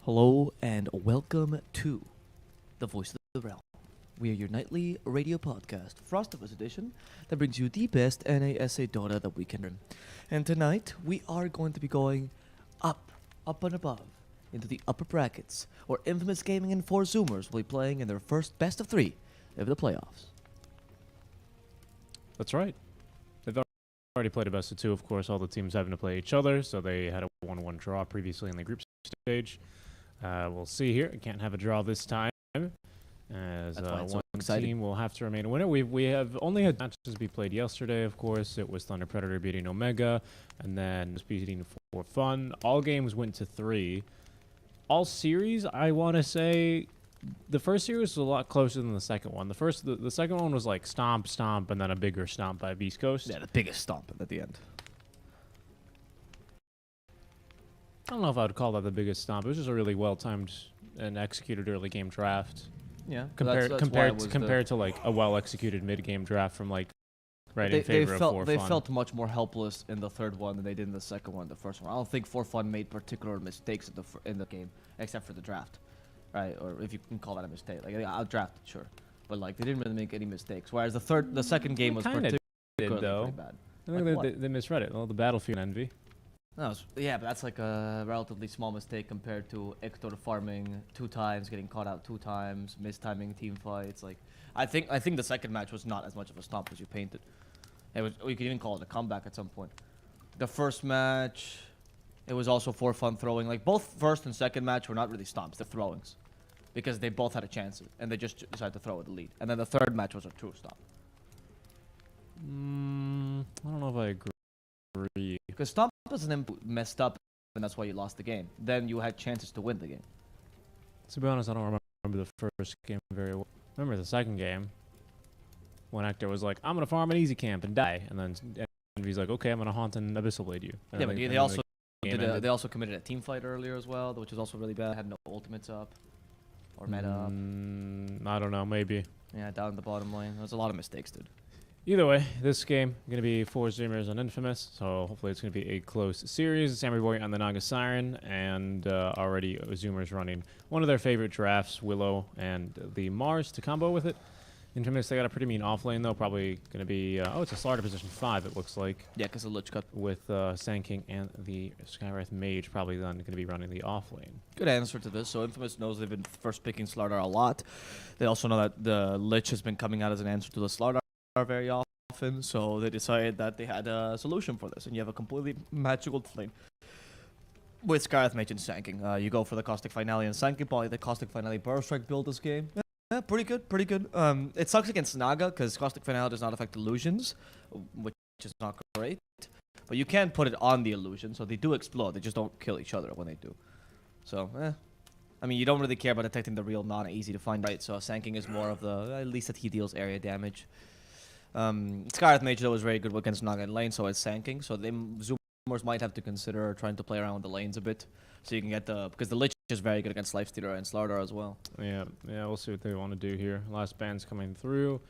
Hello and welcome to The Voice of the Realm. We are your nightly radio podcast, Frostivus edition, that brings you the best NASA data that we can learn. And tonight, we are going to be going up and above, into the upper brackets, where Infamous Gaming and 4 Zoomers will be playing in their first best of 3 of the playoffs. That's right. They've already played a best of 2, of course, all the teams having to play each other, so they had a 1-1 draw previously in the group stage. We'll see here. Can't have a draw this time, as one team will have to remain a winner. We have only had matches be played yesterday, of course. It was Thunder Predator beating Omega, and then beating For Fun. All games went to 3. All series, I want to say, the first series was a lot closer than the second one. The second one was like stomp, and then a bigger stomp by Beast Coast. Yeah, the biggest stomp at the end. I don't know if I would call that the biggest stomp. It was just a really well-timed and executed early game draft. Yeah, compared to like a well-executed mid-game draft from like in favor of For Fun. They felt much more helpless in the third one than they did in the second one, the first one. I don't think For Fun made particular mistakes in the game, except for the draft, right? Or if you can call that a mistake. Like, outdrafted, sure, but like they didn't really make any mistakes. Whereas the second game was particularly bad. I think they misread it. Well, the Battlefield Envy. No, yeah, but that's like a relatively small mistake compared to Ector farming 2 times, getting caught out 2 times, mistiming team fights. Like, I think the second match was not as much of a stomp as you painted. It was. You could even call it a comeback at some point. The first match, it was also For Fun throwing. Like, both first and second match were not really stomps, they're throwings, because they both had a chance and they just decided to throw with the lead. And then the third match was a true stomp. I don't know if I agree. Because stomp wasn't messed up, and that's why you lost the game. Then you had chances to win the game. To be honest, I don't remember the first game very well. Remember the second game, when Hector was like, I'm going to farm an easy camp and die. And then Envy's like, okay, I'm going to haunt and Abyssal Blade you. And yeah, but they also committed a team fight earlier as well, which was also really bad. Had no ultimates up or meta up. I don't know, maybe. Yeah, down the bottom lane. There's a lot of mistakes, dude. Either way, this game going to be 4 Zoomers on Infamous, so hopefully it's going to be a close series. Samurai Boy on the Naga Siren, and already Zoomers running one of their favorite drafts, Willow and the Mars to combo with it. Infamous, they got a pretty mean offlane though, probably going to be, it's a Slaughter position 5 it looks like. Yeah, because of Lich Cut. With Sand King and the Skywrath Mage probably then going to be running the offlane. Good answer to this. So Infamous knows they've been first picking Slaughter a lot. They also know that the Lich has been coming out as an answer to the Slaughter very often, so they decided that they had a solution for this, and you have a completely magical lane with Skywrath Mage and Sanking. You go for the Caustic Finale and Sanking, probably the Caustic Finale Burrow Strike build this game. Yeah, pretty good. It sucks against Naga, because Caustic Finale does not affect illusions, which is not great, but you can put it on the illusion, so they do explode, they just don't kill each other when they do. So, I mean, you don't really care about detecting the real non-easy to find, right? So Sanking is more of the, at least that he deals area damage. Skywrath Mage though is very good against Naga in lane, so it's Sanking. So they Zoomers might have to consider trying to play around with the lanes a bit, so you can get because the Lich is very good against Lifestealer and Slaughter as well. Yeah, we'll see what they want to do here. Last ban's coming through.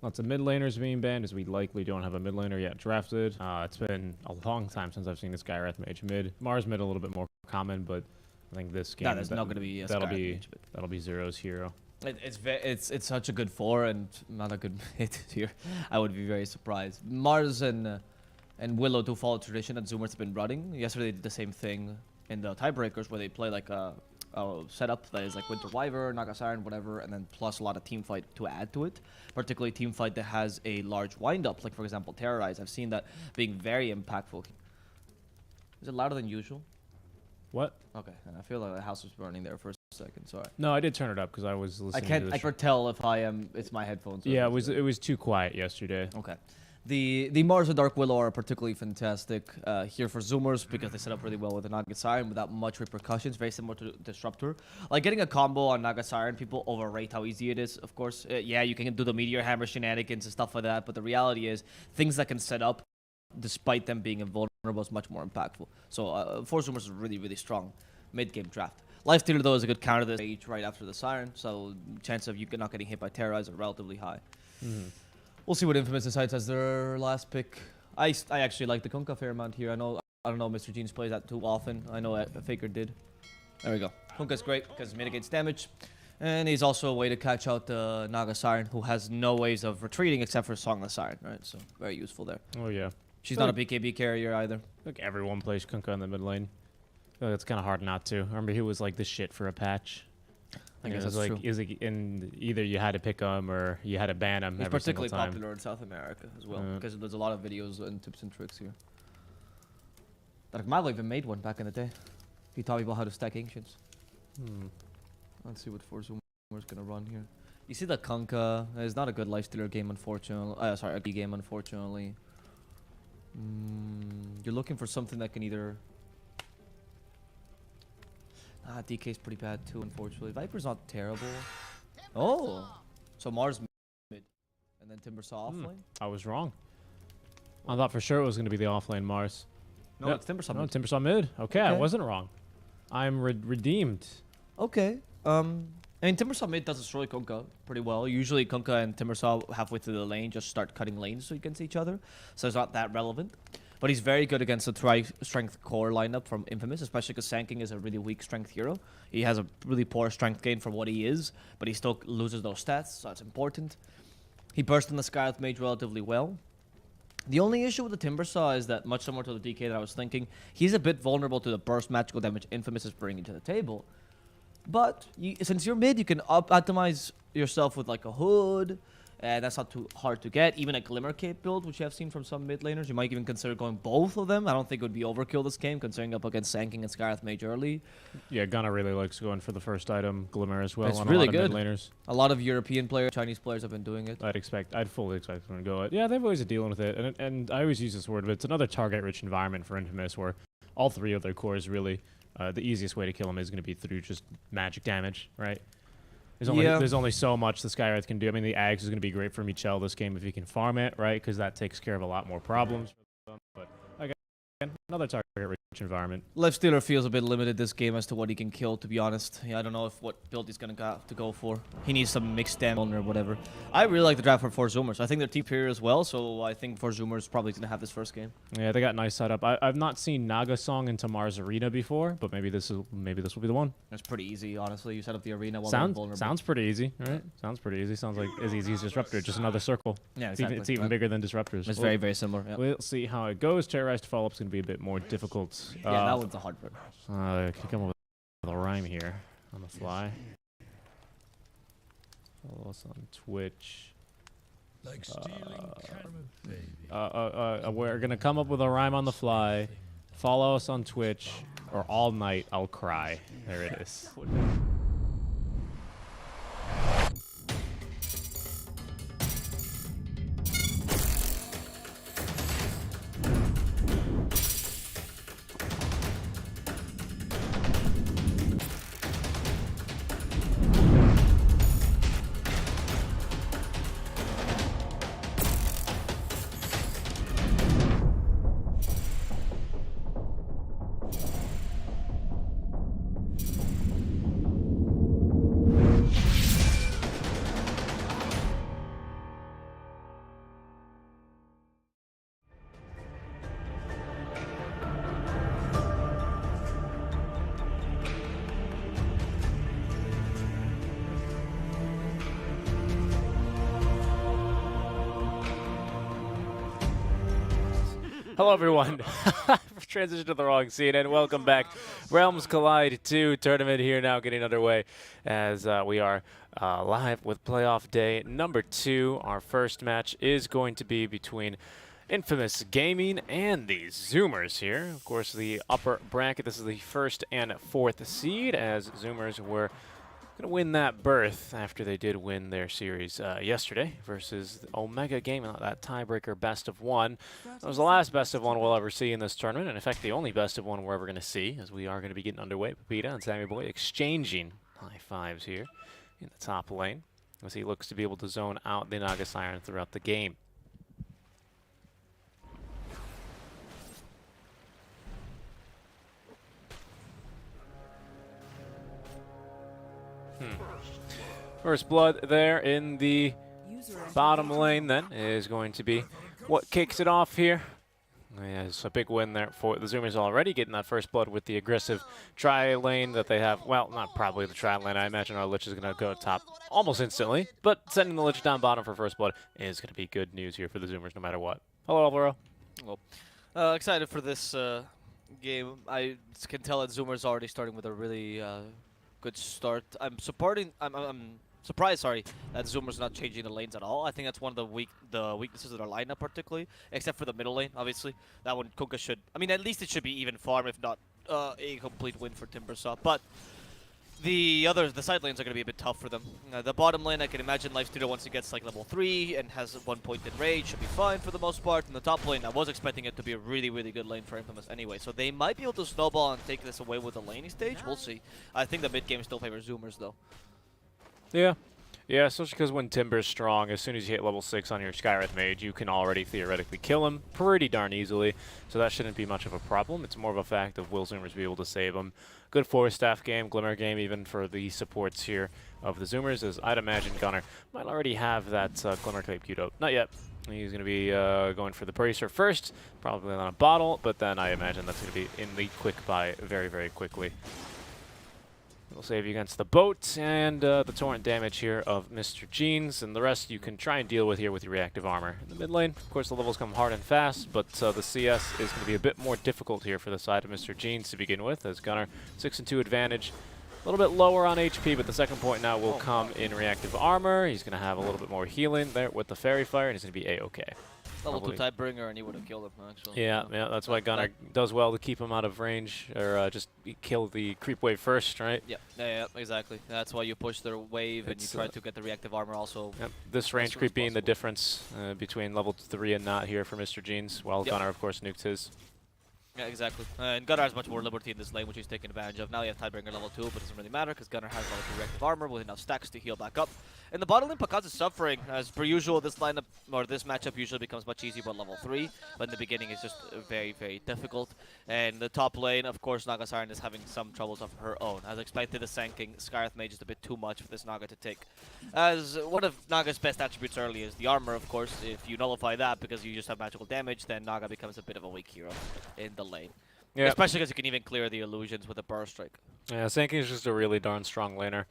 Lots of mid laners being banned, as we likely don't have a mid laner yet drafted. It's been a long time since I've seen this Skywrath Mage mid. Mars mid a little bit more common, but I think this game there's not going to be a that'll be Zero's hero. It's such a good 4 and not a good hit here. I would be very surprised. Mars and Willow do follow tradition that Zoomers have been running. Yesterday they did the same thing in the tiebreakers, where they play like a setup that is like Winter Wyvern, Naga Siren, whatever, and then plus a lot of team fight to add to it. Particularly team fight that has a large wind up, like for example Terrorize. I've seen that being very impactful. Is it louder than usual? What? Okay, I feel like the house was burning there for a second. Sorry. No, I did turn it up because I was listening. I can't tell if it's my headphones. Yeah, it was too quiet yesterday. Okay. The Mars and Dark Willow are particularly fantastic here for Zoomers, because they set up really well with the Naga Siren without much repercussions, very similar to Disruptor. Like, getting a combo on Naga Siren, people overrate how easy it is, of course. Yeah, you can do the Meteor Hammer shenanigans and stuff like that, but the reality is things that can set up despite them being invulnerable is much more impactful. So 4 Zoomers is really, really strong mid-game draft. Lifestealer, though, is a good counter to this right after the Siren, so chance of you not getting hit by Terrorize are relatively high. We'll see what Infamous decides as their last pick. I actually like the Kunkka fair amount here. I don't know Mr. Jeans plays that too often. I know Faker did. There we go. Kunkka's great because it mitigates damage. And he's also a way to catch out the Naga Siren, who has no ways of retreating except for Song of the Siren, right? So very useful there. Oh, yeah. She's not a BKB carrier either. Like everyone plays Kunkka in the mid lane. It's kind of hard not to. I remember he was like the shit for a patch. I guess it's like either you had to pick him or you had to ban him. He's every particularly single time. popular in South America as well because there's a lot of videos and tips and tricks here. Like Milo even made one back in the day. He taught people how to stack ancients. Let's see what Forzumer's gonna run here. You see the Kunkka. It's not a good lifestealer game, unfortunately. Sorry, a B game, unfortunately. You're looking for something that can either. DK's pretty bad too, unfortunately. Viper's not terrible. Oh, so Mars mid, and then Timbersaw offlane. I was wrong. I thought for sure it was going to be the offlane Mars. No, it's Timbersaw No, mid. Timbersaw mid. Okay, I wasn't wrong. I'm redeemed. Okay. I mean, Timbersaw mid does destroy Kunkka pretty well. Usually, Kunkka and Timbersaw halfway through the lane just start cutting lanes against each other, so it's not that relevant. But he's very good against the tri-strength core lineup from Infamous, especially because Sanking is a really weak strength hero. He has a really poor strength gain for what he is, but he still loses those stats, so that's important. He burst in the sky with Mage relatively well. The only issue with the Timbersaw is that, much similar to the DK that I was thinking, he's a bit vulnerable to the burst magical damage Infamous is bringing to the table. But since you're mid, you can optimize yourself with like a hood, and that's not too hard to get. Even a Glimmer Cape build, which you have seen from some mid laners, you might even consider going both of them. I don't think it would be overkill this game, considering up against Sanking and Skywrath Mage early. Yeah, Gunnar really likes going for the first item, Glimmer as well. It's on really a lot of good. mid laners. A lot of European players, Chinese players have been doing it. I'd fully expect them to go. Yeah, they've always been dealing with it, and I always use this word, but it's another target-rich environment for Infamous, where all three of their cores really, the easiest way to kill them is going to be through just magic damage, right? There's only so much the Skywrath can do. I mean, the Ags is going to be great for Michel this game if he can farm it, right? Because that takes care of a lot more problems for them. But again, another target-rich environment. Lifestealer feels a bit limited this game as to what he can kill, to be honest. Yeah, I don't know if what build he's going to have to go for. He needs some mixed damage or whatever. I really like the draft for Forzumer, so I think they're team superior as well, so I think Forzumer is probably going to have this first game. Yeah, they got nice setup. I've not seen Naga Song in Tamar's arena before, but maybe this will be the one. It's pretty easy, honestly. You set up the arena while Sounds pretty easy, right? Sounds pretty easy. Sounds like as easy as Disruptor, just another circle. Yeah, exactly. It's even bigger than Disruptors. It's very, very similar. Yeah, We'll see how it goes. Terrorized follow-up's going to be a bit more difficult. that one's a hard one. Can come up with a rhyme here on the fly. Follow us on Twitch. Like stealing karma, baby. We're gonna come up with a rhyme on the fly. Follow us on Twitch, or all night I'll cry. There it is. Hello, everyone. Transition to the wrong scene, and welcome back. Realms Collide 2 tournament here now getting underway as we are live with playoff day number 2. Our first match is going to be between Infamous Gaming and the Zoomers here. Of course, the upper bracket, this is the 1st and 4th seed, as Zoomers were going to win that berth after they did win their series yesterday versus Omega Gaming, that tiebreaker best of 1. That was the last best of 1 we'll ever see in this tournament, and in fact the only best of 1 we're ever going to see, as we are going to be getting underway. Pepita and Sammy Boy exchanging high fives here in the top lane as he looks to be able to zone out the Naga Siren throughout the game. First blood there in the bottom lane then is going to be what kicks it off here. Yeah, it's a big win there for the Zoomers already, getting that first blood with the aggressive tri lane that they have. Well, not probably the tri lane. I imagine our Lich is going to go top almost instantly, but sending the Lich down bottom for first blood is going to be good news here for the Zoomers no matter what. Hello, Alvaro. Well, excited for this game. I can tell that Zoomer's already starting with a really good start. I'm surprised, sorry, that Zoomer's not changing the lanes at all. I think that's one of the weaknesses of their lineup, particularly, except for the middle lane, obviously. That one, Kunkka should. I mean, at least it should be even farm, if not a complete win for Timbersaw. But the side lanes are going to be a bit tough for them. The bottom lane, I can imagine Life Studio once it gets like level 3 and has 1 point in rage, should be fine for the most part. And the top lane, I was expecting it to be a really, really good lane for Infamous anyway. So they might be able to snowball and take this away with the laning stage. We'll see. I think the mid game still favors Zoomers though. Yeah. Yeah, especially because when Timber's strong, as soon as you hit level 6 on your Skywrath Mage, you can already theoretically kill him pretty darn easily. So that shouldn't be much of a problem. It's more of a fact of will Zoomers be able to save him. Good forest staff game, Glimmer game even for the supports here of the Zoomers, as I'd imagine Gunnar might already have that Glimmer type queued up. Not yet. He's going to be going for the Bracer first, probably on a bottle, but then I imagine that's going to be in the quick buy very, very quickly. We'll save you against the boat and the torrent damage here of Mr. Jeans, and the rest you can try and deal with here with your reactive armor. In the mid lane, of course, the levels come hard and fast, but the CS is going to be a bit more difficult here for the side of Mr. Jeans to begin with, as Gunnar 6-2 advantage. A little bit lower on HP, but the second point now will come in reactive armor. He's going to have a little bit more healing there with the Fairy Fire, and he's going to be A-okay. Level 2 Tidebringer, and he would have killed him, actually. Yeah, that's why Gunnar does well to keep him out of range, or just kill the creep wave first, right? Yeah, exactly. That's why you push their wave, and you try to get the reactive armor also. Yep. This range creep being the difference between level 3 and not here for Mr. Jeans, while Gunnar, of course, nuked his. Yeah, exactly. And Gunnar has much more liberty in this lane, which he's taking advantage of. Now he has Tidebringer level 2, but it doesn't really matter because Gunnar has level 2 reactive armor with enough stacks to heal back up. In the bottom lane, Pakaz is suffering. As per usual, this lineup, or this matchup usually becomes much easier by level 3, but in the beginning it's just very, very difficult. And the top lane, of course, Naga Siren is having some troubles of her own. As expected, the Sanking Skywrath Mage is a bit too much for this Naga to take. As one of Naga's best attributes early is the armor, of course. If you nullify that because you just have magical damage, then Naga becomes a bit of a weak hero in the lane. Yeah. Especially because you can even clear the illusions with a burst strike. Yeah, Sanking is just a really darn strong laner.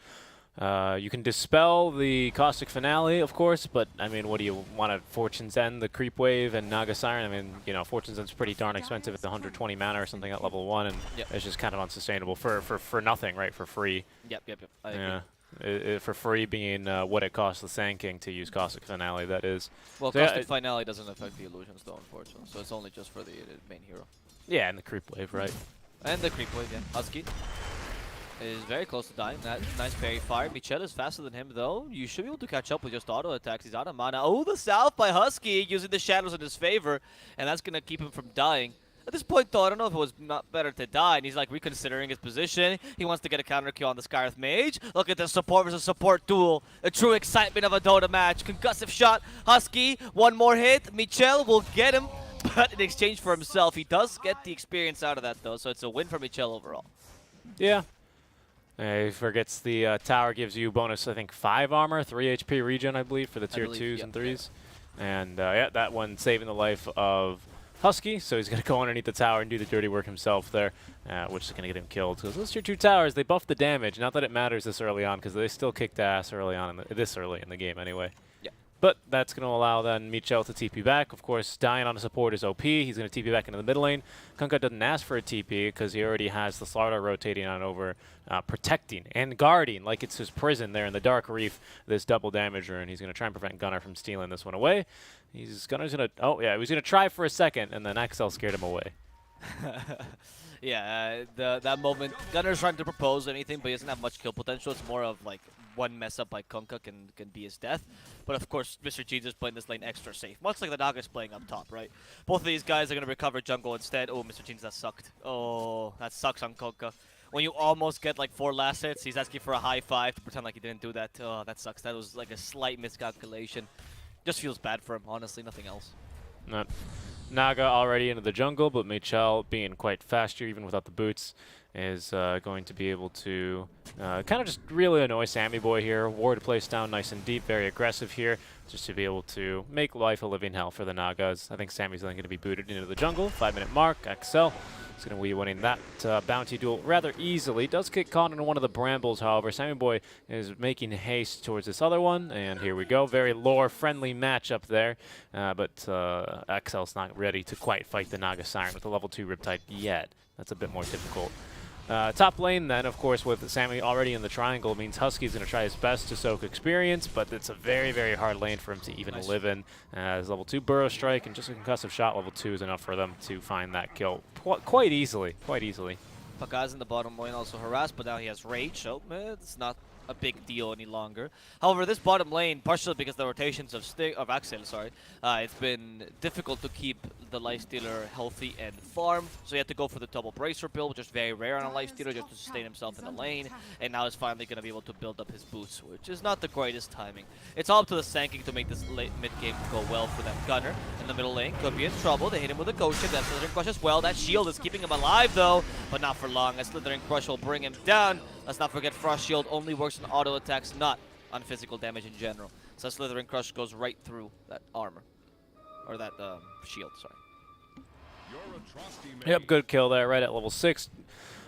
You can dispel the Caustic Finale, of course, but, I mean, what do you want at Fortune's End, the Creep Wave, and Naga Siren? I mean, you know, Fortune's End's pretty darn expensive at the 120 mana or something at level 1, and it's just kind of unsustainable for nothing, right, for free. Yep. I agree. For free being what it costs the Sand King to use Caustic Finale, that is. Well, so Caustic Finale doesn't affect the illusions, though, unfortunately, so it's only just for the main hero. Yeah, and the Creep Wave, right? And the Creep Wave, yeah. Husky is very close to dying. That nice Fairy Fire. Michelle is faster than him, though. You should be able to catch up with just auto attacks. He's out of mana. Oh, the South by Husky using the shadows in his favor, and that's going to keep him from dying. At this point, though, I don't know if it was not better to die, and he's like reconsidering his position. He wants to get a counter kill on the Skywrath Mage. Look at the support versus support duel. A true excitement of a Dota match. Concussive shot. Husky, one more hit. Michelle will get him, but in exchange for himself, he does get the experience out of that, though, so it's a win for Michelle overall. Yeah. He forgets the tower gives you bonus, I think, 5 armor, 3 HP regen, I believe, for the tier 2s and 3s. Yeah. And yeah, that one saving the life of Husky, so he's going to go underneath the tower and do the dirty work himself there, which is going to get him killed. Because those tier 2 towers, they buff the damage. Not that it matters this early on, because they still kicked ass early on, this early in the game anyway. Yeah. But that's going to allow then Michel to TP back. Of course, dying on a support is OP. He's going to TP back into the mid lane. Kunkka doesn't ask for a TP because he already has the Slardar rotating on over, protecting and guarding like it's his prison there in the Dark Reef, this double damager, and he's going to try and prevent Gunnar from stealing this one away. Gunnar's going to, oh yeah, he was going to try for a second, and then XL scared him away. Yeah, that moment, Gunnar's trying to propose anything, but he doesn't have much kill potential. It's more of like one mess up by Kunkka can be his death. But of course, Mr. Jesus is playing this lane extra safe, much like the Naga's playing up top, right? Both of these guys are going to recover jungle instead. Oh, Mr. Jesus, that sucked. Oh, that sucks on Kunkka. When you almost get like 4 last hits, he's asking for a high 5 to pretend like he didn't do that. Oh, that sucks. That was like a slight miscalculation. Just feels bad for him, honestly, nothing else. Naga already into the jungle, but Michel being quite fast here even without the boots. is going to be able to kind of just really annoy Sammy Boy here. Ward placed down nice and deep, very aggressive here, just to be able to make life a living hell for the Nagas. I think Sammy's then going to be booted into the jungle. 5-minute mark. Axel is going to be winning that bounty duel rather easily. Does get caught in one of the brambles, however. Sammy Boy is making haste towards this other one, and here we go. Very lore-friendly matchup there, but Axel's not ready to quite fight the Naga Siren with the level 2 Riptide yet. That's a bit more difficult. Top lane then, of course, with Sammy already in the triangle, means Husky's going to try his best to soak experience, but it's a very, very hard lane for him to even live in. As level 2 Burrow Strike and just a concussive shot, level 2 is enough for them to find that kill quite easily. Pakaz in the bottom lane also harassed, but now he has Rage, so it's not a big deal any longer. However, this bottom lane, partially because the rotations of Axel, it's been difficult to keep the Lifestealer healthy and farmed, so he had to go for the double bracer build, which is very rare on a Lifestealer, just to sustain himself in the lane, and now he's finally going to be able to build up his boots, which is not the greatest timing. It's all up to the Sanking to make this late mid-game go well for that Gunner. In the middle lane, could be in trouble. They hit him with a Ghost Ship. That Slithering Crush as well. That shield is keeping him alive, though, but not for long, as Slithering Crush will bring him down. Let's not forget Frost Shield only works on auto attacks, not on physical damage in general. So Slithering Crush goes right through that armor. Or that shield, sorry. Yep, good kill there, right at level 6.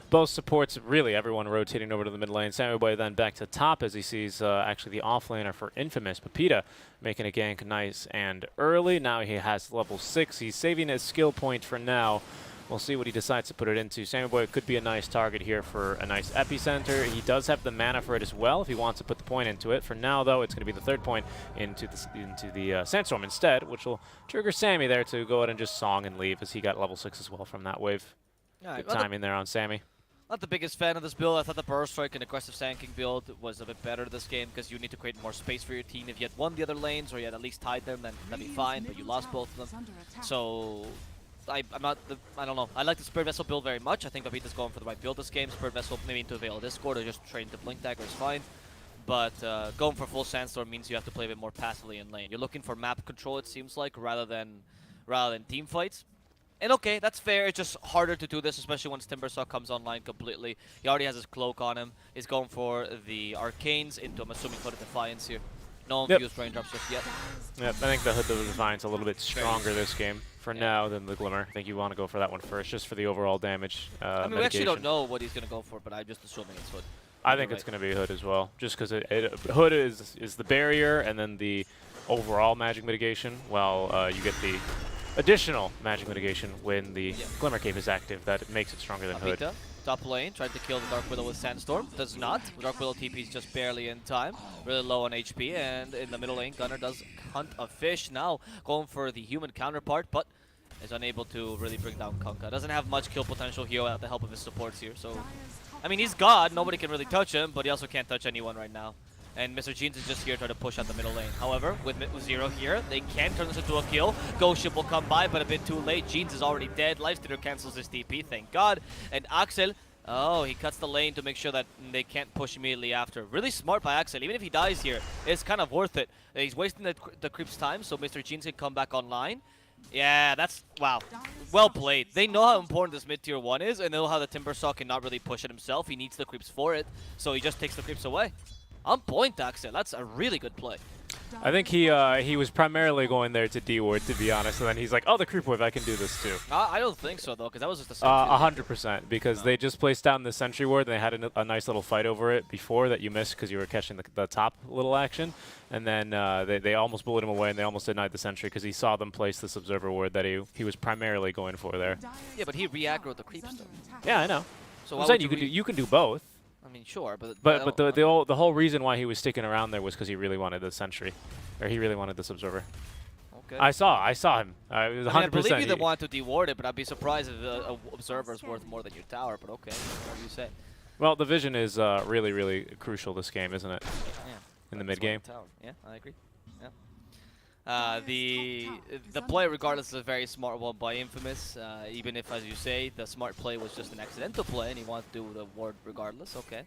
Both supports, really everyone rotating over to the mid lane. Sammy Boy then back to top as he sees actually the offlaner for Infamous. Pepita making a gank nice and early. Now he has level 6. He's saving his skill point for now. We'll see what he decides to put it into. Sammy Boy could be a nice target here for a nice epicenter. He does have the mana for it as well if he wants to put the point into it. For now, though, it's going to be the third point into the Sandstorm instead, which will trigger Sammy there to go ahead and just song and leave, as he got level 6 as well from that wave. Good timing there on Sammy. Not the biggest fan of this build. I thought the Burrow Strike and aggressive Sanking build was a bit better this game, because you need to create more space for your team. If you had won the other lanes, or you had at least tied them, then that'd be fine, but you lost both of them. So I don't know. I like the Spirit Vessel build very much. I think Babita's going for the right build this game. Spirit Vessel maybe into Veil of Discord or just train to Blink Dagger is fine. But going for full Sandstorm means you have to play a bit more passively in lane. You're looking for map control, it seems like, rather than team fights. And okay, that's fair. It's just harder to do this, especially once Timbersaw comes online completely. He already has his cloak on him. He's going for the Arcanes into, I'm assuming, Hood of Defiance here. No infused raindrops just yet. Yep, I think the Hood of Defiance a little bit stronger this game for now than the Glimmer. I think you want to go for that one first, just for the overall damage. I mean, we actually don't know what he's going to go for, but I'm just assuming it's Hood. I think it's going to be Hood as well, just because Hood is the barrier and then the overall magic mitigation, while you get the additional magic mitigation when the Glimmer Cape is active. That makes it stronger than Hood. Top lane, tried to kill the Dark Widow with Sandstorm. Does not. Dark Widow TP is just barely in time. Really low on HP. And in the middle lane, Gunner does hunt a fish. Now going for the human counterpart, but is unable to really bring down Kunkka. Doesn't have much kill potential here without the help of his supports here. So, I mean, he's God. Nobody can really touch him, but he also can't touch anyone right now. And Mr. Jeans is just here trying to push out the middle lane. However, with Zero here, they can turn this into a kill. Ghost Ship will come by, but a bit too late. Jeans is already dead. Lifestealer cancels his TP, thank God. And Axel, oh, he cuts the lane to make sure that they can't push immediately after. Really smart by Axel. Even if he dies here, it's kind of worth it. He's wasting the creep's time, so Mr. Jeans can come back online. Yeah, that's, wow. Well played. They know how important this mid-tier 1 is, and they know how the Timbersaw cannot really push it himself. He needs the creeps for it, so he just takes the creeps away. On point, Axel. That's a really good play. I think he was primarily going there to D-ward, to be honest, and then he's like, oh, the creep wave, I can do this too. I don't think so, though, because that was just a sentry. 100%, because they just placed down the sentry ward, and they had a nice little fight over it before that you missed because you were catching the top little action, and then they almost bullied him away, and they almost denied the sentry because he saw them place this observer ward that he was primarily going for there. Yeah, but he re-aggroed the creeps, though. Yeah, I know. So I'm saying you can do both. I mean, sure, but the whole reason why he was sticking around there was because he really wanted the sentry, or he really wanted this observer. Okay. I saw him. It was 100%. I believe you that wanted to deward it, but I'd be surprised if the observer is worth more than your tower. But okay, whatever you say. Well, the vision is really, really crucial this game, isn't it? Yeah. In the mid game. Yeah, I agree. Yeah. The play, regardless, is a very smart one by Infamous. Even if, as you say, the smart play was just an accidental play, and he wanted to do the ward regardless. Okay.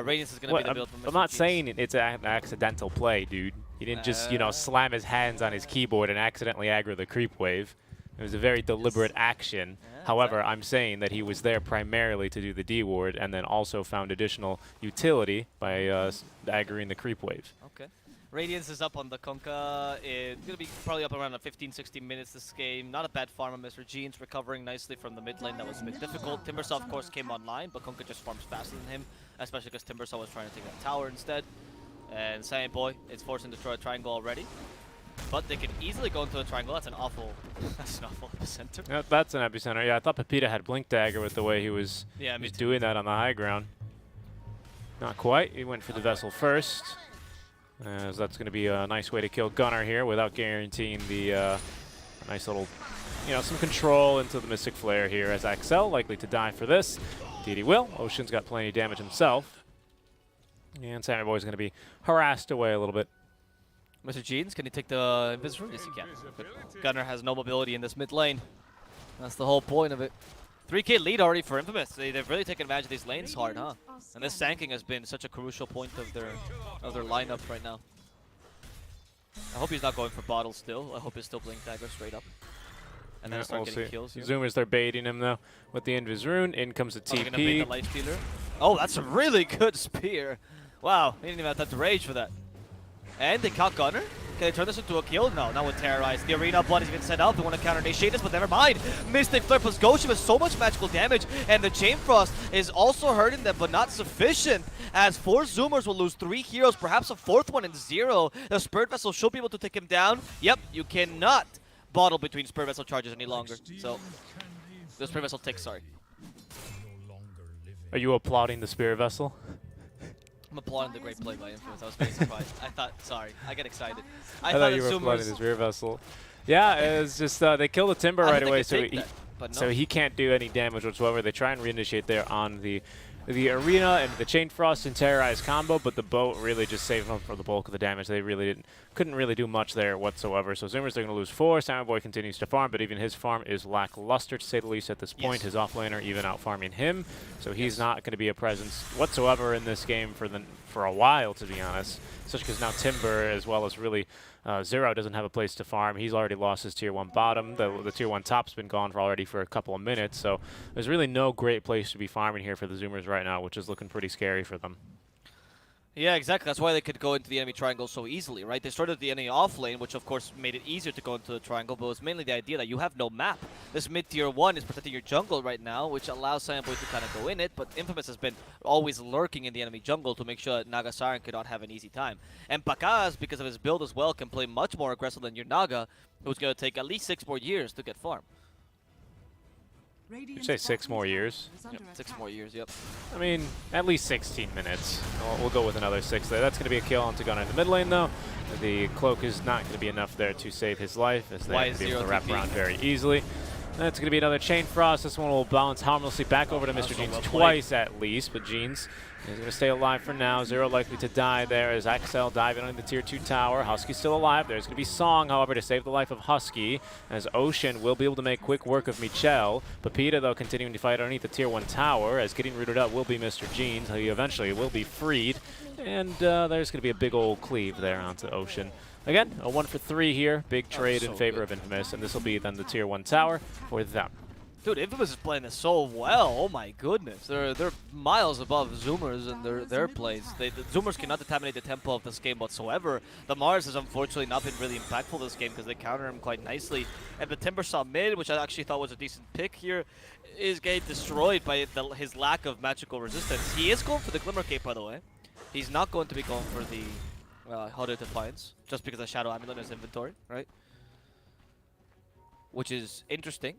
Radiance is going to be the build from Mr. I'm not Jeans. saying it's an accidental play, dude. He didn't just, slam his hands on his keyboard and accidentally aggro the creep wave. It was a very deliberate action. Yeah, However, I'm saying that he was there primarily to do the D ward and then also found additional utility by aggroing the creep wave. Okay. Radiance is up on the Kunkka. It's going to be probably up around 15-16 minutes this game. Not a bad farm on Mr. Jeans, recovering nicely from the mid lane that was a bit difficult. Timbersaw, of course, came online, but Kunkka just farms faster than him, especially because Timbersaw was trying to take that tower instead. And Saiyan Boy is forcing to destroy a triangle already. But they can easily go into a triangle. That's an awful epicenter. Yeah, that's an epicenter. Yeah, I thought Pepita had Blink Dagger with the way he was doing that on the high ground. Not quite. He went for the Vessel first. As that's going to be a nice way to kill Gunnar here without guaranteeing the nice little, some control into the Mystic Flare here as Axel likely to die for this. Indeed he will. Ocean's got plenty of damage himself. And Sammy Boy's going to be harassed away a little bit. Mr. Jeans, can he take the Invis? Yes, he can. But Gunnar has no mobility in this mid lane. That's the whole point of it. 3K lead already for Infamous. They've really taken advantage of these lanes hard, huh? And this sanking has been such a crucial point of their lineups right now. I hope he's not going for bottle still. I hope he's still Blink Dagger straight up. And then start getting kills here. Zoomers, they're baiting him though with the Invis Rune. In comes the TP. Gonna bait the Lifestealer. Oh, that's a really good spear. Wow, he didn't even have time to rage for that. And they caught Gunnar. Can they turn this into a kill? No, not with Terrorize. The arena blood has been set up. They want to counter Natiatus, but never mind. Mystic Flare plus Goshen with so much magical damage, and the Chain Frost is also hurting them, but not sufficient. As 4 Zoomers will lose 3 heroes, perhaps a 4th one in 0. The Spirit Vessel should be able to take him down. Yep, you cannot bottle between Spirit Vessel charges any longer. So, the Spirit Vessel takes, sorry. Are you applauding the Spirit Vessel? I'm applauding the great play by Infamous. I was very surprised. I get excited. I thought you were applauding the Spirit Vessel. Yeah, it's just they kill the Timber right away, so he can't do any damage whatsoever. They try and reinitiate there on the arena and the Chain Frost and Terrorize combo, but the boat really just saved them for the bulk of the damage. They really couldn't really do much there whatsoever. So Zoomers, they're going to lose 4. Sammy Boy continues to farm, but even his farm is lackluster, to say the least, at this point. His offlaner even out farming him, so he's not going to be a presence whatsoever in this game for a while, to be honest. Especially because now Timber, as well as really Zero, doesn't have a place to farm. He's already lost his Tier 1 bottom. The Tier 1 top's been gone for a couple of minutes, so there's really no great place to be farming here for the Zoomers right now, which is looking pretty scary for them. Yeah, exactly. That's why they could go into the enemy triangle so easily, right? They started the enemy off lane, which of course made it easier to go into the triangle, but it was mainly the idea that you have no map. This mid-tier 1 is protecting your jungle right now, which allows Saiyan Boy to kind of go in it, but Infamous has been always lurking in the enemy jungle to make sure that Nagasaran could not have an easy time. And Pakaz, because of his build as well, can play much more aggressive than your Naga, who's going to take at least 6 more years to get farm. You say 6 more years? Yep, 6 more years, yep. I mean, at least 16 minutes. We'll go with another 6 there. That's going to be a kill onto Gunnar in the mid lane, though. The cloak is not going to be enough there to save his life, as they have to be able to wrap around very easily. That's going to be another Chain Frost. This one will bounce harmlessly back over to Mr. Jeans twice at least, but Jeans is going to stay alive for now. Zero likely to die there as Axel diving on the Tier 2 tower. Husky's still alive. There's going to be Song, however, to save the life of Husky, as Ocean will be able to make quick work of Michel. Pepita, though, continuing to fight underneath the Tier 1 tower, as getting rooted up will be Mr. Jeans. He eventually will be freed, and there's going to be a big old cleave there onto Ocean. Again, a 1 for 3 here. Big trade in favor of Infamous, and this will be then the Tier 1 tower for them. Dude, Infamous is playing this so well. Oh my goodness. They're miles above Zoomers in their plays. The Zoomers cannot determine the tempo of this game whatsoever. The Mars has unfortunately not been really impactful this game because they counter him quite nicely. And the Timbersaw mid, which I actually thought was a decent pick here, is getting destroyed by his lack of magical resistance. He is going for the Glimmer Cape, by the way. He's not going to be going for the Huddle Defiance, just because of Shadow Amulet in his inventory, right? Which is interesting.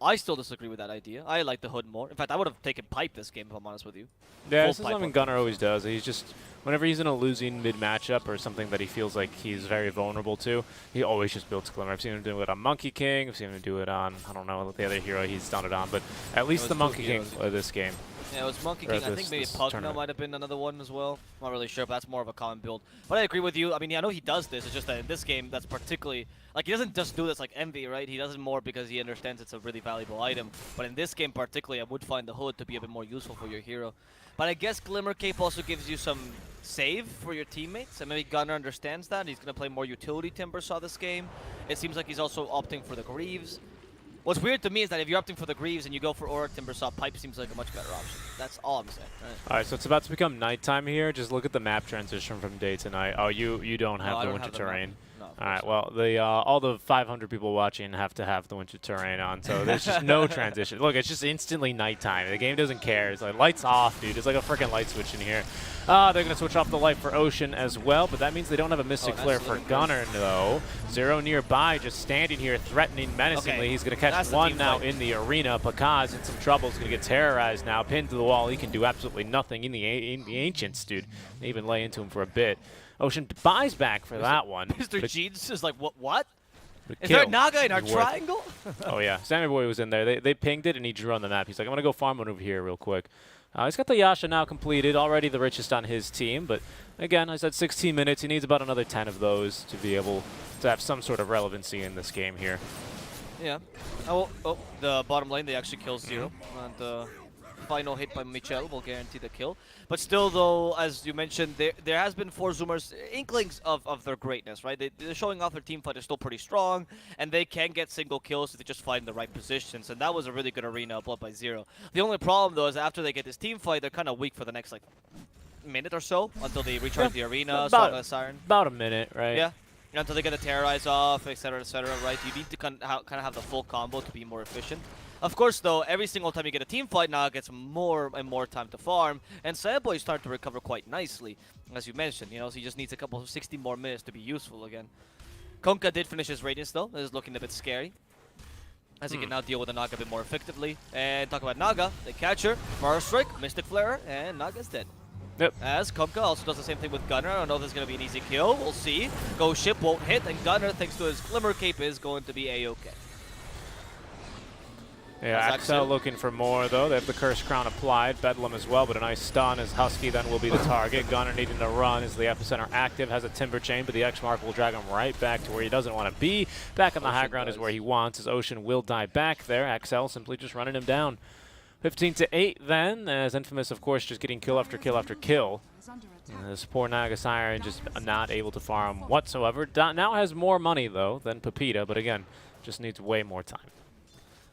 I still disagree with that idea. I like the Hood more. In fact, I would have taken Pipe this game, if I'm honest with you. Yeah, this is something Gunnar always does. He's just, whenever he's in a losing mid-matchup or something that he feels like he's very vulnerable to, he always just builds Glimmer. I've seen him do it on Monkey King. I've seen him do it on, I don't know the other hero he's done it on, but at least the Monkey King this game. Yeah, it was Monkey King. I think maybe Pugna might have been another one as well. I'm not really sure, but that's more of a common build. But I agree with you. I mean, I know he does this. It's just that in this game, that's particularly... Like, he doesn't just do this like Envy, right? He does it more because he understands it's a really valuable item. But in this game particularly, I would find the Hood to be a bit more useful for your hero. But I guess Glimmer Cape also gives you some save for your teammates. And maybe Gunnar understands that. He's going to play more utility Timbersaw this game. It seems like he's also opting for the Greaves. What's weird to me is that if you're opting for the Greaves and you go for Aura Timbersaw, Pipe seems like a much better option. That's all I'm saying. Right? All right, so it's about to become nighttime here. Just look at the map transition from day to night. Oh, you don't No, have I the don't winter have the map. terrain. No, All right, well, the all the 500 people watching have to have the winter terrain on, so there's just no transition. Look, it's just instantly nighttime. The game doesn't care. It's like lights off, dude. It's like a freaking light switch in here. They're going to switch off the light for Ocean as well, but that means they don't have a Mystic Flare for Gunnar, though. Zero nearby, just standing here, threatening menacingly. Okay. He's going to catch one now in the arena. Pakaz in some trouble. He's going to get terrorized now, pinned to the wall. He can do absolutely nothing in the Ancients, dude. They even lay into him for a bit. Ocean buys back for that one. Mr. Jeans is like, what? Is Kill there a Naga in our is worth- triangle? Oh, yeah. Sammy Boy was in there. They pinged it, and he drew on the map. He's like, I'm going to go farm one over here real quick. He's got the Yasha now completed, already the richest on his team. But, again, I said 16 minutes. He needs about another 10 of those to be able to have some sort of relevancy in this game here. Yeah. Oh, the bottom lane, they actually kill Zero. And the final hit by Michel will guarantee the kill. But still, though, as you mentioned, there has been for Zoomers inklings of their greatness, right? They're showing off their team fight is still pretty strong, and they can get single kills if they just find the right positions. And that was a really good arena upload by Zero. The only problem, though, is after they get this team fight, they're kind of weak for the next, like, minute or so until they recharge the arena, Song of the Siren. About a minute, right? Yeah. Until they get the terrorize off, etc., right? You need to kind of have the full combo to be more efficient. Of course, though, every single time you get a team fight, Naga gets more and more time to farm, and Samboy start to recover quite nicely, as you mentioned. So he just needs a couple of 60 more minutes to be useful again. Konka did finish his Radiance, though. This is looking a bit scary, as he can now deal with the Naga a bit more effectively. And talk about Naga, they catch her, Mara Strike, Mystic Flare, and Naga's dead. Yep. As Konka also does the same thing with Gunnar. I don't know if there's going to be an easy kill. We'll see. Ghost Ship won't hit, and Gunnar, thanks to his Glimmer Cape, is going to be A-okay. Yeah, Axel looking for more, though. They have the Curse Crown applied. Bedlam as well, but a nice stun as Husky then will be the target. Gunnar needing to run as the Epicenter active, has a Timber Chain, but the X-Mark will drag him right back to where he doesn't want to be. Back on the high ground is where he wants, as Ocean will die back there. Axel simply just running him down. 15-8 then, as Infamous, of course, just getting kill after kill after kill. This poor Naga Siren just not able to farm whatsoever. Now has more money, though, than Pepita, but again, just needs way more time.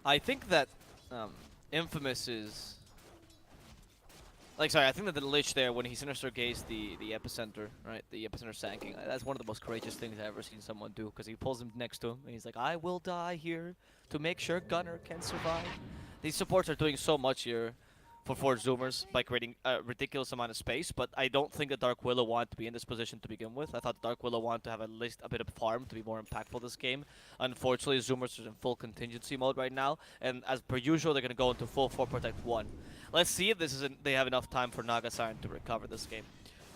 I think that Infamous is... I think that the Lich there, when he Sinister Gazed the Epicenter, right? The Epicenter sanking, that's one of the most courageous things I've ever seen someone do, because he pulls him next to him, and he's like, I will die here to make sure Gunnar can survive. These supports are doing so much here for Zoomers by creating a ridiculous amount of space, but I don't think that Dark Willow wanted to be in this position to begin with. I thought Dark Willow wanted to have at least a bit of farm to be more impactful this game. Unfortunately, Zoomers are in full contingency mode right now, and as per usual, they're going to go into full 4 Protect 1. Let's see if they have enough time for Naga Siren to recover this game.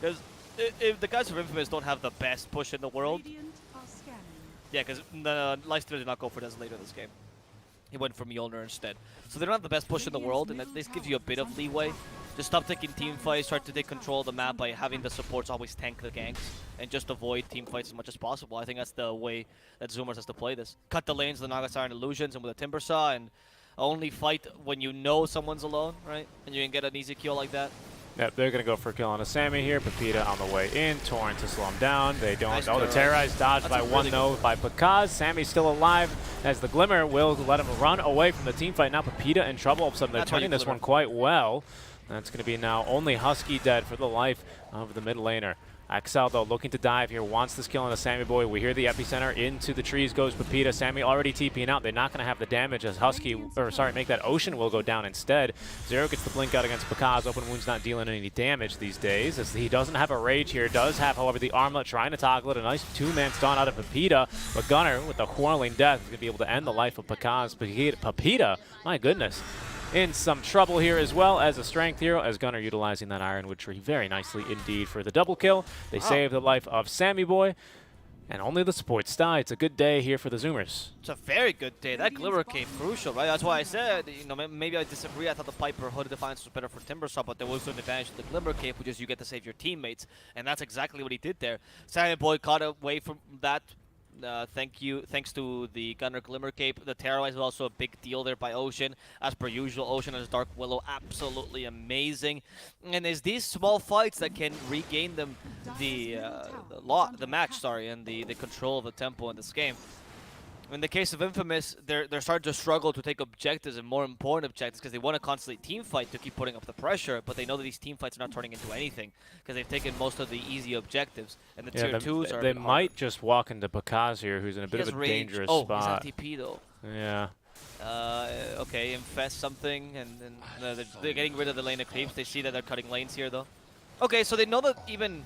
Because if the guys of Infamous don't have the best push in the world... Yeah, because the Leicester did not go for this later this game. He went for Mjolnir instead. So they don't have the best push in the world, and this gives you a bit of leeway. Just stop taking team fights, try to take control of the map by having the supports always tank the ganks, and just avoid team fights as much as possible. I think that's the way that Zoomers has to play this. Cut the lanes, the Naga Siren Illusions, and with a Timber Saw, and only fight when you know someone's alone, right? And you can get an easy kill like that. Yep, they're going to go for a kill on a Sammy here. Pepita on the way in. Torrent to slow him down. They don't. Nice The Terrorize dodged by one, though, by Pakaz. Sammy's still alive as the Glimmer will let him run away from the team fight. Now Pepita in trouble. All of a sudden, they're turning this one quite well. That's going to be now only Husky dead for the life of the mid laner. Axel, though, looking to dive here, wants this kill on the Sammy Boy. We hear the Epicenter. Into the trees goes Pepita. Sammy already TPing out. They're not going to have the damage as make that Ocean will go down instead. Zero gets the blink out against Pakaz. Open Wound's not dealing any damage these days, as he doesn't have a Rage here. Does have, however, the Armlet trying to toggle it. A nice two-man stun out of Pepita. But Gunnar, with the Whirling Death, is going to be able to end the life of Pakaz. Pepita, my goodness, in some trouble here as well as a strength hero, as Gunnar utilizing that Ironwood Tree very nicely indeed for the double kill. They save the life of Sammy Boy, and only the supports die. It's a good day here for the Zoomers. It's a very good day. That Glimmer came crucial, right? That's why I said, maybe I disagree. I thought the Piper Hood Defiance was better for Timbersaw, but there was an advantage to the Glimmer Cape, which is you get to save your teammates, and that's exactly what he did there. Sammy Boy caught away from that. Thanks to the Gunnar Glimmer Cape. The Terrorize was also a big deal there by Ocean. As per usual, Ocean and his Dark Willow absolutely amazing. And it's these small fights that can regain them the match, and the control of the tempo in this game. In the case of Infamous, they're starting to struggle to take objectives and more important objectives because they want to constantly team fight to keep putting up the pressure, but they know that these team fights are not turning into anything because they've taken most of the easy objectives, and the tier 2s are. They might just walk into Pakaz here, who's in a bit of a dangerous spot. He's on TP though. Yeah. Okay, infest something, and they're getting rid of the lane of creeps. They see that they're cutting lanes here though. Okay, so they know that even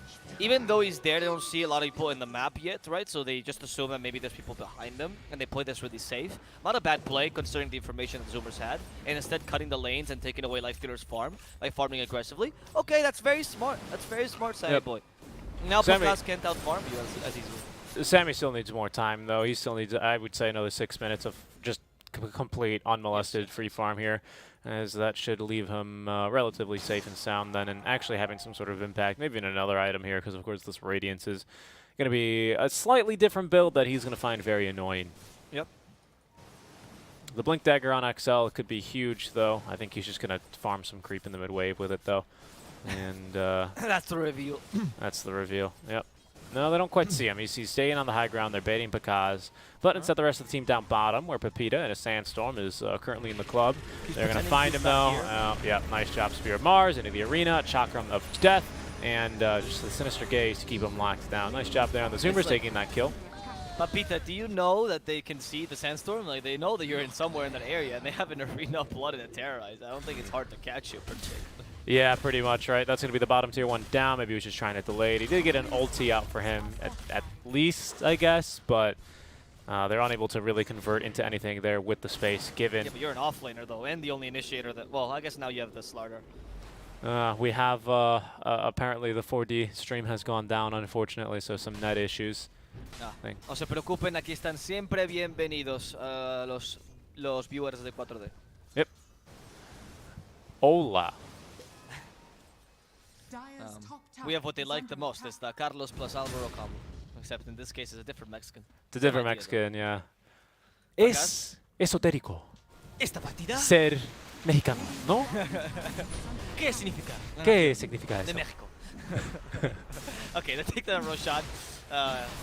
though he's there, they don't see a lot of people in the map yet, right? So they just assume that maybe there's people behind them, and they play this really safe. Not a bad play considering the information that Zoomers had, and instead cutting the lanes and taking away Lifestealer's farm by farming aggressively. Okay, that's very smart. That's very smart, Sammy boy. Now Pakaz can't out-farm you as easily. Sammy still needs more time, though. He still needs, I would say, another 6 minutes of just complete, unmolested free farm here, as that should leave him relatively safe and sound then, and actually having some sort of impact, maybe in another item here, because of course this Radiance is going to be a slightly different build that he's going to find very annoying. Yep. The Blink Dagger on XL could be huge, though. I think he's just going to farm some creep in the mid wave with it, though. And that's the reveal. That's the reveal, yep. No, they don't quite see him. He's staying on the high ground. They're baiting Pakaz. But instead, the rest of the team down bottom, where Pepita and a Sandstorm is currently in the club. They're going to find him, though. Yeah, nice job, Spear of Mars into the arena. Chakram of Death. And just the Sinister Gaze to keep him locked down. Nice job there on the Zoomers taking that kill. Pepita, do you know that they can see the Sandstorm? Like, they know that you're in somewhere in that area, and they have an arena flooded and terrorized. I don't think it's hard to catch you, particularly. Yeah, pretty much, right? That's going to be the bottom tier 1 down. Maybe he was just trying to delay it. He did get an ulti out for him at least, I guess, but they're unable to really convert into anything there with the space given. Yeah, but you're an offlaner, though, and the only initiator that... Well, I guess now you have the Slardar. We have, apparently, the 4D stream has gone down, unfortunately, so some net issues. No se preocupen, aquí están siempre bienvenidos los viewers de 4D. Yep. Hola. We have what they like the most. It's the Carlos plus Alvaro combo. Except in this case, it's a different Mexican. It's a different Mexican, yeah. Es esotérico. Esta partida. Ser mexicano, ¿no? ¿Qué significa? ¿Qué significa eso? De México. Okay, they take the Roshan.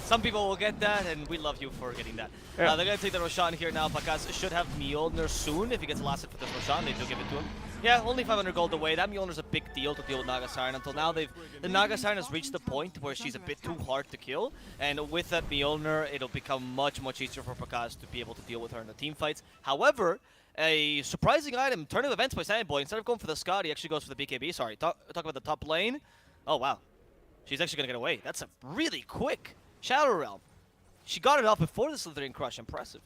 Some people will get that, and we love you for getting that. Yeah. They're going to take the Roshan here now. Pakaz should have Mjolnir soon if he gets lasted for this Roshan. They do give it to him. Yeah, only 500 gold away. That Mjolnir's a big deal to deal with Naga Siren. Until now, the Naga Siren has reached the point where she's a bit too hard to kill. And with that Mjolnir, it'll become much, much easier for Pakaz to be able to deal with her in the team fights. However, a surprising item, turn of events by Sandboy. Instead of going for the Scott, he actually goes for the BKB. Sorry, talk about the top lane. Oh, wow. She's actually going to get away. That's a really quick Shadow Realm. She got it off before the Slithering Crush. Impressive.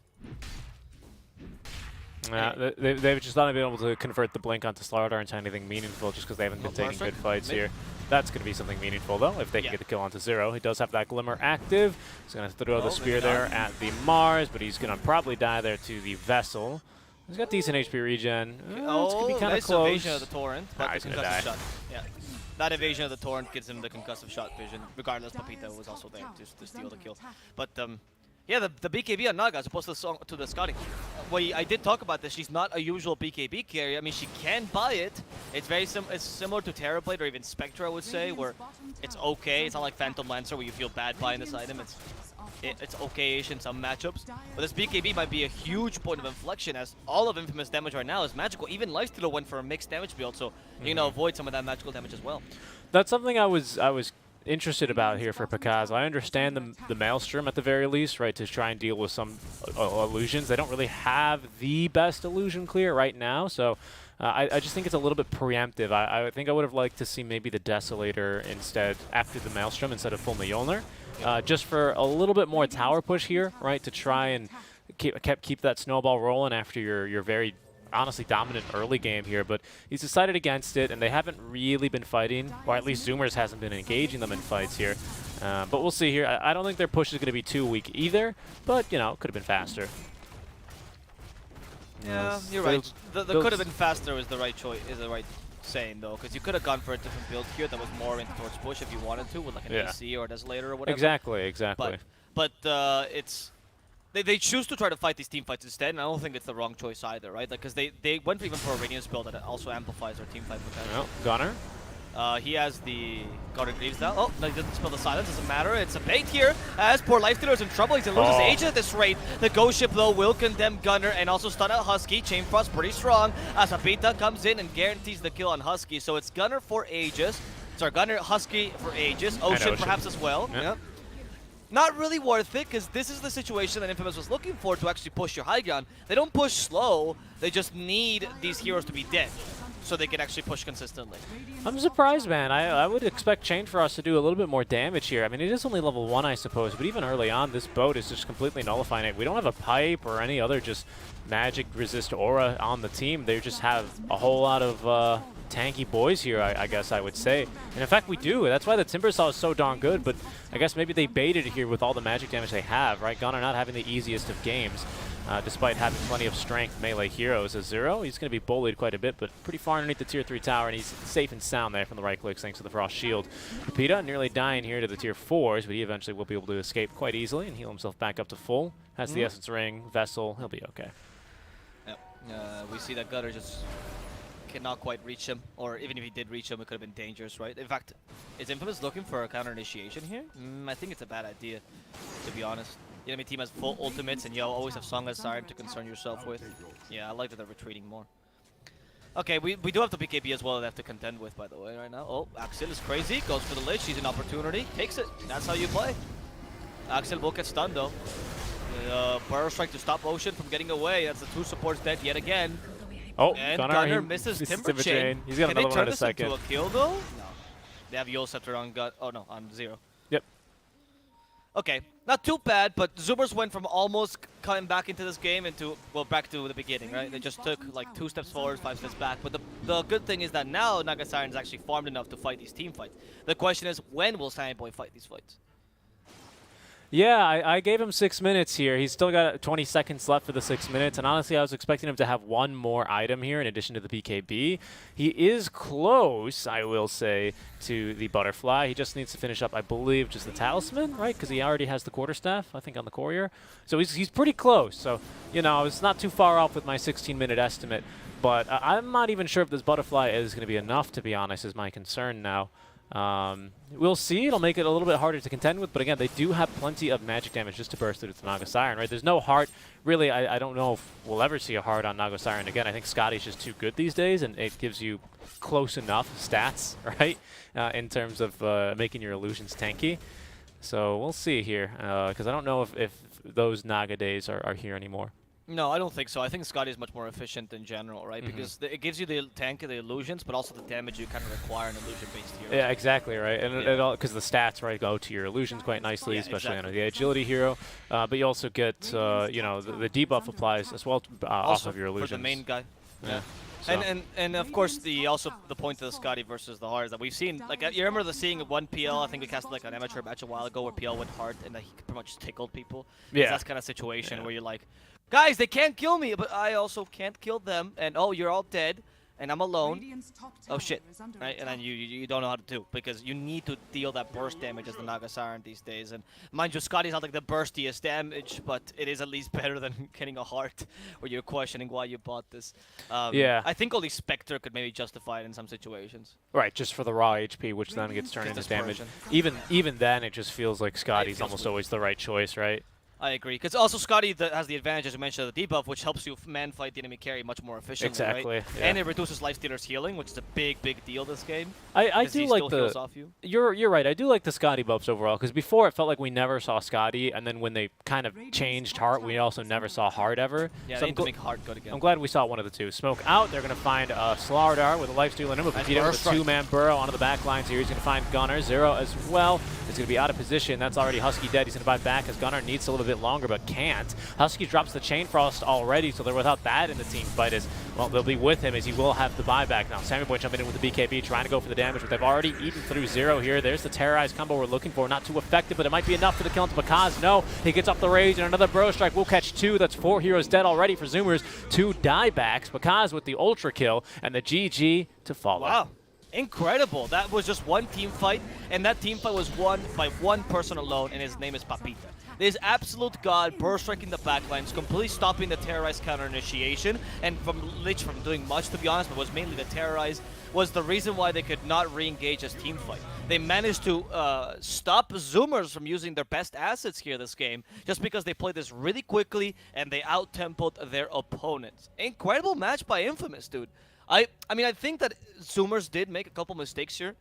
Yeah, they've just not been able to convert the Blink onto Slardar into anything meaningful just because they haven't been taking good fights here. That's going to be something meaningful, though, if they can get the kill onto 0. He does have that Glimmer active. He's going to throw the Spear there at the Mars, but he's going to probably die there to the Vessel. He's got decent HP regen. It's going to be kind of close. Evasion of the Torrent, but he's the going to die. Shot. Yeah. That evasion of the Torrent gives him the concussive shot vision. Regardless, Pepita was also there to steal the kill. But yeah, the BKB on Naga as opposed to the Scotty. Well, I did talk about this. She's not a usual BKB carry. I mean, she can buy it. It's very it's similar to Terrorblade or even Spectre, I would say, where it's okay. It's not like Phantom Lancer where you feel bad buying this item. It's okay-ish in some matchups. But this BKB might be a huge point of inflection as all of Infamous damage right now is magical. Even Lifestealer went for a mixed damage build, so you're going to avoid some of that magical damage as well. That's something I was interested about here for Pakaz. I understand the Maelstrom at the very least, right, to try and deal with some illusions. They don't really have the best illusion clear right now, so I just think it's a little bit preemptive. I think I would have liked to see maybe the Desolator instead after the Maelstrom instead of full Mjolnir. Just for a little bit more tower push here, right, to try and keep that snowball rolling after your very honestly dominant early game here, but he's decided against it, and they haven't really been fighting, or at least Zoomers hasn't been engaging them in fights here. But we'll see here. I don't think their push is going to be too weak either, but, you know, could have been faster. Yeah, you're right. The could have been faster is the right choice, is the right saying, though, because you could have gone for a different build here that was more into towards push if you wanted to, with like an AC or a Desolator or whatever. Exactly. But it's... They choose to try to fight these team fights instead, and I don't think it's the wrong choice either, right? Because they went even for a Radiance build that also amplifies their team fight potential. Well, Gunner He has the Guardian Greaves now. Oh, no, he doesn't spell the silence. Doesn't matter. It's a bait here. As poor Lifestealer is in trouble. He's going to lose his Aegis at this rate. The Ghost Ship, though, will condemn Gunner and also stun out Husky. Chain Frost pretty strong as Abita comes in and guarantees the kill on Husky. So it's Gunner for Aegis. Sorry, Gunner, Husky for Aegis. Ocean perhaps as well. Yep. Not really worth it, because this is the situation that Infamous was looking for to actually push your high ground. They don't push slow. They just need these heroes to be dead so they can actually push consistently. I'm surprised, man. I would expect Chain for us to do a little bit more damage here. I mean, it is only level 1, I suppose, but even early on, this boat is just completely nullifying it. We don't have a pipe or any other just magic resist aura on the team. They just have a whole lot of tanky boys here, I guess I would say. And in fact, we do. That's why the Timbersaw is so darn good, but I guess maybe they baited it here with all the magic damage they have, right? Gunnar not having the easiest of games, despite having plenty of strength melee heroes. As Zero, he's going to be bullied quite a bit, but pretty far underneath the tier 3 tower, and he's safe and sound there from the right clicks thanks to the Frost Shield. Rapida nearly dying here to the tier 4s, but he eventually will be able to escape quite easily and heal himself back up to full. Has the Essence Ring, Vessel, he'll be okay. Yep. We see that Gunnar just cannot quite reach him, or even if he did reach him, it could have been dangerous, right? In fact, is Infamous looking for a counter initiation here? I think it's a bad idea, to be honest. The enemy team has full ultimates, and you always have Song as Siren to concern yourself with. Yeah, I like that they're retreating more. Okay, we do have the BKB as well that they have to contend with, by the way, right now. Oh, Axel is crazy, goes for the Lich, sees an opportunity, takes it. That's how you play. Axel will get stunned, though. Burrow Strike to stop Ocean from getting away. That's the 2 supports dead yet again. Oh, and Gunnar misses Timber Chain. He's got another one in a second. Can they turn this into a kill, though? No. They have Yule Scepter on gut. Oh, no, on Zero. Yep. Okay, not too bad, but Zoomers went from almost coming back into this game into, well, back to the beginning, right? They just took like 2 steps forward, 5 steps back. But the good thing is that now Naga Siren's actually farmed enough to fight these team fights. The question is, when will Sammy Boy fight these fights? Yeah, I gave him 6 minutes here. He's still got 20 seconds left for the 6 minutes, and honestly, I was expecting him to have one more item here in addition to the BKB. He is close, I will say, to the Butterfly. He just needs to finish up, I believe, just the Talisman, right? Because he already has the Quarterstaff, I think, on the Courier. So he's pretty close. So, you know, I was not too far off with my 16-minute estimate, but I'm not even sure if this Butterfly is going to be enough, to be honest, is my concern now. We'll see. It'll make it a little bit harder to contend with, but again, they do have plenty of magic damage just to burst through the Naga Siren, right? There's no heart. Really, I don't know if we'll ever see a heart on Naga Siren again. I think Scotty's just too good these days, and it gives you close enough stats, right, in terms of making your illusions tanky. So we'll see here, because I don't know if those Naga days are here anymore. No, I don't think so. I think Scotty is much more efficient in general, right? Because it gives you the tank of the illusions, but also the damage you kind of require in illusion-based hero. Yeah, exactly, right. And it all, because the stats, right, go to your illusions quite nicely, especially on the agility hero. But you also get, you know, the debuff applies as well off of your illusions. For the main guy. Yeah. So. And of course the point of the Scotty versus the hard is that we've seen, like, you remember seeing one PL, I think we casted like an amateur match a while ago where PL went hard and he pretty much tickled people. Yeah. That's kind of situation where you're like, guys, they can't kill me, but I also can't kill them, and oh, you're all dead, and I'm alone. Oh shit, right? And then you don't know how to do, because you need to deal that burst damage as the Naga Siren these days. And mind you, Scotty's not like the burstiest damage, but it is at least better than getting a heart, where you're questioning why you bought this. Yeah. I think only Spectre could maybe justify it in some situations. Right, just for the raw HP, which then gets turned into damage. Even then, it just feels like Scotty's almost always the right choice, right? I agree, because also Scotty has the advantage, as you mentioned, of the debuff, which helps you man fight the enemy carry much more efficiently. Exactly. Right? Yeah. And it reduces Lifestealer's healing, which is a big deal this game. I do like the. Off you. You're right. I do like the Scotty buffs overall, because before it felt like we never saw Scotty, and then when they kind of changed Heart, we also never saw Heart ever. Yeah, so they need to make Heart good again. I'm glad we saw one of the two. Smoke out. They're going to find Slardar with a lifesteal in him. Vegeta with a 2-man burrow onto the back lines here. He's going to find Gunnar. Zero as well. It's going to be out of position. That's already Husky dead. He's going to buy back as Gunnar needs a little bit longer, but can't. Husky drops the Chain Frost already, so they're without that in the team fight. As well, they'll be with him as he will have the buyback now. Sammy Boy jumping in with the BKB, trying to go for the damage, but they've already eaten through Zero here. There's the terrorized combo we're looking for. Not too effective, but it might be enough for the kill into Bakaz. No, he gets off the rage, and another Burrow Strike will catch 2. That's 4 heroes dead already for Zoomers. 2 diebacks. Bakaz with the ultra kill, and the GG to follow. Wow. Incredible. That was just one team fight, and that team fight was won by one person alone, and his name is Papita. This absolute god burst striking the backlines, completely stopping the terrorize counter initiation, and from Lich from doing much, to be honest, but was mainly the terrorize, was the reason why they could not re-engage as team fight. They managed to stop Zoomers from using their best assets here this game, just because they played this really quickly and they out-tempoed their opponents. Incredible match by Infamous, dude. I mean, I think that Zoomers did make a couple mistakes here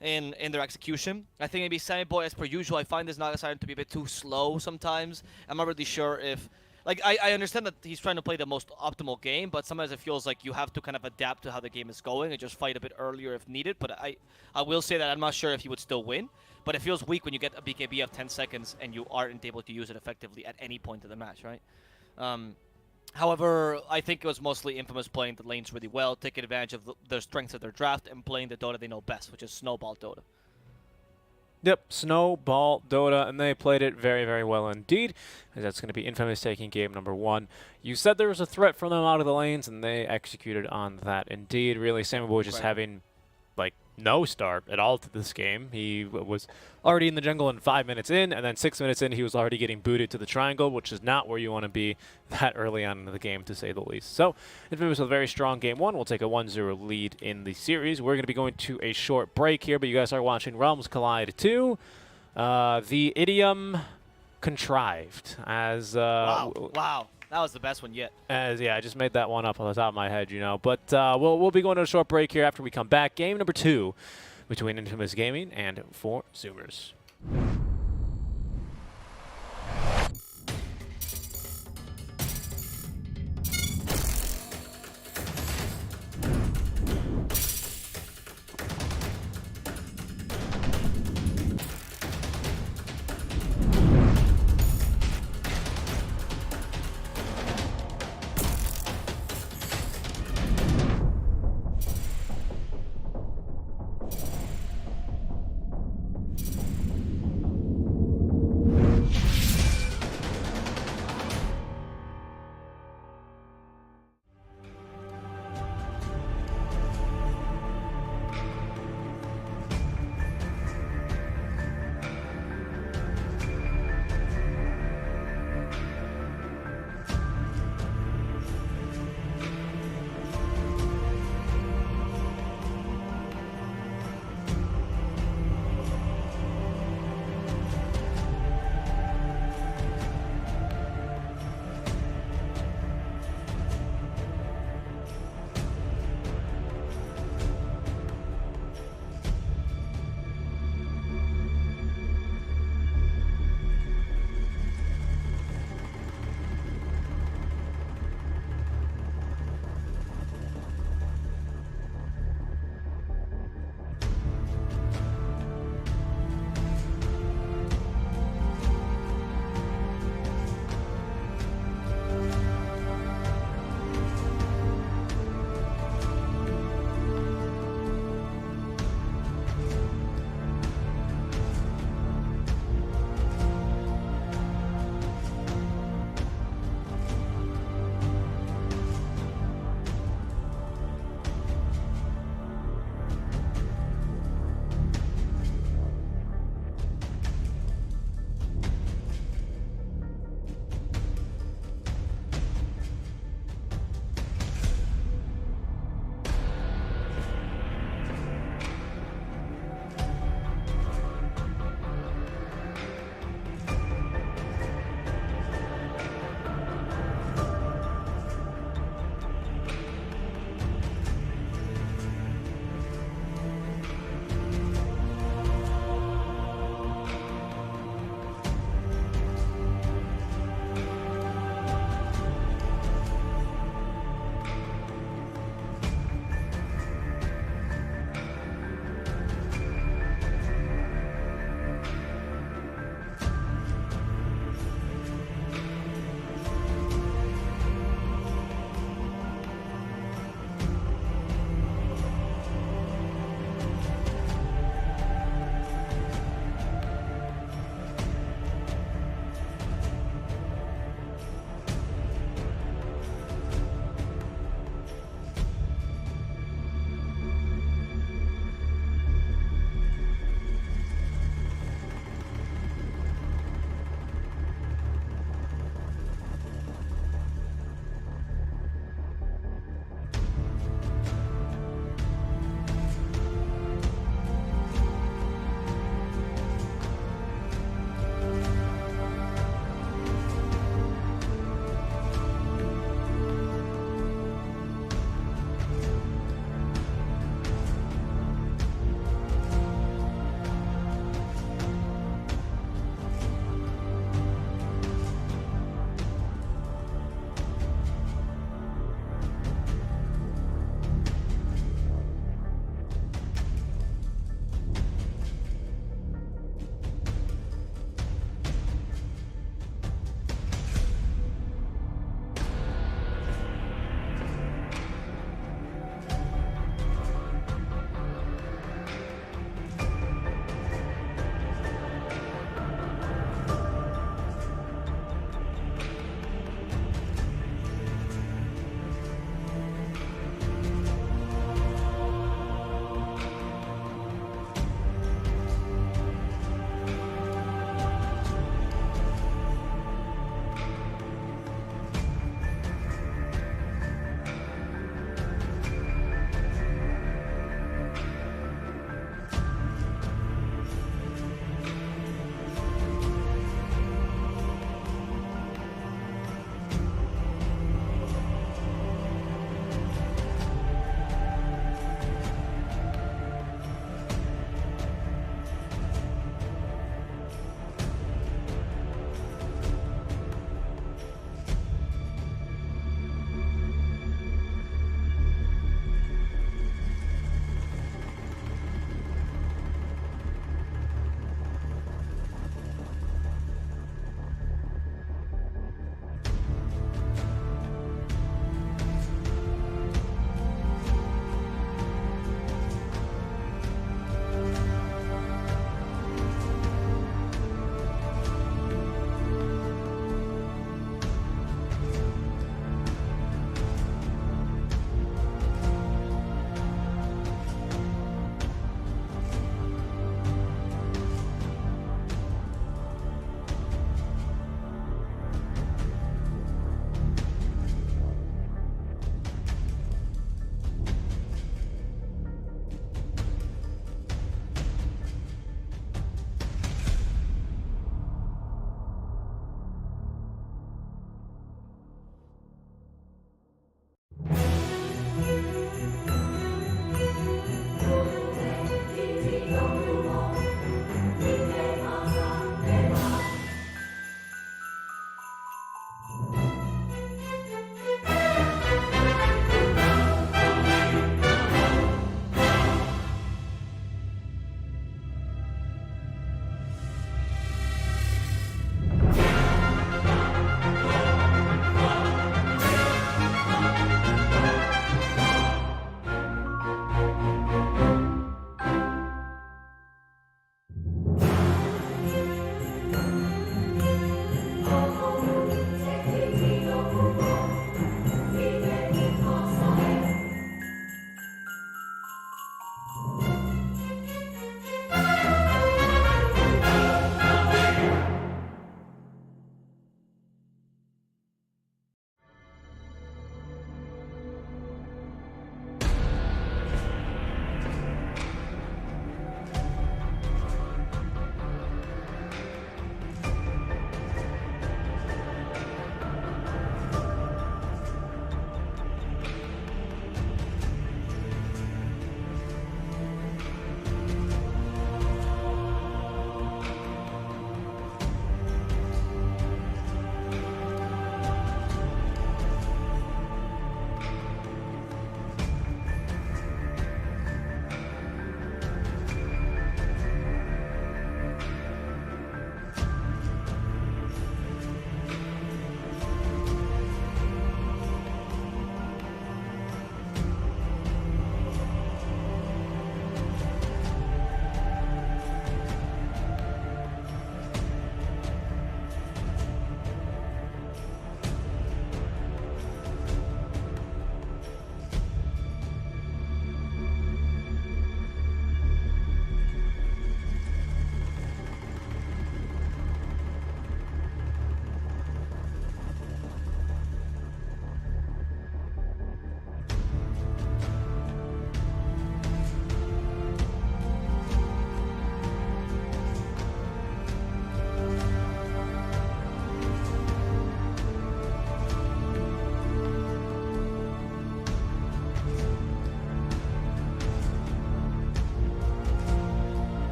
in their execution. I think maybe Sammy Boy, as per usual, I find this Naga Siren to be a bit too slow sometimes. I'm not really sure if... Like, I understand that he's trying to play the most optimal game, but sometimes it feels like you have to kind of adapt to how the game is going and just fight a bit earlier if needed. But I will say that I'm not sure if he would still win. But it feels weak when you get a BKB of 10 seconds and you aren't able to use it effectively at any point of the match, right? However, I think it was mostly Infamous playing the lanes really well, taking advantage of the strengths of their draft, and playing the Dota they know best, which is Snowball Dota. Yep, Snowball Dota, and they played it very, very well indeed. And that's going to be Infamous taking game number 1. You said there was a threat from them out of the lanes, and they executed on that indeed. Really, Sammy Boy just having, like, no start at all to this game. He was already in the jungle in 5 minutes in, and then 6 minutes in, he was already getting booted to the triangle, which is not where you want to be that early on in the game, to say the least. So, Infamous with a very strong game 1. We'll take a 1-0 lead in the series. We're going to be going to a short break here, but you guys are watching Realms Collide 2. The idiom contrived as... Wow. That was the best one yet. Yeah, I just made that one up on the top of my head, you know. But we'll be going to a short break here after we come back. Game number 2 between Infamous Gaming and 4 Zoomers.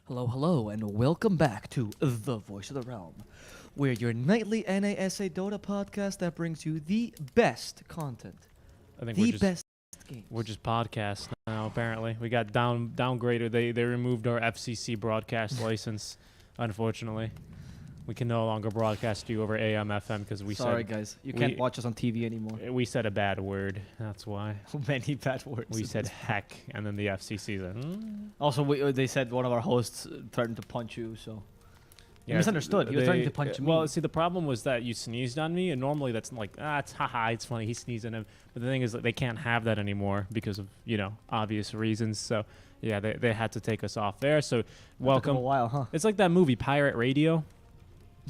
Hello, hello, and welcome back to The Voice of the Realm. We're your nightly NASA Dota podcast that brings you the best content, I think the best games. we're just podcasts now. Apparently, we got downgraded. They removed our FCC broadcast license. Unfortunately, we can no longer broadcast to you over AM FM because we Sorry, said guys. You can't watch us on TV anymore. we said a bad word. That's why Many bad words. we said heck, and then the FCC said. Also, they said one of our hosts threatened to punch you, so... You Yeah, misunderstood. He was threatening to punch me. Well, see, the problem was that you sneezed on me, and normally that's like, it's haha, it's funny, he sneezed on him. But the thing is that they can't have that anymore because of, obvious reasons. So, yeah, they had to take us off there. So, Took him welcome. a while, huh? It's like that movie, Pirate Radio.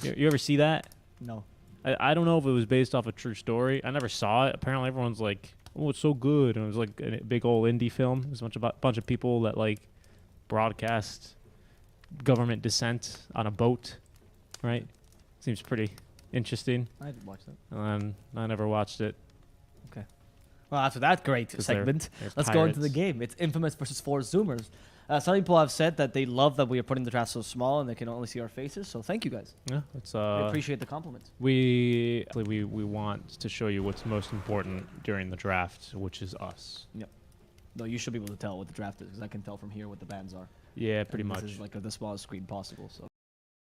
You ever see that? No. I don't know if it was based off a true story. I never saw it. Apparently, everyone's like, oh, it's so good. And it was like a big old indie film. It was a bunch of people that, like, broadcast government dissent on a boat, right? Seems pretty interesting. I didn't watch that. And I never watched it. Well, after that great 'Cause they're segment, they're let's go into the pirates. game. It's Infamous versus 4 Zoomers. Some people have said that they love that we are putting the draft so small and they can only see our faces. So thank you guys. Yeah, it's We appreciate the compliments. we want to show you what's most important during the draft, which is us. Though you should be able to tell what the draft is, because I can tell from here what the bands are. Yeah, pretty And much. This is like the smallest screen possible. So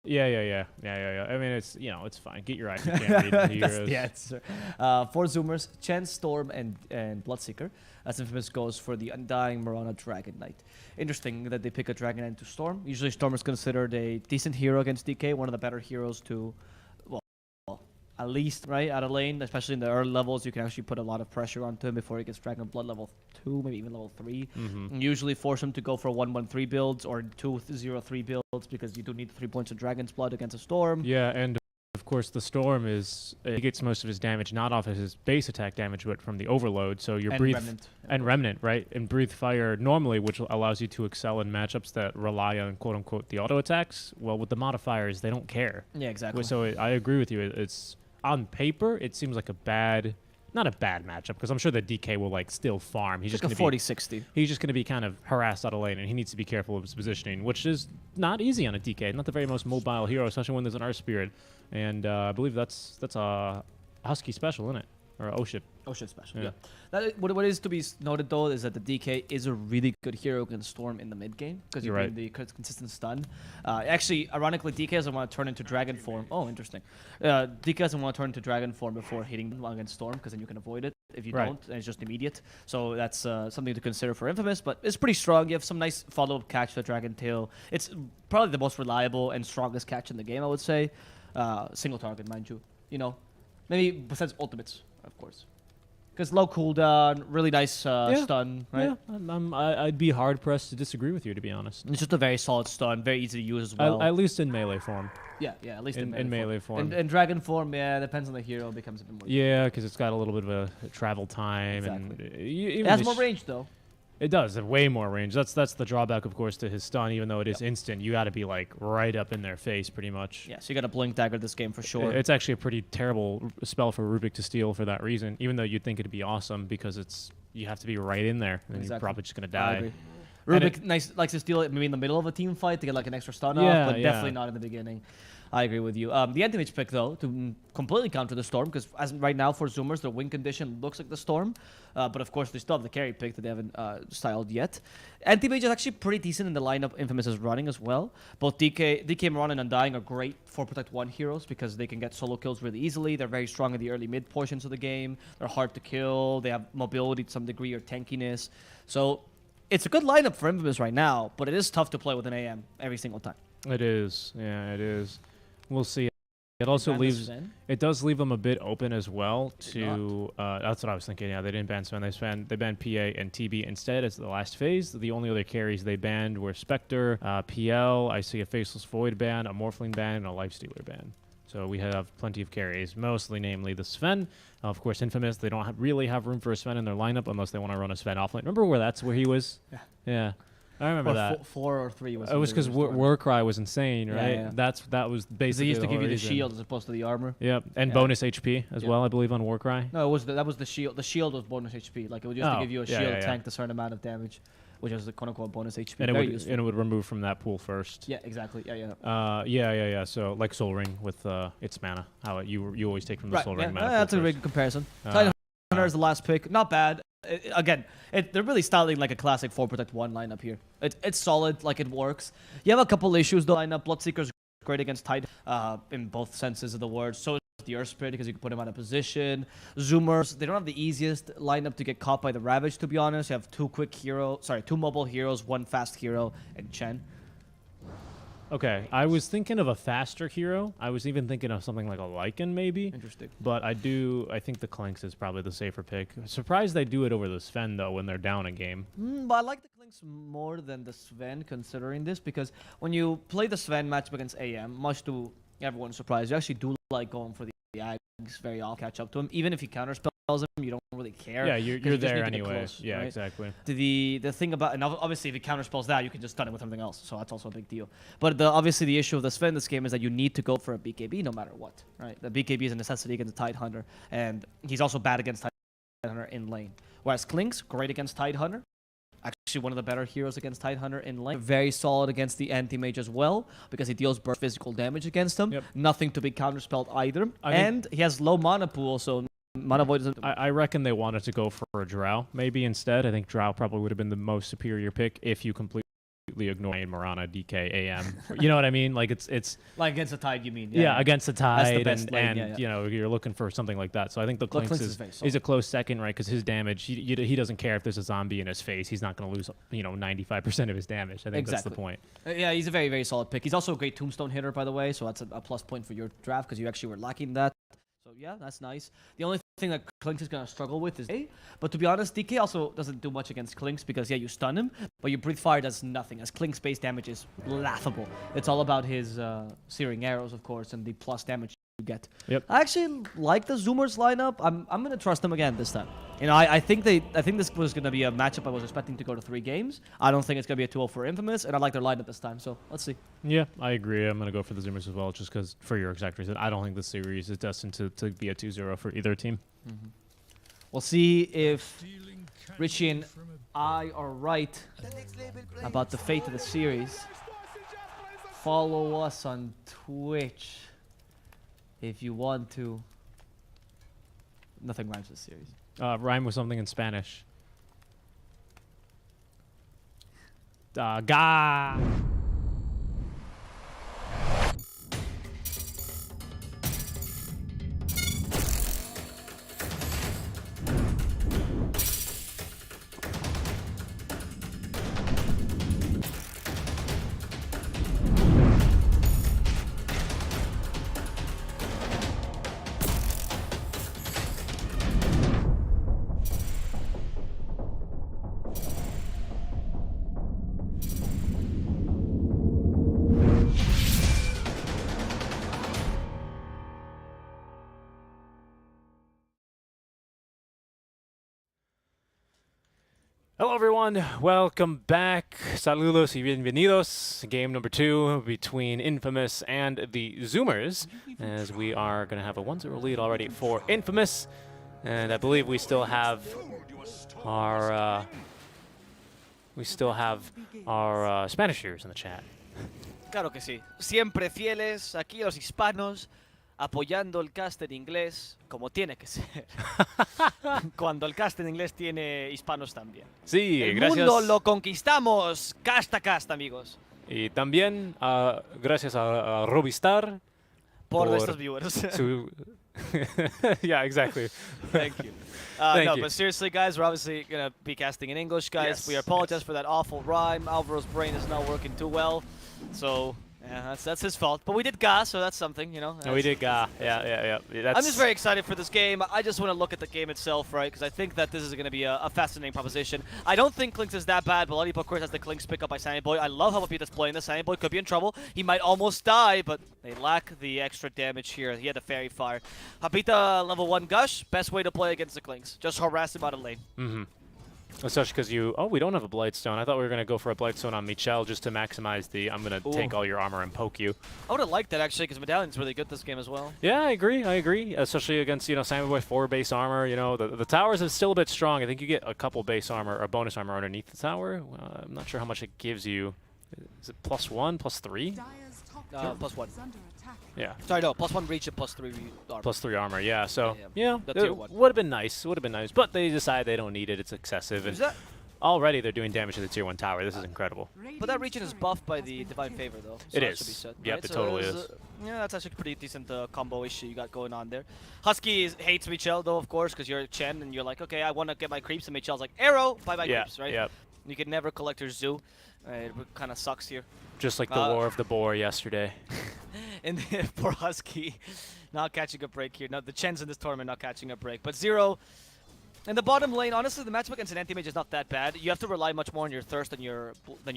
Yeah. I mean, it's it's fine. Get your eyes. You can't read the that's heroes. the answer. 4 Zoomers, Chen, Storm, and Bloodseeker. As Infamous goes for the Undying Mirana Dragon Knight. Interesting that they pick a Dragon Knight to Storm. Usually Storm is considered a decent hero against DK, one of the better heroes to, well, at least, right, out of lane, especially in the early levels. You can actually put a lot of pressure onto him before he gets Dragon Blood level 2, maybe even level 3. Mm-hmm. And usually force him to go for 1-1-3 builds or 2-0-3 builds because you do need 3 points of Dragon's Blood against a Storm. Yeah, and of course the Storm he gets most of his damage not off of his base attack damage, but from the overload. So your And breathe Remnant. and Remnant, right? And breathe fire normally, which allows you to excel in matchups that rely on quote unquote the auto attacks. Well, with the modifiers, they don't care. Yeah, exactly. So I agree with you. It's on paper, it seems like not a bad matchup because I'm sure that DK will like still farm. He's It's just like going a to be 40-60. he's just going to be kind of harassed out of lane, and he needs to be careful of his positioning, which is not easy on a DK. Not the very most mobile hero, especially when there's an Earth Spirit. And I believe that's a Husky special, isn't it? Or a O-ship. Oh shit, special. Yeah. Yeah. What is to be noted though is that the DK is a really good hero against Storm in the mid game because You're you're right. the consistent stun. Actually, ironically, DK doesn't want to turn into Dragon form. Oh, interesting. DK doesn't want to turn into Dragon form before hitting them against Storm because then you can avoid it. If you Right. don't, and it's just immediate. So that's something to consider for Infamous, but it's pretty strong. You have some nice follow-up catch to the Dragon Tail. It's probably the most reliable and strongest catch in the game, I would say. Single target, mind you. Maybe besides ultimates, of course. Because low cooldown, really nice stun, right? Yeah, I'd be hard pressed to disagree with you, to be honest. It's just a very solid stun, very easy to use as well. At least in melee form. Yeah, at least in in melee form. And Dragon form, yeah, depends on the hero, it becomes a bit more. Yeah, because it's got a little bit of a travel time, Exactly. and It has more range though. It does have way more range. That's the drawback, of course, to his stun. Even though it is instant, you got to be like right up in their face, pretty much. Yeah, so you got a blink dagger this game for sure. It's actually a pretty terrible spell for Rubik to steal for that reason. Even though you'd think it'd be awesome because you have to be right in there, and you're Exactly. probably just gonna I die. agree. And Rubik likes to steal it maybe in the middle of a team fight to get like an extra stun Yeah, off, but yeah. definitely not in the beginning. I agree with you. The anti-mage pick though, to completely counter the Storm, because as right now for Zoomers, their win condition looks like the Storm, but of course they still have the carry pick that they haven't styled yet. Anti-mage is actually pretty decent in the lineup Infamous is running as well. Both DK, Mirana, and Undying are great for Protect 1 heroes because they can get solo kills really easily. They're very strong in the early mid portions of the game. They're hard to kill. They have mobility to some degree or tankiness. So it's a good lineup for Infamous right now, but it is tough to play with an AM every single time. It is. Yeah, it is. We'll see. It also Ban leaves. Sven. It does leave them a bit open as well Did to. That's what I was thinking. Yeah, they didn't ban Sven. They banned PA and TB instead as the last phase. The only other carries they banned were Spectre, PL. I see a Faceless Void ban, a Morphling ban, and a Lifestealer ban. So we have plenty of carries, mostly namely the Sven. Of course, Infamous. They don't really have room for a Sven in their lineup unless they want to run a Sven offlane. Remember where he was? Yeah. Yeah. I remember Or that. 4 or 3 was. It was because Warcry was insane, Yeah, right? yeah. That was Because basically they used to the give whole you the reason. shield as opposed to the armor. Yep, and Yeah. bonus HP as Yeah. well, I believe, on Warcry. No, that was the shield. The shield was bonus HP. Like it would just to Oh, give you a yeah, shield yeah, yeah. tanked a certain amount of damage. which is the quote-unquote bonus HP. And Very useful. it would remove from that pool first. Yeah, exactly. Yeah. Yeah. So like Soul Ring with its mana, how you always take from the Soul Ring mana. That's a pool very first. good comparison. Tidehunter is the last pick. Not bad. Again, they're really styling like a classic 4 Protect 1 lineup here. It's solid, like it works. You have a couple issues though. Lineup Bloodseeker's great against Tide in both senses of the word. So is the Earth Spirit because you can put him out of position. Zoomers, they don't have the easiest lineup to get caught by the Ravage, to be honest. You have two mobile heroes, 1 fast hero, and Chen. Okay, I was thinking of a faster hero. I was even thinking of something like a Lycan, maybe. Interesting. But I think the Clinks is probably the safer pick. Surprised they do it over the Sven, though, when they're down a game. But I like the Clinks more than the Sven, considering this, because when you play the Sven matchup against AM, much to everyone's surprise, you actually do like going for the Ags very often, catch up to him. Even if he counterspells him, you don't really care. Yeah, you you're just there need to get anyway. close, Yeah, right? exactly. The thing about, and obviously if he counterspells that, you can just stun it with something else, so that's also a big deal. But obviously the issue of the Sven in this game is that you need to go for a BKB no matter what, right? The BKB is a necessity against Tidehunter, and he's also bad against Tidehunter in lane. Whereas Clinks, great against Tidehunter. Actually one of the better heroes against Tidehunter in lane. Very solid against the anti-mage as well, because he deals burst physical damage against him. Yep. Nothing to be counterspelled either. And he has low mana pool, so mana void doesn't... I reckon they wanted to go for a Drow, maybe instead. I think Drow probably would have been the most superior pick if you completely ignore Marana, DK, AM. You know what I mean? Like it's like against the Tide, you mean? Yeah, against the Tide, best lane, and you know, you're looking for something like that. So I think the Clinks is is a close second, right? Because his damage, he doesn't care if there's a zombie in his face. He's not going to lose, 95% of his damage. I think that's the point. Yeah, he's a very, very solid pick. He's also a great tombstone hitter, by the way, so that's a plus point for your draft because you actually were lacking that. So yeah, that's nice. The only thing that Clinks is going to struggle with is DK. But to be honest, DK also doesn't do much against Clinks because, yeah, you stun him, but your Breathe Fire does nothing, as Clinks' base damage is laughable. It's all about his Searing Arrows, of course, and the plus damage you get. Yep. I actually like the Zoomers lineup. I'm going to trust them again this time. I think this was going to be a matchup I was expecting to go to 3 games. I don't think it's going to be a 2-0 for Infamous, and I like their lineup this time, so let's see. Yeah, I agree. I'm going to go for the Zoomers as well, just because, for your exact reason, I don't think this series is destined to be a 2-0 for either team. Mm-hmm. We'll see if Richie and I are right about the fate of the series. Follow us on Twitch if you want to. Nothing rhymes with series. Rhyme with something in Spanish. Ga. Hello everyone, welcome back. Saludos y bienvenidos. Game number 2 between Infamous and the Zoomers, as we are going to have a 1-0 lead already for Infamous, and I believe we still have our Spanish viewers in the chat. Claro que sí. Siempre fieles aquí los hispanos, apoyando el cast en inglés como tiene que ser. Cuando el cast en inglés tiene hispanos también. Sí, el gracias. mundo lo conquistamos cast a cast, amigos. Y también gracias a Robistar por nuestros viewers. Yeah, exactly. Thank you. Thank no, you. but seriously, guys, we're obviously going to be casting in English, guys. Yes. We apologize for that awful rhyme. Alvaro's brain is not working too well. So, yeah, that's his fault. But we did Ga, so that's something, We did Ga. Yeah. I'm just very excited for this game. I just want to look at the game itself, right? Because I think that this is going to be a fascinating proposition. I don't think Clinks is that bad. Bloody of course, has the Clinks pick up by Sandy Boy. I love how Papita's playing this. Sandy Boy could be in trouble. He might almost die, but they lack the extra damage here. He had the Fairy Fire. Papita level 1 Gush, best way to play against the Clinks. Just harass him out of lane. Mm-hmm. Especially because we don't have a Blightstone. I thought we were going to go for a Blightstone on Michel just to maximize the I'm going to take all your armor and poke you. I would have liked that actually, because Medallion's really good this game as well. Yeah, I agree. Especially against, Sammy Boy 4 base armor. The towers are still a bit strong. I think you get a couple base armor or bonus armor underneath the tower. I'm not sure how much it gives you. Is it +1, +3? +1. Yeah. Sorry, no, +1 reach and +3 armor. +3 armor, yeah. So, The tier it 1. would have been nice. But they decide they don't need it. It's excessive. And already they're doing damage to the tier 1 tower. This is incredible. But that region is buffed by the Divine Favor, though. So It that is. should be set, Yep, right? it totally is. Yeah, that's actually a pretty decent combo issue you got going on there. Husky hates Michel, though, of course, because you're Chen, and you're like, okay, I want to get my creeps, and Michel's like, arrow, buy my creeps, right? Yep. You can never collect your zoo. It kind of sucks here. Just like the War of the Boar yesterday. And poor Husky not catching a break here. Now the Chens in this tournament not catching a break. But Zero in the bottom lane, honestly, the matchup against an anti-mage is not that bad. You have to rely much more on your thirst than your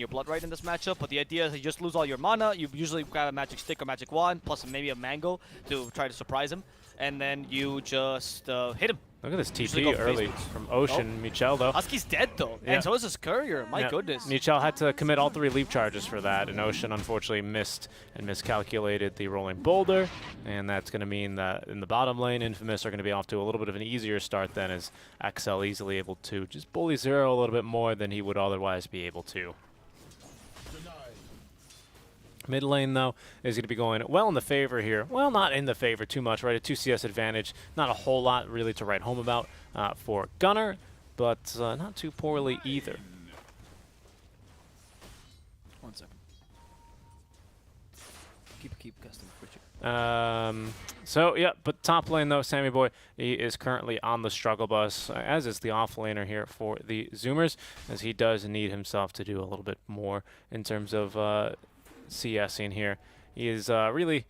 blood right in this matchup. But the idea is you just lose all your mana. You usually grab a magic stick or magic wand, plus maybe a mango to try to surprise him. And then you just hit him. Look at this Usually TP go early face. from Ocean. Michel, though. Husky's dead, though. Yeah. And so is this courier. My goodness. Michel had to commit all 3 leap charges for that, and Ocean unfortunately missed and miscalculated the rolling boulder, and that's going to mean that in the bottom lane, Infamous are going to be off to a little bit of an easier start then, as XL easily able to just bully Zero a little bit more than he would otherwise be able to. Mid lane, though, is going to be going well in the favor here. Well, not in the favor too much, right? A 2 CS advantage. Not a whole lot really to write home about for Gunnar, but not too poorly either. 1 second. Keep custom Richard. But top lane, though, Sammy Boy, he is currently on the struggle bus, as is the off laner here for the Zoomers, as he does need himself to do a little bit more in terms of CSing here. He is really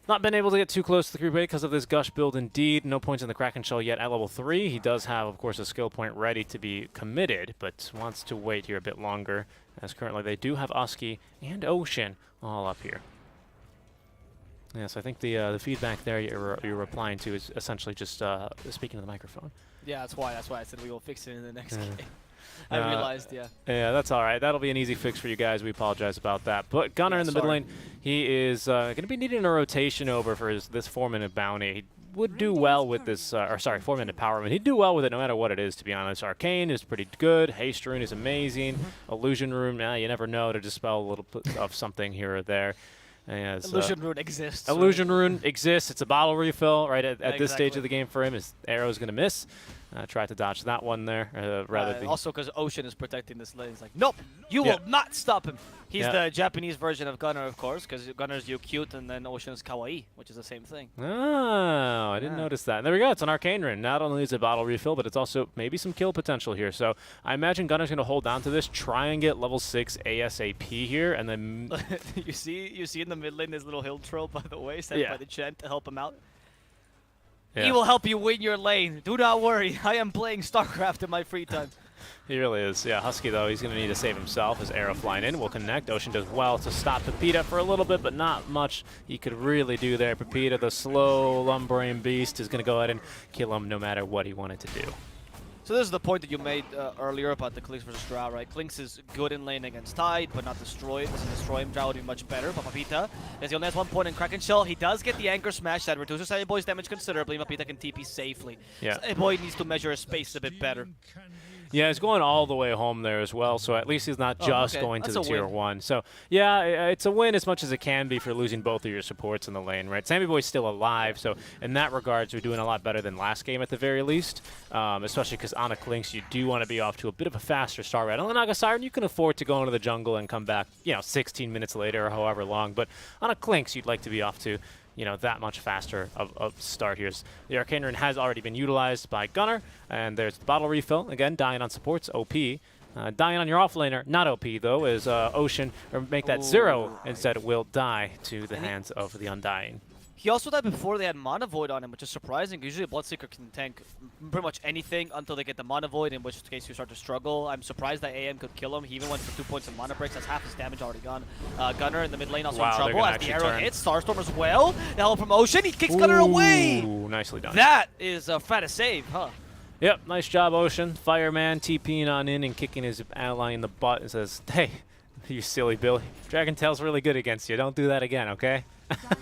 not been able to get too close to the group A because of this Gush build indeed. No points in the Kraken Shell yet at level 3. He does have, of course, a skill point ready to be committed, but wants to wait here a bit longer, as currently they do have Usky and Ocean all up here. Yes, I think the feedback there you're replying to is essentially just speaking to the microphone. Yeah, that's why I said we will fix it in the next game. I realized, yeah. Yeah, that's all right. That'll be an easy fix for you guys. We apologize about that. But Gunnar in the mid lane, he is going to be needing a rotation over for this 4-minute bounty. He would do well with this, 4-minute power. He'd do well with it no matter what it is, to be honest. Arcane is pretty good. Haste Rune is amazing. Illusion Rune, you never know, to dispel a little bit of something here or there. Illusion Rune exists. Illusion Rune exists. It's a bottle refill right at this stage of the game for him. His arrow's going to miss. Try to dodge that one there. Also because Ocean is protecting this lane. It's like, nope, you will not stop him. He's the Japanese version of Gunnar, of course, because Gunnar's you cute and then Ocean's kawaii, which is the same thing. Oh, I didn't notice that. And there we go. It's an Arcane Rune. Not only is it a bottle refill, but it's also maybe some kill potential here. So I imagine Gunnar's going to hold on to this, try and get level 6 ASAP here, and then... you see in the mid lane this little hill troll, by the way, sent by the Chen to help him out. Yeah. He will help you win your lane. Do not worry. I am playing StarCraft in my free time. He really is. Yeah, Husky, though, he's going to need to save himself. His arrow flying in will connect. Ocean does well to stop Pepita for a little bit, but not much he could really do there. Pepita, the slow, lumbering beast, is going to go ahead and kill him no matter what he wanted to do. So this is the point that you made earlier about the Klinks versus Drow, right? Klinks is good in lane against Tide, but not destroy. Doesn't destroy him. Drow would be much better. But Mapita, as he only has 1 point in Kraken Shell, he does get the Anchor Smash that reduces Sammy Boy's damage considerably. Mapita can TP safely. Yeah. Sammy Boy needs to measure his space a bit better. Yeah, he's going all the way home there as well, so at least he's not just going to the tier 1. So, yeah, it's a win as much as it can be for losing both of your supports in the lane, right? Sammy Boy's still alive, so in that regards, we're doing a lot better than last game at the very least, especially because on a Klinks, you do want to be off to a bit of a faster start, right? On the Naga Siren, you can afford to go into the jungle and come back, 16 minutes later or however long, but on a Klinks, you'd like to be off to that much faster of start here. The Arcane Rune has already been utilized by Gunnar, and there's the bottle refill. Again, dying on supports, OP. Dying on your offlaner, not OP though, is Ocean, or make that 0, instead will die to the hands of the Undying. He also died before they had Mana Void on him, which is surprising. Usually a Bloodseeker can tank pretty much anything until they get the Mana Void, in which case you start to struggle. I'm surprised that AM could kill him. He even went for 2 points of Mana Breaks. That's half his damage already gone. Gunnar in the mid lane also in trouble as the arrow hits. Starstorm as well. The help from Ocean. He kicks Gunnar away. Ooh, nicely done. That is a fat save, huh? Yep, nice job, Ocean. Fireman TPing on in and kicking his ally in the butt and says, hey, you silly Billy. Dragon Tail's really good against you. Don't do that again, okay?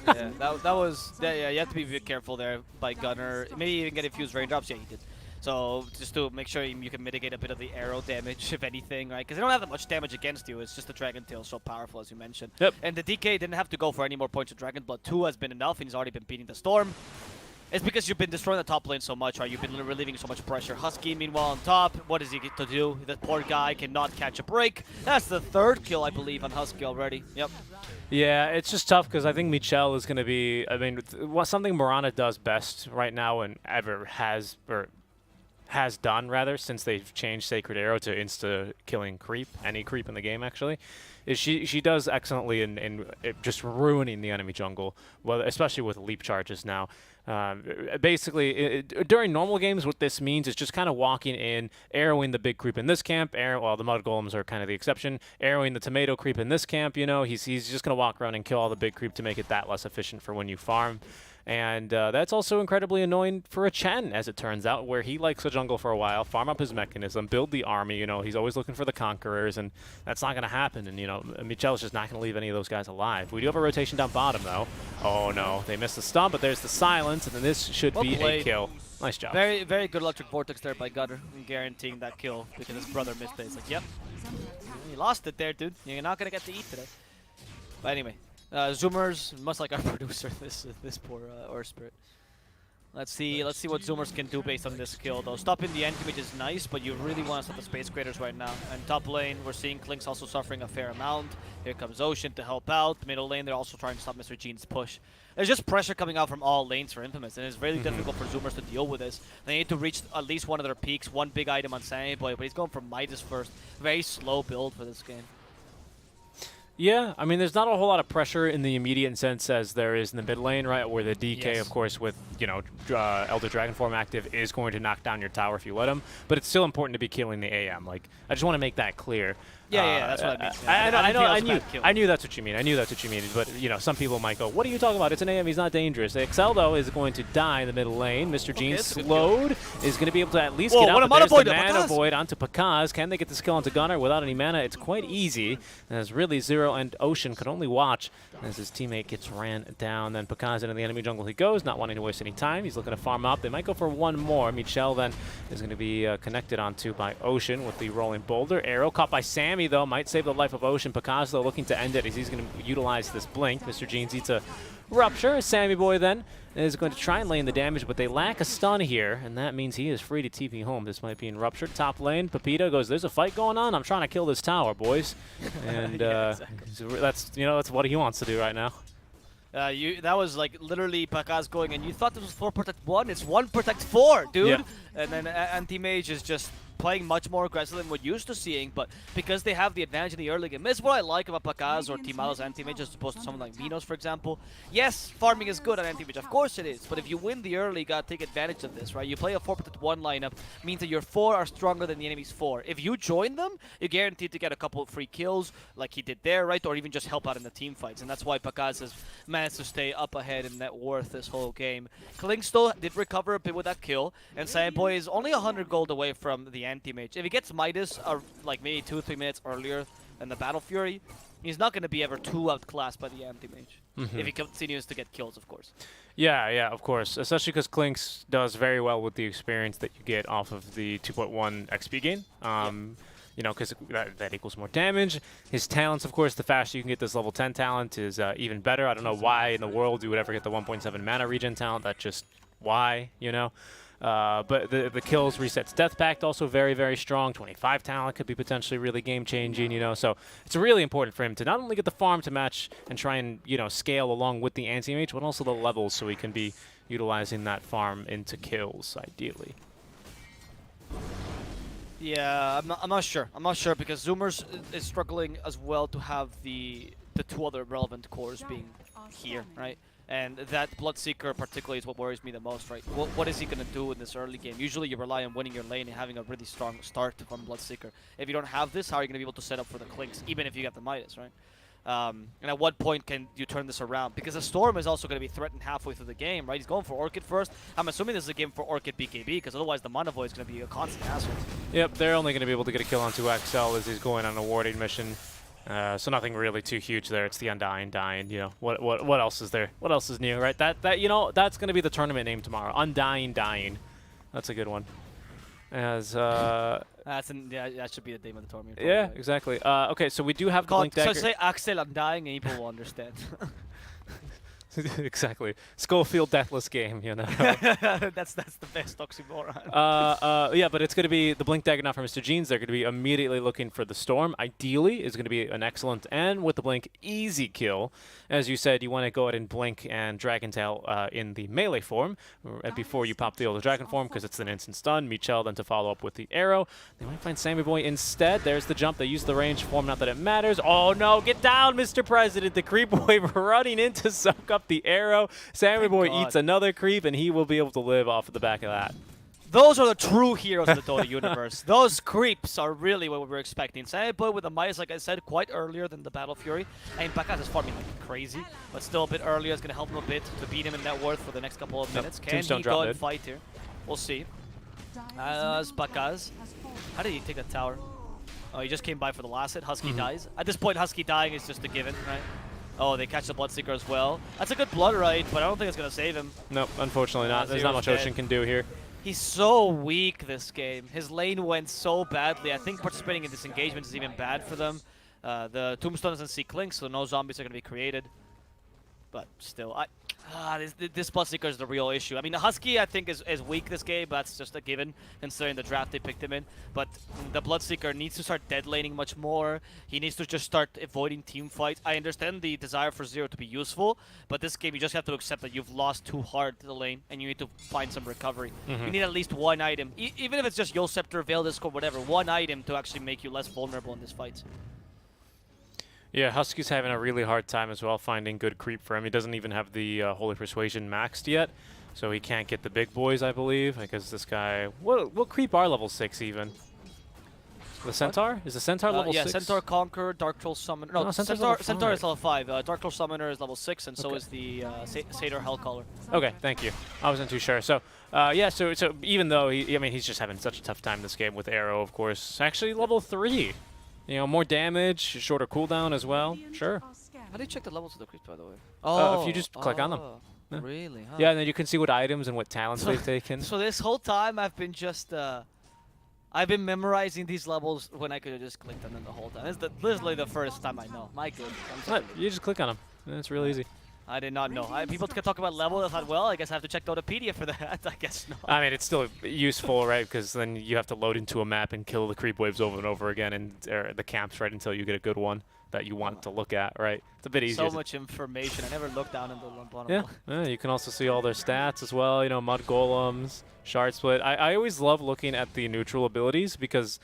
Yeah, that was yeah. You have to be a bit careful there by Gunner. Maybe even get a few raindrops. Yeah, he did. So just to make sure you can mitigate a bit of the arrow damage, if anything, right? Because they don't have that much damage against you. It's just the Dragon Tail so powerful, as you mentioned. Yep. And the DK didn't have to go for any more points of Dragon Blood. 2 has been enough, and he's already been beating the Storm. It's because you've been destroying the top lane so much, right? You've been relieving so much pressure. Husky, meanwhile, on top. What does he get to do? The poor guy cannot catch a break. That's the 3rd kill, I believe, on Husky already. Yep. Yeah, it's just tough because I think Michel is going to be, I mean, something Mirana does best right now and ever has done, rather, since they've changed Sacred Arrow to insta-killing creep, any creep in the game, actually, is she does excellently in just ruining the enemy jungle, well, especially with leap charges now. Basically, during normal games, what this means is just kind of walking in, arrowing the big creep in this camp. Well, the mud golems are kind of the exception. Arrowing the tomato creep in this camp, you know, he's just going to walk around and kill all the big creep to make it that less efficient for when you farm. And that's also incredibly annoying for a Chen, as it turns out, where he likes the jungle for a while, farm up his mechanism, build the army, you know, he's always looking for the conquerors, and that's not going to happen. And, you know, Michel's just not going to leave any of those guys alive. We do have a rotation down bottom, though. Oh, no, they missed the stun, but there's the silence, and then this should be a kill. Nice job. Very, very good electric vortex there by Gunner, guaranteeing that kill because his brother missed it. It's like, yep, you lost it there, dude. You're not going to get to eat today. But anyway. Zoomers, much like our producer, this poor Earth Spirit. Let's see what Zoomers can do based on this kill, though. Stopping the anti-mage is nice, but you really want to stop the Space Creators right now. And top lane, we're seeing Klink's also suffering a fair amount. Here comes Ocean to help out. Middle lane, they're also trying to stop Mr. Gene's push. There's just pressure coming out from all lanes for Infamous, and it's really difficult for Zoomers to deal with this. They need to reach at least one of their peaks, one big item on Sammy Boy, but he's going for Midas first. Very slow build for this game. Yeah, I mean, there's not a whole lot of pressure in the immediate sense as there is in the mid lane, right? Where the DK, of course, with, you know, Elder Dragon form active is going to knock down your tower if you let him. But it's still important to be killing the AM. Like, I just want to make that clear. Yeah, that's what I mean. I knew that's what you mean. I knew that's what you mean. But, you know, some people might go, what are you talking about? It's an AM. He's not dangerous. Excel, though, is going to die in the middle lane. Mr. Gene slowed, is going to be able to at least get out. But there's the mana void onto Pakaz. Can they get the skill onto Gunner without any mana? It's quite easy. As really Zero and Ocean could only watch as his teammate gets ran down. Then Pakaz into the enemy jungle he goes, not wanting to waste any time. He's looking to farm up. They might go for one more. Michel then is going to be connected onto by Ocean with the rolling boulder. Arrow caught by Sammy, though, might save the life of Ocean. Pakaz, though, looking to end it as he's going to utilize this blink. Mr. Jeans eats a rupture. Sammy Boy then is going to try and lay in the damage, but they lack a stun here, and that means he is free to TP home. This might be in rupture. Top lane, Pepita goes, there's a fight going on. I'm trying to kill this tower, boys. And yeah, exactly. that's what he wants to do right now. That was like literally Pakaz going, and you thought this was 4 protect 1. It's 1 protect 4, dude. Yeah. And then anti-mage is just playing much more aggressive than we're used to seeing, but because they have the advantage in the early game. This is what I like about Pakaz or Timalo's anti-mage as opposed to someone like Minos, for example. Yes, farming is good on anti-mage, of course it is, but if you win the early, you gotta take advantage of this, right? You play a 4-1 lineup, means that your 4 are stronger than the enemy's 4. If you join them, you're guaranteed to get a couple of free kills, like he did there, right? Or even just help out in the team fights, and that's why Pakaz has managed to stay up ahead in net worth this whole game. Klink still did recover a bit with that kill, and Sandboy is only 100 gold away from the anti-mage. If he gets Midas, like maybe 2-3 minutes earlier than the Battle Fury, he's not going to be ever too outclassed by the anti-mage. If he continues to get kills, of course. Yeah, of course. Especially because Klinks does very well with the experience that you get off of the 2.1 XP gain. You know, because that equals more damage. His talents, of course, the faster you can get this level 10 talent is even better. I don't know why in the world you would ever get the 1.7 mana regen talent. That's just why, you know. But the kills resets Death Pact also very, very strong. 25 talent could be potentially really game-changing, you know. So it's really important for him to not only get the farm to match and try and, you know, scale along with the anti-mage, but also the levels so he can be utilizing that farm into kills, ideally. Yeah, I'm not sure. I'm not sure because Zoomers is struggling as well to have the 2 other relevant cores being here, right? And that Bloodseeker particularly is what worries me the most, right? What is he going to do in this early game? Usually you rely on winning your lane and having a really strong start from Bloodseeker. If you don't have this, how are you going to be able to set up for the Klinks, even if you get the Midas, right? And at what point can you turn this around? Because the Storm is also going to be threatened halfway through the game, right? He's going for Orchid first. I'm assuming this is a game for Orchid BKB, because otherwise the Mana Void is going to be a constant hassle. Yep, they're only going to be able to get a kill on 2XL as he's going on a warding mission. So nothing really too huge there. It's the Undying Dying. You know, what else is there? What else is new, right? That you know, that's going to be the tournament name tomorrow. Undying Dying. That's a good one. As yeah, that should be the name of the tournament. yeah, Right. exactly. Okay, so we do have the Blink So Dagger. say Axel Undying and people will understand. Exactly. Schofield Deathless Game, you know. that's the best oxymoron. Yeah, but it's going to be the Blink Dagger, not for Mr. Jeans. They're going to be immediately looking for the Storm. Ideally, is going to be an excellent, and with the Blink, easy kill. As you said, you want to go ahead and Blink and Dragon Tail in the melee form before you pop the Older Dragon form, because it's an instant stun. Michel then to follow up with the arrow. They might find Sammy Boy instead. There's the jump. They use the range form, not that it matters. Oh no, get down, Mr. President. The creep wave running in to soak up the arrow. Sammy Thank Boy God. eats another creep, and he will be able to live off of the back of that. Those are the true heroes of the Dota universe. Those creeps are really what we were expecting. Sammy Boy with the Midas, like I said, quite earlier than the Battle Fury. I mean, Bakas is farming like crazy, but still a bit earlier. It's going to help him a bit to beat him in net worth for the next couple of minutes. Can Tombstone he drop go and mid. fight here? We'll see. As Bakas. How did he take that tower? Oh, he just came by for the last hit. Husky dies. At this point, Husky dying is just a given, right? Oh, they catch the Bloodseeker as well. That's a good blood right, but I don't think it's going to save him. Nope, unfortunately not. There's not much Zero's Ocean dead. can do here. He's so weak this game. His lane went so badly. I think participating in this engagement is even bad for them. The Tombstone doesn't see Clink, so no zombies are going to be created. But still, this Bloodseeker is the real issue. I mean, the Husky, I think, is weak this game, but that's just a given, considering the draft they picked him in. But the Bloodseeker needs to start dead laning much more. He needs to just start avoiding team fights. I understand the desire for Zero to be useful, but this game, you just have to accept that you've lost too hard to the lane, and you need to find some recovery. You need at least one item, even if it's just Yule Scepter, Veil Discord, whatever, one item to actually make you less vulnerable in this fight. Yeah, Husky's having a really hard time as well finding good creep for him. He doesn't even have the Holy Persuasion maxed yet, so he can't get the big boys, I believe, because this guy... What creep are level 6 even? The Centaur? Is the Centaur level 6? Yeah, Centaur, Conqueror, Dark Troll Summoner. No, Centaur's level Centaur is 5. level 5. Dark Troll Summoner is level 6, and so Okay. is the Satyr Hellcaller. Okay, thank you. I wasn't too sure. So, yeah, so even though, he's just having such a tough time this game with Arrow, of course. Actually, level 3. You know, more damage, shorter cooldown as well. Sure. How do you check the levels of the creeps, by the way? If you just click on them. Yeah. Really? Huh? Yeah, and then you can see what items and what talents So- they've taken. So this whole time I've been just I've been memorizing these levels when I could have just clicked on them the whole time. This is literally the first time I know. My goodness. I'm sorry. You just click on them. It's real easy. I did not know. People can talk about level. I thought, well, I guess I have to check Dotapedia for that. I guess not. I mean, it's still useful, right? Because then you have to load into a map and kill the creep waves over and over again, and the camps, right, until you get a good one that you want to look at, right? It's a bit easier. So much information. I never looked down into the bottom. Yeah, you can also see all their stats as well. You know, Mud Golems, Shard Split. I always love looking at the neutral abilities because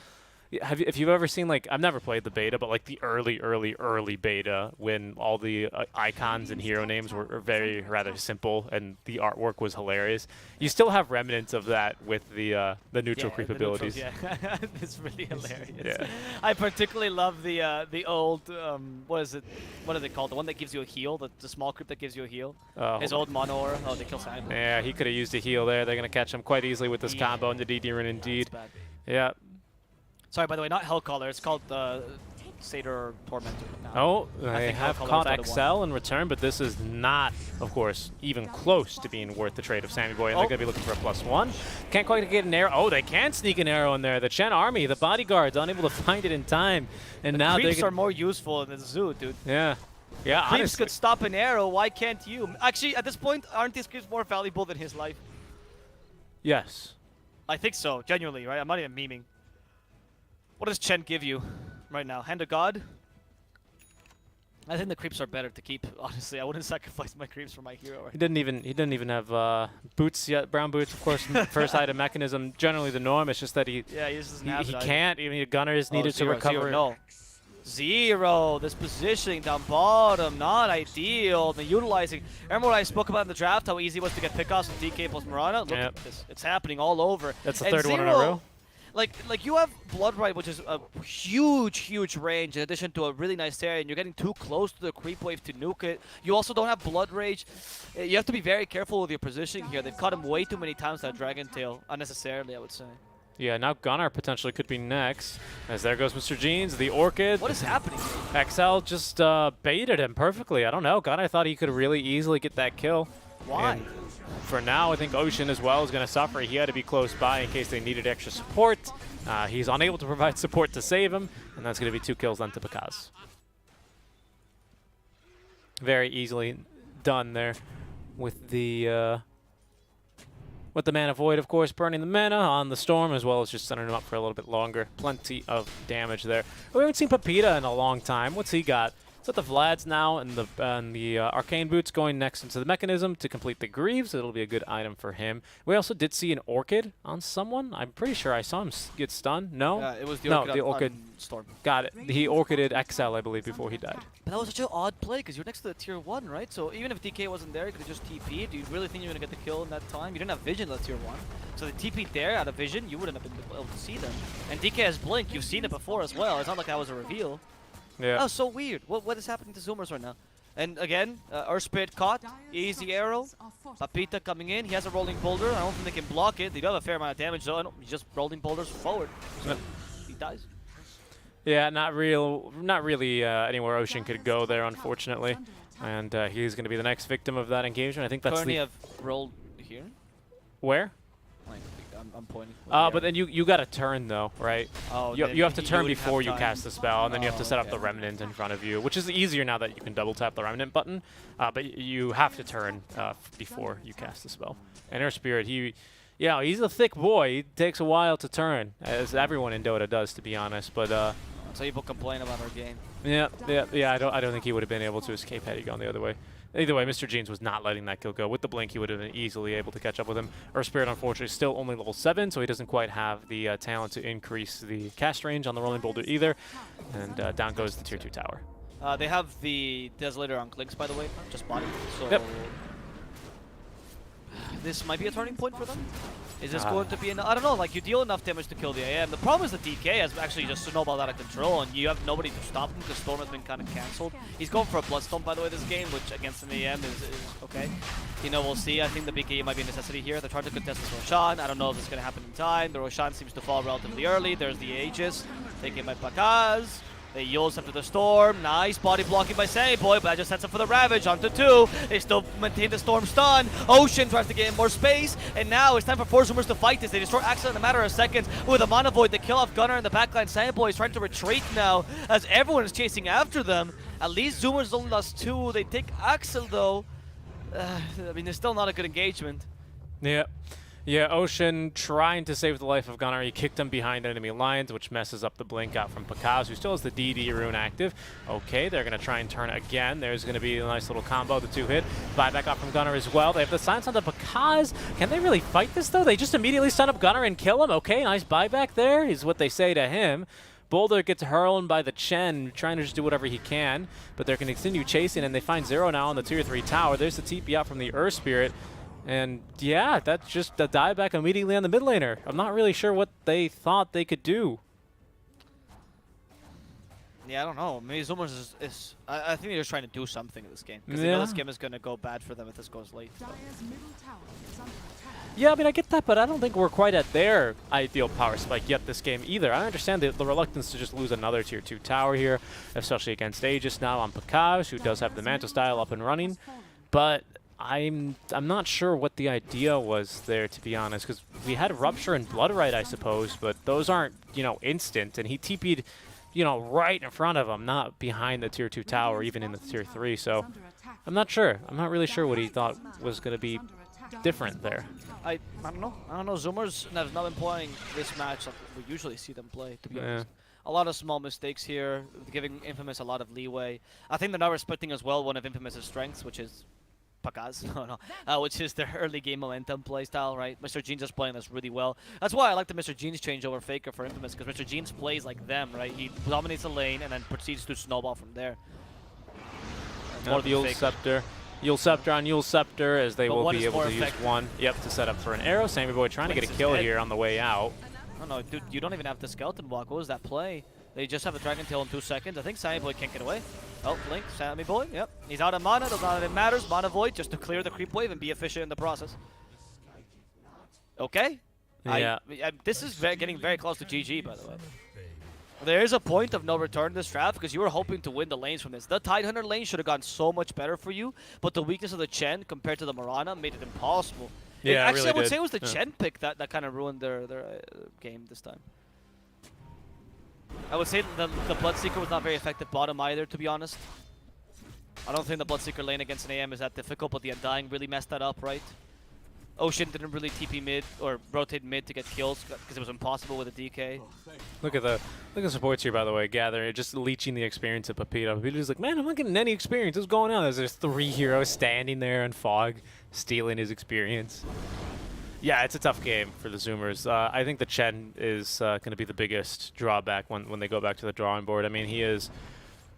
if you've ever seen, like, I've never played the beta, but like the early beta when all the icons and hero names were very rather simple and the artwork was hilarious. You still have remnants of that with the neutral creep the abilities. neutrals, yeah. It's really hilarious. Yeah. I particularly love the old what is it? What are they called? The one that gives you a heal, the small creep that gives you a heal. His old mono aura. Oh, they kill Simon. Yeah, he could have used a heal there. They're gonna catch him quite easily with this combo into DD Rune indeed. That's bad. Yeah. Sorry, by the way, not Hellcaller. It's called Satyr Tormentor. now. Oh, I they think have Hellcaller caught is Dota 1. XL in return, but this is not, of course, even close to being worth the trade of Sammy Boy, and they're going to be looking for a +1. Can't quite get an arrow. Oh, they can sneak an arrow in there. The Chen army, the bodyguards, unable to find it in time. And now Creeps they're are more useful than the Zoo, dude. Yeah. Yeah, Creeps honestly. could stop an arrow. Why can't you? Actually, at this point, aren't these creeps more valuable than his life? Yes. I think so, genuinely, right? I'm not even memeing. What does Chen give you right now? Hand of God? I think the creeps are better to keep, honestly. I wouldn't sacrifice my creeps for my hero. He didn't even have boots yet. Brown boots, of course, first item mechanism. Generally the norm. It's just that he just doesn't have he that. can't. Even a gunner is needed to recover. No. Zero. This positioning down bottom, not ideal. The utilizing. Remember what I spoke about in the draft? How easy it was to get pickoffs with DK plus Mirana? Look Yep. at this. It's happening all over. That's the And third one in a Zero, row. like you have Blood Rite, which is a huge range in addition to a really nice area, and you're getting too close to the creep wave to nuke it. You also don't have Blood Rage. You have to be very careful with your positioning here. They've caught him way too many times that Dragon Tail, unnecessarily, I would say. Yeah, now Gunnar potentially could be next. As there goes Mr. Jeans, the Orchid. What is happening? XL just baited him perfectly. I don't know. Gunnar thought he could really easily get that kill. Why? And for now, I think Ocean as well is going to suffer. He had to be close by in case they needed extra support. He's unable to provide support to save him, and that's going to be 2 kills then to Pakaz. Very easily done there with the Mana Void, of course, burning the mana on the Storm, as well as just sending him up for a little bit longer. Plenty of damage there. We haven't seen Pepita in a long time. What's he got? It's got the Vlads now and the Arcane Boots going next into the Mechanism to complete the Greaves. It'll be a good item for him. We also did see an Orchid on someone. I'm pretty sure I saw him get stunned. No? It was the no, Orchid the on Orchid. Storm. Got it. He Orchided XL, I believe, before he died. But that was such an odd play because you're next to the tier 1, right? So even if DK wasn't there, you could have just TP'd. Do you really think you're going to get the kill in that time? You didn't have vision at tier 1. So the TP there out of vision, you wouldn't have been able to see them. And DK has Blink. You've seen it before as well. It's not like that was a reveal. Yeah. Oh, so weird. What is happening to Zoomers right now? And again, Earth Spirit caught. Easy arrow. Papita coming in. He has a rolling boulder. I don't think they can block it. They do have a fair amount of damage though. He's just rolling boulders forward. So he dies. Yeah, not really anywhere Ocean could go there, unfortunately. And he's going to be the next victim of that engagement. I think that's Currently have rolled here. Where? Like, I'm pointing. But then you got to turn though, right? Oh, you have to turn wouldn't have before you time. cast the spell, and then you have to set up okay. the Remnant in front of you, which is easier now that you can double tap the Remnant button. But you have to turn before you cast the spell. And Earth Spirit, he's a thick boy. He takes a while to turn, as everyone in Dota does, to be honest. But so people complain about our game. yeah. I don't think he would have been able to escape had he gone the other way. Either way, Mr. Jeans was not letting that kill go. With the blink, he would have been easily able to catch up with him. Earth Spirit, unfortunately, is still only level 7, so he doesn't quite have the talent to increase the cast range on the Rolling Boulder either. And down goes the Tier 2 tower. They have the Desolator on Clinks, by the way, just body. So Yep. This might be a turning point for them. Is this going to be I don't know, like you deal enough damage to kill the AM. The problem is the DK has actually just snowballed out of control and you have nobody to stop him because Storm has been kind of cancelled. He's going for a Bloodstone, by the way, this game, which against an AM is okay. You know, we'll see. I think the BKE might be a necessity here. They're trying to contest this Roshan. I don't know if it's going to happen in time. The Roshan seems to fall relatively early. There's the Aegis taken by Pakaz. They Yules after the Storm. Nice body blocking by Sammy Boy, but that just sets up for the Ravage onto 2. They still maintain the Storm stun. Ocean tries to get in more space, and now it's time for 4 Zoomers to fight this. They destroy Axel in a matter of seconds with a Mana Void. They kill off Gunnar in the backline. Sammy Boy is trying to retreat now as everyone is chasing after them. At least Zoomers only lost 2. They take Axel though. I mean, it's still not a good engagement. Yeah. Yeah, Ocean trying to save the life of Gunnar. He kicked him behind enemy lines, which messes up the blink out from Pakaz, who still has the DD rune active. Okay, they're going to try and turn again. There's going to be a nice little combo, the 2-hit. Buyback out from Gunnar as well. They have the silence on the Pakaz. Can they really fight this, though? They just immediately stun up Gunnar and kill him. Okay, nice buyback there is what they say to him. Boulder gets hurled by the Chen, trying to just do whatever he can, but they're going to continue chasing, and they find Zero now on the Tier 3 tower. There's the TP out from the Earth Spirit. And yeah, that's just a dieback immediately on the mid laner. I'm not really sure what they thought they could do. Yeah, I don't know. Maybe Zoomers is I think they're just trying to do something in this game. Because Yeah. they know this game is going to go bad for them if this goes late. Yeah, I mean, I get that, but I don't think we're quite at their ideal power spike yet this game either. I understand the reluctance to just lose another Tier 2 tower here, especially against Aegis now on Pakaz, who does have the Mantle style up and running. But I'm not sure what the idea was there, to be honest, because we had Rupture and Bloodrite, I suppose, but those aren't, instant, and he TP'd, right in front of him, not behind the Tier 2 tower, even in the Tier 3, so I'm not sure. I'm not really sure what he thought was going to be different there. I don't know. Zoomers have not been playing this match like we usually see them play, to be honest. A lot of small mistakes here, giving Infamous a lot of leeway. I think they're not respecting as well one of Infamous' strengths, which is Pakaz, which is their early game momentum playstyle, right? Mr. Jeans is playing this really well. That's why I like the Mr. Jeans change over Faker for Infamous, because Mr. Jeans plays like them, right? He dominates the lane and then proceeds to snowball from there. More the Yule Scepter. Yule Scepter on Yule Scepter, as they will be able to use one. Yep, to set up for an arrow. Sammy Boy trying to get a kill here on the way out. don't know, dude, you don't even have the skeleton walk. What was that play? They just have a Dragon Tail in 2 seconds. I think Sammy Boy can't get away. Oh, Blink, Sammy Boy, yep. He's out of mana, does not even matters. Mana Void just to clear the creep wave and be efficient in the process. Okay. Yeah. This is getting very close to GG, by the way. There is a point of no return in this draft because you were hoping to win the lanes from this. The Tidehunter lane should have gone so much better for you, but the weakness of the Chen compared to the Mirana made it impossible. Yeah, actually, really I would did. say it was the Chen pick that kind of ruined their game this time. I would say the Bloodseeker was not very effective bottom either, to be honest. I don't think the Bloodseeker lane against an AM is that difficult, but the Undying really messed that up, right? Ocean didn't really TP mid or rotate mid to get kills because it was impossible with a DK. Look at the supports here, by the way. Gather, just leeching the experience of Pepito. Pepito's like, man, I'm not getting any experience. What's going on? There's 3 heroes standing there and Fog stealing his experience. Yeah, it's a tough game for the Zoomers. I think the Chen is going to be the biggest drawback when they go back to the drawing board. I mean, he is...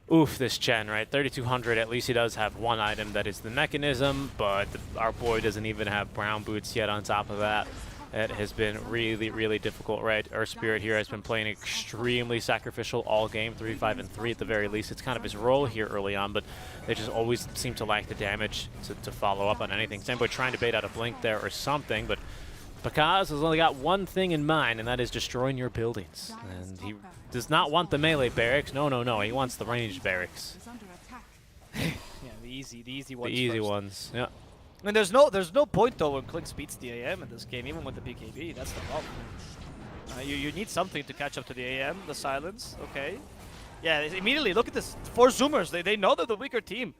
Oof, this Chen, right? 3,200, at least he does have one item that is the mechanism, but our boy doesn't even have brown boots yet on top of that. It has been really, really difficult, right? Our Spirit here has been playing extremely sacrificial all game, 3, 5, and 3 at the very least. It's kind of his role here early on, but they just always seem to lack the damage to follow up on anything. Samboy trying to bait out a blink there or something, but Pakaz has only got one thing in mind, and that is destroying your buildings. And he does not want the melee barracks. No, no, no. He wants the ranged barracks. Yeah, the easy ones. The easy first. ones, yeah. And there's no point though when Clinkz beats the AM in this game, even with the BKB. That's the problem. You need something to catch up to the AM. The silence, okay. Yeah, immediately look at this. 4 Zoomers. They know they're the weaker team.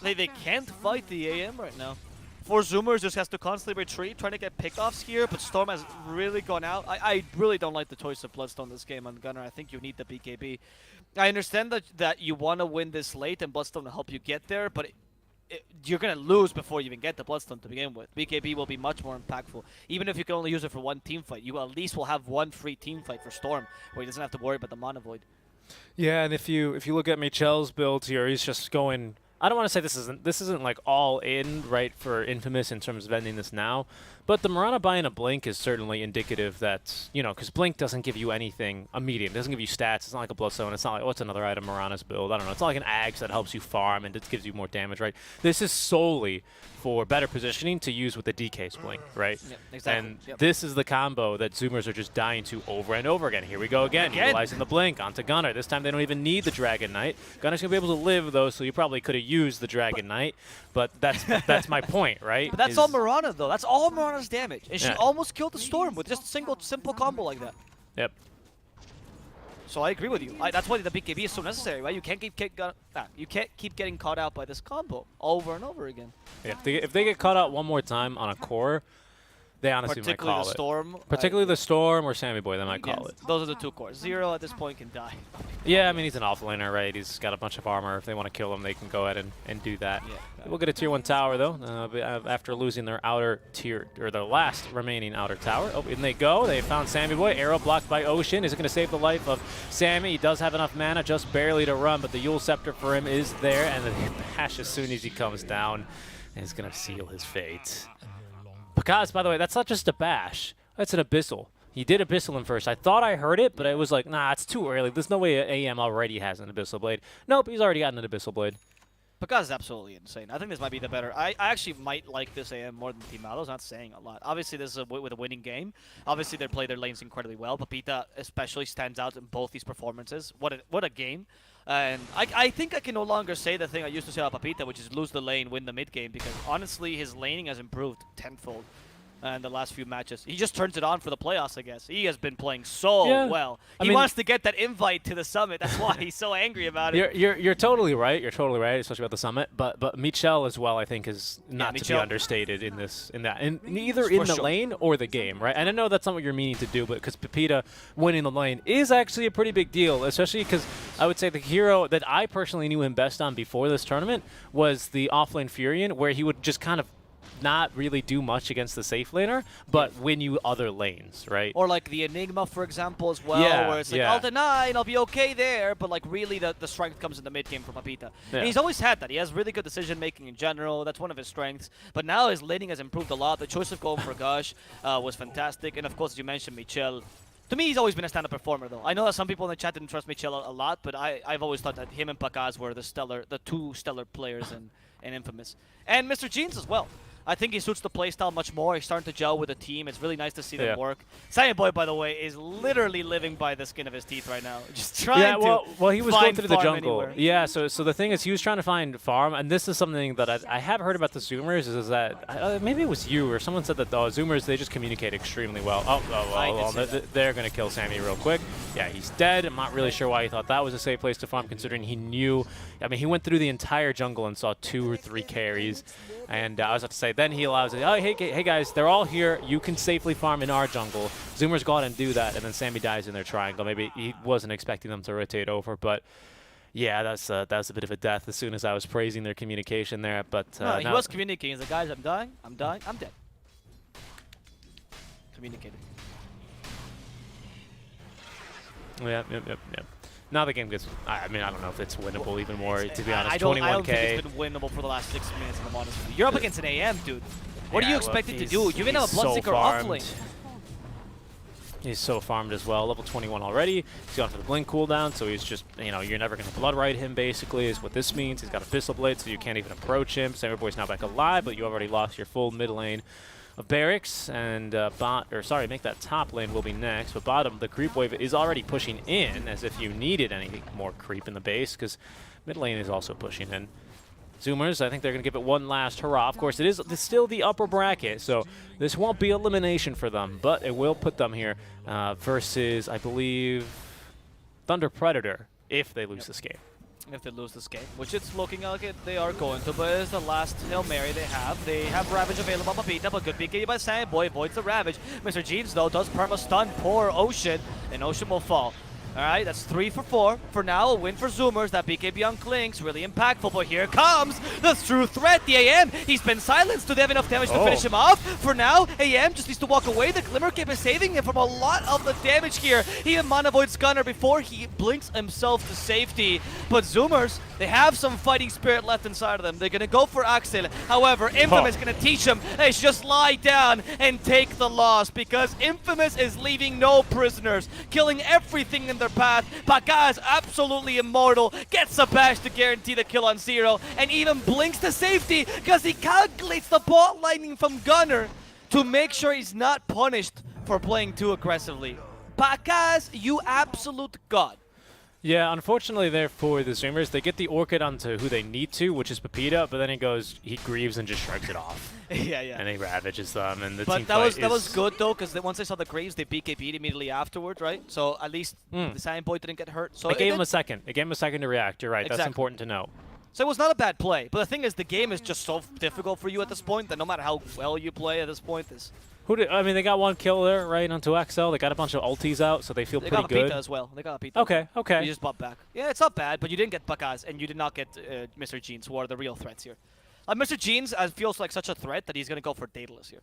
They can't fight the AM right now. 4 Zoomers just has to constantly retreat, trying to get pickoffs here, but Storm has really gone out. I really don't like the choice of Bloodstone this game on Gunner. I think you need the BKB. I understand that you want to win this late and Bloodstone will help you get there, but you're going to lose before you even get the Bloodstone to begin with. BKB will be much more impactful. Even if you can only use it for 1 team fight, you at least will have 1 free team fight for Storm, where he doesn't have to worry about the Mana Void. Yeah, and if you look at Michel's build here, he's just going... I don't want to say this isn't like all in, right, for Infamous in terms of ending this now, but the Mirana buying a Blink is certainly indicative that, you know, because Blink doesn't give you anything immediate. It doesn't give you stats. It's not like a Bloodstone. It's not like, what's another item Mirana's build? I don't know. It's not like an Axe that helps you farm and it gives you more damage, right? This is solely for better positioning to use with the DK's Blink, right? Yep, exactly. And this is the combo that Zoomers are just dying to over and over again. Here we go again, utilizing the Blink onto Gunner. This time they don't even need the Dragon Knight. Gunner's going to be able to live, though, so you probably could have used the Dragon Knight, but that's my point, right? But that's all Mirana, though. That's all Mirana's damage. And she Yeah. almost killed the Storm with just a simple combo like that. Yep. So I agree with you. That's why the BKB is so necessary, right? You can't keep getting caught out by this combo over and over again. Yeah, if they get caught out one more time on a core, they honestly might Particularly call the it. Storm. Particularly the Storm or Sammy Boy, they might call it. Those are the 2 cores. Zero at this point can die. Yeah, I mean, he's an offlaner, right? He's got a bunch of armor. If they want to kill him, they can go ahead and do that. Yeah. We'll get a tier 1 tower, though, after losing their outer tier, or their last remaining outer tower. Oh, in they go. They found Sammy Boy. Arrow blocked by Ocean. Is it going to save the life of Sammy? He does have enough mana, just barely to run, but the Yule Scepter for him is there, and the bash as soon as he comes down is going to seal his fate. Pakaz, by the way, that's not just a bash. That's an Abyssal. He did Abyssal him first. I thought I heard it, but I was like, nah, it's too early. There's no way AM already has an Abyssal Blade. Nope, he's already got an Abyssal Blade. Pakaz is absolutely insane. I think this might be the better. I actually might like this AM more than Team Malo's. Not saying a lot. Obviously, this is with a winning game. Obviously, they play their lanes incredibly well. Papita especially stands out in both these performances. What a game. And I think I can no longer say the thing I used to say about Papita, which is lose the lane, win the mid game, because honestly, his laning has improved tenfold in the last few matches. He just turns it on for the playoffs, I guess. He has been playing so well. He wants to get that invite to the summit. That's why he's so angry about it. You're totally right. You're totally right, especially about the summit. But Michel as well, I think, is not to be understated in either in the lane or the game, right? And I know that's not what you're meaning to do, but because Pepita winning the lane is actually a pretty big deal, especially because I would say the hero that I personally knew him best on before this tournament was the offlane Furion, where he would just kind of not really do much against the safe laner, but win you other lanes, right? Or like the Enigma, for example, as well, where it's like, I'll deny and I'll be okay there, but like really the strength comes in the mid game from Papita. And he's always had that. He has really good decision making in general. That's one of his strengths. But now his laning has improved a lot. The choice of going for Gush was fantastic. And of course, as you mentioned, Michel, To me, he's always been a stand-up performer, though. I know that some people in the chat didn't trust Michel a lot, but I've always thought that him and Pakaz were the two stellar players in Infamous. And Mr. Jeans as well. I think he suits the playstyle much more. He's starting to gel with the team. It's really nice to see them work. Sammy Boy, by the way, is literally living by the skin of his teeth right now. Just trying well, he was going through the jungle. Anywhere. Yeah, so the thing is, he was trying to find farm, and this is something that I have heard about the Zoomers, is that, maybe it was you, or someone said that the Zoomers, they just communicate extremely well. They're going to kill Sammy real quick. Yeah, he's dead. I'm not really sure why he thought that was a safe place to farm, considering he knew. I mean, he went through the entire jungle and saw 2 or 3 carries. And I was about to say, then he allows it. Oh, hey guys, they're all here. You can safely farm in our jungle. Zoomers go out and do that, and then Sammy dies in their triangle. Maybe he wasn't expecting them to rotate over, but yeah, that's a bit of a death as soon as I was praising their communication there. But no, he was communicating. He's like, guys, I'm dying, I'm dead. Communicating. Yeah. Now the game gets, I mean, I don't know if it's winnable even more, to be honest. I don't 21K. think it's been winnable for the last 6 minutes, if I'm honest with you. You're up against an AM, dude. What are you expected to do? You're going to have a Bloodseeker off lane. He's so farmed as well, level 21 already. He's gone for the blink cooldown, so he's just, you're never going to blood right him, basically, is what this means. He's got a pistol blade, so you can't even approach him. Sammy Boy's now back alive, but you already lost your full mid lane of barracks, and make that top lane will be next, but bottom, the creep wave is already pushing in, as if you needed any more creep in the base, because mid lane is also pushing in. Zoomers, I think they're going to give it one last hurrah. Of course, it's still the upper bracket, so this won't be elimination for them, but it will put them here versus, I believe, Thunder Predator, if they lose this game. If they lose this game, which it's looking like they are going to, but it's the last Hail Mary they have. They have Ravage available on Papita, but good PK by Sammy Boy avoids the Ravage. Mr. Jeeves, though, does perma-stun poor Ocean, and Ocean will fall. All right, that's 3 for 4. For now, a win for Zoomers. That BKB on Clinks, really impactful. But here comes the true threat, the AM. He's been silenced. Do they have enough damage to finish him off? For now, AM just needs to walk away. The Glimmer Cape is saving him from a lot of the damage here. He even mana voids Gunner before he blinks himself to safety. But Zoomers, they have some fighting spirit left inside of them. They're going to go for Axel. However, Infamous is going to teach them, hey, just lie down and take the loss, because Infamous is leaving no prisoners, killing everything in their path. Pakaz, absolutely immortal, gets a bash to guarantee the kill on Zero, and even blinks to safety because he calculates the bot lightning from Gunner to make sure he's not punished for playing too aggressively. Pakaz, you absolute god. Yeah, unfortunately there for the Zoomers, they get the Orchid onto who they need to, which is Papita, but then he grieves and just shrugs it off. Yeah. And he ravages them, and the but team that was good though, because once they saw the Graves, they BKB'd immediately afterwards, right? So at least the Sammy Boy didn't get hurt. So it gave him a second. It gave him a second to react. You're right. Exactly. That's important to know. So it was not a bad play. But the thing is, the game is just so difficult for you at this point that no matter how well you play at this point, they got one kill there, right, onto XL. They got a bunch of ultis out, so they feel pretty good. They got Pita as well. They got Pita. Okay. You just bought back. Yeah, it's not bad, but you didn't get Pakaz, and you did not get Mr. Jeans, who are the real threats here. Mr. Jeans feels like such a threat that he's going to go for Daedalus here.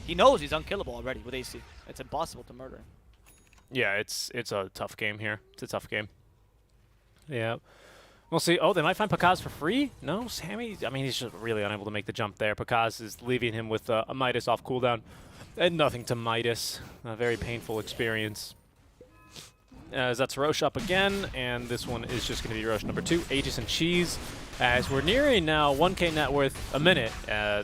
He knows he's unkillable already with AC. It's impossible to murder him. Yeah, it's a tough game here. It's a tough game. Yeah. We'll see. Oh, they might find Pakaz for free? No, Sammy, I mean, he's just really unable to make the jump there. Pakaz is leaving him with a Midas off cooldown and nothing to Midas. A very painful experience. As that's Roche up again, and this one is just going to be Roche number 2, Aegis and Cheese. As we're nearing now 1K net worth a minute,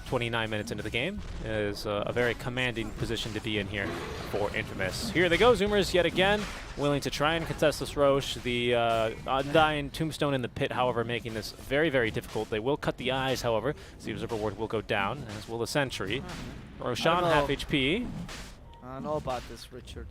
29 minutes into the game, is a very commanding position to be in here for Infamous. Here they go, Zoomers yet again, willing to try and contest this Roche. The Undying Tombstone in the pit, however, making this very, very difficult. They will cut the eyes, however, so the observer ward will go down, as will the Sentry. Roshan, half HP. I don't know about this, Richard.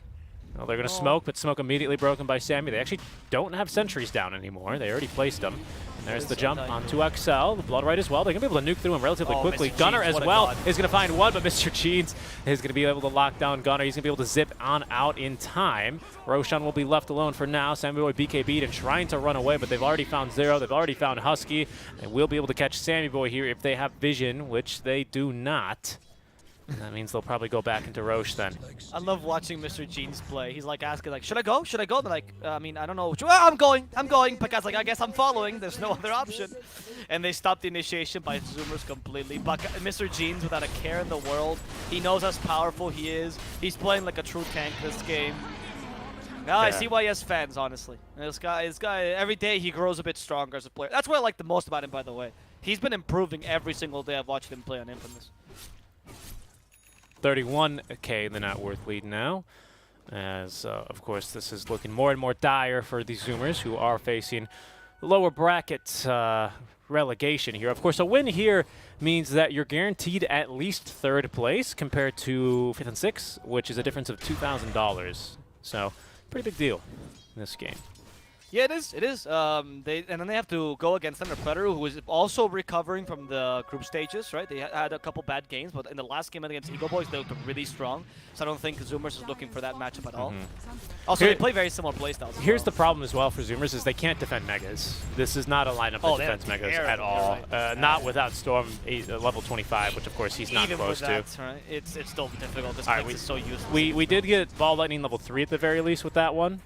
Well, they're going to smoke, but smoke immediately broken by Sammy. They actually don't have sentries down anymore. They already placed them. And there's the jump onto XL. The Blood Right as well. They're going to be able to nuke through him relatively quickly. Mr. Gunner Jeans, as well is going to find one, but Mr. Jeans is going to be able to lock down Gunner. He's going to be able to zip on out in time. Roshan will be left alone for now. Sammy Boy BKB'd and trying to run away, but they've already found Zero. They've already found Husky. And will be able to catch Sammy Boy here if they have vision, which they do not. That means they'll probably go back into Roche then. I love watching Mr. Jeans play. He's like asking, like, should I go? Should I go? They're like, I mean, I don't know. I'm going. Paka's like, I guess I'm following. There's no other option. And they stopped the initiation by Zoomers completely. But Mr. Jeans, without a care in the world, he knows how powerful he is. He's playing like a true tank this game. Now I see why he has fans, honestly. This guy, every day he grows a bit stronger as a player. That's what I like the most about him, by the way. He's been improving every single day I've watched him play on Infamous. 31K the net worth lead now, as of course this is looking more and more dire for the Zoomers, who are facing lower bracket relegation here. Of course, a win here means that you're guaranteed at least 3rd place compared to 5th and 6th, which is a difference of $2,000. So pretty big deal in this game. Yeah, it is. It is. And then they have to go against Thunder Predator, who is also recovering from the group stages, right? They had a couple bad games, but in the last game against Eagle Boys, they looked really strong. So I don't think Zoomers is looking for that matchup at all. Also, they play very similar playstyles. Here's the problem as well for Zoomers is they can't defend Megas. This is not a lineup that defends Megas at all. Right. Not without Storm level 25, which of course he's not close to. Right? It's still difficult. This is so useless. We did get Ball Lightning level 3 at the very least with that one,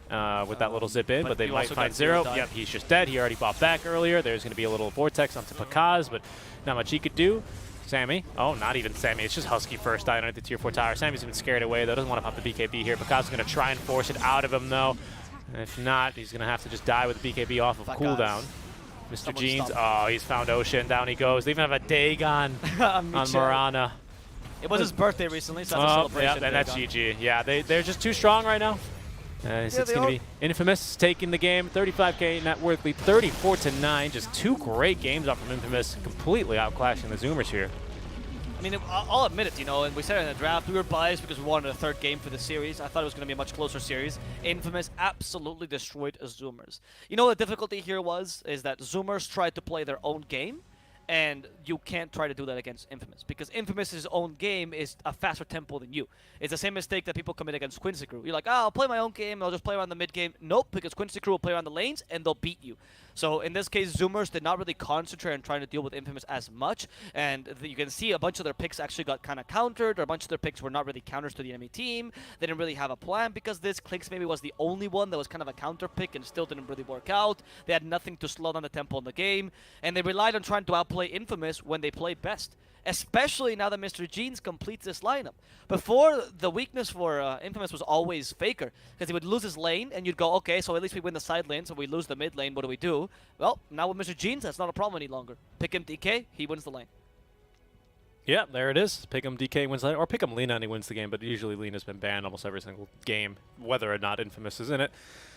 with that little zip in, but they might find 0. Yep, he's just dead. He already bought back earlier. There's going to be a little vortex onto Pakaz, but not much he could do. Sammy. Oh, not even Sammy. It's just Husky first die underneath the tier 4 tower. Sammy's even scared away, though. Doesn't want to pop the BKB here. Pakaz is going to try and force it out of him, though. And if not, he's going to have to just die with the BKB off of cooldown. Mr. Jeans. Oh, he's found Ocean. Down he goes. They even have a Dagon on Marana. It was his birthday recently, so that's a celebration. Yeah, and that's GG. Yeah, they're just too strong right now. It's going to be Infamous taking the game, 35K net worth lead, 34-9. Just 2 great games off from Infamous, completely outclassing the Zoomers here. I mean, I'll admit it, and we said it in the draft, we were biased because we wanted a 3rd game for the series. I thought it was going to be a much closer series. Infamous absolutely destroyed Zoomers. You know what the difficulty here is that Zoomers tried to play their own game, and you can't try to do that against Infamous because Infamous' own game is a faster tempo than you. It's the same mistake that people commit against Quincy Crew. You're like, I'll play my own game, I'll just play around the mid game. Nope, because Quincy Crew will play around the lanes and they'll beat you. So in this case, Zoomers did not really concentrate on trying to deal with Infamous as much, and you can see a bunch of their picks actually got kind of countered, or a bunch of their picks were not really counters to the enemy team. They didn't really have a plan because this Clicks maybe was the only one that was kind of a counter pick and still didn't really work out. They had nothing to slow down the tempo in the game, and they relied on trying to outplay Infamous when they played best. Especially now that Mr. Jeans completes this lineup. Before, the weakness for Infamous was always Faker, because he would lose his lane, and you'd go, okay, so at least we win the side lane, so we lose the mid lane, what do we do? Well, now with Mr. Jeans, that's not a problem any longer. Pick him DK, he wins the lane. Yeah, there it is. Pick him DK wins the lane, or pick him Lina and he wins the game, but usually Lina's been banned almost every single game, whether or not Infamous is in it.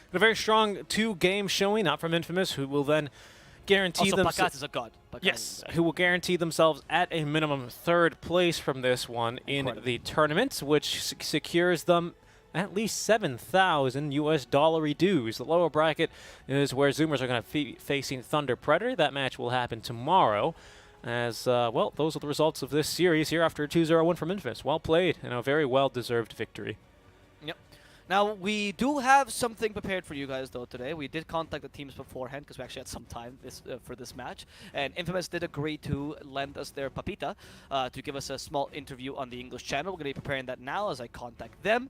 And a very strong 2-game showing out from Infamous, who will then guarantee themselves. Pakaz is a god. Yes, who will guarantee themselves at a minimum 3rd place from this one in the tournament, which secures them at least 7,000 US dollar dues. The lower bracket is where Zoomers are going to be facing Thunder Predator. That match will happen tomorrow. As, well, those are the results of this series here after a 2-0 win from Infamous. Well played and a very well-deserved victory. Yep. Now, we do have something prepared for you guys, though, today. We did contact the teams beforehand because we actually had some time for this match. And Infamous did agree to lend us their papita to give us a small interview on the English channel. We're going to be preparing that now as I contact them.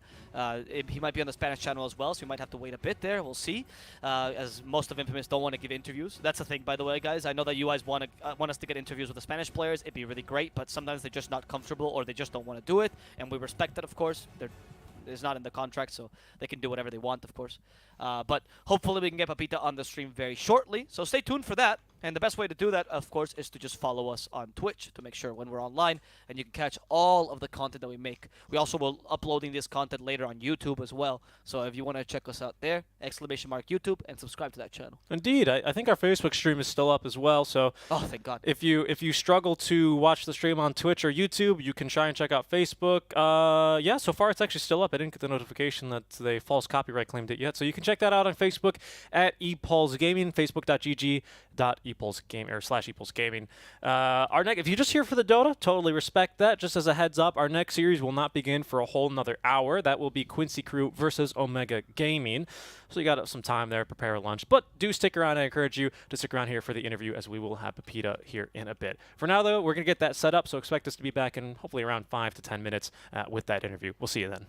He might be on the Spanish channel as well, so we might have to wait a bit there. We'll see, as most of Infamous don't want to give interviews. That's the thing, by the way, guys. I know that you guys want us to get interviews with the Spanish players. It'd be really great, but sometimes they're just not comfortable or they just don't want to do it. And we respect that, of course. It's not in the contract, so they can do whatever they want, of course. But hopefully we can get Papita on the stream very shortly, so stay tuned for that. And the best way to do that, of course, is to just follow us on Twitch to make sure when we're online, and you can catch all of the content that we make. We also will uploading this content later on YouTube as well, so if you want to check us out there, !YouTube, and subscribe to that channel. Indeed, I think our Facebook stream is still up as well, so oh, thank God. If you struggle to watch the stream on Twitch or YouTube, you can try and check out Facebook. Yeah, so far it's actually still up. I didn't get the notification that they false copyright claimed it yet, so you can check that out on Facebook at ePulseGaming, facebook.gg.ePulseGaming. /Epulse Gaming. Our next, if you're just here for the Dota, totally respect that. Just as a heads up, our next series will not begin for a whole nother hour. That will be Quincy Crew versus Omega Gaming. So you got some time there, prepare a lunch. But do stick around. I encourage you to stick around here for the interview, as we will have Pepita here in a bit. For now, though, we're going to get that set up, so expect us to be back in hopefully around 5 to 10 minutes with that interview. We'll see you then.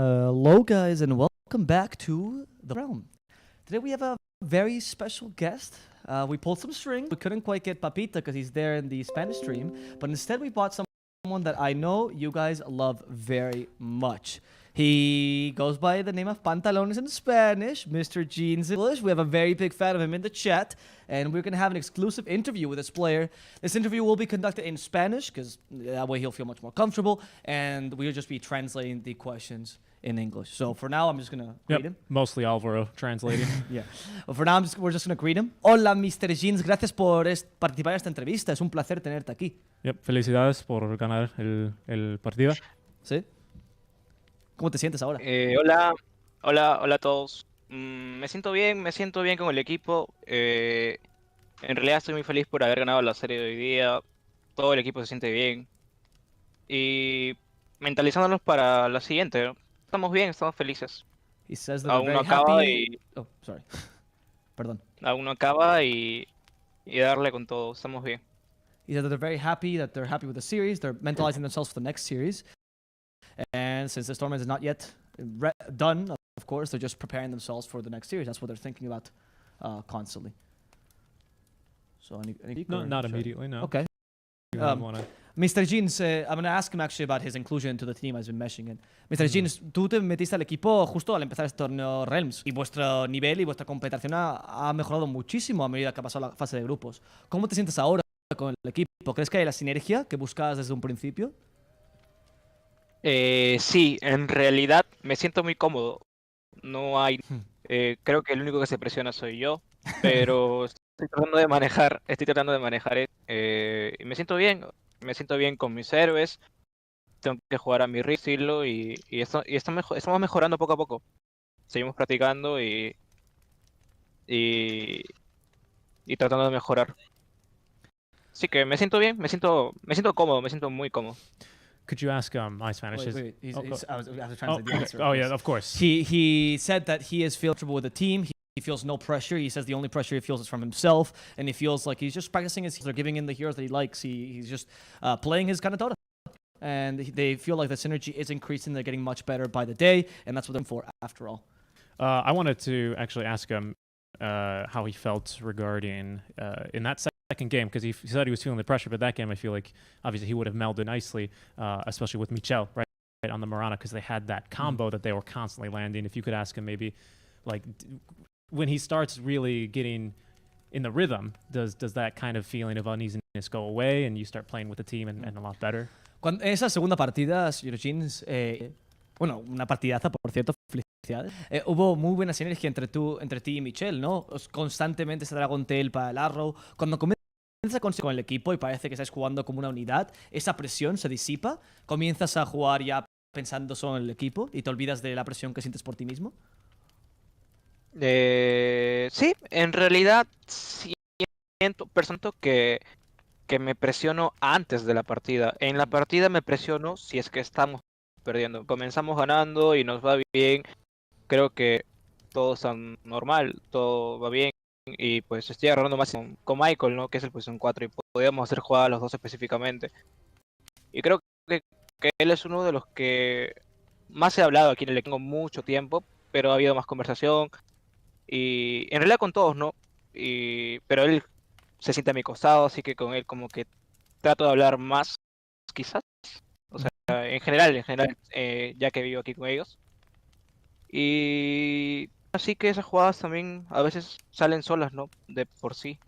Hello, guys, and welcome back to the realm. Today we have a very special guest. We pulled some strings. We couldn't quite get Papita because he's there in the Spanish stream, but instead we bought someone that I know you guys love very much. He goes by the name of Pantalones in Spanish, Mr. Jeans in English. We have a very big fan of him in the chat, and we're going to have an exclusive interview with this player. This interview will be conducted in Spanish, because that way he'll feel much more comfortable, and we'll just be translating the questions in English. So for now, I'm just going to greet him. Mostly Alvaro translating. Yeah. Well, for now, we're just going to greet him. Hola, Mr. Jeans. Gracias por participar en esta entrevista. Es un placer tenerte aquí. Felicidades por ganar el partido. ¿Sí? ¿Cómo te sientes ahora? Hola a todos. Me siento bien con el equipo. En realidad estoy muy feliz por haber ganado la serie de hoy día. Todo el equipo se siente bien. Y mentalizándonos para la siguiente, ¿no? Estamos bien, estamos felices. He says that Aún they're no very acaba happy. Oh, sorry. Perdón. Aún no acaba y darle con todo. Estamos bien. He said that they're happy with the series. They're mentalizing themselves for the next series. And since this tournament is not yet done, of course, they're just preparing themselves for the next series. That's what they're thinking about constantly. So, Not immediately, no. Okay. Mr. Jeans, I'm going to ask him actually about his inclusion into the team I've been mentioning it. Mr. Jeans, tú te metiste al equipo justo al empezar este torneo Realms y vuestro nivel y vuestra competición ha mejorado muchísimo a medida que ha pasado la fase de grupos. ¿Cómo te sientes ahora con el equipo? ¿Crees que hay la sinergia que buscabas desde un principio? Sí, en realidad me siento muy cómodo. No hay... creo que el único que se presiona soy yo, pero estoy tratando de manejar y me siento bien con mis héroes. Tengo que jugar a mi estilo y estamos mejorando poco a poco. Seguimos practicando y tratando de mejorar. Así que me siento bien, me siento cómodo, me siento muy cómodo. Could you ask my Spanish? Wait. I have to translate the answer. Oh, yeah, of course. He said that he is comfortable with the team. He feels no pressure. He says the only pressure he feels is from himself, and he feels like he's just practicing his. They're giving him the heroes that he likes. He's just playing his kind of Dota, and they feel like the synergy is increasing. They're getting much better by the day, and that's what they're for after all. I wanted to actually ask him how he felt regarding in that second game, because he said he was feeling the pressure, but that game I feel like obviously he would have melded nicely, especially with Michel right on the Mirana, because they had that combo that they were constantly landing. If you could ask him maybe, like, when he starts really getting in the rhythm, does that kind of feeling of uneasiness go away and you start playing with the team and a lot better? Cuando esa segunda partida, señor Jeans, bueno, una partidaza, por cierto, felicidades. Hubo muy buena sinergia entre ti y Michel, ¿no? Constantemente ese Dragon Tail para el Arrow. Cuando comienzas con el equipo y parece que estás jugando como una unidad, esa presión se disipa, comienzas a jugar ya pensando solo en el equipo y te olvidas de la presión que sientes por ti mismo. Sí, en realidad siento que me presiono antes de la partida. En la partida me presiono si es que estamos perdiendo. Comenzamos ganando y nos va bien. Creo que todo está normal, todo va bien. Y pues estoy agarrando más con Michael, ¿no? Que es el posición 4 y podíamos hacer jugadas los dos específicamente. Y creo que él es uno de los que más he hablado aquí en el equipo. Tengo mucho tiempo, pero ha habido más conversación. Y en realidad con todos, ¿no? Pero él se siente a mi costado, así que con él como que trato de hablar más, quizás. O sea, en general, ya que vivo aquí con ellos. Y así que esas jugadas también a veces salen solas, ¿no? De por sí.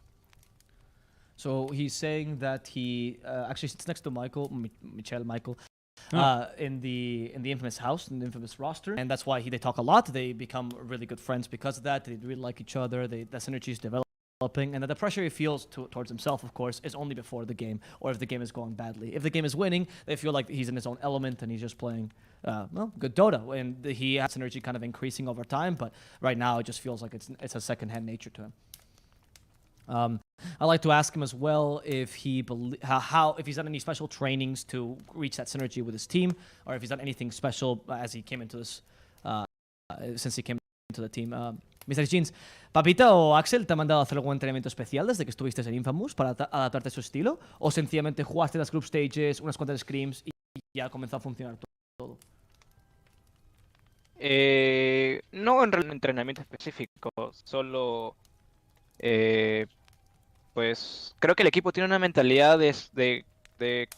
So he's saying that he actually sits next to Michael, in the infamous house, in the infamous roster, and that's why they talk a lot. They become really good friends because of that. They really like each other. The synergy is developing, and that the pressure he feels towards himself, of course, is only before the game, or if the game is going badly. If the game is winning, they feel like he's in his own element and he's just playing good Dota, and he has synergy kind of increasing over time. But right now, it just feels like it's a second-hand nature to him. I'd like to ask him as well if he's done any special trainings to reach that synergy with his team, or if he's done anything special as he came into this, since he came into the team. Mr. Jeans, ¿Papita o Axel te han mandado a hacer algún entrenamiento especial desde que estuviste en Infamous para adaptarte a su estilo? ¿O sencillamente jugaste las group stages, unas cuantas scrims y ya comenzó a funcionar todo? No en entrenamiento específico, solo pues creo que el equipo tiene una mentalidad de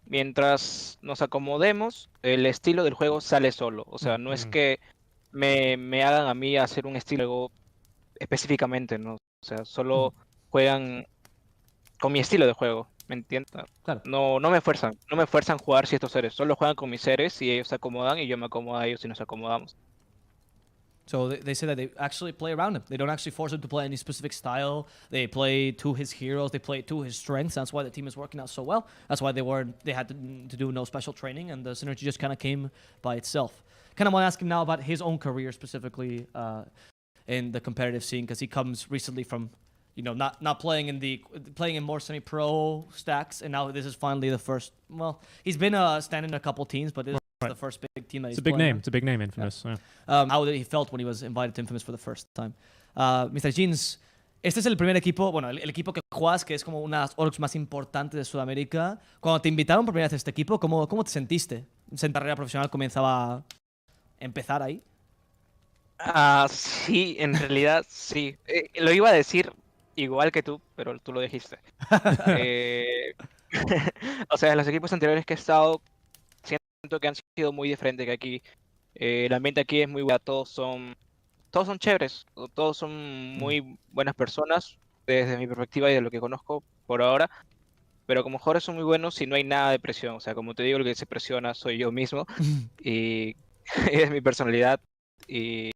mientras nos acomodemos, el estilo del juego sale solo. O sea, no es que me hagan a mí hacer un estilo de juego específicamente, ¿no? O sea, solo juegan con mi estilo de juego, ¿me entiendes? Claro. No me fuerzan a jugar ciertos seres, solo juegan con mis seres y ellos se acomodan y yo me acomodo a ellos y nos acomodamos. So they say that they actually play around him. They don't actually force him to play any specific style. They play to his heroes. They play to his strengths. That's why the team is working out so well. That's why they had to do no special training, and the synergy just kind of came by itself. Kind of want to ask him now about his own career specifically in the competitive scene, because he comes recently from, not playing in more semi-pro stacks, and now this is finally the first. Well, he's been standing in a couple teams, but this is the first big team that It's he's a big playing name. on. It's a big name, Infamous. Yeah. How he felt when he was invited to Infamous for the first time. Mr. Jeans, este es el primer equipo, bueno, el equipo que juegas, que es como una de las orgs más importantes de Sudamérica. Cuando te invitaron por primera vez a este equipo, ¿cómo te sentiste? ¿Tu carrera profesional comenzaba a empezar ahí? Sí, en realidad sí. Lo iba a decir igual que tú, pero tú lo dijiste. Eh, o sea, los equipos anteriores que he estado, siento que han sido muy diferentes que aquí. El ambiente aquí es muy bueno, todos son chéveres, todos son muy buenas personas, desde mi perspectiva y de lo que conozco por ahora. Pero como jugadores son muy buenos y no hay nada de presión. O sea, como te digo, el que se presiona soy yo mismo y es mi personalidad. Y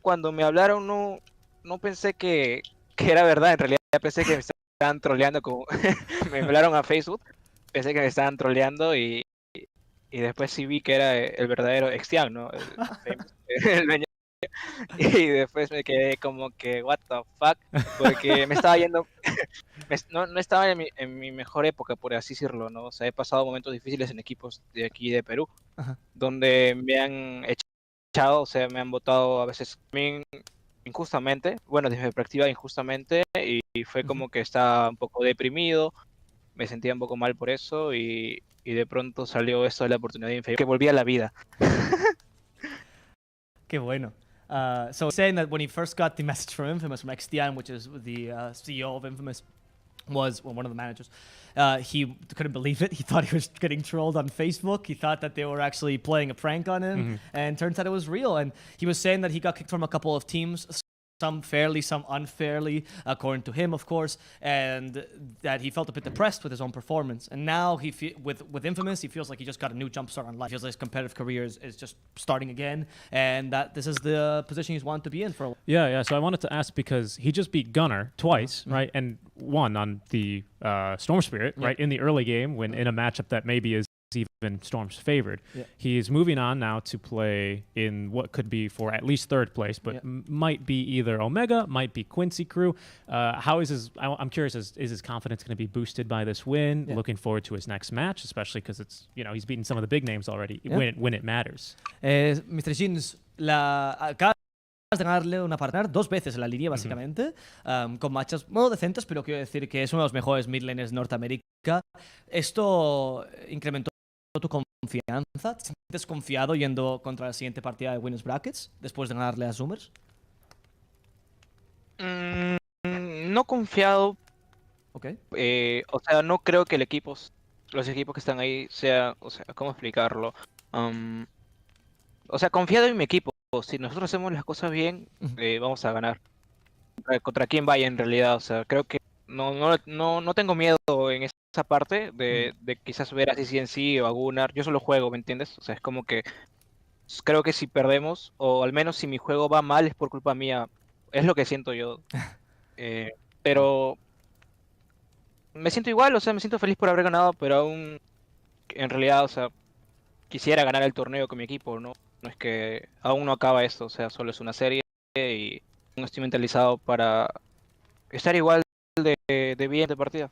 cuando me hablaron no pensé que era verdad, en realidad pensé que me estaban troleando, como me hablaron a Facebook, pensé que me estaban troleando y después sí vi que era el verdadero Extian, ¿no? El dueño. Y después me quedé como que, what the fuck, porque me estaba yendo, no estaba en mi mejor época, por así decirlo, ¿no? O sea, he pasado momentos difíciles en equipos de aquí de Perú, Ajá. donde me han echado, o sea, me han votado a veces también injustamente, bueno, desde mi perspectiva injustamente, y fue como que estaba un poco deprimido, me sentía un poco mal por eso, y de pronto salió esto de la oportunidad de Infamous, que volví a la vida. Qué bueno. So saying that when he first got the message from Infamous, from XDN, which is the CEO of Infamous, was one of the managers, he couldn't believe it. He thought he was getting trolled on Facebook. He thought that they were actually playing a prank on him, and turns out it was real. And he was saying that he got kicked from a couple of teams, some fairly, some unfairly, according to him, of course, and that he felt a bit depressed with his own performance. And now with Infamous, he feels like he just got a new jump start on life. He feels like his competitive career is just starting again, and that this is the position he's wanted to be in for a while. Yeah. So I wanted to ask because he just beat Gunner twice, right, and won on the Storm Spirit, right, in the early game when in a matchup that maybe is even Storm's favored. Yeah. He's moving on now to play in what could be for at least third place, but might be either Omega, might be Quincy Crew. How is his? I'm curious. Is his confidence going to be boosted by this win? Yeah. Looking forward to his next match, especially because it's he's beaten some of the big names already when it matters. Mr. Jeans, acabas de ganarle una partner dos veces en la línea, básicamente, con matches, bueno, decentes, pero quiero decir que es uno de los mejores mid laners de Norteamérica. ¿Esto incrementó tu confianza? ¿Te sientes confiado yendo contra la siguiente partida de Winners Brackets después de ganarle a Zoomers? No confiado. Okay. O sea, no creo que los equipos que están ahí o sea, ¿cómo explicarlo? O sea, confiado en mi equipo. Si nosotros hacemos las cosas bien, vamos a ganar. Contra quién vaya en realidad, o sea, creo que no tengo miedo en esa parte de quizás ver a CCNC o a Gunnar. Yo solo juego, ¿me entiendes? O sea, es como que creo que si perdemos, o al menos si mi juego va mal, es por culpa mía. Es lo que siento yo. Pero me siento igual, o sea, me siento feliz por haber ganado, pero aún en realidad, o sea, quisiera ganar el torneo con mi equipo, ¿no? No es que aún no acaba esto, o sea, solo es una serie y no estoy mentalizado para estar igual de bien de partida.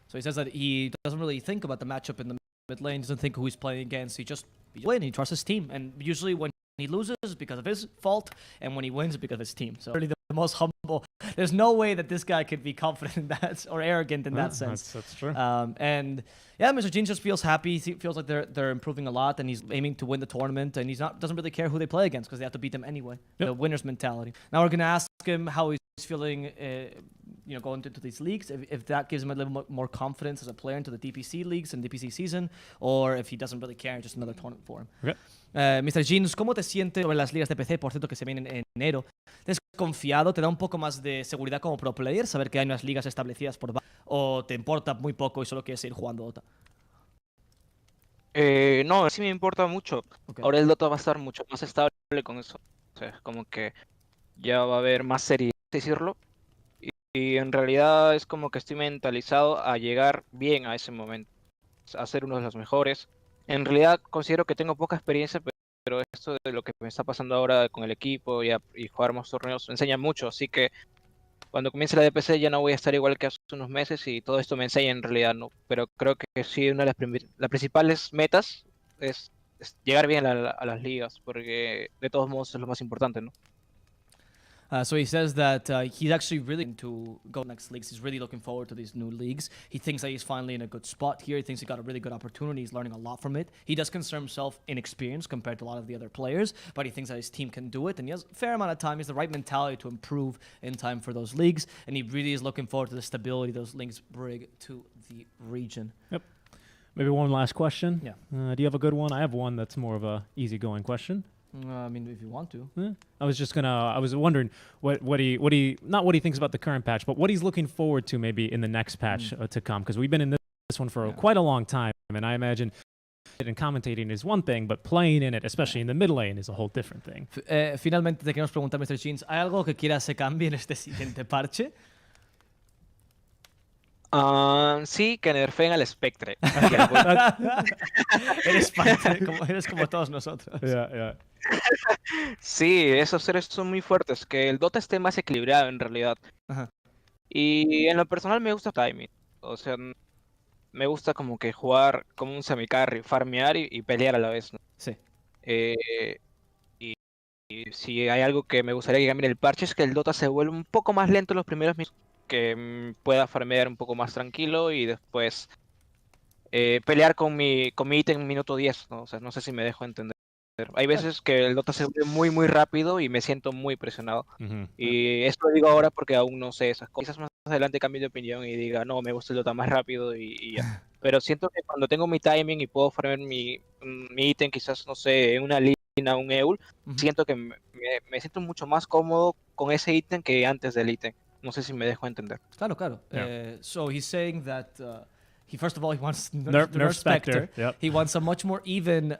So he says that he doesn't really think about the matchup in the mid lane, doesn't think who he's playing against. He just wins. He trusts his team, and usually when he loses, it's because of his fault, and when he wins, it's because of his team. So really the most humble there's no way that this guy could be confident in that or arrogant in that sense. That's true. And yeah, Mr. Jean just feels happy. He feels like they're improving a lot, and he's aiming to win the tournament. And doesn't really care who they play against because they have to beat them anyway. Yep. The winner's mentality. Now we're gonna ask him how he's feeling, going into these leagues. If that gives him a little more confidence as a player into the DPC leagues and DPC season, or if he doesn't really care, just another tournament for him. Okay. Mr. Jeans, ¿cómo te sientes sobre las ligas de PC, por cierto, que se vienen en enero? ¿Desconfiado? ¿Te da un poco más de seguridad como pro player saber que hay unas ligas establecidas por o te importa muy poco y solo quieres seguir jugando Dota? No, sí me importa mucho. Okay. Ahora el Dota va a estar mucho más estable con eso. O sea, es como que ya va a haber más seriedad, decirlo. Y en realidad es como que estoy mentalizado a llegar bien a ese momento, a ser uno de los mejores. En realidad considero que tengo poca experiencia, pero esto de lo que me está pasando ahora con el equipo y jugar más torneos me enseña mucho. Así que cuando comience la DPC ya no voy a estar igual que hace unos meses y todo esto me enseña en realidad, ¿no? Pero creo que sí, una de las principales metas es llegar bien a las ligas, porque de todos modos es lo más importante, ¿no? So he says that he's actually really into go next leagues. He's really looking forward to these new leagues. He thinks that he's finally in a good spot here. He thinks he got a really good opportunity. He's learning a lot from it. He does consider himself inexperienced compared to a lot of the other players, but he thinks that his team can do it, and he has a fair amount of time. He has the right mentality to improve in time for those leagues, and he really is looking forward to the stability those leagues bring to the region. Yep. Maybe one last question. Yeah. Do you have a good one? I have one that's more of a easygoing question. I mean, if you want to. I was wondering what he not what he thinks about the current patch, but what he's looking forward to maybe in the next patch to come, because we've been in this one for quite a long time, and I imagine and commentating is one thing, but playing in it, especially in the mid lane, is a whole different thing. Finalmente te queremos preguntar, Mr. Jeans, ¿hay algo que quieras se cambie en este siguiente parche? Sí, que nerfeen al Spectre. Eres como todos nosotros. Yeah. Sí, esos seres son muy fuertes, que el Dota esté más equilibrado en realidad. Ajá. Y en lo personal me gusta timing. O sea, me gusta como que jugar como un semi-carry, farmear y pelear a la vez, ¿no? Sí. Y si hay algo que me gustaría que cambie en el parche es que el Dota se vuelve un poco más lento en los primeros minutos, que pueda farmear un poco más tranquilo y después pelear con mi ítem en minuto 10, ¿no? O sea, no sé si me dejo entender. Hay veces que el Dota se vuelve muy muy rápido y me siento muy presionado. Y esto lo digo ahora porque aún no sé esas cosas. Quizás más adelante cambie de opinión y diga, no, me gusta el Dota más rápido y ya. Pero siento que cuando tengo mi timing y puedo farmear mi ítem, quizás, no sé, en una línea, un EUL, siento que me siento mucho más cómodo con ese ítem que antes del ítem. No sé si me dejo entender. Claro. Yeah. So he's saying that he first of all he wants Nerf Spectre. Yep. He wants a much more even,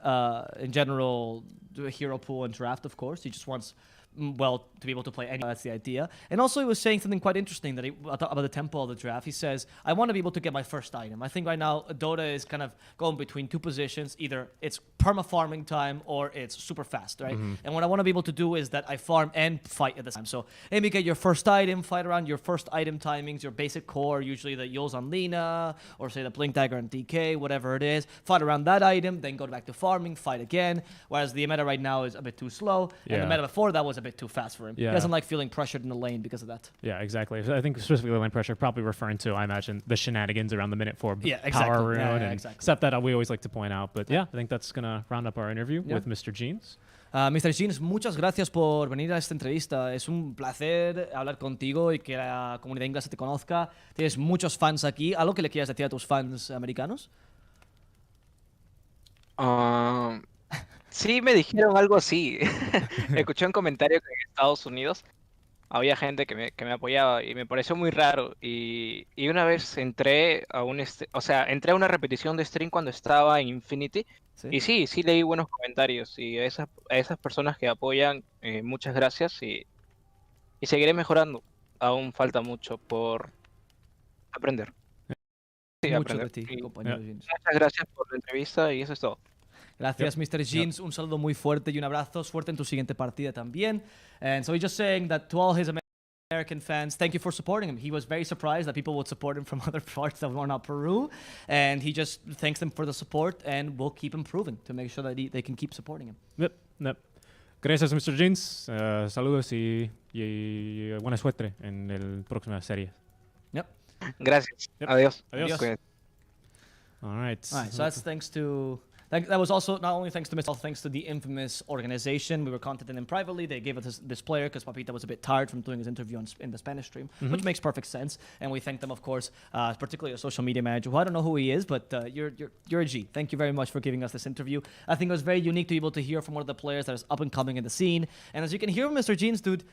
in general, hero pool and draft. Of course, he just wants to be able to play any. That's the idea. And also, he was saying something quite interesting about the tempo of the draft. He says, "I want to be able to get my first item." I think right now Dota is kind of going between two positions. Either it's perma farming time or it's super fast, right? And what I want to be able to do is that I farm and fight at the same time. So maybe get your first item, fight around your first item timings, your basic core, usually the Yules on Lina, or say the Blink Dagger on DK, whatever it is. Fight around that item, then go back to farming, fight again. Whereas the meta right now is a bit too slow, and the meta before that was a bit too fast for him. Yeah. He doesn't like feeling pressured in the lane because of that. Yeah, exactly. I think specifically lane pressure, probably referring to, I imagine, the shenanigans around the minute 4 power rune and stuff that we always like to point out. But yeah, I think that's going to round up our interview with Mr. Jeans. Mr. Jeans, muchas gracias por venir a esta entrevista. Es un placer hablar contigo y que la comunidad inglesa te conozca. Tienes muchos fans aquí. ¿Algo que le quieras decir a tus fans americanos? Sí, me dijeron algo así. Escuché un comentario que en Estados Unidos había gente que me apoyaba y me pareció muy raro. Y una vez entré a entré a una repetición de stream cuando estaba en Infinity. Y sí leí buenos comentarios. Y a esas personas que apoyan, muchas gracias y seguiré mejorando. Aún falta mucho por aprender. Sí, Mucho aprender. de ti, compañero Jeans. Muchas gracias por la entrevista y eso es todo. Gracias, Mr. Jeans. Un saludo muy fuerte y un abrazo. Suerte en tu siguiente partida también. And so he's just saying that to all his American fans, thank you for supporting him. He was very surprised that people would support him from other parts that were not Peru. And he just thanks them for the support and will keep improving to make sure that they can keep supporting him. Yep. Gracias, Mr. Jeans. Saludos y buena suerte en el próxima serie. Gracias. Yep. Adiós. Adiós. Cuídense. All right. All right, so that's thanks to. That was also not only thanks to Mr. thanks to the infamous organization. We were contacting them privately. They gave us this player because Papita was a bit tired from doing his interview in the Spanish stream, which makes perfect sense. And we thank them, of course, particularly our social media manager, who I don't know who he is, but you're a G. Thank you very much for giving us this interview. I think it was very unique to be able to hear from one of the players that is up and coming in the scene. And as you can hear from Mr. Jeans, dude,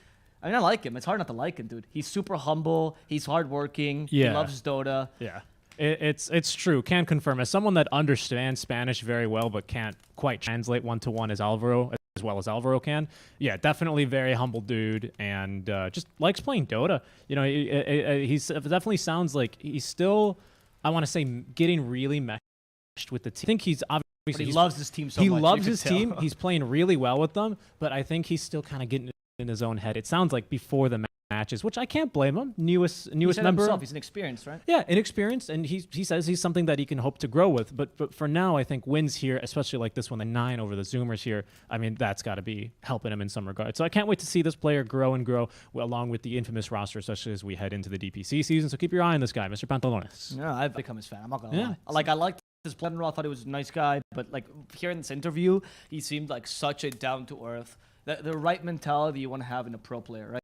I mean, I like him. It's hard not to like him, dude. He's super humble. He's hardworking. Yeah. He loves Dota. Yeah. It's true. Can confirm. As someone that understands Spanish very well but can't quite translate one-to-one as well as Alvaro can, yeah, definitely very humble dude and just likes playing Dota. You know, he's definitely sounds like he's still, I want to say, getting really meshed with the team. I think he's obviously But he loves his team so he much. you loves can his tell. team. He's playing really well with them, but I think he's still kind of getting in his own head. It sounds like before the matches, which I can't blame him. Newest He said member. himself, he's inexperienced, right? Yeah, inexperienced, and he says he's something that he can hope to grow with. But for now, I think wins here, especially like this one, the 9 over the Zoomers here, I mean, that's got to be helping him in some regard. So I can't wait to see this player grow and grow along with the infamous roster, especially as we head into the DPC season. So keep your eye on this guy, Mr. Pantalones. Yeah, I've become his fan. I'm not gonna Yeah. lie. Like, I liked his play in raw. I thought he was a nice guy, but like hearing this interview, he seemed like such a down to earth, the right mentality you want to have in a pro player, right?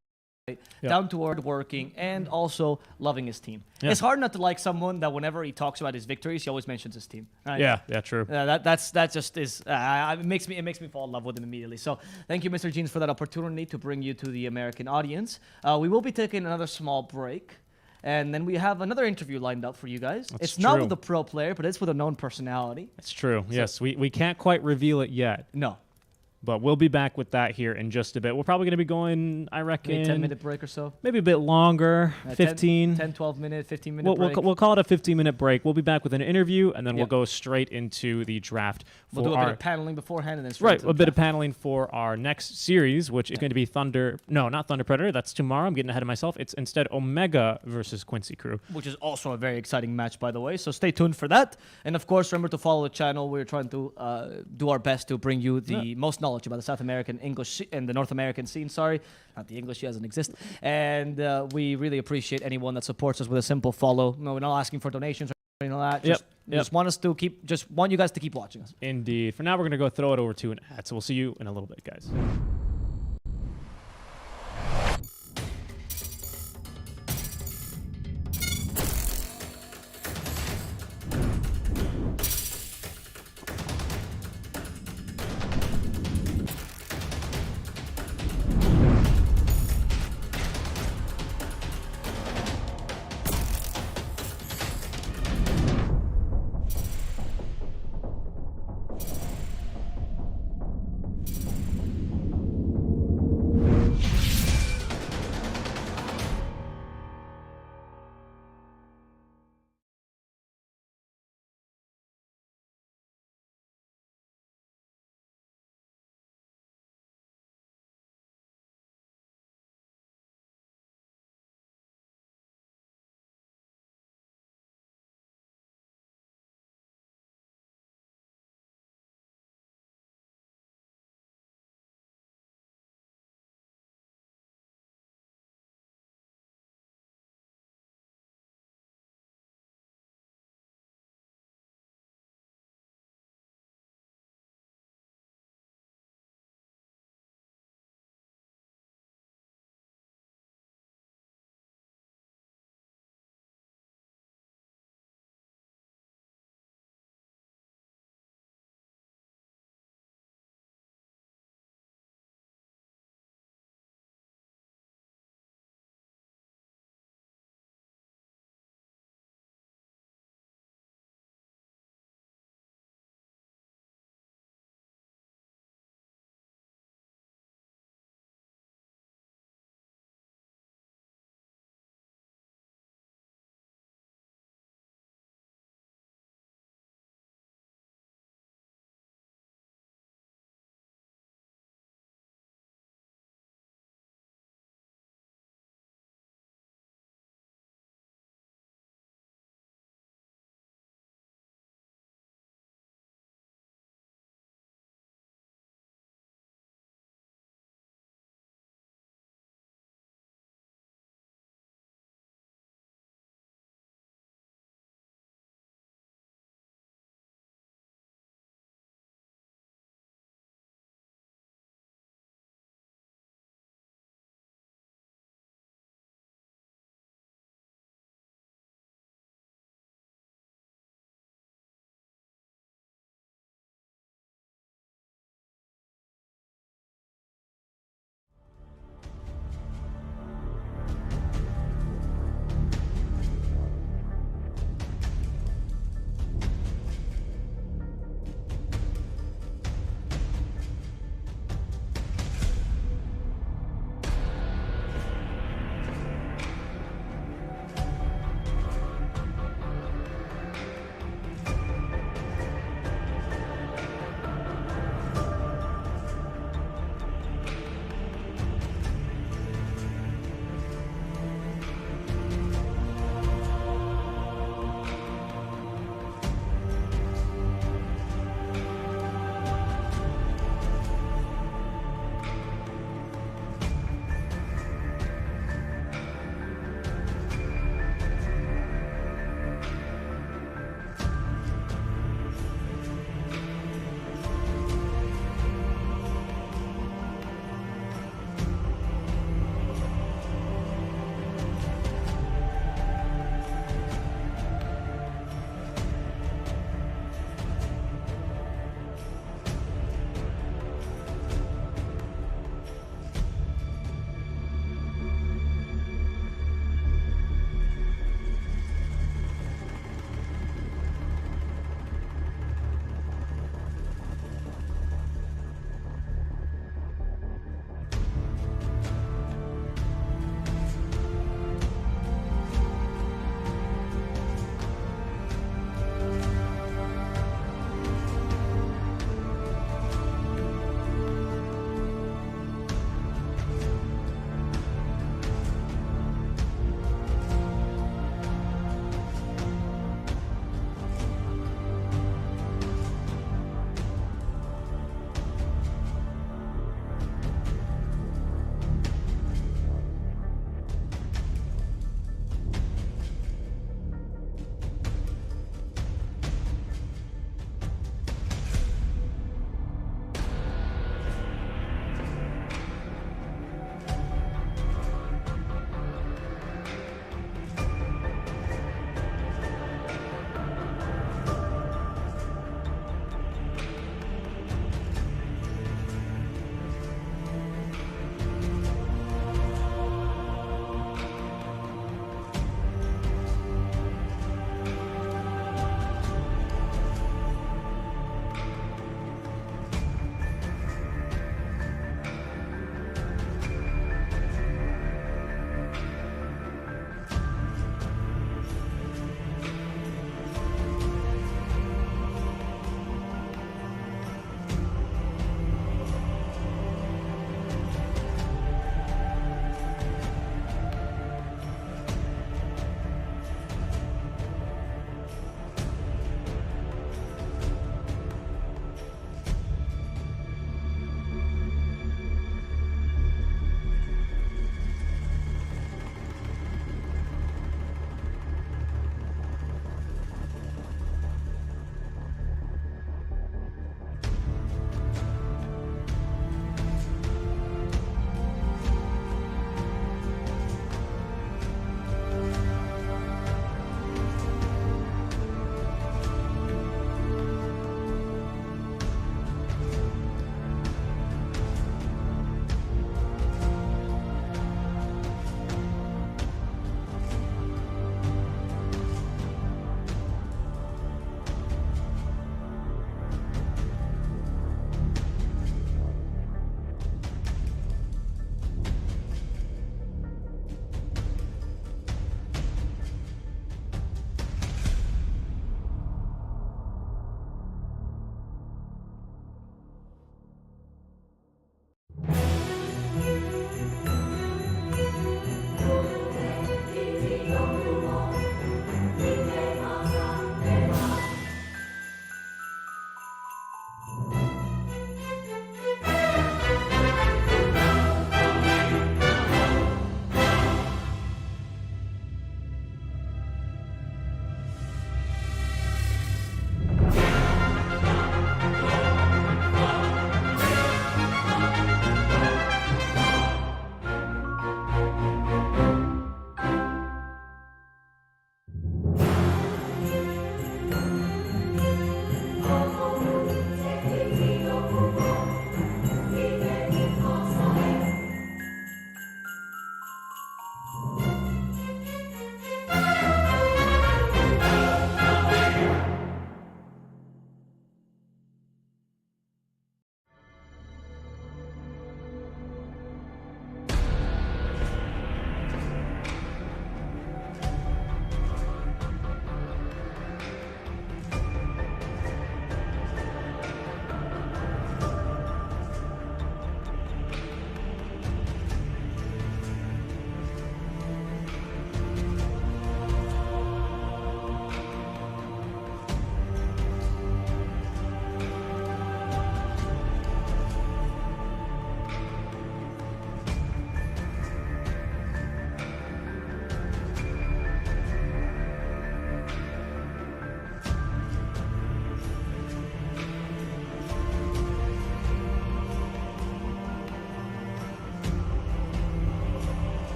Yeah. Down to earth, working, and also loving his team. Yeah. It's hard not to like someone that whenever he talks about his victories, he always mentions his team. Right? Yeah, true. That just is it makes me fall in love with him immediately. So thank you, Mr. Jeans, for that opportunity to bring you to the American audience. We will be taking another small break, and then we have another interview lined up for you guys. That's it's not true. with a pro player, but it's with a known personality. It's true. Yes, we can't quite reveal it yet, No, but we'll be back with that here in just a bit. We're probably going to be going, I reckon, maybe a 10-minute break or so. maybe a bit longer, 15. 10, 12-minute, 15-minute break. We'll call it a 15-minute break. We'll be back with an interview, and then Yeah. we'll go straight into the draft. We'll do a bit of paneling beforehand, and then straight Right, to the a bit of draft. paneling for our next series, which is going to be not Thunder Predator. That's tomorrow. I'm getting ahead of myself. It's instead Omega versus Quincy Crew. Which is also a very exciting match, by the way. So stay tuned for that. And of course, remember to follow the channel. We're trying to do our best to bring you the most knowledge about the South American English and the North American scene. Sorry, not the English, it doesn't exist. And we really appreciate anyone that supports us with a simple follow. No, we're not asking for donations or anything like that. Just want us to just want you guys to keep watching us. Indeed. For now, we're going to go throw it over to an ad. So we'll see you in a little bit, guys.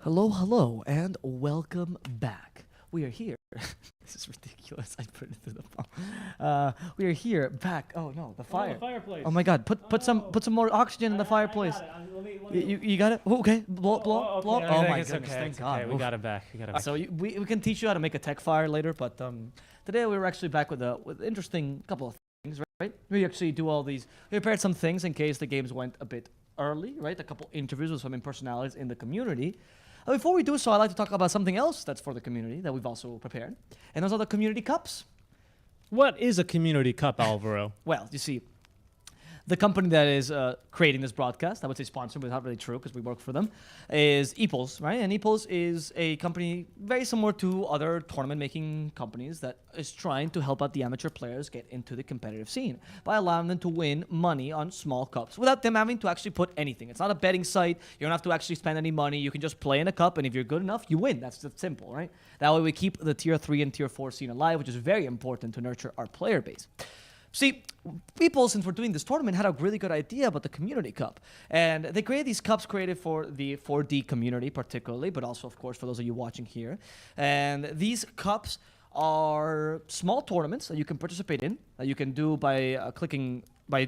Hello, hello, and welcome back. We are here. This is ridiculous. I put it through the phone. We are here back. Oh no, the fire. the fireplace. Oh my God! Put some more oxygen in the fireplace. You got it? Oh, okay. Blow up. Oh my goodness! Thank God. We got it back. So we can teach you how to make a tech fire later, but today we were actually back with an interesting couple of things, right? We actually do all these. We prepared some things in case the games went a bit early, right? A couple interviews with some personalities in the community. Before we do so, I'd like to talk about something else that's for the community that we've also prepared, and those are the community cups. What is a community cup, Alvaro? Well, you see, the company that is creating this broadcast, I would say sponsored, but not really true because we work for them, is Epos, right? And Epos is a company very similar to other tournament-making companies that is trying to help out the amateur players get into the competitive scene by allowing them to win money on small cups without them having to actually put anything. It's not a betting site. You don't have to actually spend any money. You can just play in a cup, and if you're good enough, you win. That's just simple, right? That way we keep the Tier 3 and Tier 4 scene alive, which is very important to nurture our player base. See, people, since we're doing this tournament, had a really good idea about the Community Cup. And they created these cups created for the 4D community particularly, but also, of course, for those of you watching here. And these cups are small tournaments that you can participate in, that you can do by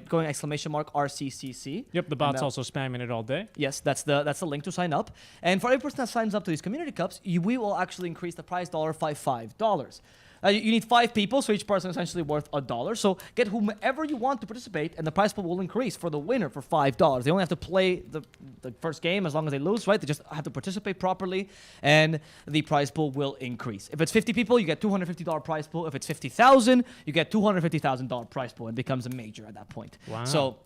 going !RCCC. Yep, the bot's also spamming it all day. Yes, that's the link to sign up. And for every person that signs up to these community cups, we will actually increase the prize dollar by $5. You need 5 people, so each person is essentially worth $1. So get whomever you want to participate, and the prize pool will increase for the winner for $5. They only have to play the first game as long as they lose, right? They just have to participate properly, and the prize pool will increase. If it's 50 people, you get $250 prize pool. If it's 50,000, you get $250,000 prize pool. It becomes a major at that point. Wow. So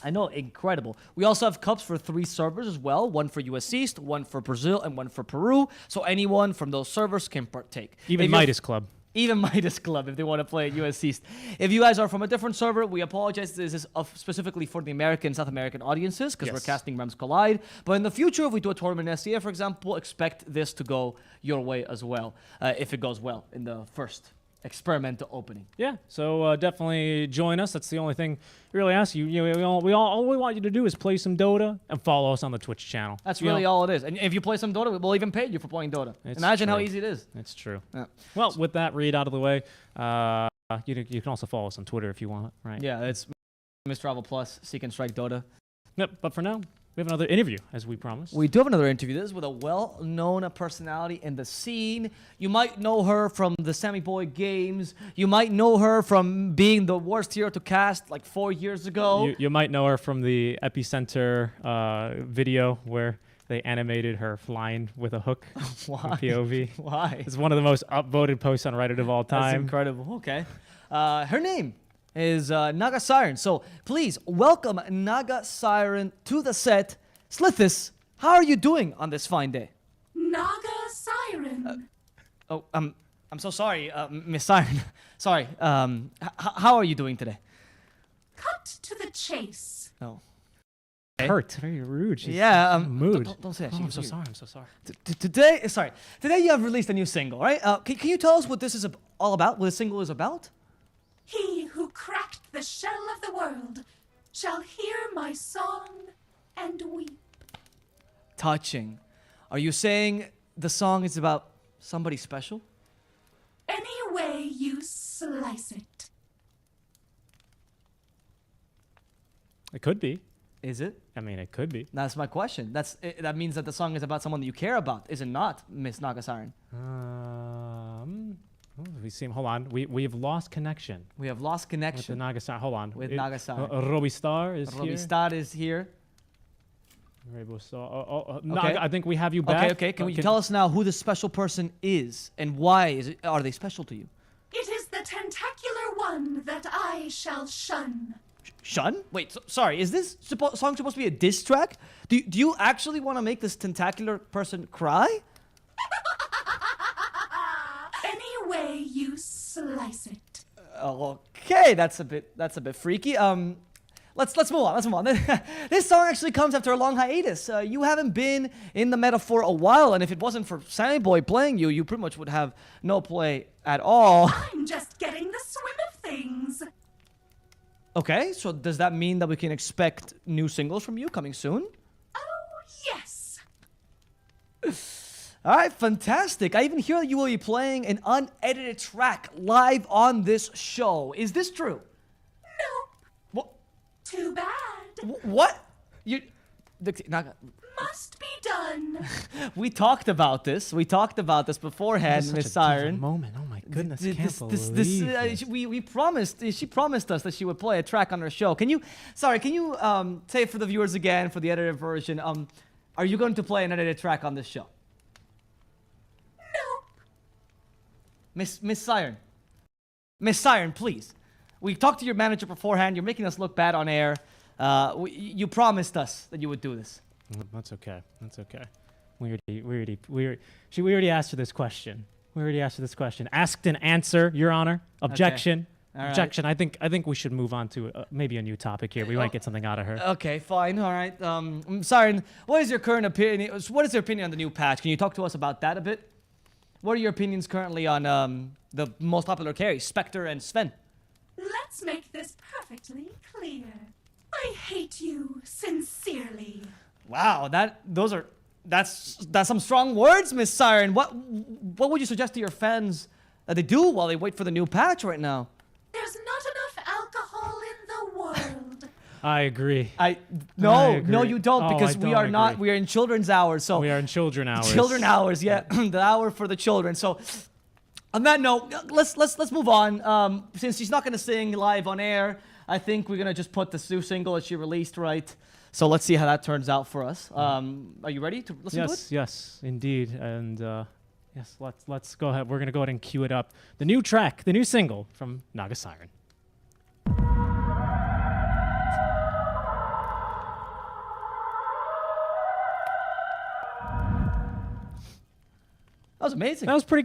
I know, incredible. We also have cups for 3 servers as well, one for US East, one for Brazil, and one for Peru. So anyone from those servers can partake. Even Midas Club. Even Midas Club, if they want to play at US East. If you guys are from a different server, we apologize. This is specifically for the American, South American audiences, because we're casting Realms Collide. But in the future, if we do a tournament in SCA, for example, expect this to go your way as well, if it goes well in the first experimental opening. Yeah, so definitely join us. That's the only thing we really ask you. All we want you to do is play some Dota and follow us on the Twitch channel. That's really all it is. And if you play some Dota, we'll even pay you for playing Dota. It's Imagine how true. easy it is. It's true. Yeah. Well, with that read out of the way, you can also follow us on Twitter if you want, right? Yeah, it's Miss Travel Plus, Seek and Strike Dota. Yep, but for now, we have another interview, as we promised. We do have another interview. This is with a well-known personality in the scene. You might know her from the Sammy Boy games. You might know her from being the worst hero to cast like 4 years ago. You might know her from the Epicenter video where they animated her flying with a hook. Why? POV. Why? It's one of the most upvoted posts on Reddit of all time. That's incredible. Okay. Her name is Naga Siren. So please welcome Naga Siren to the set. Slithis, how are you doing on this fine day? Naga Siren. I'm so sorry, Miss Siren. Sorry. How are you doing today? Cut to the chase. Oh. Hurt. Very rude. She's Yeah. mood. Don't say that. Oh, She I'm was so weird. sorry. I'm so sorry. Today you have released a new single, right? Can you tell us what this is all about? What the single is about? He who cracked the shell of the world shall hear my song and weep. Touching. Are you saying the song is about somebody special? Any way you slice it. It could be. Is it? I mean, it could be. That's my question. That means that the song is about someone that you care about, is it not, Miss Naga Siren? We seem. Hold on. We've lost connection. We have lost With the connection. Nagasar. Hold on. With Nagasar. Roby Star is Robbie here. Stad is here. Rainbow Star. Naga, I think we have you back. Okay. Can you tell us now who this special person is and why are they special to you? It is the tentacular one that I shall shun. Shun? Wait, sorry. Is this song supposed to be a diss track? Do you actually want to make this tentacular person cry? Any way you slice it. Okay, that's a bit freaky. Let's move on. This song actually comes after a long hiatus. You haven't been in the meta for a while, and if it wasn't for Sammy Boy playing you, you pretty much would have no play at all. I'm just getting the swing of things. Okay, so does that mean that we can expect new singles from you coming soon? Oh, yes. All right, fantastic. I even hear that you will be playing an unedited track live on this show. Is this true? Nope. What? Too bad. What? You? Must be done. We talked about this. We talked about this beforehand, Miss Siren. Moment. Oh my goodness, can't believe this. We promised. She promised us that she would play a track on her show. Can you say it for the viewers again for the edited version? Are you going to play an edited track on this show? Nope. Miss Siren. Miss Siren, please. We talked to your manager beforehand. You're making us look bad on air. You promised us that you would do this. That's okay. That's okay. We already asked her this question. Asked and answer, Your Honor. Objection. All right. Objection. I think we should move on to maybe a new topic here. We might get something out of her. Okay, fine. All right. Siren, what is your current opinion? What is your opinion on the new patch? Can you talk to us about that a bit? What are your opinions currently on the most popular carries, Spectre and Sven? Let's make this perfectly clear. I hate you sincerely. Wow, that's some strong words, Miss Siren. What would you suggest to your fans that they do while they wait for the new patch right now? There's not enough alcohol in the world. I agree. No, agree. you don't, Oh, because I we don't are not. agree. We are in children's hours, so We are in children hours. children hours, yeah, the hour for the children. So, on that note, let's move on. Since she's not gonna sing live on air, I think we're gonna just put the new single that she released, right? So let's see how that turns out for us. Are you ready to listen to it? Yes, indeed. And yes, let's go ahead. We're gonna go ahead and cue it up. The new track, the new single from Naga Siren. That was amazing. That was pretty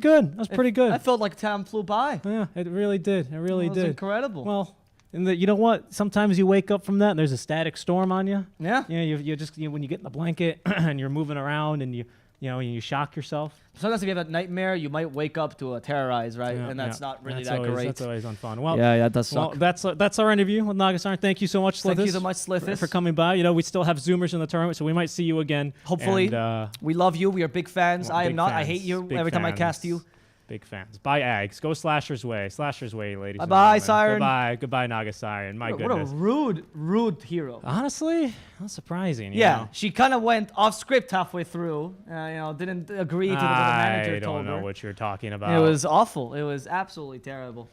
good. I felt like time flew by. Yeah, it really did. It really That was did. incredible. Well, and you know what? Sometimes you wake up from that and there's a static storm on you. Yeah. Yeah, you just when you get in the blanket and you're moving around and you shock yourself. Sometimes if you have a nightmare, you might wake up to a terrorize, right? Yeah, and that's yeah. not really That's that always, great. That's always unfun. Well, yeah, it does suck. well, that's our interview with Naga Siren. Thank you so much, Slithis. Thank you so much, Slithis. for coming by. You know, we still have Zoomers in the tournament, so we might see you again. Hopefully. And, We love you. We are big fans. well, I am big not. I fans. hate you Big every time I fans. cast you. Big fans. Bye, Ags. Go Slasher's way. Slasher's way, ladies. and Bye-bye, gentlemen. Siren. Goodbye, Naga Siren. My What a goodness. rude hero. Honestly, that's surprising. You Yeah, know? she kind of went off script halfway through. Didn't agree to what the manager I told don't know her. what you're talking about. It was awful. It was absolutely terrible.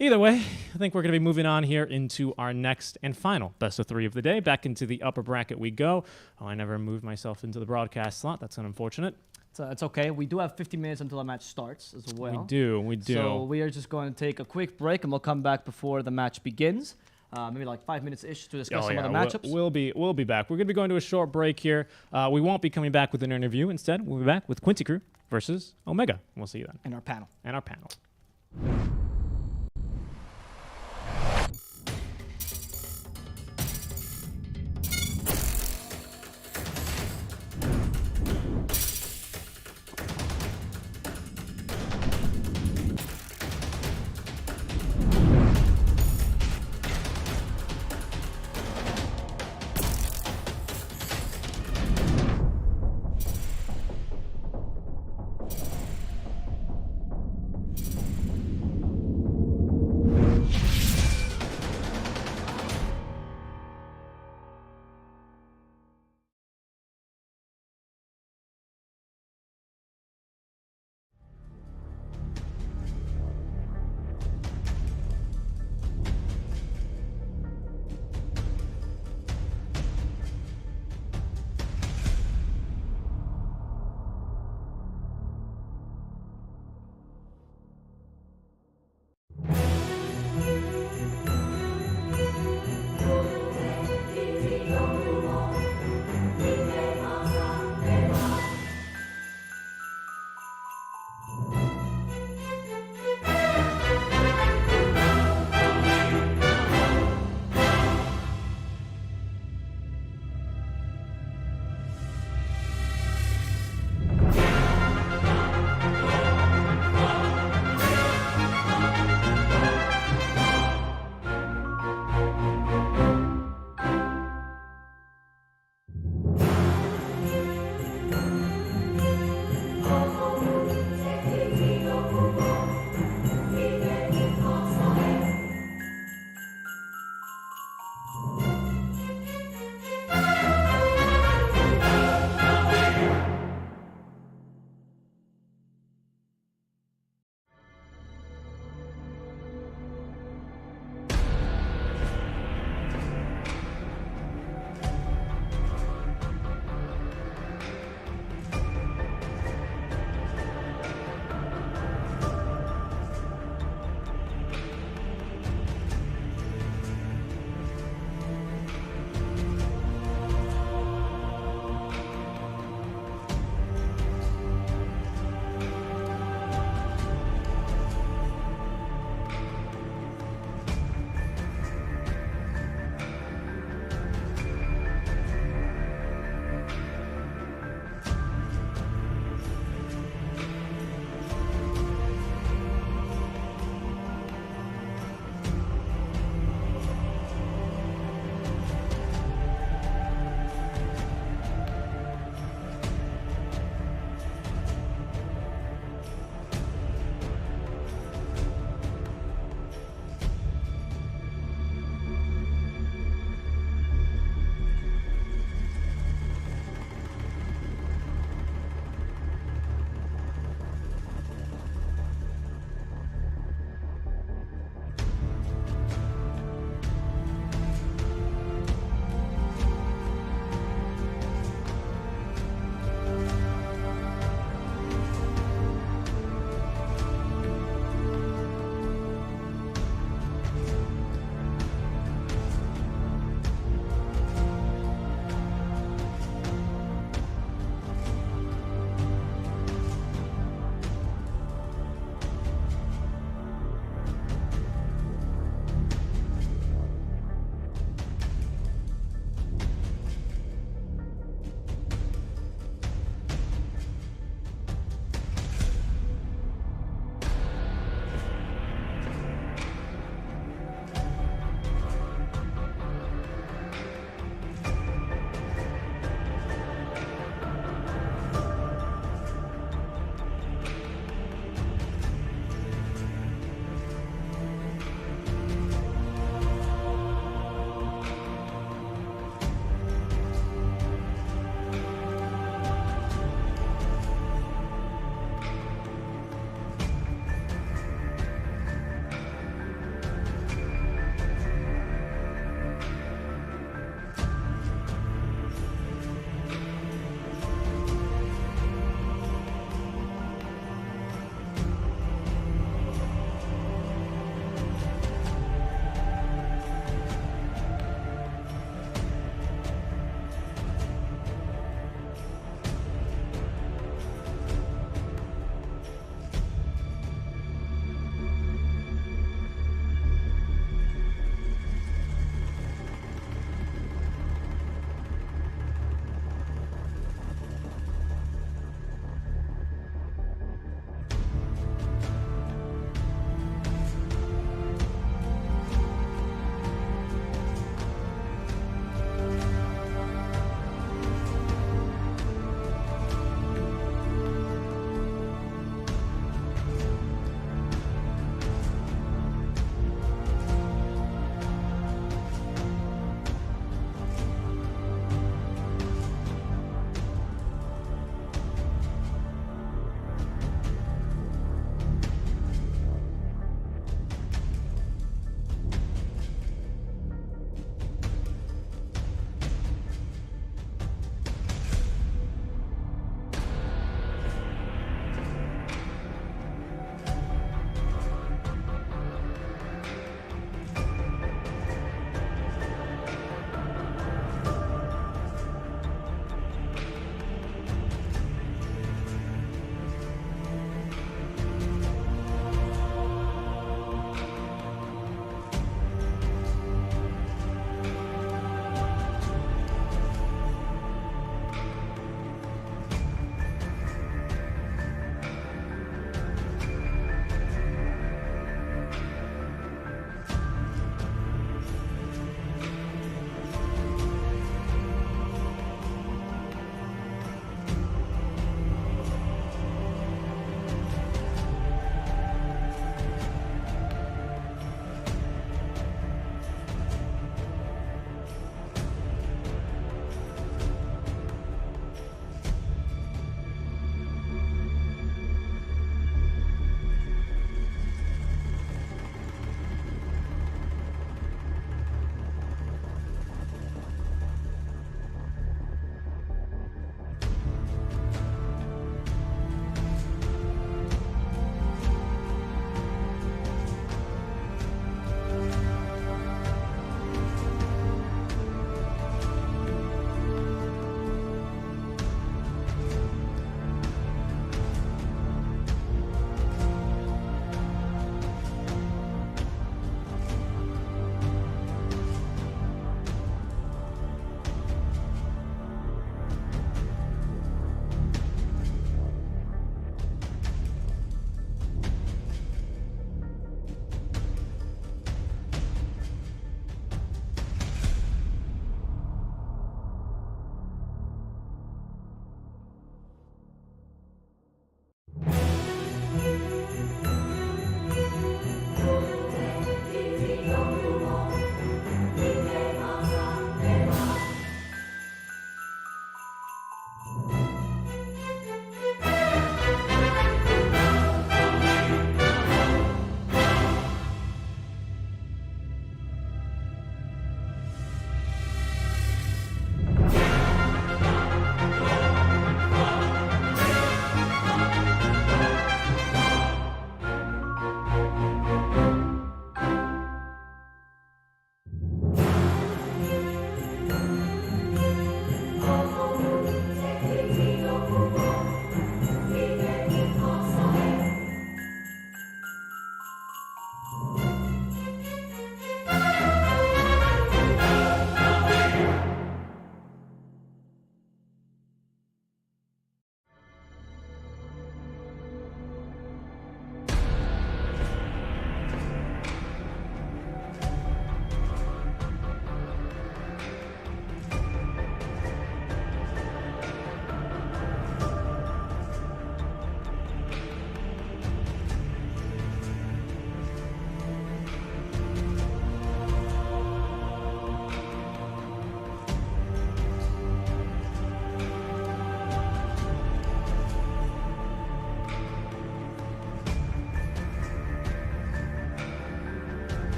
Either way, I think we're going to be moving on here into our next and final best of 3 of the day. Back into the upper bracket we go. Oh, I never moved myself into the broadcast slot. That's unfortunate. It's okay. We do have 50 minutes until the match starts as well. We do. So we are just going to take a quick break, and we'll come back before the match begins. Maybe like 5 minutes-ish to discuss some of the matchups. We'll be back. We're going to be going to a short break here. We won't be coming back with an interview. Instead, we'll be back with Quincy Crew versus Omega. We'll see you then. In our panel. And our panel.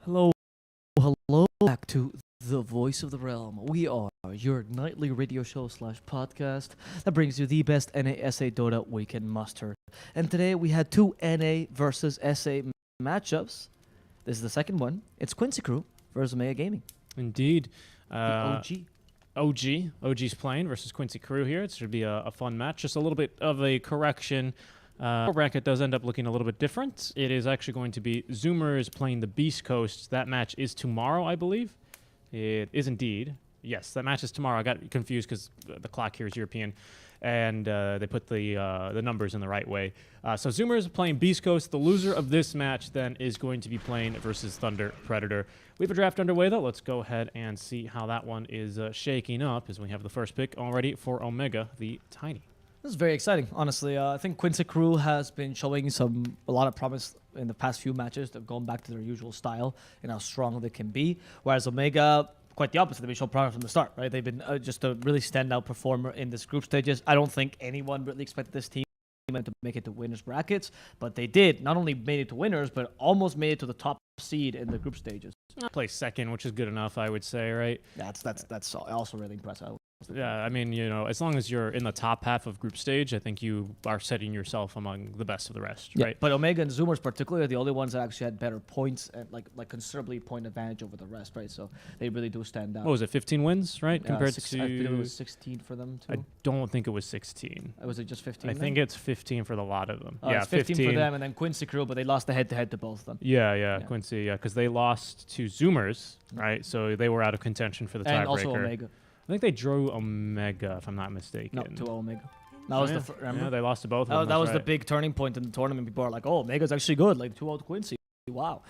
Hello, hello, back to the Voice of the Realm. We are your nightly radio show / podcast that brings you the best NA/SA Dota we can muster. And today we had two NA versus SA matchups. This is the second one. It's Quincy Crew versus Omega Gaming. Indeed. The OG. OG's playing versus Quincy Crew here. It should be a fun match. Just a little bit of a correction. Bracket does end up looking a little bit different. It is actually going to be Zoomers playing the Beast Coast. That match is tomorrow, I believe. It is indeed. Yes, that match is tomorrow. I got confused because the clock here is European, and they put the numbers in the right way. So Zoomers playing Beast Coast. The loser of this match then is going to be playing versus Thunder Predator. We have a draft underway, though. Let's go ahead and see how that one is shaking up, as we have the first pick already for Omega, the Tiny. This is very exciting, honestly. I think Quincy Crew has been showing a lot of promise in the past few matches. They're going back to their usual style and how strong they can be. Whereas Omega, quite the opposite. They've been showing promise from the start, right? They've been just a really standout performer in this group stages. I don't think anyone really expected this team to make it to winners brackets, but they did. Not only made it to winners, but almost made it to the top seed in the group stages. Play second, which is good enough, I would say, right? That's also really impressive. Yeah, I mean, as long as you're in the top half of group stage, I think you are setting yourself among the best of the rest, right? But Omega and Zoomers particularly are the only ones that actually had better points and like considerably point advantage over the rest, right? So they really do stand out. What was it, 15 wins, right? Compared to... I believe it was 16 for them, too. I don't think it was 16. Was it just 15? I think it's 15 for the lot of them. Yeah, it's 15 for them, and then Quincy Crew, but they lost the head-to-head to both of them. Yeah, Quincy, because they lost to Zoomers, right? So they were out of contention for the tiebreaker. And also Omega. I think they drew Omega, if I'm not mistaken. No, to Omega. That was remember? Yeah, they lost to both of them. That was right. the big turning point in the tournament. People are like, oh, Omega's actually good, like 2-0 Quincy. Wow.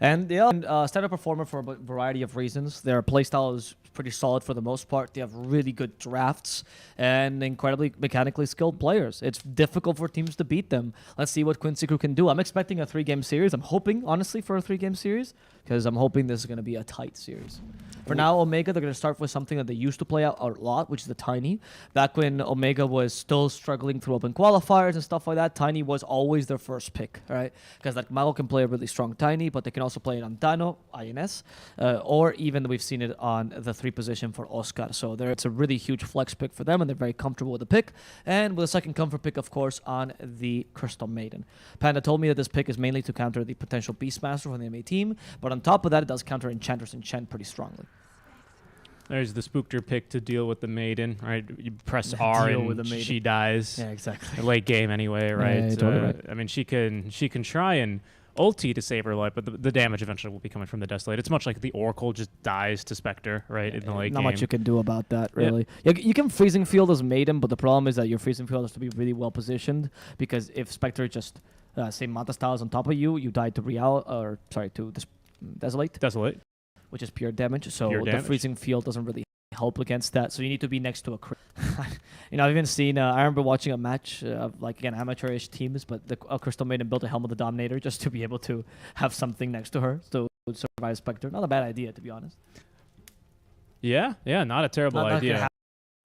And yeah, standard performer for a variety of reasons. Their playstyle is pretty solid for the most part. They have really good drafts and incredibly mechanically skilled players. It's difficult for teams to beat them. Let's see what Quincy Crew can do. I'm expecting a 3-game series. I'm hoping, honestly, for a 3-game series because I'm hoping this is going to be a tight series. For now, Omega, they're going to start with something that they used to play out a lot, which is the Tiny. Back when Omega was still struggling through open qualifiers and stuff like that, Tiny was always their first pick, right? Because like Mago can play a really strong Tiny, but they can also play it on Dano, INS, or even we've seen it on the 3 position for Oscar. So it's a really huge flex pick for them, and they're very comfortable with the pick. And with a second comfort pick, of course, on the Crystal Maiden. Panda told me that this pick is mainly to counter the potential Beastmaster from the MA team, but on top of that, it does counter Enchantress Enchant pretty strongly. There's the Spookter pick to deal with the Maiden, right? You press R and she dies. Yeah, exactly. Late game anyway, right? Yeah, totally right. I mean, she can try and ulti to save her life, but the damage eventually will be coming from the Desolate. It's much like the Oracle just dies to Spectre, right, in the late game. Not much you can do about that, really. Yeah. You can Freezing Field as Maiden, but the problem is that your Freezing Field has to be really well positioned, because if Spectre just, say, Manta Style is on top of you, you die to to Desolate. Which is pure damage, so the Freezing Field doesn't really help against that. So you need to be next to a I've even seen, I remember watching a match of, again, amateurish teams, but Crystal Maiden built a Helm of the Dominator just to be able to have something next to her to survive Spectre. Not a bad idea, to be honest. Yeah, not a terrible idea.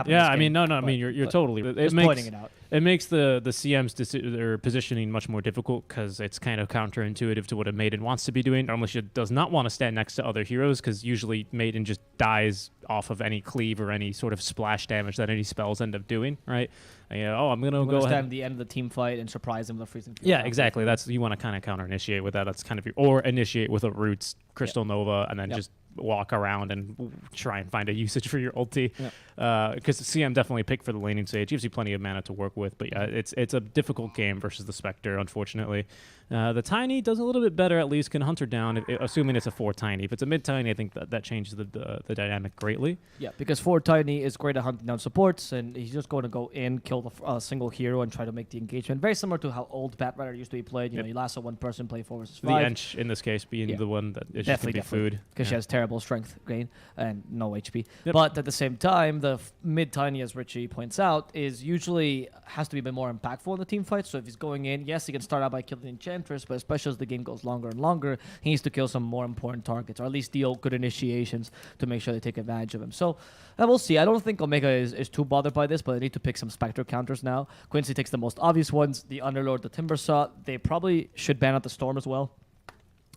Yeah, I mean, I mean, you're totally. Pointing it out. It makes the CM's their positioning much more difficult because it's kind of counterintuitive to what a Maiden wants to be doing. Normally, she does not want to stand next to other heroes because usually Maiden just dies off of any cleave or any sort of splash damage that any spells end up doing, right? I'm gonna go ahead at the end of the team fight and surprise them with a Freezing Field. Yeah, exactly. That's you want to kind of counter initiate with that. That's kind of or initiate with a Roots Crystal Nova and then just walk around and try and find a usage for your ulti. Because CM definitely picked for the laning stage. Gives you plenty of mana to work with. But yeah, it's a difficult game versus the Spectre, unfortunately. The Tiny does a little bit better, at least, can hunt her down, assuming it's a 4 Tiny. If it's a mid Tiny, I think that changes the dynamic greatly. Yeah, because 4 Tiny is great at hunting down supports, and he's just going to go in, kill the single hero, and try to make the engagement. Very similar to how old Batrider used to be played. You lasso one person, play 4 versus 5. The Ench, in this case, being the one that is just going to be food. Because she has terrible strength gain and no HP. But at the same time, the mid Tiny, as Richie points out, is usually has to be a bit more impactful in the team fight. So if he's going in, yes, he can start out by killing the Enchantress, but especially as the game goes longer and longer, he needs to kill some more important targets, or at least deal good initiations to make sure they take advantage of him. So we'll see. I don't think Omega is too bothered by this, but they need to pick some Spectre counters now. Quincy takes the most obvious ones, the Underlord, the Timbersaw. They probably should ban out the Storm as well.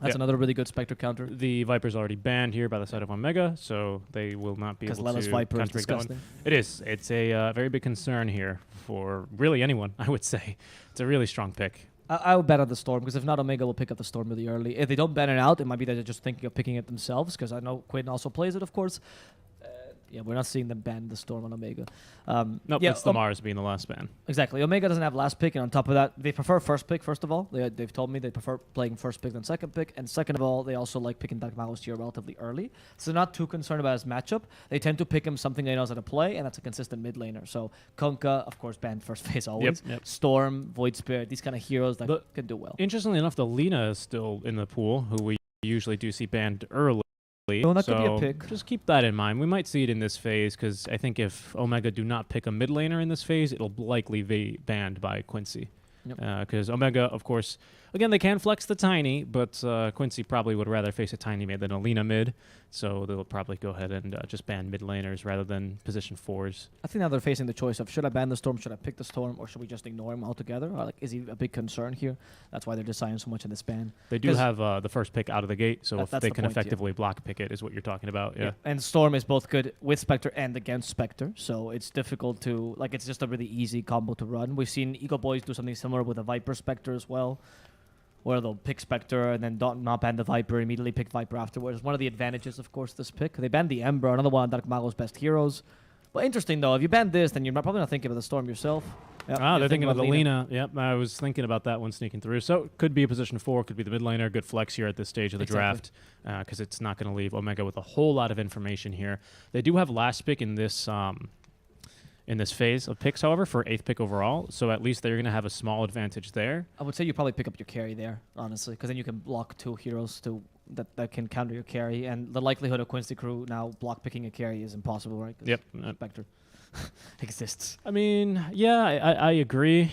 That's another really good Spectre counter. The Viper's already banned here by the side of Omega, so they will not be able Because to Lela's Viper is counter-break that one. disgusting. It is. It's a very big concern here for really anyone, I would say. It's a really strong pick. I would bet on the Storm, because if not, Omega will pick up the Storm really early. If they don't ban it out, it might be that they're just thinking of picking it themselves, because I know Quinn also plays it, of course. Yeah, we're not seeing them ban the Storm on Omega. Nope, yeah, it's the Mars being the last ban. Exactly. Omega doesn't have last pick, and on top of that, they prefer first pick, first of all. They've told me they prefer playing first pick than second pick, and second of all, they also like picking Dark Magos here relatively early. So they're not too concerned about his matchup. They tend to pick him something they knows how to play, and that's a consistent mid laner. So Kunkka, of course, banned first phase always. Yep. Storm, Void Spirit, these kind of heroes that But can do well. Interestingly enough, the Lina is still in the pool, who we usually do see banned early. Oh, that could be a So pick. just keep that in mind. We might see it in this phase, because I think if Omega do not pick a mid laner in this phase, it'll likely be banned by Quincy. Because Omega, of course, again, they can flex the Tiny, but Quincy probably would rather face a Tiny mid than a Lina mid, so they'll probably go ahead and just ban mid laners rather than position 4s. I think now they're facing the choice of should I ban the Storm, should I pick the Storm, or should we just ignore him altogether? Or like, is he a big concern here? That's why they're deciding so much in this ban. They do 'Cause have the first pick out of the gate, so if that's they the can point, yeah. effectively block pick it, is what you're talking about. Yeah. And Storm is both good with Spectre and against Spectre, so it's difficult to, like, it's just a really easy combo to run. We've seen Eagle Boys do something similar with a Viper Spectre as well, where they'll pick Spectre and then not ban the Viper, immediately pick Viper afterwards. One of the advantages, of course, this pick. They banned the Ember, another one of Dark Mago's best heroes. But interesting, though, if you ban this, then you're probably not thinking of the Storm yourself. Yep, Ah, you're they're thinking of the Lina. Lina. Yep, I was thinking about that one sneaking through. So could be a position 4, could be the mid laner. Good flex here at this stage of the draft, because it's not going to leave Omega with a whole lot of information here. They do have last pick in this phase of picks, however, for 8th pick overall. So at least they're going to have a small advantage there. I would say you probably pick up your carry there, honestly, because then you can block 2 heroes that can counter your carry, and the likelihood of Quincy Crew now block picking a carry is impossible, right? 'Cause Yep. Spectre exists. I mean, yeah, I agree.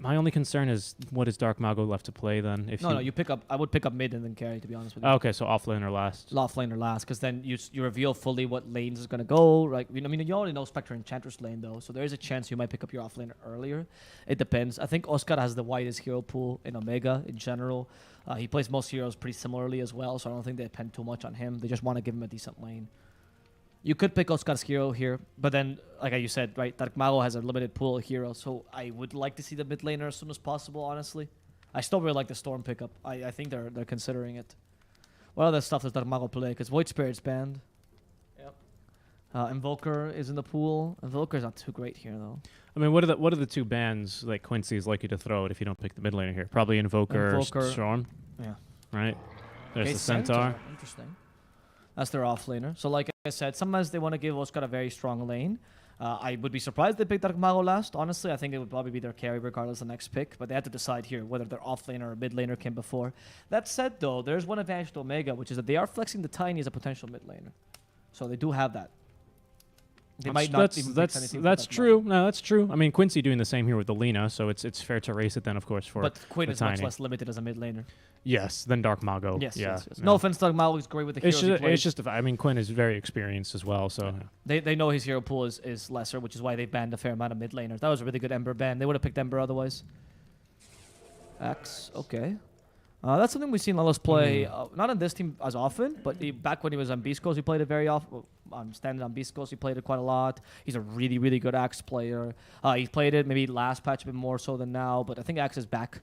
My only concern is what is Dark Mago left to play then? If No, you pick up. I would pick up mid and then carry, to be honest with you. Okay, so off lane or last. Off lane or last, because then you reveal fully what lanes is gonna go. Right? I mean, you already know Spectre Enchantress lane though, so there is a chance you might pick up your off laner earlier. It depends. I think Oscar has the widest hero pool in Omega in general. He plays most heroes pretty similarly as well, so I don't think they depend too much on him. They just want to give him a decent lane. You could pick Oscar's hero here, but then, like you said, right, Dark Mago has a limited pool of heroes, so I would like to see the mid laner as soon as possible, honestly. I still really like the Storm pickup. I think they're considering it. What other stuff does Dark Mago play? Because Void Spirit's banned. Yep. Invoker is in the pool. Invoker's not too great here, though. I mean, what are the 2 bans like Quincy is likely to throw it if you don't pick the mid laner here? Probably Invoker. Storm. Yeah. Right? There's Okay, the Centaur. Interesting. That's their off laner. So like I said, sometimes they want to give Oscar a very strong lane. I would be surprised they picked Dark Mago last. Honestly, I think it would probably be their carry regardless of the next pick. But they had to decide here whether their off laner or mid laner came before. That said, though, there's one advantage to Omega, which is that they are flexing the Tiny as a potential mid laner. So they do have that. They might not even fix anything for that's Dark true. Mago. No, that's true. I mean, Quincy doing the same here with the Lina, so it's fair to race it then, of course, for But Quinn the is much Tiny. less limited as a mid laner. Yes, then Dark Mago. Yes, yeah. yes. No offense, Dark Mago is great with the heroes he plays. It's just. I mean, Quinn is very experienced as well, so. They know his hero pool is lesser, which is why they banned a fair amount of mid laners. That was a really good Ember ban. They would have picked Ember otherwise. Axe, okay. That's something we've seen Lelos play, not on this team as often, but back when he was on Beast Coast, he played it very often. Standing on Beast Coast, he played it quite a lot. He's a really, really good Axe player. He played it maybe last patch a bit more so than now, but I think Axe is back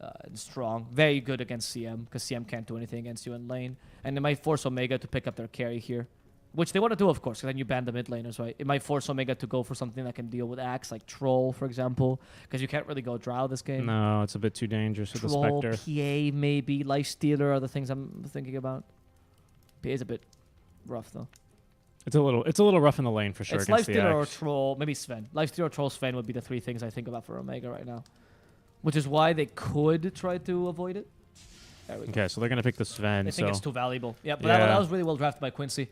and strong. Very good against CM, because CM can't do anything against you in lane. And it might force Omega to pick up their carry here. Which they want to do, of course, because then you ban the mid laners, right? It might force Omega to go for something that can deal with Axe, like Troll, for example, because you can't really go Drow this game. No, it's a bit too dangerous with the Troll, Spectre. PA, maybe. Lifestealer are the things I'm thinking about. PA is a bit rough, though. It's a little rough in the lane for sure. It's against the Lifestealer or Axe. Troll, maybe Sven. Lifestealer or Troll Sven would be the 3 things I think about for Omega right now. Which is why they could try to avoid it. There we go. Okay, so they're gonna pick the Sven. I think so it's too valuable. Yeah, but Yeah. that was really well drafted by Quincy.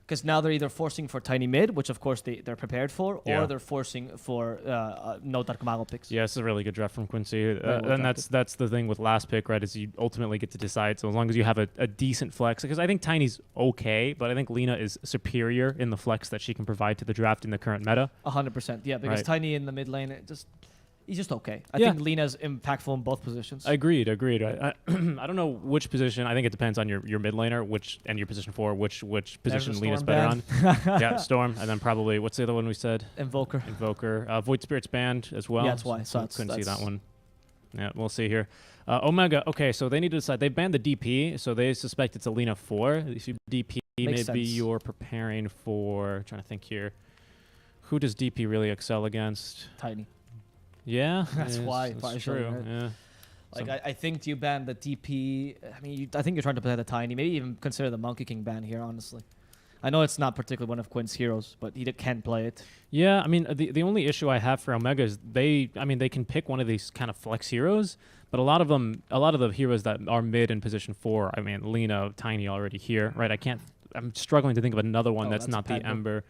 Because now they're either forcing for Tiny Mid, which of course they're prepared for, or Yeah. they're forcing for no Dark Mago picks. yeah, it's a really good draft from Quincy. well And that's the thing with last pick, right? Is you ultimately get to decide. So as long as you have a decent flex, because I think Tiny's okay, but I think Lina is superior in the flex that she can provide to the draft in the current meta. 100%. Yeah, because Right. Tiny in the mid lane, He's just okay. I Yeah. think Lina's impactful in both positions. Agreed. I don't know which position. I think it depends on your mid laner, and your position 4, which position There's a Lina's Storm better on. band. Yeah, Storm, and then probably what's the other one we said? Invoker. Invoker. Void Spirit's banned as well. Yeah, that's why. So couldn't see that's- that one. Yeah, we'll see here. Omega. Okay, so they need to decide. They banned the DP, so they suspect it's a Lina 4. DP Makes maybe sense. you're preparing for. Trying to think here. Who does DP really excel against? Tiny. Yeah, That's why, It's partially, true. right? Yeah. Like, So- I think you ban the DP. I mean, I think you're trying to play the Tiny. Maybe even consider the Monkey King ban here, honestly. I know it's not particularly one of Quinn's heroes, but he can play it. Yeah, I mean, the only issue I have for Omega is they can pick one of these kind of flex heroes, but a lot of the heroes that are mid in position 4, I mean, Lina, Tiny already here, right? I'm struggling to think of another one Oh, that's that's not the Pango. Ember.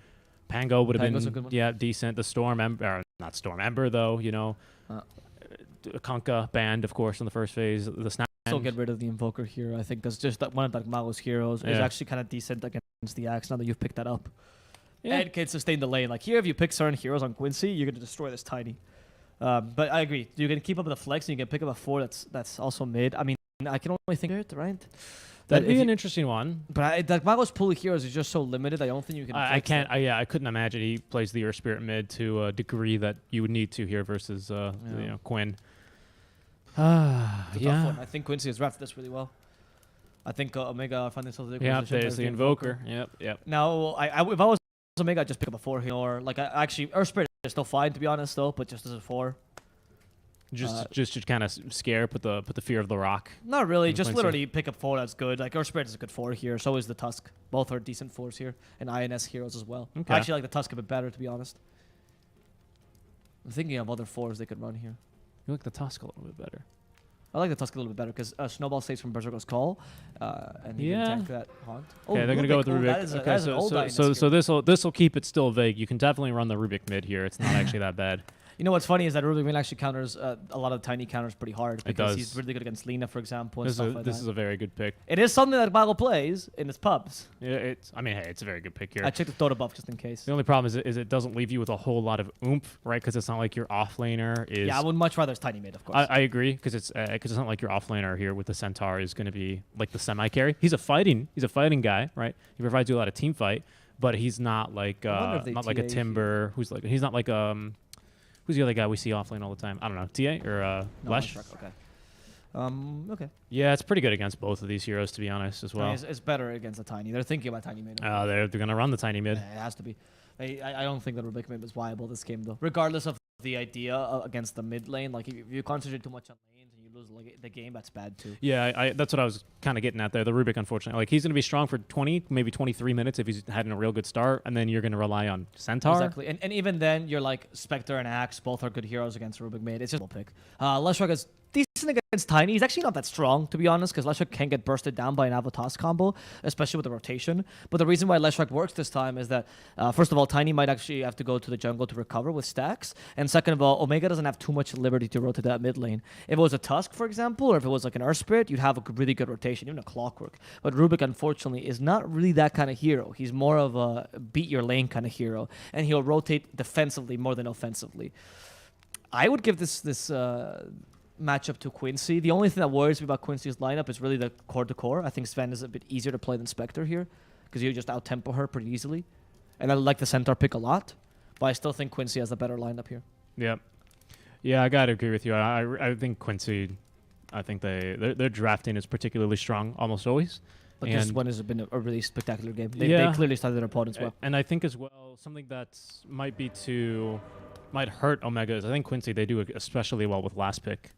Pango would have Pango's a been, good one. yeah, decent. The Storm Ember, not Storm Ember though, you know. Uh. Kunkka banned, of course, in the first phase. The Snap. Still get rid of the Invoker here, I think, because just that one of Dagmago's heroes is Yeah. actually kind of decent against the Axe now that you've picked that up. Yeah. And can sustain the lane. Like here, if you pick certain heroes on Quincy, you're going to destroy this Tiny. But I agree. You can keep up with the flex, and you can pick up a 4 that's also mid. I mean, I can only think of it, right? That'd That be if an you- interesting one. But Dagmago's pool of heroes is just so limited, I don't think you can I flex can't. it. Yeah, I couldn't imagine he plays the Earth Spirit mid to a degree that you would need to here versus Quinn. It's a tough Yeah. one. I think Quincy has drafted this really well. I think Omega are finding themselves in a good Yeah, position. there's the Invoker. Yep. Now, if I was Omega, I'd just pick up a 4 here. Or like, actually, Earth Spirit is still fine, to be honest, though, but just as a 4. Just to kind of scare, put the fear of the rock. Not really, And just Quincy. literally pick up 4 that's good. Like, Earth Spirit is a good 4 here, so is the Tusk. Both are decent 4s here, and INS heroes as well. Okay. I actually like the Tusk a bit better, to be honest. I'm thinking of other 4s they could run here. You like the Tusk a little bit better. I like the Tusk a little bit better because Snowball stays from Berserker's Call, and he Yeah. can tank that haunt. Okay, they're gonna go with the Rubik. Rubik. That is, Okay, that is an old INS so hero. this'll keep it still vague. You can definitely run the Rubik mid here. It's not actually that bad. You know what's funny is that Rubik Min actually counters a lot of Tiny counters pretty hard because does. he's really good against Lina, for example, and This stuff like is that. a very good pick. It is something that Bago plays in his pubs. Yeah, it's a very good pick here. I checked the Dota buff just in case. The only problem is it doesn't leave you with a whole lot of oomph, right? Because it's not like your off laner is. Yeah, I would much rather it's Tiny mid, of course. I agree because it's not like your off laner here with the Centaur is going to be like the semi carry. He's a fighting guy, right? He provides you a lot of team fight, but he's not like I wonder if they not like a TA Timber. He's not like who's the other guy we see off lane all the time? I don't know, TA or No, Lesh. Shrek, okay. Okay. Yeah, it's pretty good against both of these heroes to be honest as I mean, well. it's better against the Tiny. They're thinking about Tiny mid. They're going to run the tiny mid. Yeah, it has to be. I don't think that Rubik mid is viable this game though. Regardless of the idea against the mid lane, like if you concentrate too much on lanes and you lose like, the game, that's bad too. Yeah, that's what I was kind of getting at there. The Rubik, unfortunately, like he's going to be strong for 20, maybe 23 minutes if he's having a real good start, and then you're going to rely on Centaur. Exactly, and even then, you're like Spectre and Axe, both are good heroes against Rubik mid. It's just a pick. Leshrac is decent against Tiny. He's actually not that strong, to be honest, because Leshrac can get bursted down by an Avatos combo, especially with the rotation. But the reason why Leshrac works this time is that, first of all, Tiny might actually have to go to the jungle to recover with stacks, and second of all, Omega doesn't have too much liberty to rotate that mid lane. If it was a Tusk, for example, or if it was like an Earth Spirit, you'd have a really good rotation, even a Clockwork. But Rubik, unfortunately, is not really that kind of hero. He's more of a beat your lane kind of hero, and he'll rotate defensively more than offensively. I would give this matchup to Quincy. The only thing that worries me about Quincy's lineup is really the core to core. I think Sven is a bit easier to play than Spectre here because you just out-tempo her pretty easily. And I like the Centaur pick a lot, but I still think Quincy has the better lineup here. Yep. Yeah, I gotta agree with you. I think Quincy, I think their drafting is particularly strong almost always. But this And- one has been a really spectacular game. They Yeah. clearly started their opponents well. And I think as well something that might hurt Omega is I think Quincy they do especially well with last pick.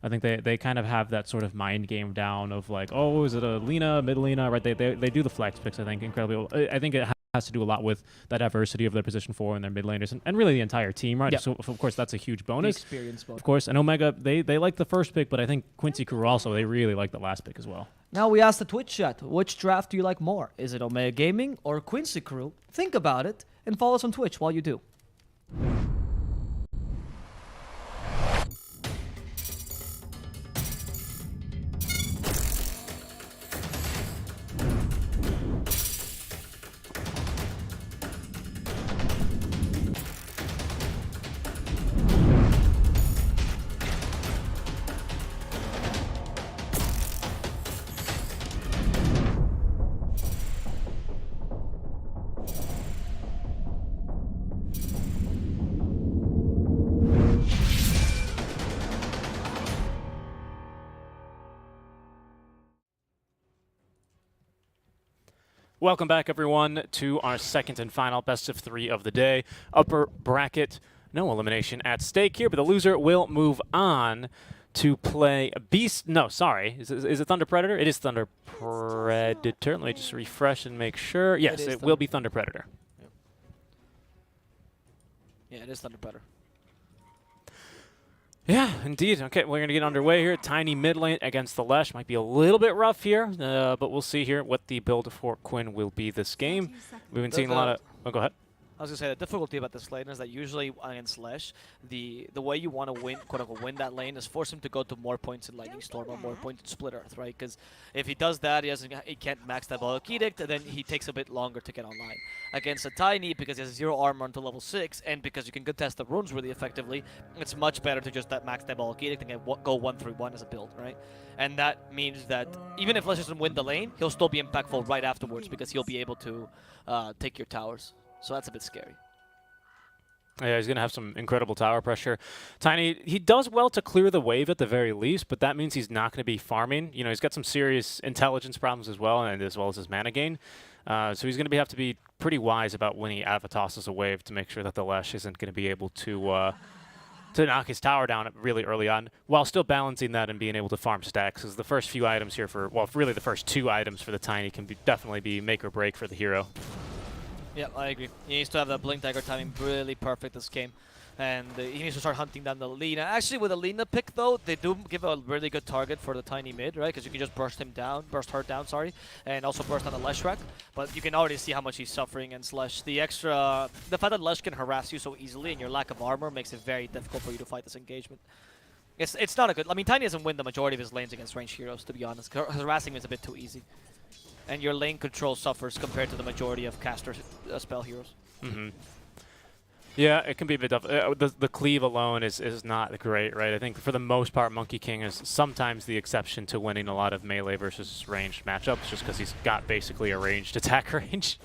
I think they kind of have that sort of mind game down of like, oh, is it a Lina, mid Lina, right? They do the flex picks, I think, incredibly well. I think it has to do a lot with that diversity of their position 4 and their mid laners and really the entire team, right? Yeah. So of course that's a huge The bonus. experience mode. Of course, and Omega, they like the first pick, but I think Quincy Crew also, they really like the last pick as well. Now we asked the Twitch chat, which draft do you like more? Is it Omega Gaming or Quincy Crew? Think about it and follow us on Twitch while you do. Welcome back, everyone, to our second and final best of 3 of the day. Upper bracket, no elimination at stake here, but the loser will move on to play Beast. No, sorry. Is it Thunder Predator? It is Thunder Predator. Let me just refresh and make sure. Yes, it will be Thunder Predator. Yep. Yeah, it is Thunder Predator. Yeah, indeed. Okay, we're going to get underway here. Tiny mid lane against the Lesh. Might be a little bit rough here, but we'll see here what the build for Quinn will be this game. We've been seeing a lot of... Oh, go ahead. I was gonna say the difficulty about this lane is that usually against Lesh, the way you want to win, quote unquote, win that lane is force him to go to more points in Lightning Storm or more points in Split Earth, right? Because if he does that, he can't max that Diabolic Edict, and then he takes a bit longer to get online. Against a Tiny, because he has 0 armor until level 6, and because you can contest the runes really effectively, it's much better to just max Diabolic Edict and go 1-3-1 as a build, right? And that means that even if Lesh doesn't win the lane, he'll still be impactful right afterwards because he'll be able to take your towers. So that's a bit scary. Yeah, he's going to have some incredible tower pressure. Tiny, he does well to clear the wave at the very least, but that means he's not going to be farming. You know, he's got some serious intelligence problems as well, and as well as his mana gain. So he's going to have to be pretty wise about when he tosses a wave to make sure that the Lesh isn't going to be able to knock his tower down really early on, while still balancing that and being able to farm stacks. Because the first few items here really the first 2 items for the Tiny can definitely be make or break for the hero. Yeah, I agree. He needs to have the Blink Dagger timing really perfect this game. And he needs to start hunting down the Lina. Actually, with the Lina pick, though, they do give a really good target for the Tiny mid, right? Because you can just burst her down, and also burst on the Leshrac. But you can already see how much he's suffering against Lesh. The fact that Lesh can harass you so easily and your lack of armor makes it very difficult for you to fight this engagement. It's not a good... I mean, Tiny doesn't win the majority of his lanes against ranged heroes, to be honest. Harassing him is a bit too easy. And your lane control suffers compared to the majority of caster spell heroes. Mm-hmm. Yeah, it can be a bit tough. The cleave alone is not great, right? I think for the most part, Monkey King is sometimes the exception to winning a lot of melee versus ranged matchups, just because he's got basically a ranged attack range.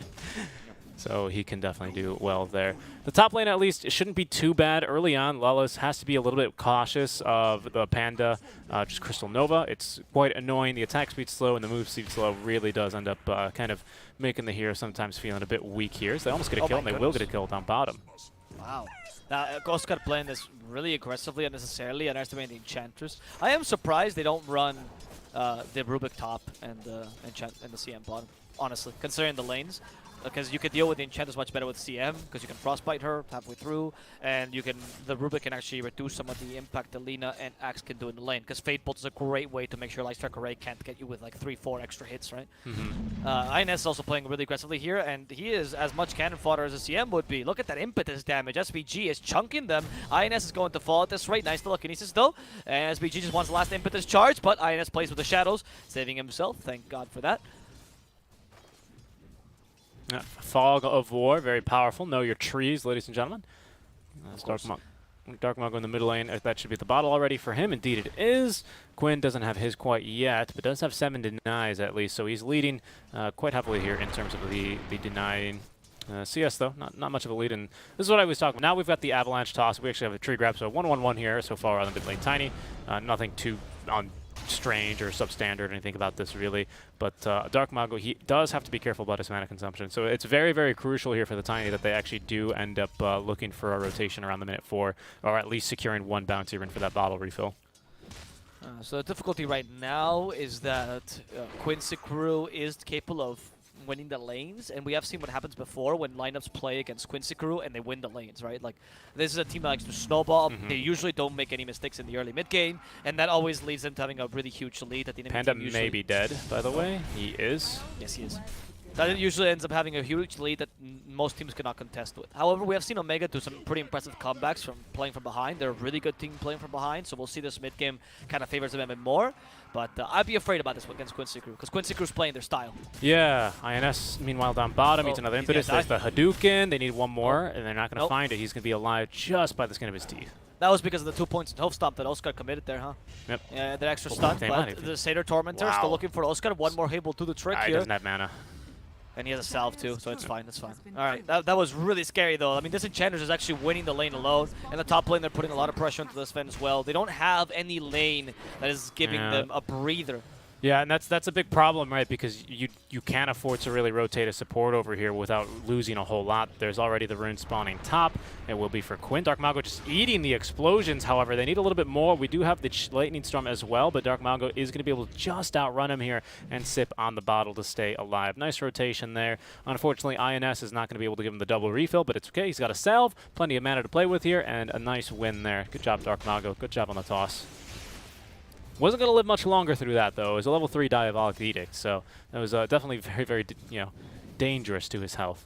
So he can definitely do well there. The top lane, at least, it shouldn't be too bad early on. Lelis has to be a little bit cautious of the Panda, just Crystal Nova. It's quite annoying. The attack speed slow and the move speed slow really does end up kind of making the hero sometimes feeling a bit weak here. So they almost get a kill, and they will get a kill down bottom. Wow. Now, Oscar playing this really aggressively, unnecessarily, underestimating the Enchantress. I am surprised they don't run the Rubik top and the CM bottom, honestly, considering the lanes. Because you could deal with the Enchantress much better with CM, because you can Frostbite her halfway through, and the Rubik can actually reduce some of the impact that Lina and Axe can do in the lane. Because Fate Bolt is a great way to make sure Lightstrike Array can't get you with like 3-4 extra hits, right? Mm-hmm. INS is also playing really aggressively here, and he is as much cannon fodder as a CM would be. Look at that impetus damage. SBG is chunking them. INS is going to fall at this rate. Nice telekinesis though. And SBG just wants the last impetus charge, but INS plays with the shadows, saving himself. Thank God for that. Fog of War, very powerful. Know your trees, ladies and gentlemen. Dark Monk in the middle lane. That should be at the bottle already for him. Indeed it is. Quinn doesn't have his quite yet, but does have 7 denies at least, so he's leading quite heavily here in terms of the denying. CS, though, not much of a lead, and this is what I was talking about. Now we've got the Avalanche toss. We actually have a tree grab, so 1-1-1 here so far on the mid lane. Tiny. Nothing too strange or substandard or anything about this really, but Dark Mago, he does have to be careful about his mana consumption, so it's very, very crucial here for the Tiny that they actually do end up looking for a rotation around the minute 4, or at least securing 1 bounty rune for that bottle refill. So the difficulty right now is that Quincy Crew is capable of winning the lanes, and we have seen what happens before when lineups play against Quincy Crew and they win the lanes, right? Like, this is a team that likes to snowball. They usually don't make any mistakes in the early mid game, and that always leads them to having a really huge lead at the enemy Panda team usually. may be dead, by the way. He is. Yes, he is. That usually ends up having a huge lead that most teams cannot contest with. However, we have seen Omega do some pretty impressive comebacks from playing from behind. They're a really good team playing from behind, so we'll see this mid game kind of favors them a bit more. But I'd be afraid about this one against Quincy Crew, because Quincy Crew's playing their style. Yeah, INS, meanwhile, down bottom, needs another impetus. There's the Hadouken. They need one more, and they're not going to find it. He's going to be alive just by the skin of his teeth. That was because of the 2 points in Hoof Stomp that Oscar committed there, huh? Yep. Yeah, they're extra stunned, but the Satyr Tormentor still looking for Oscar. One more hit will do the trick He here. doesn't have mana. And he has a salve too, so it's fine, it's fine. Alright, that was really scary though. I mean, this Enchantress is actually winning the lane alone. And the top lane, they're putting a lot of pressure into this Fen as well. They don't have any lane that is giving them a breather. Yeah, and that's a big problem, right? Because you can't afford to really rotate a support over here without losing a whole lot. There's already the rune spawning top. It will be for Quinn. Dark Mago just eating the explosions, however. They need a little bit more. We do have the Lightning Storm as well, but Dark Mago is going to be able to just outrun him here and sip on the bottle to stay alive. Nice rotation there. Unfortunately, INS is not going to be able to give him the double refill, but it's okay. He's got a salve, plenty of mana to play with here, and a nice win there. Good job, Dark Mago. Good job on the toss. Wasn't going to live much longer through that, though. It was a level 3 Diabolic Edict, so that was definitely very, very, dangerous to his health.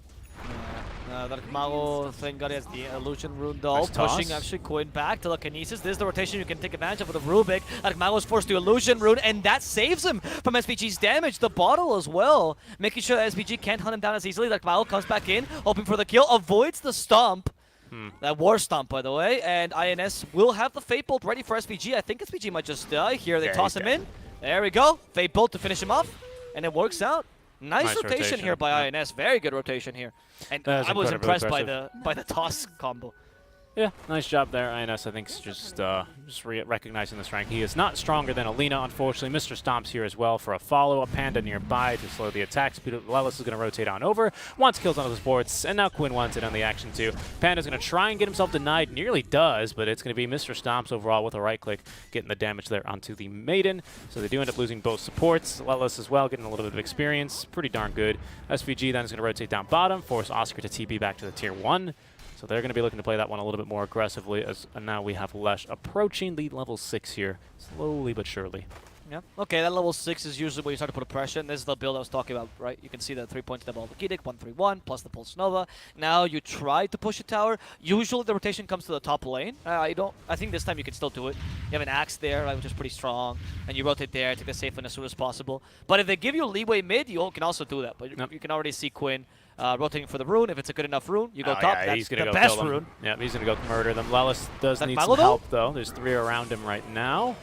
Dark Mago, thank God, he has the Illusion Rune, though. Nice Pushing toss. actually Quinn back to the Kinesis. This is the rotation you can take advantage of with the Rubik. Dark Mago is forced to Illusion Rune, and that saves him from SPG's damage. The bottle as well, making sure that SPG can't hunt him down as easily. Dark Mago comes back in, hoping for the kill, avoids the stomp. That War Stomp, by the way, and INS will have the Fate Bolt ready for SPG. I think SPG might just die here. They toss him in. There we go. Fate Bolt to finish him off, and it works out. Nice rotation here by INS. Very good rotation here. And I was impressed by the toss combo. Yeah, nice job there. INS, I think, is just recognizing the strength. He is not stronger than Alina, unfortunately. Mr. Stomp's here as well for a follow-up. Panda nearby to slow the attack speed. Lelis is going to rotate on over. Wants kills on the sports, and now Quinn wants it on the action too. Panda's going to try and get himself denied. Nearly does, but it's going to be Mr. Stomp's overall with a right-click getting the damage there onto the Maiden. So they do end up losing both supports. Lelis as well, getting a little bit of experience. Pretty darn good. SVG then is going to rotate down bottom, force Oscar to TP back to the tier 1. So they're going to be looking to play that one a little bit more aggressively, as now we have Lesh approaching the level 6 here, slowly but surely. Yeah. Okay, that level 6 is usually where you start to put a pressure, and this is the build I was talking about, right? You can see the 3 points double Edict, 131, plus the Pulse Nova. Now you try to push a tower. Usually the rotation comes to the top lane. I think this time you can still do it. You have an Axe there, right, which is pretty strong, and you rotate there, take the safe one as soon as possible. But if they give you leeway mid, you can also do that. But you can already see Quinn rotating for the rune. If it's a good enough rune, you go top. Yeah, that's he's gonna the go best kill them. rune. Yeah, he's going to go murder them. Lelis does need Malo, some help, though. There's 3 around him right now.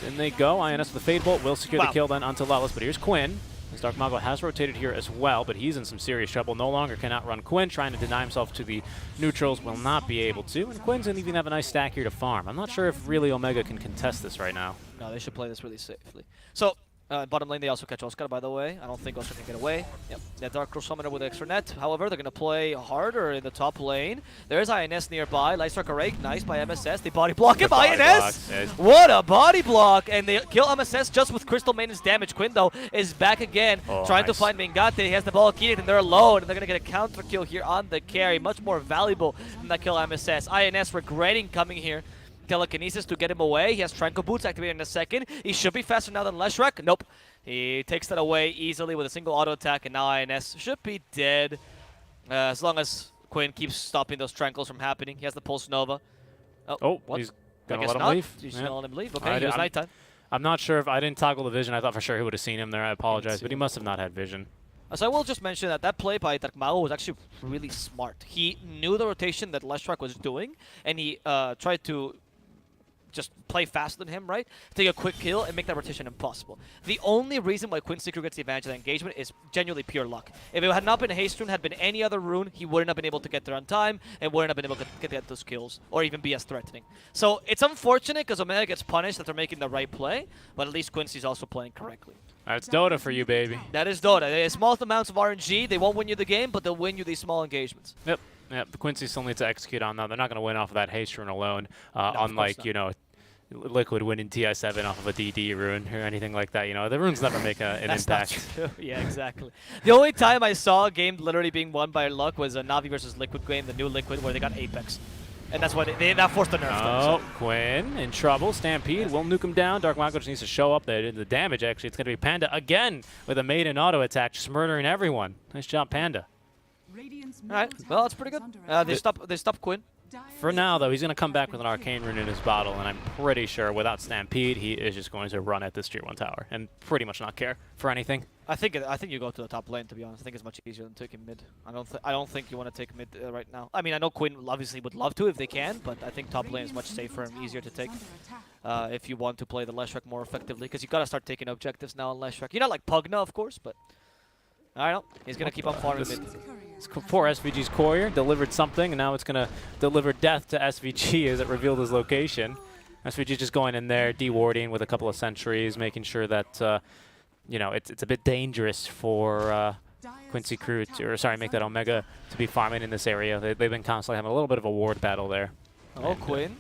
In they go. INS with the Fade Bolt will secure the kill then onto Lelis, but here's Quinn. Dark Mago has rotated here as well, but he's in some serious trouble. No longer can outrun Quinn, trying to deny himself to the neutrals, will not be able to. And Quinn's going to even have a nice stack here to farm. I'm not sure if really Omega can contest this right now. No, they should play this really safely. So, bottom lane, they also catch Oscar, by the way. I don't think Oscar can get away. Yep, that Dark Cross Summoner with the extra net. However, they're going to play harder in the top lane. There's INS nearby. Lightstrike Array, nice by MSS. They body block him. INS! What a body block! And they kill MSS just with Crystal Maiden's damage. Quinn, though, is back again, trying to find Mingate. He has the ball keyed, and they're alone. And they're going to get a counter kill here on the carry. Much more valuable than that kill MSS. INS regretting coming here. Telekinesis to get him away. He has Tranquil Boots activated in a second. He should be faster now than Leshrac. Nope. He takes that away easily with a single auto attack, and now INS should be dead. As long as Quinn keeps stopping those Tranquils from happening. He has the Pulse Nova. Oh, what? he's going to let him not. leave. He's going to let him leave. Okay, it was nighttime. I'm not sure if I didn't toggle the vision. I thought for sure he would have seen him there. I apologize, but he must have not had vision. So I will just mention that that play by Dark Mago was actually really smart. He knew the rotation that Leshrac was doing, and he tried to just play faster than him, right? Take a quick kill and make that rotation impossible. The only reason why Quinn Secret gets the advantage of that engagement is genuinely pure luck. If it had not been a haste rune, had been any other rune, he wouldn't have been able to get there on time and wouldn't have been able to get those kills or even be as threatening. So it's unfortunate because Omega gets punished that they're making the right play, but at least Quincy's also playing correctly. That's Dota for you, baby. That is Dota. Small amounts of RNG, they won't win you the game, but they'll win you these small engagements. Yep. The Quincy still needs to execute on that. They're not going to win off of that haste rune alone, unlike, Liquid winning TI7 off of a DD rune or anything like that. The runes never make an impact. Not true. Yeah, exactly. The only time I saw a game literally being won by luck was a Navi versus Liquid game, the new Liquid, where they got Apex. And that's why that forced the nerf. Oh, Quinn in trouble. Stampede will nuke him down. Dark Mago just needs to show up. The damage, actually, it's going to be Panda again with a Maiden auto attack, just murdering everyone. Nice job, Panda. All right. Well, that's pretty good. They stop Quinn. For now, though, he's going to come back with an Arcane Rune in his bottle, and I'm pretty sure without Stampede, he is just going to run at this Tier 1 tower and pretty much not care for anything. I think you go to the top lane, to be honest. I think it's much easier than taking mid. I don't think you want to take mid right now. I mean, I know Quinn obviously would love to if they can, but I think top lane is much safer and easier to take if you want to play the Leshrac more effectively, because you got to start taking objectives now on Leshrac. You're not like Pugna, of course, but I don't know. He's going to keep on farming mid. Poor SVG's courier delivered something, and now it's going to deliver death to SVG as it revealed his location. SVG just going in there, dewarding with a couple of sentries, making sure that you know, it's a bit dangerous for Quincy Crew, make that Omega to be farming in this area. They've been constantly having a little bit of a ward battle there. Oh, Quinn.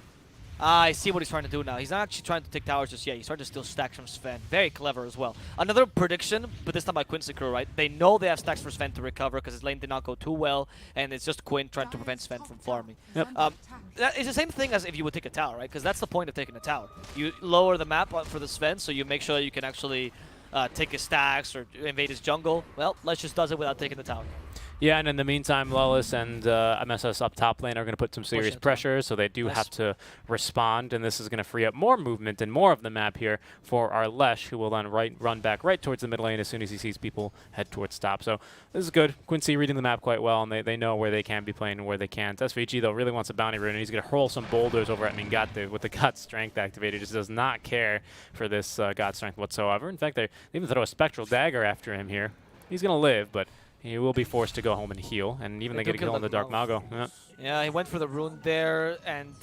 I see what he's trying to do now. He's not actually trying to take towers just yet. He's starting to steal stacks from Sven. Very clever as well. Another prediction, but this time by Quincy Crew, right? They know they have stacks for Sven to recover because his lane did not go too well, and it's just Quinn trying to prevent Sven from farming. Yep. It's the same thing as if you would take a tower, right? Because that's the point of taking a tower. You lower the map for the Sven, so you make sure you can actually take his stacks or invade his jungle. Well, Let's just does it without taking the tower. Yeah, and in the meantime, Lawless and MSS up top lane are going to put some serious pressure, so they do have to respond, and this is going to free up more movement and more of the map here for our Lesh, who will then run back right towards the mid lane as soon as he sees people head towards top. So this is good. Quincy reading the map quite well, and they know where they can be playing and where they can't. SVG, though, really wants a bounty rune, and he's going to hurl some boulders over at Mingate with the God Strength activated. Just does not care for this God Strength whatsoever. In fact, they even throw a Spectral Dagger after him here. He's going to live, but he will be forced to go home and heal, and even they get a kill on the Dark Mago. Yeah, he went for the rune there, and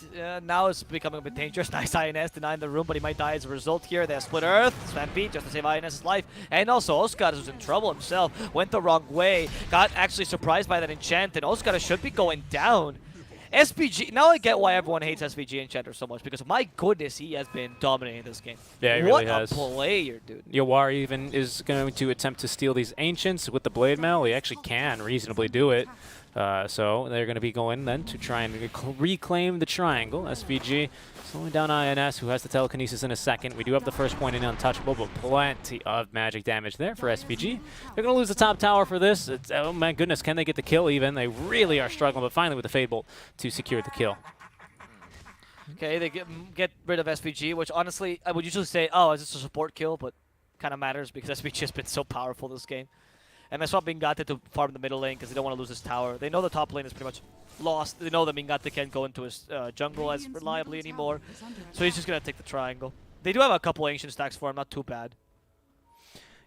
now it's becoming a bit dangerous. Nice INS denying the rune, but he might die as a result here. They have Split Earth, Svampy just to save INS's life, and also Oscar was in trouble himself. Went the wrong way, got actually surprised by that enchant, and Oscar should be going down. SPG, now I get why everyone hates SVG Enchanter so much, because my goodness, he has been dominating this game. Yeah, he really what has. a player, dude. Yawar even is going to attempt to steal these Ancients with the Blade Mail. He actually can reasonably do it. So they're going to be going then to try and reclaim the triangle. SVG slowing down INS, who has the telekinesis in a second. We do have the first point in Untouchable, but plenty of magic damage there for SVG. They're going to lose the top tower for this. Oh my goodness, can they get the kill even? They really are struggling, but finally with the Fade Bolt to secure the kill. Okay, they get rid of SVG, which honestly, I would usually say, oh, is this a support kill? But kind of matters because SVG has been so powerful this game. And that's why Mingate to farm the middle lane because they don't want to lose this tower. They know the top lane is pretty much lost. They know that Mingate can't go into his jungle as reliably anymore. So he's just going to take the triangle. They do have a couple ancient stacks for him, not too bad.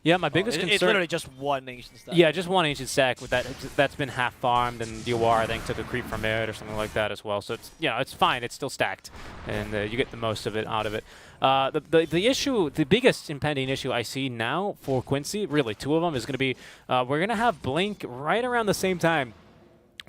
Yeah, my biggest concern... It's literally just one ancient stack. Yeah, just one ancient stack with that's been half farmed, and Yawar I think took a creep from it or something like that as well. So it's it's fine. It's still stacked, and you get the most of it out of it. The issue, the biggest impending issue I see now for Quincy, really two of them, is going to be we're going to have Blink right around the same time.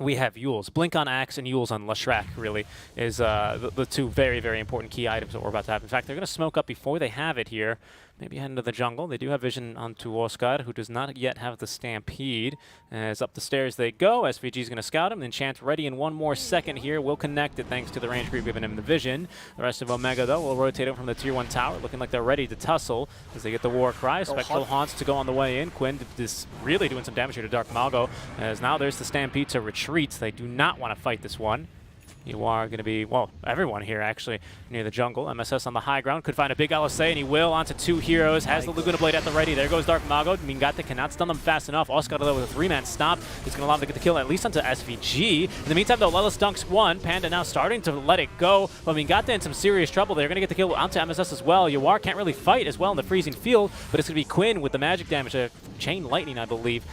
We have Yules. Blink on Axe and Yules on Leshrac, really, is the two very, very important key items that we're about to have. In fact, they're going to smoke up before they have it here. Maybe head into the jungle. They do have vision onto Oscar, who does not yet have the Stampede. As up the stairs they go, SVG is going to scout him. Enchant ready in one more second here. Will connect it thanks to the range creep giving him the vision. The rest of Omega, though, will rotate him from the Tier 1 tower, looking like they're ready to tussle as they get the War Cry. Spectral Haunts to go on the way in. Quinn is really doing some damage here to Dark Mago, as now there's the Stampede to retreat. They do not want to fight this one. You are going to be, well, everyone here actually near the jungle. MSS on the high ground could find a big LSA, and he will onto two heroes. Has the Laguna Blade at the ready. There goes Dark Mago. Mingate cannot stun them fast enough. Oscar with a 3-man stop is going to allow him to get the kill, at least onto SVG. In the meantime, though, Lelis dunks one. Panda now starting to let it go, but Mingate in some serious trouble. They're going to get the kill onto MSS as well. Yawar can't really fight as well in the freezing field, but it's going to be Quinn with the magic damage. Chain Lightning, I believe,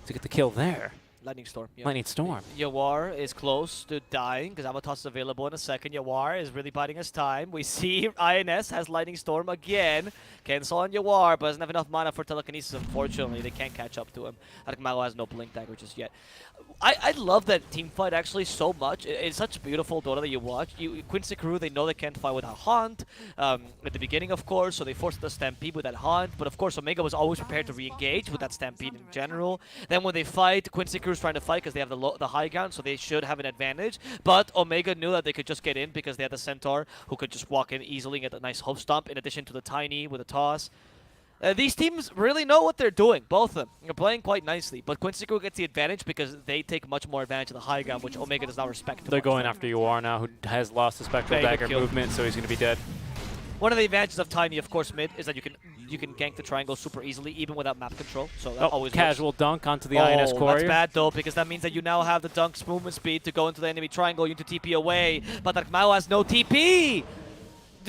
to get the kill there. Lightning Storm. Yeah. Lightning Storm. Yawar is close to dying because Avatos is available in a second. Yawar is really biding his time. We see INS has Lightning Storm again. Cancel on Yawar, but doesn't have enough mana for telekinesis, unfortunately. They can't catch up to him. Mago has no Blink Dagger just yet. I love that team fight actually so much. It's such a beautiful Dota that you watch. Quincy Crew, they know they can't fight without Haunt at the beginning, of course, so they forced the Stampede with that Haunt. But of course, Omega was always prepared to re-engage with that Stampede in general. Then when they fight, Quincy Crew's trying to fight because they have the high ground, so they should have an advantage. But Omega knew that they could just get in because they had the Centaur who could just walk in easily and get a nice hoof stomp in addition to the Tiny with a toss. These teams really know what they're doing, both of them. They're playing quite nicely, but Quincy Crew gets the advantage because they take much more advantage of the high ground, which Omega does not respect. They're going after Yawar now, who has lost the Spectral Dagger movement, so he's going to be dead. One of the advantages of Tiny, of course, mid, is that you can gank the triangle super easily, even without map control. So that always casual works. Dunk onto the INS Courier. That's bad though, because that means that you now have the Dunk's movement speed to go into the enemy triangle. You need to TP away, but Dark Mago has no TP.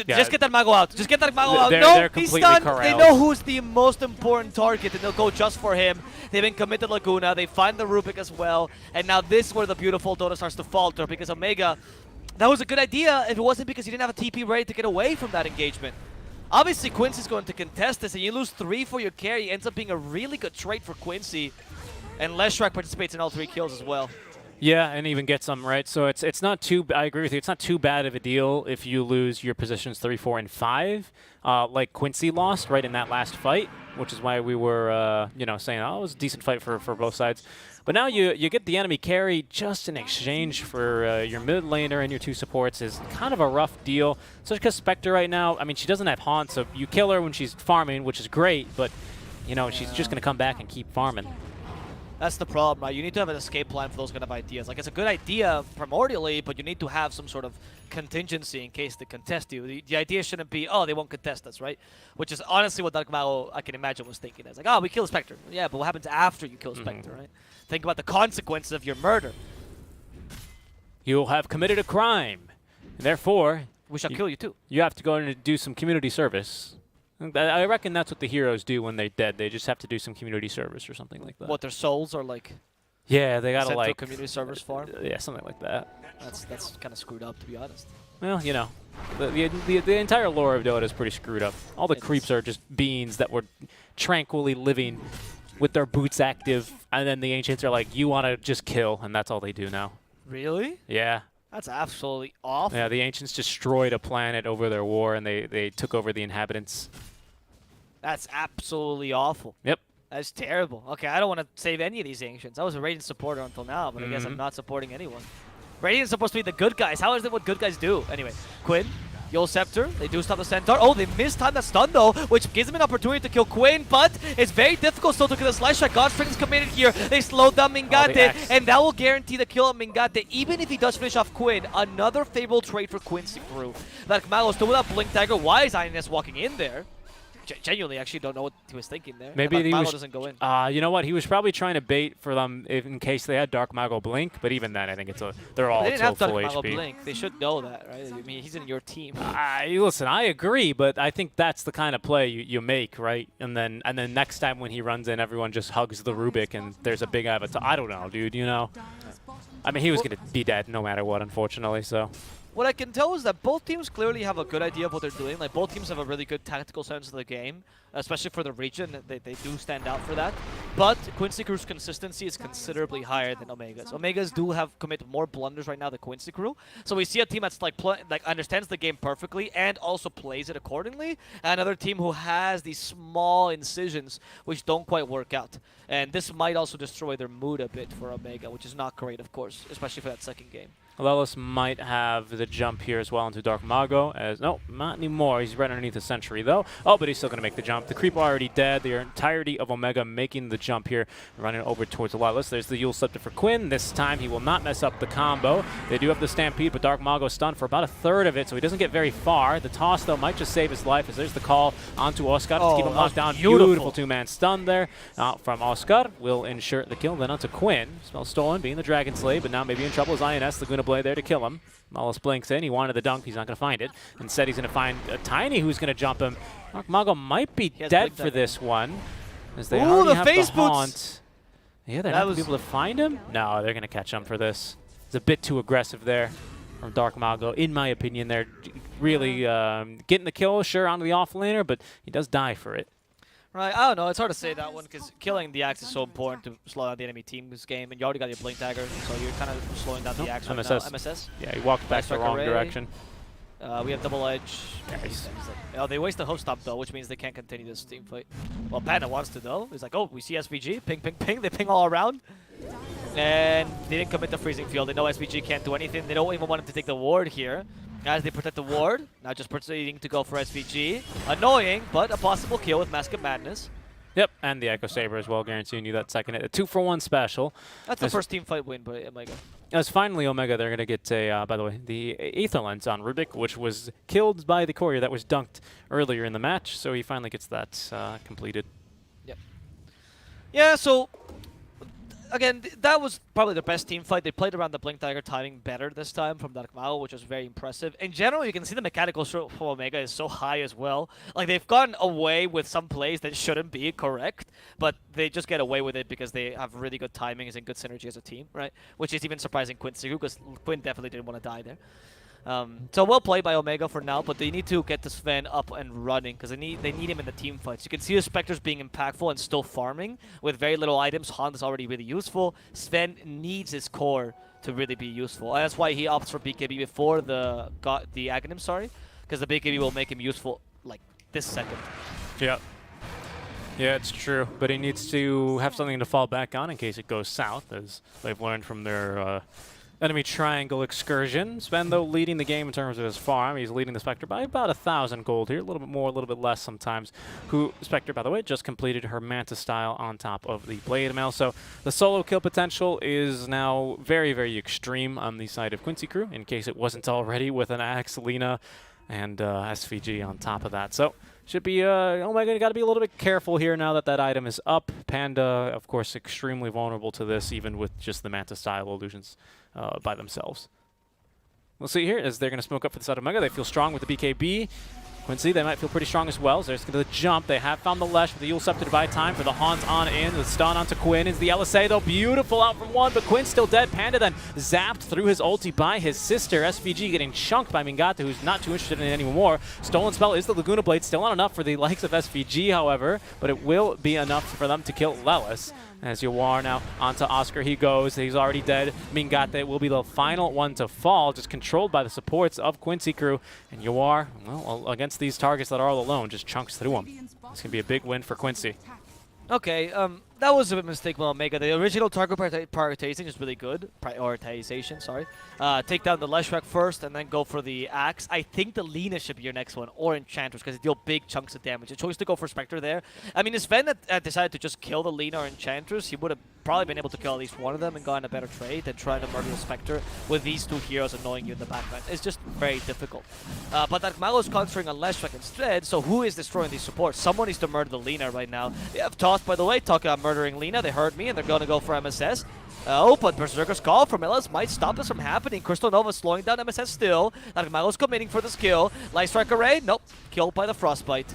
Just get that Mago out. Just get that Mago out. No, he's stunned. They know who's the most important target, and they'll go just for him. They've been committed Laguna. They find the Rubik as well. And now this is where the beautiful Dota starts to falter, because Omega, that was a good idea if it wasn't because he didn't have a TP ready to get away from that engagement. Obviously, Quincy's going to contest this, and you lose 3 for your carry. It ends up being a really good trade for Quincy. And Leshrac participates in all 3 kills as well. Yeah, and even get some, right? So it's not too, I agree with you, it's not too bad of a deal if you lose your positions 3, 4, and 5, like Quincy lost, right, in that last fight, which is why we were, you know, saying, oh, it was a decent fight for both sides. But now you get the enemy carry just in exchange for your mid laner and your 2 supports is kind of a rough deal. So because Spectre right now, I mean, she doesn't have Haunt, so you kill her when she's farming, which is great, but, you know, she's just going to come back and keep farming. That's the problem, right? You need to have an escape plan for those kind of ideas. Like, it's a good idea primordially, but you need to have some sort of contingency in case they contest you. The idea shouldn't be, oh, they won't contest us, right? Which is honestly what Dark Mao, I can imagine, was thinking. It's like, oh, we kill Spectre. Yeah, but what happens after you kill Spectre, right? Think about the consequences of your murder. You'll have committed a crime. And therefore, We shall kill you too. you have to go and do some community service. I reckon that's what the heroes do when they're dead. They just have to do some community service or something like that. What, their souls are like Yeah, they gotta sent to a like community service farm? yeah, something like that. That's kind of screwed up, to be honest. Well, you know, the entire lore of Dota is pretty screwed up. All the It's- creeps are just beings that were tranquilly living with their boots active, and then the ancients are like, you want to just kill, and that's all they do now. Really? Yeah. That's absolutely awful. Yeah, the ancients destroyed a planet over their war, and they took over the inhabitants. That's absolutely awful. Yep. That's terrible. Okay, I don't want to save any of these Ancients. I was a Radiant supporter until now, but I guess I'm not supporting anyone. Radiant's supposed to be the good guys. How is it what good guys do? Anyway, Quinn, Yule Scepter, they do stop the Centaur. Oh, they mistimed that stun though, which gives them an opportunity to kill Quinn, but it's very difficult still to kill the Slash Strike. Godstrike is committed here. They slowed down Mingate, and that will guarantee the kill of Mingate, even if he does finish off Quinn. Another favorable trade for Quincy crew. Like Malo still without Blink Dagger. Why is Ines walking in there? Genuinely, actually don't know what he was thinking there. Maybe he was, doesn't go in. You know what? He was probably trying to bait for them in case they had Dark Mago Blink, but even then, I think they're all They didn't have full Dark Mago HP. Blink. They should know that, right? I mean, he's in your team. Listen, I agree, but I think that's the kind of play you make, right? And then next time when he runs in, everyone just hugs the Rubik, and there's a big avatar. I don't know, dude. You know, I mean, he was gonna be dead no matter what, unfortunately. So. What I can tell is that both teams clearly have a good idea of what they're doing. Like, both teams have a really good tactical sense of the game, especially for the region. They do stand out for that. But Quincy Crew's consistency is considerably higher than Omega's. Omega's do commit more blunders right now than Quincy Crew. So we see a team that's like understands the game perfectly and also plays it accordingly. And another team who has these small incisions which don't quite work out. And this might also destroy their mood a bit for Omega, which is not great, of course, especially for that second game. Lelis might have the jump here as well into Dark Mago. No, not anymore. He's right underneath the Sentry, though. Oh, but he's still going to make the jump. The Creep already dead. The entirety of Omega making the jump here, running over towards Lelis. There's the Yule Scepter for Quinn. This time he will not mess up the combo. They do have the Stampede, but Dark Mago stunned for about a third of it, so he doesn't get very far. The toss, though, might just save his life, as there's the call onto Oscar to keep him locked down. Beautiful two-man stun there from Oscar. Will ensure the kill. Then onto Quinn. Spell stolen, being the Dragon Slave, but now maybe in trouble is INS. Laguna Blade there to kill him. Malus blinks in. He wanted the dunk. He's not going to find it. Instead, he's going to find Tiny, who's going to jump him. Dark Mago might be dead for this one, as they already have the haunt. Yeah, they're not going to be able to find him? No, they're going to catch him for this. It's a bit too aggressive there from Dark Mago, in my opinion. They're really getting the kill, sure, onto the offlaner, but he does die for it. Right, I don't know. It's hard to say that one because killing the Axe is so important to slow down the enemy team's game, and you already got your Blink Dagger, so you're kind of slowing down the Axe right now. MSS. Yeah, he walked back the wrong direction. We have Double Edge. Nice. Oh, they waste the hook stop though, which means they can't continue this team fight. Well, Panda wants to though. He's like, oh, we see SVG. Ping, ping, ping. They ping all around. And they didn't commit the freezing field. They know SVG can't do anything. They don't even want him to take the ward here. As they protect the ward, now just proceeding to go for SVG. Annoying, but a possible kill with Mask of Madness. Yep, and the Echo Saber as well, guaranteeing you that second hit. A 2-for-1 special. That's the first team fight win by Omega. As finally Omega, they're going to get a, by the way, the Aether Lens on Rubik, which was killed by the courier that was dunked earlier in the match, so he finally gets that completed. Yep. Yeah, so again, that was probably the best team fight. They played around the Blink Dagger timing better this time from Dark Mao, which was very impressive. In general, you can see the mechanical for Omega is so high as well. Like, they've gone away with some plays that shouldn't be correct, but they just get away with it because they have really good timings and good synergy as a team, right? Which is even surprising Quinn Sigu, because Quinn definitely didn't want to die there. So well played by Omega for now, but they need to get the Sven up and running because they need him in the team fights. You can see the Spectres being impactful and still farming with very little items. Honda's already really useful. Sven needs his core to really be useful. And that's why he opts for BKB before the Aghanim, sorry, because the BKB will make him useful like this second. Yeah. Yeah, it's true, but he needs to have something to fall back on in case it goes south, as they've learned from their enemy triangle excursion. Sven, though, leading the game in terms of his farm. He's leading the Spectre by about 1,000 gold here, a little bit more, a little bit less sometimes. Spectre, by the way, just completed her Manta style on top of the Blade Mail, so the solo kill potential is now very, very extreme on the side of Quincy Crew, in case it wasn't already, with an Axe, Lina, and SVG on top of that. So should be, oh my god, you got to be a little bit careful here now that that item is up. Panda, of course, extremely vulnerable to this, even with just the Manta-style illusions by themselves. We'll see here as they're going to smoke up for the side of Omega. They feel strong with the BKB. Quincy, they might feel pretty strong as well. So they're just going to jump. They have found the Lesh with the Eul Scepter to buy time for the Hans on in. The stun onto Quinn is the LSA, though. Beautiful out from one, but Quinn's still dead. Panda then zapped through his ulti by his sister. SVG getting chunked by Mingate, who's not too interested in it anymore. Stolen Spell is the Laguna Blade. Still not enough for the likes of SVG, however, but it will be enough for them to kill Lelis. As Yawar now onto Oscar he goes. He's already dead. Mingate will be the final one to fall, just controlled by the supports of Quincy Crew. And Yawar, well, against these targets that are all alone, just chunks through them. It's going to be a big win for Quincy. Okay, that was a bit mistake by Omega. The original target prioritization is really good. Prioritization, sorry. Take down the Leshrac first and then go for the Axe. I think the Lina should be your next one, or Enchantress, because they deal big chunks of damage. The choice to go for Spectre there. I mean, if Sven had decided to just kill the Lina or Enchantress, he would have probably been able to kill at least one of them and gotten a better trade than trying to murder the Spectre with these two heroes annoying you in the background. It's just very difficult. But that Malo is concentrating on Leshrac instead, so who is destroying these supports? Someone needs to murder the Lina right now. They have Toss, by the way, talking about murdering Lina. They heard me and they're going to go for MSS. Oh, but Berserker's Call from Ellis might stop this from happening. Crystal Nova slowing down MSS still. Malo's committing for this kill. Light Strike Array, nope, killed by the Frostbite.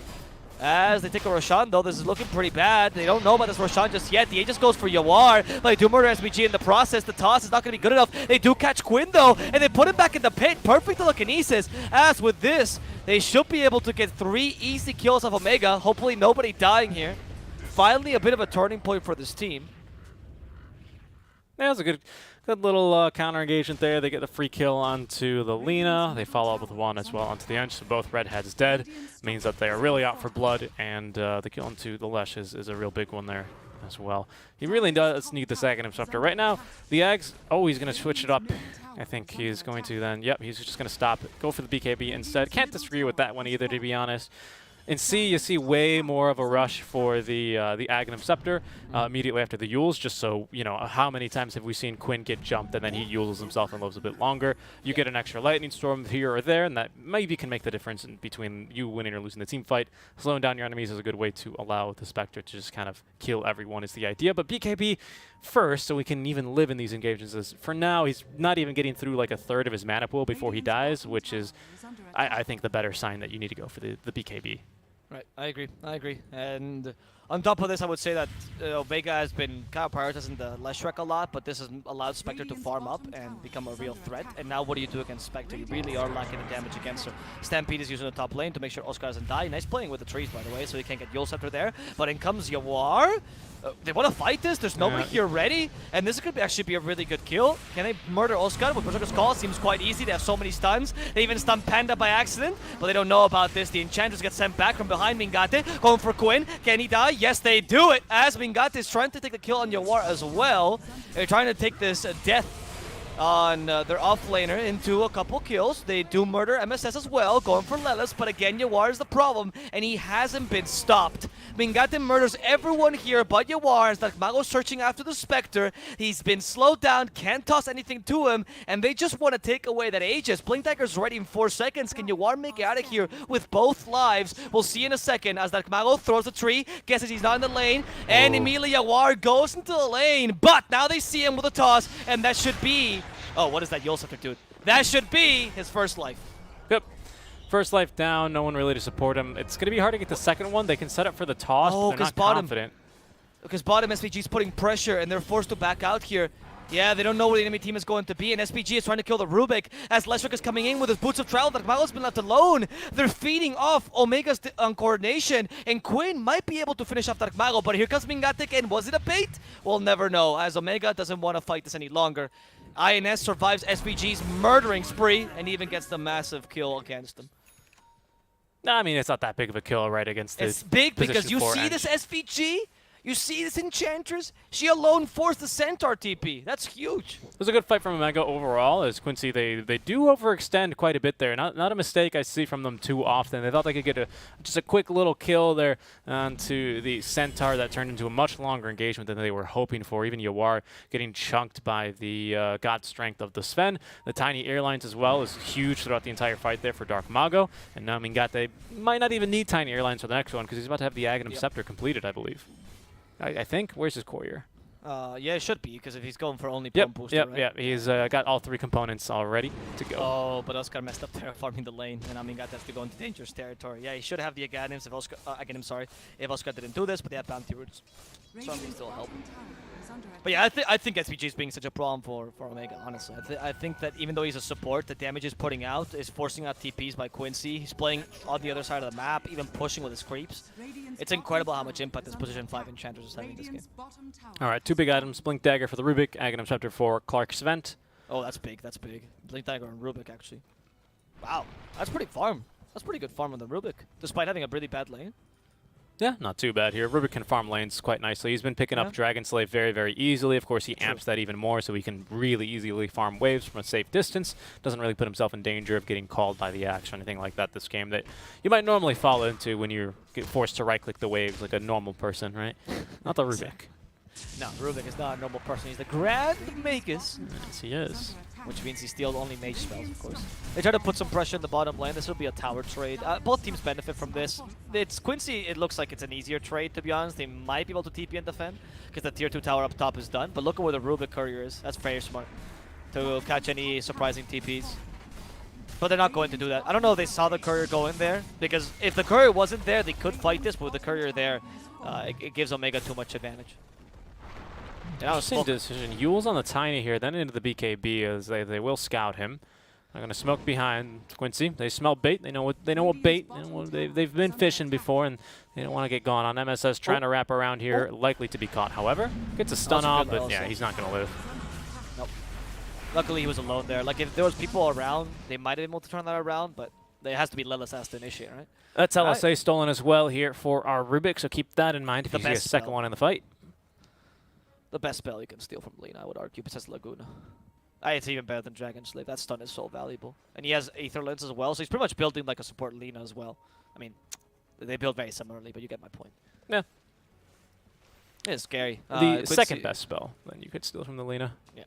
As they take a Roshan, though, this is looking pretty bad. They don't know about this Roshan just yet. The Aegis goes for Yawar, but they do murder SBG in the process. The toss is not going to be good enough. They do catch Quinn, though, and they put him back in the pit. Perfect telekinesis. As with this, they should be able to get 3 easy kills off Omega. Hopefully nobody dying here. Finally, a bit of a turning point for this team. Yeah, that's a good little counter engagement there. They get the free kill onto the Lina. They follow up with one as well onto the Ench. So both Redheads dead. Means that they are really out for blood, and the kill onto the Lesh is a real big one there as well. He really does need the second Scepter. Right now, the Eggs, oh, he's going to switch it up. I think he's going to then, yep, he's just going to stop it. Go for the BKB instead. Can't disagree with that one either, to be honest. In C, you see way more of a rush for the Aghanim Scepter immediately after the Euls, just so, you know, how many times have we seen Quinn get jumped and then he Euls himself and lives a bit longer. You get an extra Lightning Storm here or there, and that maybe can make the difference in between you winning or losing the team fight. Slowing down your enemies is a good way to allow the Spectre to just kind of kill everyone is the idea. But BKB first, so we can even live in these engagements. Is, for now, he's not even getting through like a third of his mana pool before he dies, which is, I think, the better sign that you need to go for the BKB. Right, I agree. And on top of this, I would say that Vega has been kind of prioritizing the Leshrac a lot, but this has allowed Spectre to farm up and become a real threat. And now what do you do against Spectre? You really are lacking the damage against her. Stampede is using the top lane to make sure Oscar doesn't die. Nice playing with the trees, by the way, so he can't get Eul Scepter there. But in comes Yawar. They want to fight this. There's nobody here ready. And this could actually be a really good kill. Can they murder Oscar with Berserker's Call? Seems quite easy. They have so many stuns. They even stun Panda by accident, but they don't know about this. The Enchantress gets sent back from behind Mingate. Going for Quinn. Can he die? Yes, they do it. As Mingate is trying to take the kill on Yawar as well. They're trying to take this death on their offlaner into a couple kills. They do murder MSS as well, going for Lelis, but again, Yawar is the problem, and he hasn't been stopped. Mingate murders everyone here but Yawar, as Mago's searching after the Spectre. He's been slowed down, can't toss anything to him, and they just want to take away that Aegis. Blink Dagger's ready in 4 seconds. Can Yawar make it out of here with both lives? We'll see in a second as Mago throws a tree, guesses he's not in the lane, and immediately Yawar goes into the lane, but now they see him with a toss, and that should be... Oh, what is that Eul Scepter dude? That should be his first life. Yep. First life down, no one really to support him. It's going to be hard to get the second one. They can set up for the toss, but they're not confident. Because bottom SVG is putting pressure, and they're forced to back out here. Yeah, they don't know where the enemy team is going to be, and SPG is trying to kill the Rubik as Leshrac is coming in with his Boots of Travel. Dark Mago's been left alone. They're feeding off Omega's coordination, and Quinn might be able to finish off Dark Mago, but here comes Mingatek, and was it a bait? We'll never know, as Omega doesn't want to fight this any longer. INS survives SPG's murdering spree, and even gets the massive kill against them. No, I mean, it's not that big of a kill right against the It's big because position you four see Ench. this SVG? You see this Enchantress? She alone forced the Centaur TP. That's huge. It was a good fight from Omega overall, as Quincy, they do overextend quite a bit there. Not a mistake I see from them too often. They thought they could get just a quick little kill there onto the Centaur that turned into a much longer engagement than they were hoping for. Even Yawar getting chunked by the God Strength of the Sven. The Tiny Airlines as well is huge throughout the entire fight there for Dark Mago. And now Mingate might not even need Tiny Airlines for the next one because he's about to have the Aghanim Scepter completed, I believe. I think. Where's his courier? Yeah, it should be, because if he's going for only Yep, pump booster, yep, right? yep. He's got all 3 components all ready to go. Oh, but Oscar messed up there farming the lane, and Amingat has to go into dangerous territory. Yeah, he should have the Aghanims if Oscar, if Oscar didn't do this, but they have bounty roots. So I can still help. But yeah, I think SVG is being such a problem for Omega, honestly. I think that even though he's a support, the damage he's putting out is forcing out TPs by Quincy. He's playing on the other side of the map, even pushing with his creeps. It's incredible how much impact this position 5 Enchantress is having this game. All right, 2 big items. Blink Dagger for the Rubik, Aghanim Scepter for Clark's Vent. Oh, that's big, that's big. Blink Dagger and Rubik, actually. Wow, that's pretty farm. That's pretty good farm on the Rubik, despite having a really bad lane. Yeah, not too bad here. Rubik can farm lanes quite nicely. He's been picking up Dragon Slave very, very easily. Of course, he amps that even more, so he can really easily farm waves from a safe distance. Doesn't really put himself in danger of getting called by the axe or anything like that this game that you might normally fall into when you get forced to right-click the waves like a normal person, right? Not the Rubik. No, Rubik is not a normal person. He's the Grand Magus. Yes, he is. Which means he steals only mage spells, of course. They try to put some pressure in the bottom lane. This will be a tower trade. Both teams benefit from this. It's Quincy, it looks like it's an easier trade, to be honest. They might be able to TP and defend, because the tier 2 tower up top is done. But look at where the Rubik courier is. That's very smart to catch any surprising TPs. But they're not going to do that. I don't know if they saw the courier go in there, because if the courier wasn't there, they could fight this, but with the courier there, it gives Omega too much advantage. Interesting decision. Yule's on the Tiny here, then into the BKB as they will scout him. They're going to smoke behind Quincy. They smell bait. They know what bait. They've been fishing before, and they don't want to get gone on. MSS trying to wrap around here, likely to be caught. However, gets a stun off, but yeah, he's not going to live. Nope. Luckily, he was alone there. Like, if there was people around, they might have been able to turn that around, but it has to be Lilith has to initiate, right? That's LSA stolen as well here for our Rubik, so keep that in mind if you see a second one in the fight. The best spell you can steal from Lina, I would argue, besides Laguna. It's even better than Dragon Slave. That stun is so valuable. And he has Aether Lens as well, so he's pretty much building like a support Lina as well. I mean, they build very similarly, but you get my point. Yeah. It's scary. The second best spell, then you could steal from the Lina. Yeah.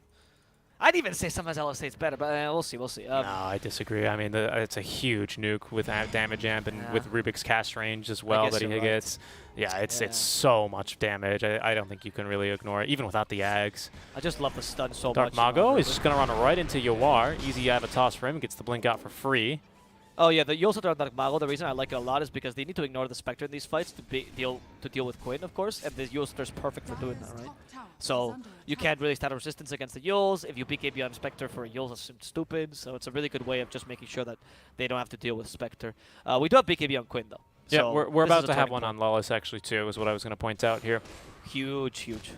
I'd even say sometimes LSA is better, but we'll see, we'll see. No, I disagree. I mean, it's a huge nuke with damage amp and with Rubik's cast range as well that he gets. Yeah, it's so much damage. I don't think you can really ignore it, even without the Ags. I just love the stun so much. Dark Mago is just going to run right into Yawar. Easy Avatos for him. Gets the blink out for free. Oh yeah, you also Dark Mago. The reason I like it a lot is because they need to ignore the Spectre in these fights to deal with Quinn, of course, and the Yulster is perfect for doing that, right? So you can't really stand resistance against the Yules. If you BKB on Spectre for a Yule, that's stupid. So it's a really good way of just making sure that they don't have to deal with Spectre. We do have BKB on Quinn though. Yeah, so we're about to have one on Lawless actually too, is what I was going to point out here. Huge, huge.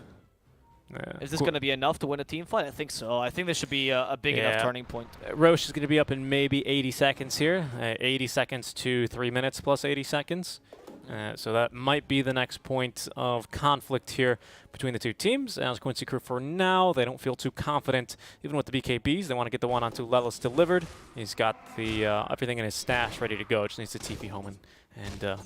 Yeah. Is this going to be enough to win a team fight? I think so. I think this should be a big enough turning point. Roche is going to be up in maybe 80 seconds here. 80 seconds to 3 minutes plus 80 seconds. So that might be the next point of conflict here between the two teams. As Quincy Crew for now, they don't feel too confident. Even with the BKBs, they want to get the one onto Lelis delivered. He's got the everything in his stash ready to go. Just needs to TP home and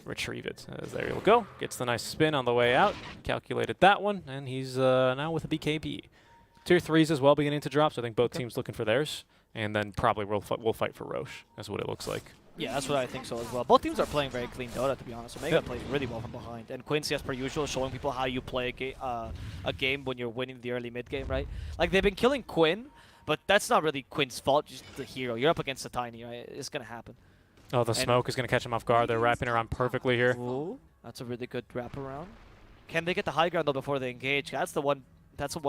retrieve it. There he'll go. Gets the nice spin on the way out. Calculated that one, and he's now with a BKB. Tier 3s as well beginning to drop, so I think both teams looking for theirs. And then probably we'll fight for Roche. That's what it looks like. Yeah, that's what I think so as well. Both teams are playing very clean Dota, to be honest. Omega plays really well from behind. And Quincy, as per usual, showing people how you play a game when you're winning the early mid-game, right? Like, they've been killing Quinn, but that's not really Quinn's fault, just the hero. You're up against the Tiny, right? It's going to happen. Oh, the smoke is going to catch him off guard. They're wrapping around perfectly here. Ooh, that's a really good wrap around. Can they get the high ground, though, before they engage? That's the one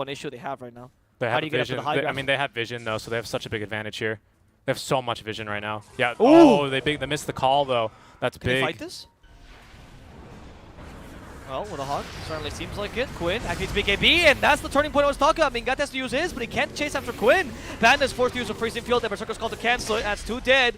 issue they have right now. They How have do you get up to vision. the high I ground? mean, they have vision though, so they have such a big advantage here. They have so much vision right now. Yeah. Ooh. Oh, they missed the call though. That's Can he big. fight this? Well, with a hug, certainly seems like it. Quinn activates BKB, and that's the turning point I was talking about. Mingat has to use his, but he can't chase after Quinn. Panda's forced to use a freezing field. The Berserker's called to cancel it. That's 2 dead.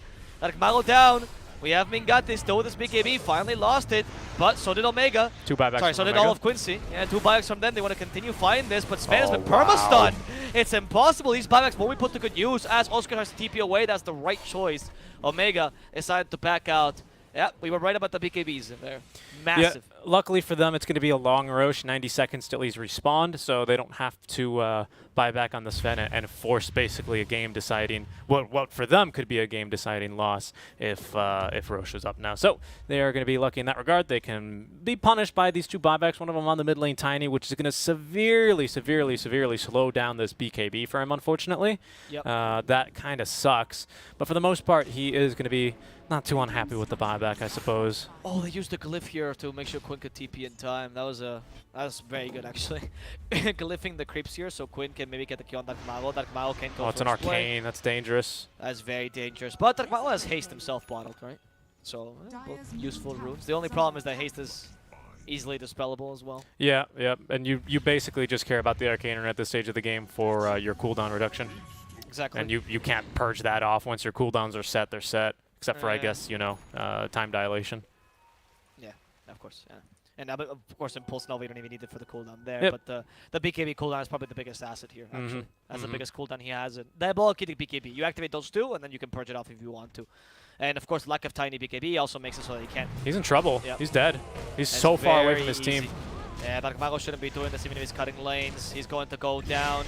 Malo down. We have Mingat still with his BKB. Finally lost it, but so did Omega. 2 buybacks. Sorry, so from did Omega. all of Quincy. Yeah, 2 buybacks from them. They want to continue fighting this, but Sven has Oh, been perma-stunned. wow. It's impossible. These buybacks won't be put to good use as Oscar has to TP away. That's the right choice. Omega decided to back out. Yeah, we were right about the BKBs there. Massive. Yeah, luckily for them, it's going to be a long Roche, 90 seconds till he's respawned, so they don't have to buy back on the Sven and force basically a game-deciding, what for them could be a game-deciding loss if Roche is up now. So they are going to be lucky in that regard. They can be punished by these 2 buybacks, one of them on the mid lane Tiny, which is going to severely slow down this BKB for him, unfortunately. Yep. That kind of sucks. But for the most part, he is going to be not too unhappy with the buyback, I suppose. Oh, they used the glyph here to make sure Quinn could TP in time. That was very good actually. Glyphing the creeps here so Quinn can maybe get the kill on Darkmalo. Darkmalo can go Oh, it's an first play. arcane. That's dangerous. That's very dangerous. But Darkmalo has haste himself bottled, right? So both useful runes. The only problem is that haste is easily dispellable as well. Yeah, yeah. And you basically just care about the arcane rune at this stage of the game for your cooldown reduction. Exactly. And you can't purge that off once your cooldowns are set. They're set. Except for, I guess, time dilation. Yeah, of course. Yeah. And of course, Impulse Nova, you don't even need it for the cooldown there. Yep. But the BKB cooldown is probably the biggest asset here, actually. That's the Mhm. biggest cooldown he has. And Diabolic BKB. You activate those 2, and then you can purge it off if you want to. And of course, lack of Tiny BKB also makes it so that he can't. He's in trouble. Yep. He's dead. He's That's so far away from very his team. easy. Yeah, Darkmago shouldn't be doing this even if he's cutting lanes. He's going to go down.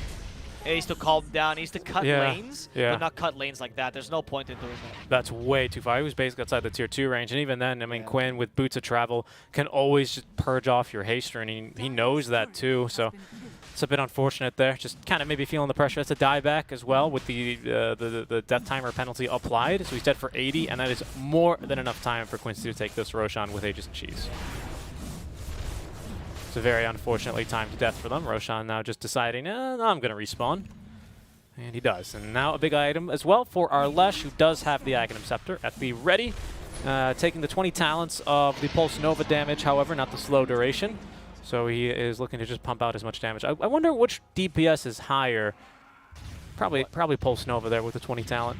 He needs to calm down. He needs to cut lanes, but not cut lanes like that. There's no point in doing that. That's way too far. He was basically outside the tier 2 range. And even then, I mean, Yeah. Quinn with Boots of Travel can always just purge off your haste rune. He knows that too. So it's a bit unfortunate there. Just kind of maybe feeling the pressure. It's a dieback as well with the death timer penalty applied. So he's dead for 80, and that is more than enough time for Quincy to take this Roshan with Aegis and Cheese. It's a very unfortunately timed death for them. Roshan now just deciding, no, I'm going to respawn. And he does. And now a big item as well for our Lesh, who does have the Aghanim Scepter at the ready. Taking the 20 talents of the Pulse Nova damage, however, not the slow duration. So he is looking to just pump out as much damage. I wonder which DPS is higher. Probably Pulse Nova there with the 20 talent.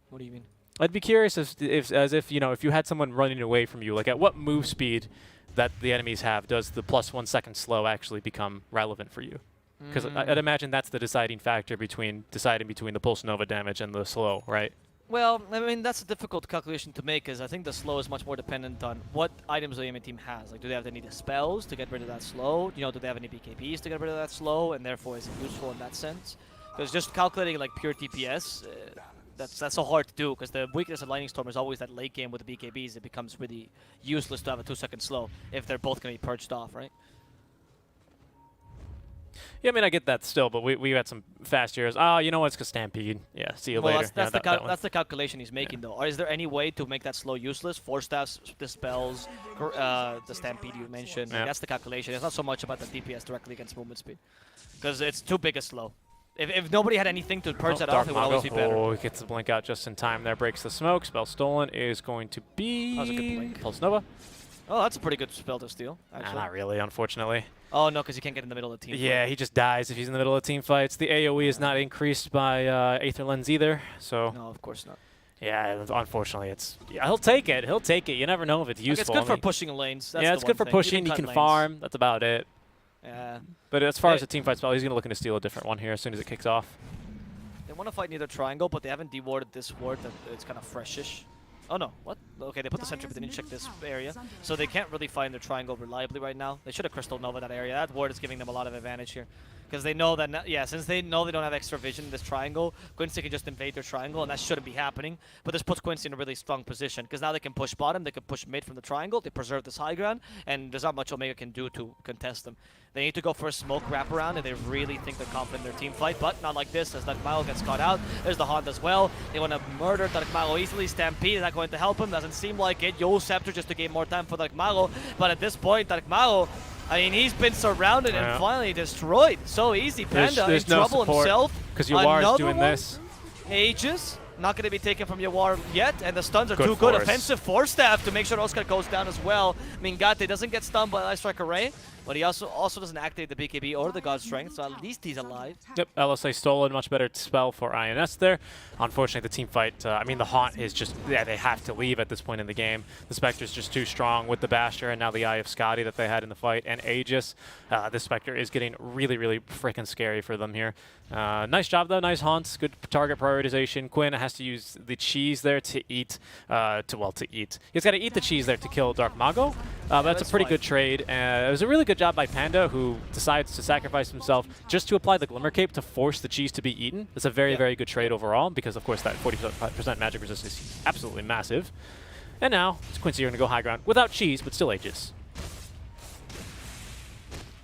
What do you mean? I'd be curious if you had someone running away from you, like at what move speed that the enemies have does the +1 second slow actually become relevant for you? Because I'd imagine that's the deciding factor between the Pulse Nova damage and the slow, right? Well, I mean, that's a difficult calculation to make, because I think the slow is much more dependent on what items the enemy team has. Like, do they have any spells to get rid of that slow? Do they have any BKBs to get rid of that slow? And therefore, is it useful in that sense? Because just calculating like pure DPS, that's so hard to do, because the weakness of Lightning Storm is always that late game with the BKBs. It becomes really useless to have a 2-second slow if they're both going to be purged off, right? Yeah, I mean, I get that still, but we had some fast years. Oh, you know what? It's because Stampede. Yeah, see you later. That's, Yeah, that's the calculation he's making, though. Or is there any way to make that slow useless? Force staffs, dispels, the Stampede you mentioned. Yeah. That's the calculation. It's not so much about the DPS directly against movement speed, because it's too big a slow. If nobody had anything to purge that off, it would always be better. Oh, he gets the blink out just in time there. Breaks the smoke. Spell stolen is going to be... That was a good blink. Pulse Nova. Oh, that's a pretty good spell to steal, Nah, actually. not really, unfortunately. Oh, no, because he can't get in the middle of the team. Yeah, he just dies if he's in the middle of team fights. The AoE is not increased by Aether Lens either, so... No, of course not. Yeah, unfortunately, it's... Yeah, he'll take it. He'll take it. You never know if it's Like, useful. it's good I for mean, pushing lanes. That's yeah, the it's one good for thing. pushing. He cut can lanes. farm. That's about it. Yeah. But as far as They- the team fight spell, he's going to looking to steal a different one here as soon as it kicks off. They want to fight near the triangle, but they haven't dewarded this ward that it's kind of freshish. Oh no, what? Okay, they put the sentry, but they didn't check this area. So they can't really find their triangle reliably right now. They should have Crystal Nova that area. That ward is giving them a lot of advantage here. Because they know that, since they know they don't have extra vision in this triangle, Quincy can just invade their triangle, and that shouldn't be happening. But this puts Quincy in a really strong position, because now they can push bottom, they can push mid from the triangle, they preserve this high ground, and there's not much Omega can do to contest them. They need to go for a smoke wraparound, and they really think they're confident in their team fight, but not like this, as Darkmao gets caught out. There's the Honda as well. They want to murder Darkmao easily. Stampede is not going to help him. Doesn't seem like it. Yo Scepter just to gain more time for Darkmao, but at this point, Darkmao I mean, he's been surrounded Yeah. and finally destroyed. So easy. Panda There's in no trouble support, himself. because Yawar's Another doing one? this. Aegis. Not going to be taken from Yawar yet, and the stuns are Good too good. force. Offensive force staff to make sure Oscar goes down as well. Mingate doesn't get stunned by Ice Strike Array, but he also doesn't activate the BKB or the God Strength, so at least he's alive. Yep, LSA stole a much better spell for INS there. Unfortunately, the team fight, I mean, the Haunt is just, yeah, they have to leave at this point in the game. The Spectre's just too strong with the Basher and now the Eye of Scotty that they had in the fight, and Aegis. The Spectre is getting really, really freaking scary for them here. Nice job, though. Nice haunts. Good target prioritization. Quinn has to use the cheese there to eat, to eat. He's got to eat the cheese there to kill Dark Mago. That's a pretty good trade. It was a really good job by Panda, who decides to sacrifice himself just to apply the Glimmer Cape to force the cheese to be eaten. It's a very, very good trade overall, because, of course, that 40% magic resist is absolutely massive. And now, it's Quincy going to go high ground without cheese, but still Aegis.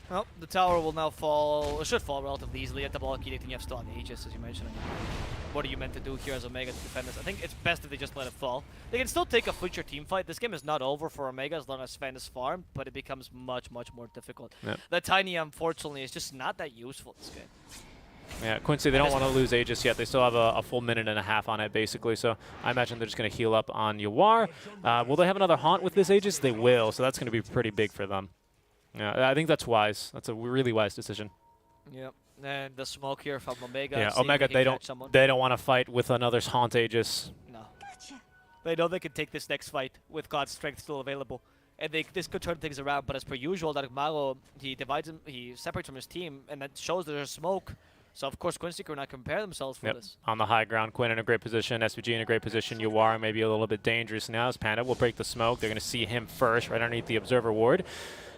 Well, the tower will now fall, it should fall relatively easily at the block edict, and you have still on Aegis, as you mentioned. What are you meant to do here as Omega to defend this? I think it's best if they just let it fall. They can still take a future team fight. This game is not over for Omega as long as Sven is farmed, but it becomes much, much more difficult. Yep. The Tiny, unfortunately, is just not that useful this game. Yeah, Quincy, they don't want to lose Aegis yet. They still have a full minute and a half on it, basically, so I imagine they're just going to heal up on Yawar. Will they have another Haunt with this Aegis? They will, so that's going to be pretty big for them. Yeah, I think that's wise. That's a really wise decision. Yep. And the smoke here from Omega. Yeah, seeing Omega, if they can catch someone. don't want to fight with another Haunt Aegis. No. They know they can take this next fight with God's Strength still available. And this could turn things around, but as per usual, Dark Mago, he divides him, he separates from his team, and that shows that there's smoke. So of course Quincy cannot compare themselves for this. On the high ground, Quinn in a great position, SVG in a great position, Yawar maybe a little bit dangerous now as Panda will break the smoke. They're going to see him first, right underneath the Observer Ward.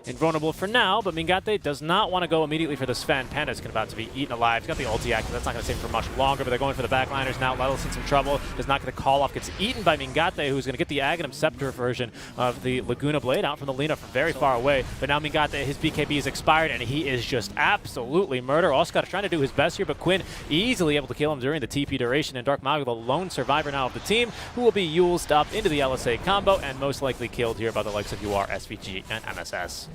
Invulnerable for now, but Mingate does not want to go immediately for the Sven. Panda's about to be eaten alive. He's got the ulti active. That's not going to save him for much longer, but they're going for the backliners now. Lettle's in some trouble. Does not get the call off. Gets eaten by Mingate, who's going to get the Aghanim Scepter version of the Laguna Blade out from the Lina from very far away. But now Mingate, his BKB is expired, and he is just absolutely murder. Oscar trying to do his best here, but Quinn easily able to kill him during the TP duration. And Dark Mago, the lone survivor now of the team, who will be used up into the LSA combo and most likely killed here by the likes of UR, SVG, and MSS.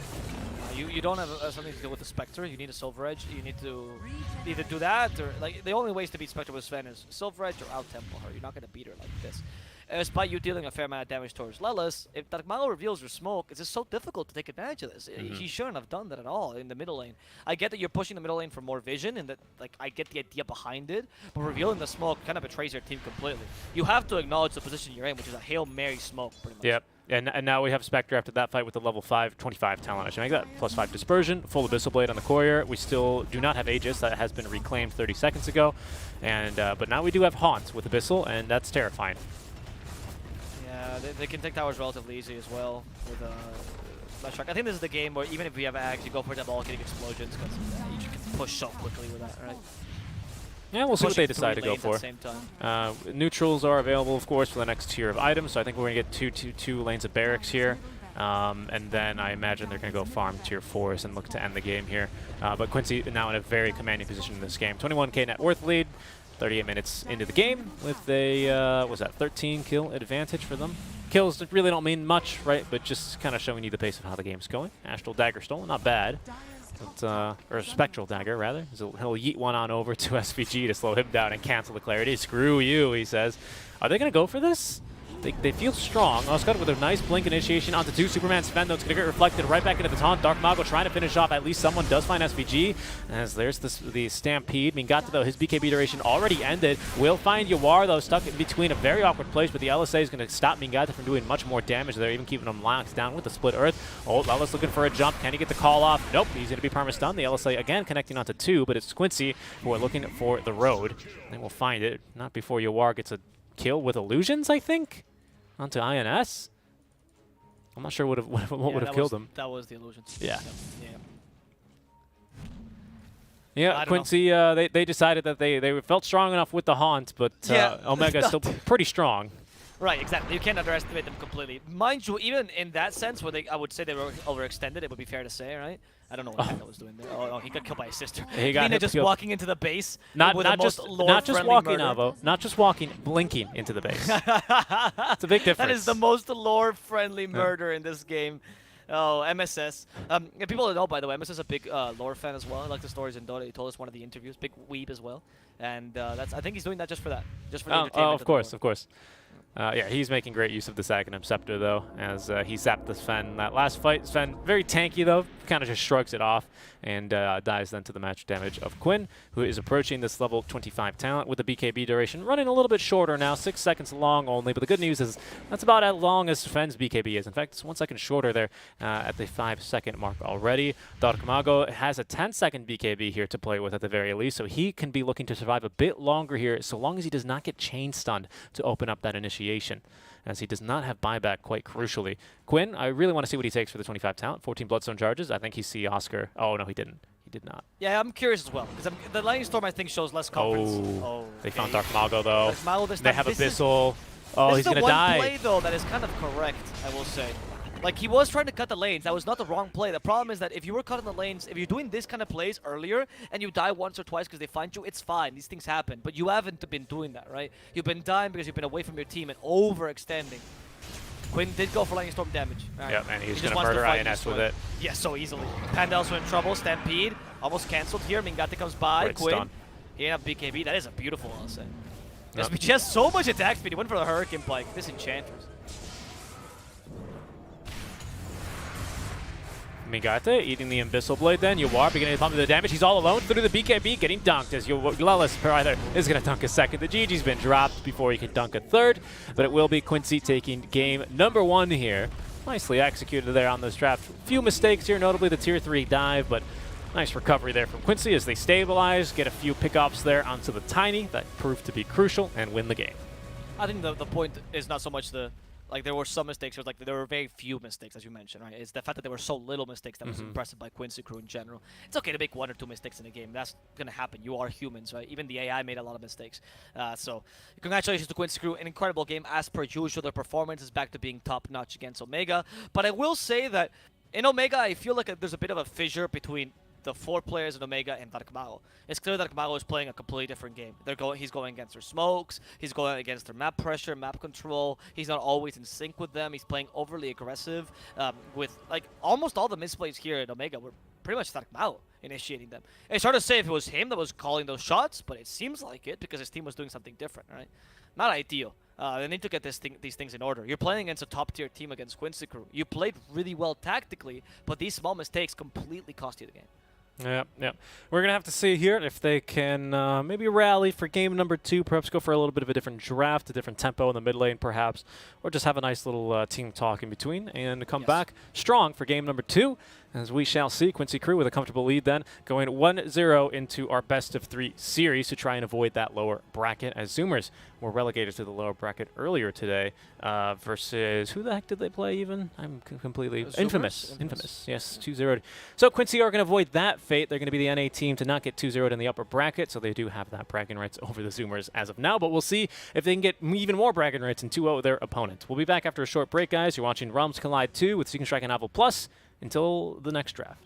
You don't have something to do with the Spectre. You need a Silver Edge. You need to either do that or like the only ways to beat Spectre with Sven is Silver Edge or out tempo her. You're not gonna beat her like this. Despite you dealing a fair amount of damage towards Lelis, if Dark Mago reveals your smoke, it's just so difficult to take advantage of this. He shouldn't have done that at all in the middle lane. I get that you're pushing the middle lane for more vision, and that like I get the idea behind it, but revealing the smoke kind of betrays your team completely. You have to acknowledge the position you're in, which is a Hail Mary smoke, pretty much. Yep. And now we have Spectre after that fight with the level 25 talent. I should make that. +5 Dispersion, full Abyssal Blade on the Courier. We still do not have Aegis. That has been reclaimed 30 seconds ago. And but now we do have Haunt with Abyssal, and that's terrifying. Yeah, they can take towers relatively easy as well with Flash Shock. I think this is the game where even if we have Ags, you go for the ball getting explosions because you can push so quickly with that, right? Yeah, we'll see what they Pushing decide to 3 go lanes for. at the same time. Neutrals are available, of course, for the next tier of items. So I think we're going to get two lanes of barracks here. And then I imagine they're going to go farm tier 4s and look to end the game here. But Quincy now in a very commanding position in this game. 21k net worth lead, 38 minutes into the game with a, was that 13 kill advantage for them? Kills really don't mean much, right? But just kind of showing you the pace of how the game's going. Astral Dagger stolen, not bad. But, or Spectral Dagger, rather. He'll yeet one on over to SVG to slow him down and cancel the clarity. Screw you, he says. Are they going to go for this? They feel strong. Oscar with a nice blink initiation onto 2. Superman Sven, though, it's going to get reflected right back into the taunt. Dark Mago trying to finish off. At least someone does find SVG. As there's the Stampede. Mingate, though, his BKB duration already ended. Will find Yawar, though, stuck in between a very awkward place, but the LSA is going to stop Mingate from doing much more damage there, even keeping him locked down with the Split Earth. Oh, Lelis looking for a jump. Can he get the call off? Nope, he's going to be perma-stunned. The LSA, again, connecting onto 2, but it's Quincy who are looking for the road. They will find it. Not before Yawar gets a kill with illusions, I think? Onto INS? I'm not sure what would have killed him. That was the illusions. Yeah. Yeah. Yeah, Quincy, they decided that they felt strong enough with the Haunt, but Omega is still pretty strong. Right, exactly. You can't underestimate them completely. Mind you, even in that sense, where I would say they were overextended, it would be fair to say, right? I don't know what Panda was doing there. Oh, he got killed by his sister. He got Lina just killed. walking into the base. Not just walking, murder. Avo. Not just walking, blinking into the base. It's a big difference. That is the most lore-friendly murder in this game. Oh, MSS. And people don't know, by the way, MSS is a big lore fan as well. I like the stories in Dota. He told us one of the interviews. Big weeb as well. And I think he's doing that just for that. Just for the entertainment. Of course, of course. Yeah, he's making great use of the Aghanim Scepter, though, as he zapped the Sven in that last fight. Sven, very tanky, though, kind of just shrugs it off and dies then to the match damage of Quinn, who is approaching this level 25 talent with the BKB duration running a little bit shorter now, 6 seconds long only. But the good news is that's about as long as Sven's BKB is. In fact, it's 1 second shorter there at the 5-second mark already. Dark Mago has a 10-second BKB here to play with at the very least, so he can be looking to survive a bit longer here, so long as he does not get chain stunned to open up that initiation, as he does not have buyback quite crucially. Quinn, I really want to see what he takes for the 25 talent. 14 Bloodstone charges. I think he see Oscar. Oh, no, he didn't. He did not. Yeah, I'm curious as well, because the Lightning Storm, I think, shows less confidence. Oh, they found Dark Mago, though. Dark Mago this They time. have Abyssal. Oh, he's going to die. This is the one play, though, that is kind of correct, I will say. Like, he was trying to cut the lanes. That was not the wrong play. The problem is that if you were cutting the lanes, if you're doing this kind of plays earlier and you die once or twice because they find you, it's fine. These things happen. But you haven't been doing that, right? You've been dying because you've been away from your team and overextending. Quinn did go for Lightning Storm damage. Right. Yep, and he's He going just to wants murder fight INS this with one. it. Yeah, so easily. Panda also in trouble. Stampede almost cancelled here. Mingate comes by. Great Quinn. stun. He ended up BKB. That is a beautiful, I'll say. Yep. SPG has so much attack speed. He went for the Hurricane Pike. This Enchantress. Mingate eating the Abyssal Blade then. Yuar beginning to pump the damage. He's all alone through the BKB, getting dunked as Lelis either is going to dunk a second. The GG's been dropped before he can dunk a third, but it will be Quincy taking game number 1 here. Nicely executed there on this draft. Few mistakes here, notably the tier 3 dive, but nice recovery there from Quincy as they stabilize, get a few pickups there onto the Tiny that proved to be crucial and win the game. I think the point is not so much like there were some mistakes, or like there were very few mistakes, as you mentioned, right? It's the fact that there were so little mistakes that was impressive by Quincy crew in general. It's okay to make 1 or 2 mistakes in a game. That's gonna happen. You are humans, right? Even the AI made a lot of mistakes. So congratulations to Quincy crew. An incredible game as per usual. Their performance is back to being top notch against Omega. But I will say that in Omega, I feel like there's a bit of a fissure between the 4 players in Omega and Dark Mago. It's clear that Dark Mago is playing a completely different game. He's going against their smokes, he's going against their map pressure, map control. He's not always in sync with them. He's playing overly aggressive with like almost all the misplays here in Omega were pretty much Dark Mago initiating them. It's hard to say if it was him that was calling those shots, but it seems like it because his team was doing something different, right? Not ideal. They need to get these things in order. You're playing against a top-tier team against Quincy crew. You played really well tactically, but these small mistakes completely cost you the game. Yeah. We're going to have to see here if they can maybe rally for game number 2, perhaps go for a little bit of a different draft, a different tempo in the mid lane perhaps, or just have a nice little team talk in between and come back strong for game number 2. As we shall see, Quincy crew with a comfortable lead then, going 1-0 into our best of 3 series to try and avoid that lower bracket, as Zoomers were relegated to the lower bracket earlier today versus, who the heck did they play even? I'm completely... Infamous. Yes, 2-0. So Quincy are going to avoid that fate. They're going to be the NA team to not get 2-0'd in the upper bracket, so they do have that bragging rights over the Zoomers as of now, but we'll see if they can get even more bragging rights and 2-0 their opponent. We'll be back after a short break, guys. You're watching Realms Collide 2 with Seeking Strike and Novel Plus. Until the next draft.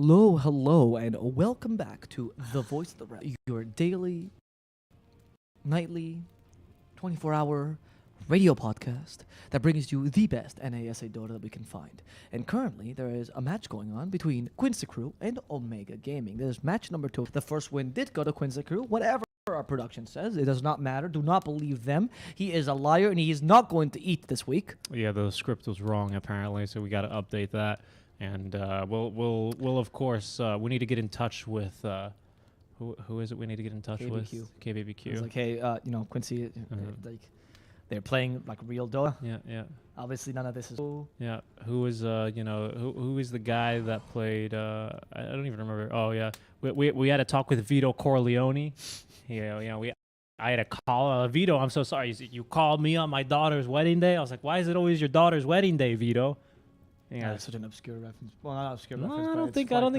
Hello, and welcome back to The Voice of the Red, your daily, nightly, 24-hour radio podcast that brings you the best NASA Dota that we can find. And currently, there is a match going on between Quincy Crew and Omega Gaming. This is match number 2. The first win did go to Quincy Crew. Whatever our production says, it does not matter. Do not believe them. He is a liar, and he is not going to eat this week. Yeah, the script was wrong apparently, so we got to update that. And we'll of course we need to get in touch with who is it? We need to get in touch with KBBQ. It's like, hey, Quincy, like they're playing like real Dota. Yeah. Obviously, none of this is. Yeah, who is who is the guy that played? I don't even remember. Oh yeah, we had a talk with Vito Corleone. I had a call. Vito, I'm so sorry. You called me on my daughter's wedding day. I was like, why is it always your daughter's wedding day, Vito? Yeah, that's such an obscure reference. Well, not obscure No, reference. I don't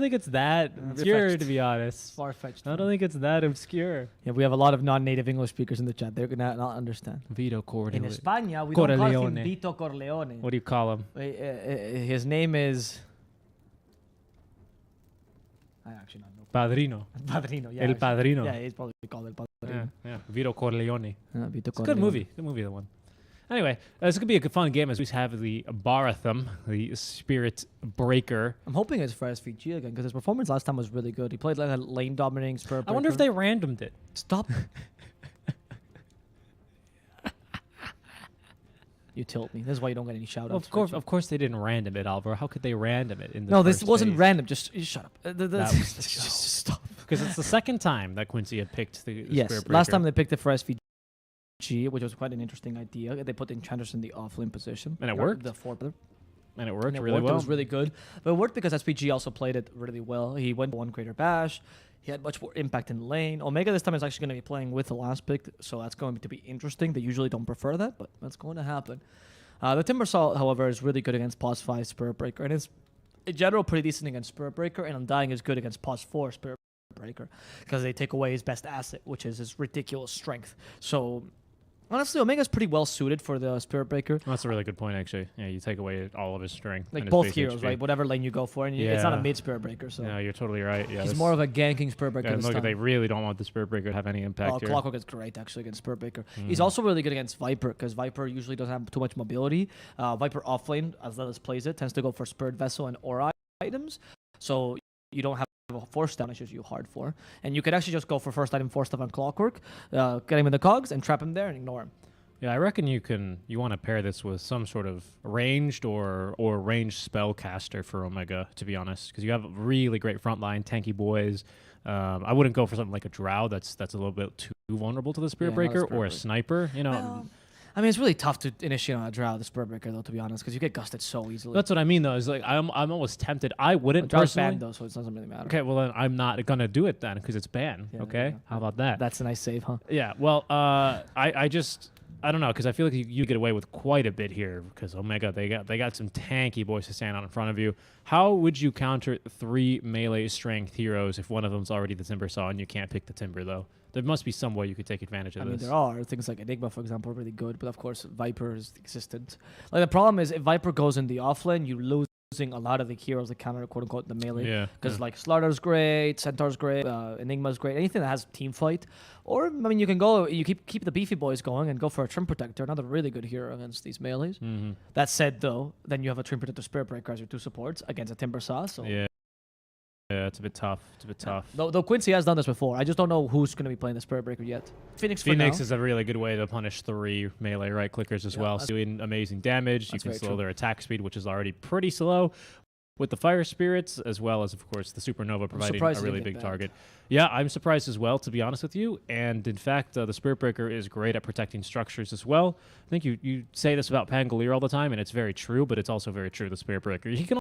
think it's that obscure, to be honest. Far-fetched. I don't think it's that obscure. Yeah, we have a lot of non-native English speakers in the chat. They're gonna not understand. Vito Corleone. In España, we don't call him Corleone. Vito Corleone. What do you call him? His name is. I actually not know. Padrino. Padrino. Yeah. El actually. Padrino. Yeah, he's probably called El Padrino. Yeah. Vito Corleone. Vito It's a good movie. Good movie, that one. Anyway, this could be a good fun game as we have the Baratham, the Spirit Breaker. I'm hoping it's for SVG again because his performance last time was really good. He played like a lane dominating Spirit I wonder if they randomed it. Stop. You tilt me. This is why you don't get any shout outs. Of course they didn't random it, Alvaro. How could they random it in the No, this first wasn't phase? random. Just shut up. Just stop. Because it's the second time that Quincy had picked the Yes, Spirit Breaker. last time they picked it for SVG, which was quite an interesting idea. They put the Enchanters in the offlane position. And it worked? The fourth. And it worked And it really worked. well. It was really good. But it worked because SPG also played it really well. He went one greater bash. He had much more impact in lane. Omega this time is actually going to be playing with the last pick, so that's going to be interesting. They usually don't prefer that, but that's going to happen. The Timbersaw, however, is really good against Pos 5 Spirit Breaker, and is in general pretty decent against Spirit Breaker, and Undying is good against Pos 4 Spirit Breaker because they take away his best asset, which is his ridiculous strength. So honestly, Omega's pretty well suited for the Spirit Breaker. That's a really good point, actually. Yeah, you take away all of his strength. Like and his both base heroes, HP. right? Whatever lane you go for, and it's not a Yeah. mid Spirit Breaker, so Yeah, you're totally right. Yeah, he's this- more of a ganking Spirit Breaker. Yeah, this look, time. they really don't want the Spirit Breaker to have any impact Oh, here. Clockwork is great actually against Spirit Breaker. Mm. He's also really good against Viper because Viper usually doesn't have too much mobility. Viper offlane, as Lelis plays it, tends to go for Spirit Vessel and Aura items, so you don't have a force down issues you hard for, and you could actually just go for first item force stuff on Clockwork, get him in the cogs and trap him there and ignore him. Yeah, I reckon you want to pair this with some sort of ranged or ranged spellcaster for Omega, to be honest, because you have really great frontline tanky boys. I wouldn't go for something like a Drow that's a little bit too vulnerable to the Spirit Yeah, not a Breaker, Spirit or a Breaker. sniper. You know, Well, I mean, it's really tough to initiate on a Drow, the Spirit Breaker, though, to be honest, because you get gusted so easily. that's what I mean though. Is like I'm almost tempted. I wouldn't Drow's personally. banned though, so it doesn't really matter. Okay, well then I'm not gonna do it then because it's banned. Yeah, Okay, yeah. how about that? That's a nice save, huh? Yeah, well, I don't know, because I feel like you get away with quite a bit here because Omega, they got some tanky boys to stand out in front of you. How would you counter 3 melee strength heroes if one of them's already the Timbersaw and you can't pick the Timber, though? There must be some way you could take advantage of I mean, this. there are things like Enigma, for example, are really good, but of course, Viper is existent. Like, the problem is if Viper goes in the offlane, you're losing a lot of the heroes that counter, quote unquote, the melee. Yeah. Because, like, Slaughter's great, Centaur's great, Enigma's great, anything that has team fight. Or, I mean, you can go, you keep the beefy boys going and go for a Trim Protector, another really good hero against these melees. Mm-hmm. That said, though, then you have a Trim Protector Spirit Breaker as your 2 supports against a Timbersaw, so. Yeah, it's a bit tough. It's a bit tough. Though Quincy has done this before. I just don't know who's going to be playing the Spirit Breaker yet. Phoenix for Phoenix now. is a really good way to punish 3 melee right clickers as well, that's- doing amazing damage. You that's can very slow true. their attack speed, which is already pretty slow, with the Fire Spirits, as well as, of course, the Supernova providing a surprised it really didn't get big banned. target. Yeah, I'm surprised as well, to be honest with you. And in fact, the Spirit Breaker is great at protecting structures as well. I think you say this about Pangolier all the time, and it's very true, but it's also very true, the Spirit Breaker. He can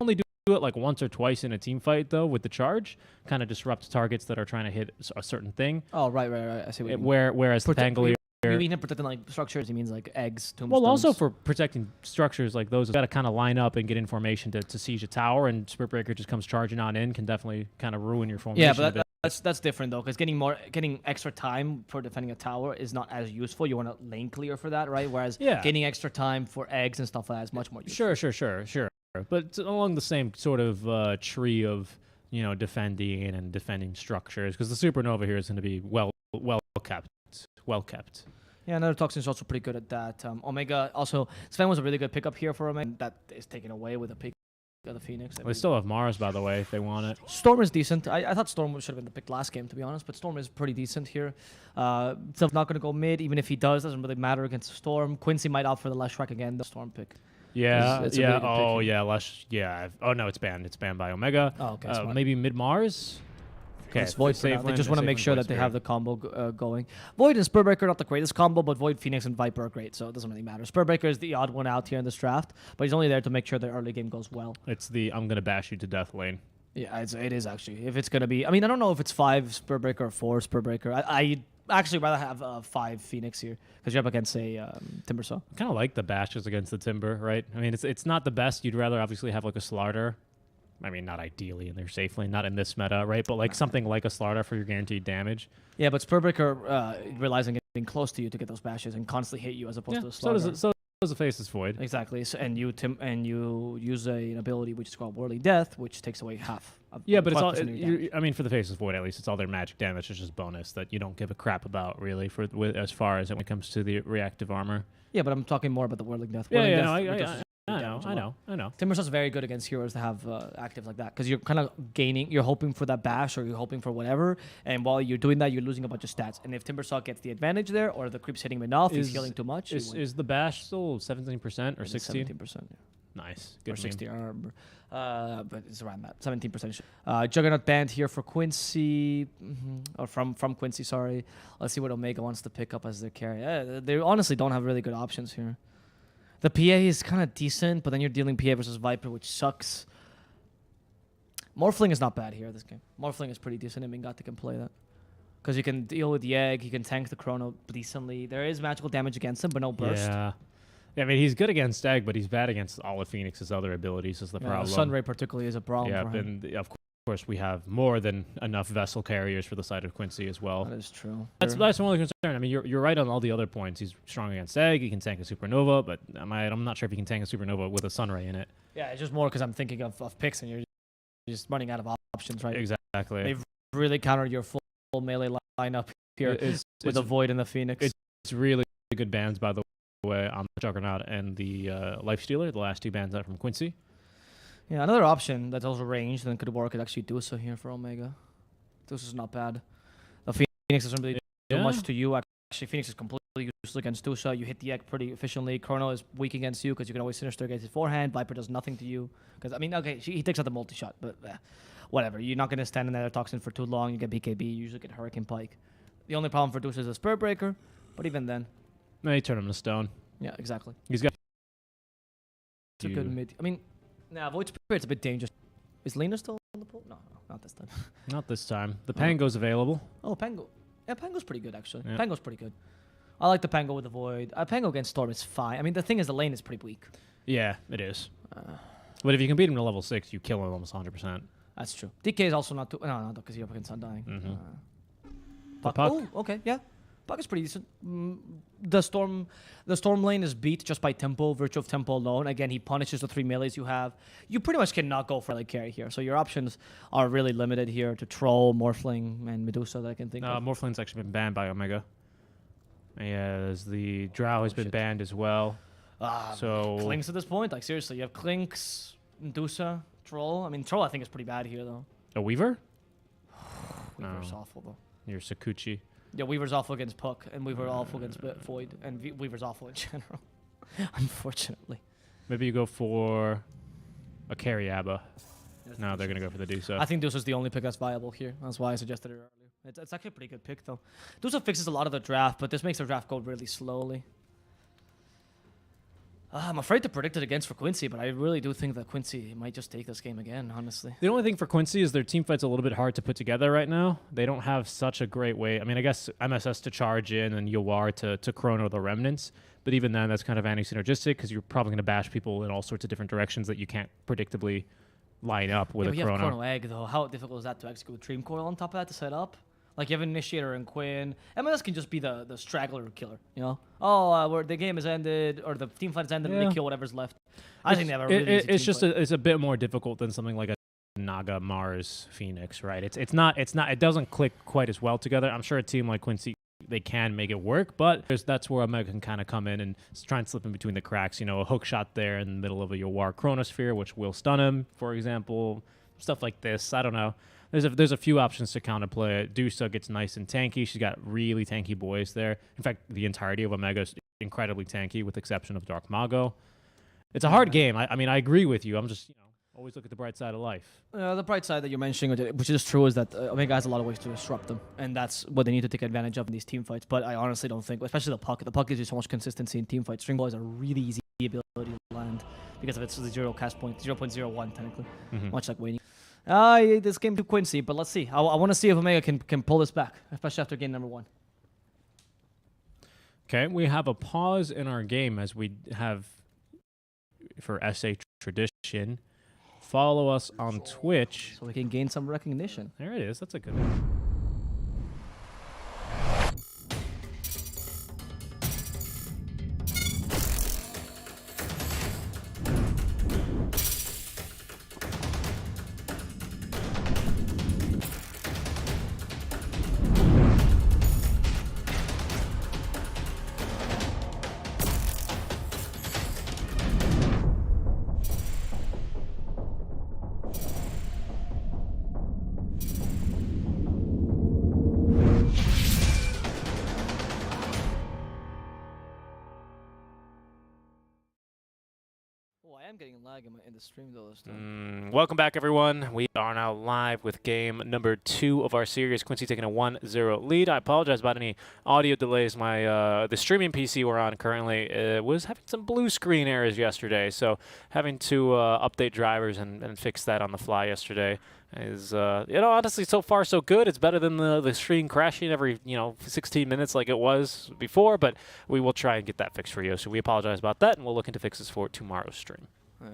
only do it like once or twice in a team fight, though, with the charge. Kind of disrupt targets that are trying to hit a certain thing. Oh, right. I see what you mean. Whereas the Pangolier... You mean him protecting like structures? He means like eggs, tombstones. Well, also for protecting structures like those, you got to kind of line up and get in formation to siege a tower, and Spirit Breaker just comes charging on in, can definitely kind of ruin your formation. yeah, a but bit. that's different though, because getting extra time for defending a tower is not as useful. You want to lane clear for that, right? Whereas Yeah. getting extra time for eggs and stuff like that is much more useful. Sure. but it's along the same sort of tree of defending structures, because the Supernova here is going to be well kept. Yeah, another Toxin is also pretty good at that. Omega also, Sven was a really good pickup here for Omega. That is taken away with a pick of the Phoenix. They still have Mars, by the way, if they want it. Storm is decent. I thought Storm should have been the pick last game, to be honest, but Storm is pretty decent here. Sylph's not going to go mid. Even if he does, doesn't really matter against Storm. Quincy might opt for the Leshrac again, the Storm pick. Yeah, It's a really good pick here. Oh, no, it's banned. It's banned by Omega. Oh, okay. smart. Maybe mid-Mars? Okay, It's Void for now. safe They lane- just want to safe make lane sure Void that they Spirit. have the combo going. Void and Spurrbreaker not the greatest combo, but Void, Phoenix, and Viper are great, so it doesn't really matter. Spurrbreaker is the odd one out here in this draft, but he's only there to make sure the early game goes well. It's the I'm going to bash you to death lane. Yeah, it is actually. If it's going to be... I mean, I don't know if it's 5 Spurrbreaker or 4 Spurrbreaker. I actually rather have 5 Phoenix here, because you're up against, say, Timbersaw. I kind of like the bashes against the Timber, right? I mean, it's not the best. You'd rather obviously have like a Slardar. I mean, not ideally in their safe lane, not in this meta, right? But like something like a Slardar for your guaranteed damage. Yeah, but Spurrbreaker relies on getting close to you to get those bashes and constantly hit you as opposed to a Slardar. So does the Faceless Void. Exactly. So, and you use an ability which is called Whirling Death, which takes away half. Yeah, but it's all. 12% of your damage. I mean, for the Faceless Void, at least it's all their magic damage. It's just bonus that you don't give a crap about, really, as far as when it comes to the reactive armor. Yeah, but I'm talking more about the Whirling Death. Yeah, Whirling yeah, Death no, reduces your damage a lot. I know. Timbersaw's very good against heroes that have actives like that, because you're kind of you're hoping for that bash or you're hoping for whatever, and while you're doing that, you're losing a bunch of stats. And if Timbersaw gets the advantage there, or the creep's hitting him enough, he's healing too much. Is the bash still 17% or 16? 17%. Yeah. Nice. Or Good 60, meme. I don't remember. But it's around that, 17%. Juggernaut banned here for Quincy, or from Quincy, sorry. Let's see what Omega wants to pick up as their carry. They honestly don't have really good options here. The PA is kind of decent, but then you're dealing PA versus Viper, which sucks. Morphling is not bad here this game. Morphling is pretty decent, and Mingate can play that. Because you can deal with the egg, he can tank the Chrono decently. There is magical damage against him, but no burst. Yeah. I mean, he's good against Egg, but he's bad against all of Phoenix's other abilities is the problem. Sunray particularly is a problem Yeah, for him. and of course we have more than enough vessel carriers for the side of Quincy as well. That is true. That's my only concern. I mean, you're right on all the other points. He's strong against Egg. He can tank a Supernova, but I'm not sure if he can tank a Supernova with a Sunray in it. Yeah, it's just more because I'm thinking of picks and you're just running out of options, right? Exactly. They've really countered your full melee lineup here with the Void and the Phoenix. It's really good bans, by the way, on the Juggernaut and the Lifestealer, the last 2 bans out from Quincy. Yeah, another option that's also ranged and could work is actually Dusa here for Omega. Dusa's not bad. The Phoenix doesn't really do much to you. Actually, Phoenix is completely useless against Dusa. You hit the egg pretty efficiently. Chrono is weak against you because you can always Sinister against his forehand. Viper does nothing to you. Because, I mean, okay, he takes out the multi-shot, but whatever. You're not going to stand in there Toxin for too long. You get BKB, you usually get Hurricane Pike. The only problem for Dusa is a Spurrbreaker, but even then. No, you turn him to stone. Yeah, exactly. He's got... It's a good mid. I mean, Void Spirit's a bit dangerous. Is Lena still on the pool? No, not this time. Not this time. The Pango's available. Oh, Pango. Yeah, Pango's pretty good, actually. Yeah. Pango's pretty good. I like the Pango with the Void. Pango against Storm is fine. I mean, the thing is, the lane is pretty weak. Yeah, it is. But if you can beat him to level 6, you kill him almost 100%. That's true. DK is also not too... No, because you're up against Undying. Puck. Oh, okay, yeah. Puck is pretty decent. The Storm lane is beat just by tempo, virtue of tempo alone. Again, he punishes the 3 melees you have. You pretty much cannot go for like carry here. So your options are really limited here to Troll, Morphling, and Medusa that I can think of. Morphling's actually been banned by Omega. Yeah, there's the Drow has been banned as well. So Clinks at this point, like seriously, you have Clinks, Medusa, Troll. I mean, Troll I think is pretty bad here though. A Weaver? Weaver's awful though. You're Sakuchi. Yeah, Weaver's awful against Puck, and Weaver's awful against Void, and Weaver's awful in general. Unfortunately. Maybe you go for a carry Abba. No, they're going to go for the Dusa. I think Dusa's the only pick that's viable here. That's why I suggested it earlier. It's actually a pretty good pick, though. Dusa fixes a lot of the draft, but this makes the draft go really slowly. I'm afraid to predict it against for Quincy, but I really do think that Quincy might just take this game again, honestly. The only thing for Quincy is their team fight's a little bit hard to put together right now. They don't have such a great way. I mean, I guess MSS to charge in and Yawar to Chrono the Remnants. But even then, that's kind of anti-synergistic because you're probably going to bash people in all sorts of different directions that you can't predictably line up with a You Chrono. have Chrono Egg, though. How difficult is that to execute with Dream Coil on top of that to set up? Like you have Initiator and Quinn. MLS can just be the straggler killer, you know? Oh, where the game is ended or the team fight is ended and Yeah. they kill whatever's left. I think they have a really easy It's team just fight. it's a bit more difficult than something like a Naga, Mars, Phoenix, right? It's not it doesn't click quite as well together. I'm sure a team like Quincy, they can make it work, but that's where Omega can kind of come in and try and slip in between the cracks. You know, a hook shot there in the middle of a Yawar Chronosphere, which will stun him, for example. Stuff like this. I don't know. There's a few options to counterplay it. Dusa gets nice and tanky. She's got really tanky boys there. In fact, the entirety of Omega is incredibly tanky, with the exception of Dark Mago. It's a hard game. I mean, I agree with you. I'm just, always look at the bright side of life. The bright side that you're mentioning, which is true, is that Omega has a lot of ways to disrupt them, and that's what they need to take advantage of in these team fights. But I honestly don't think, especially the puck gives you so much consistency in team fights. String ball is a really easy ability to land because of its zero cast point, 0.01 technically, much like Wayne. This game to Quincy, but let's see. I want to see if Omega can pull this back, especially after game number 1. Okay, we have a pause in our game as we have for SA tradition. Follow us on Twitch. So we can gain some recognition. There it is. That's a good one. Oh, I am getting lag in the stream though this time. Welcome back, everyone. We are now live with game number 2 of our series. Quincy taking a 1-0 lead. I apologize about any audio delays. My the streaming PC we're on currently was having some blue screen errors yesterday, so having to update drivers and fix that on the fly yesterday is honestly, so far so good. It's better than the screen crashing every 16 minutes like it was before, but we will try and get that fixed for you. So we apologize about that, and we'll look into fixes for tomorrow's stream.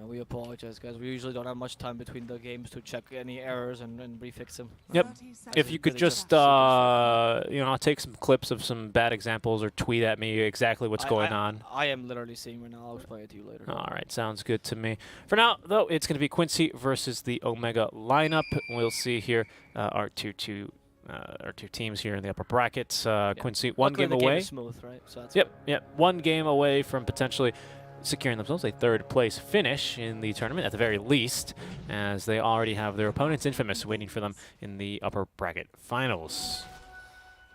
We apologize, guys. We usually don't have much time between the games to check any errors and refix them. Yep. If you could Really just take some clips of some bad examples or tweet at me exactly what's going on. I am literally seeing right now. I'll explain it to you later. All right, sounds good to me. For now, though, it's going to be Quincy versus the Omega lineup. We'll see here our two teams here in the upper brackets. Quincy, one Luckily, game the away. Game is smooth, right? So that's Yep. One game away from potentially securing themselves a third-place finish in the tournament, at the very least, as they already have their opponents, Infamous, waiting for them in the upper bracket finals.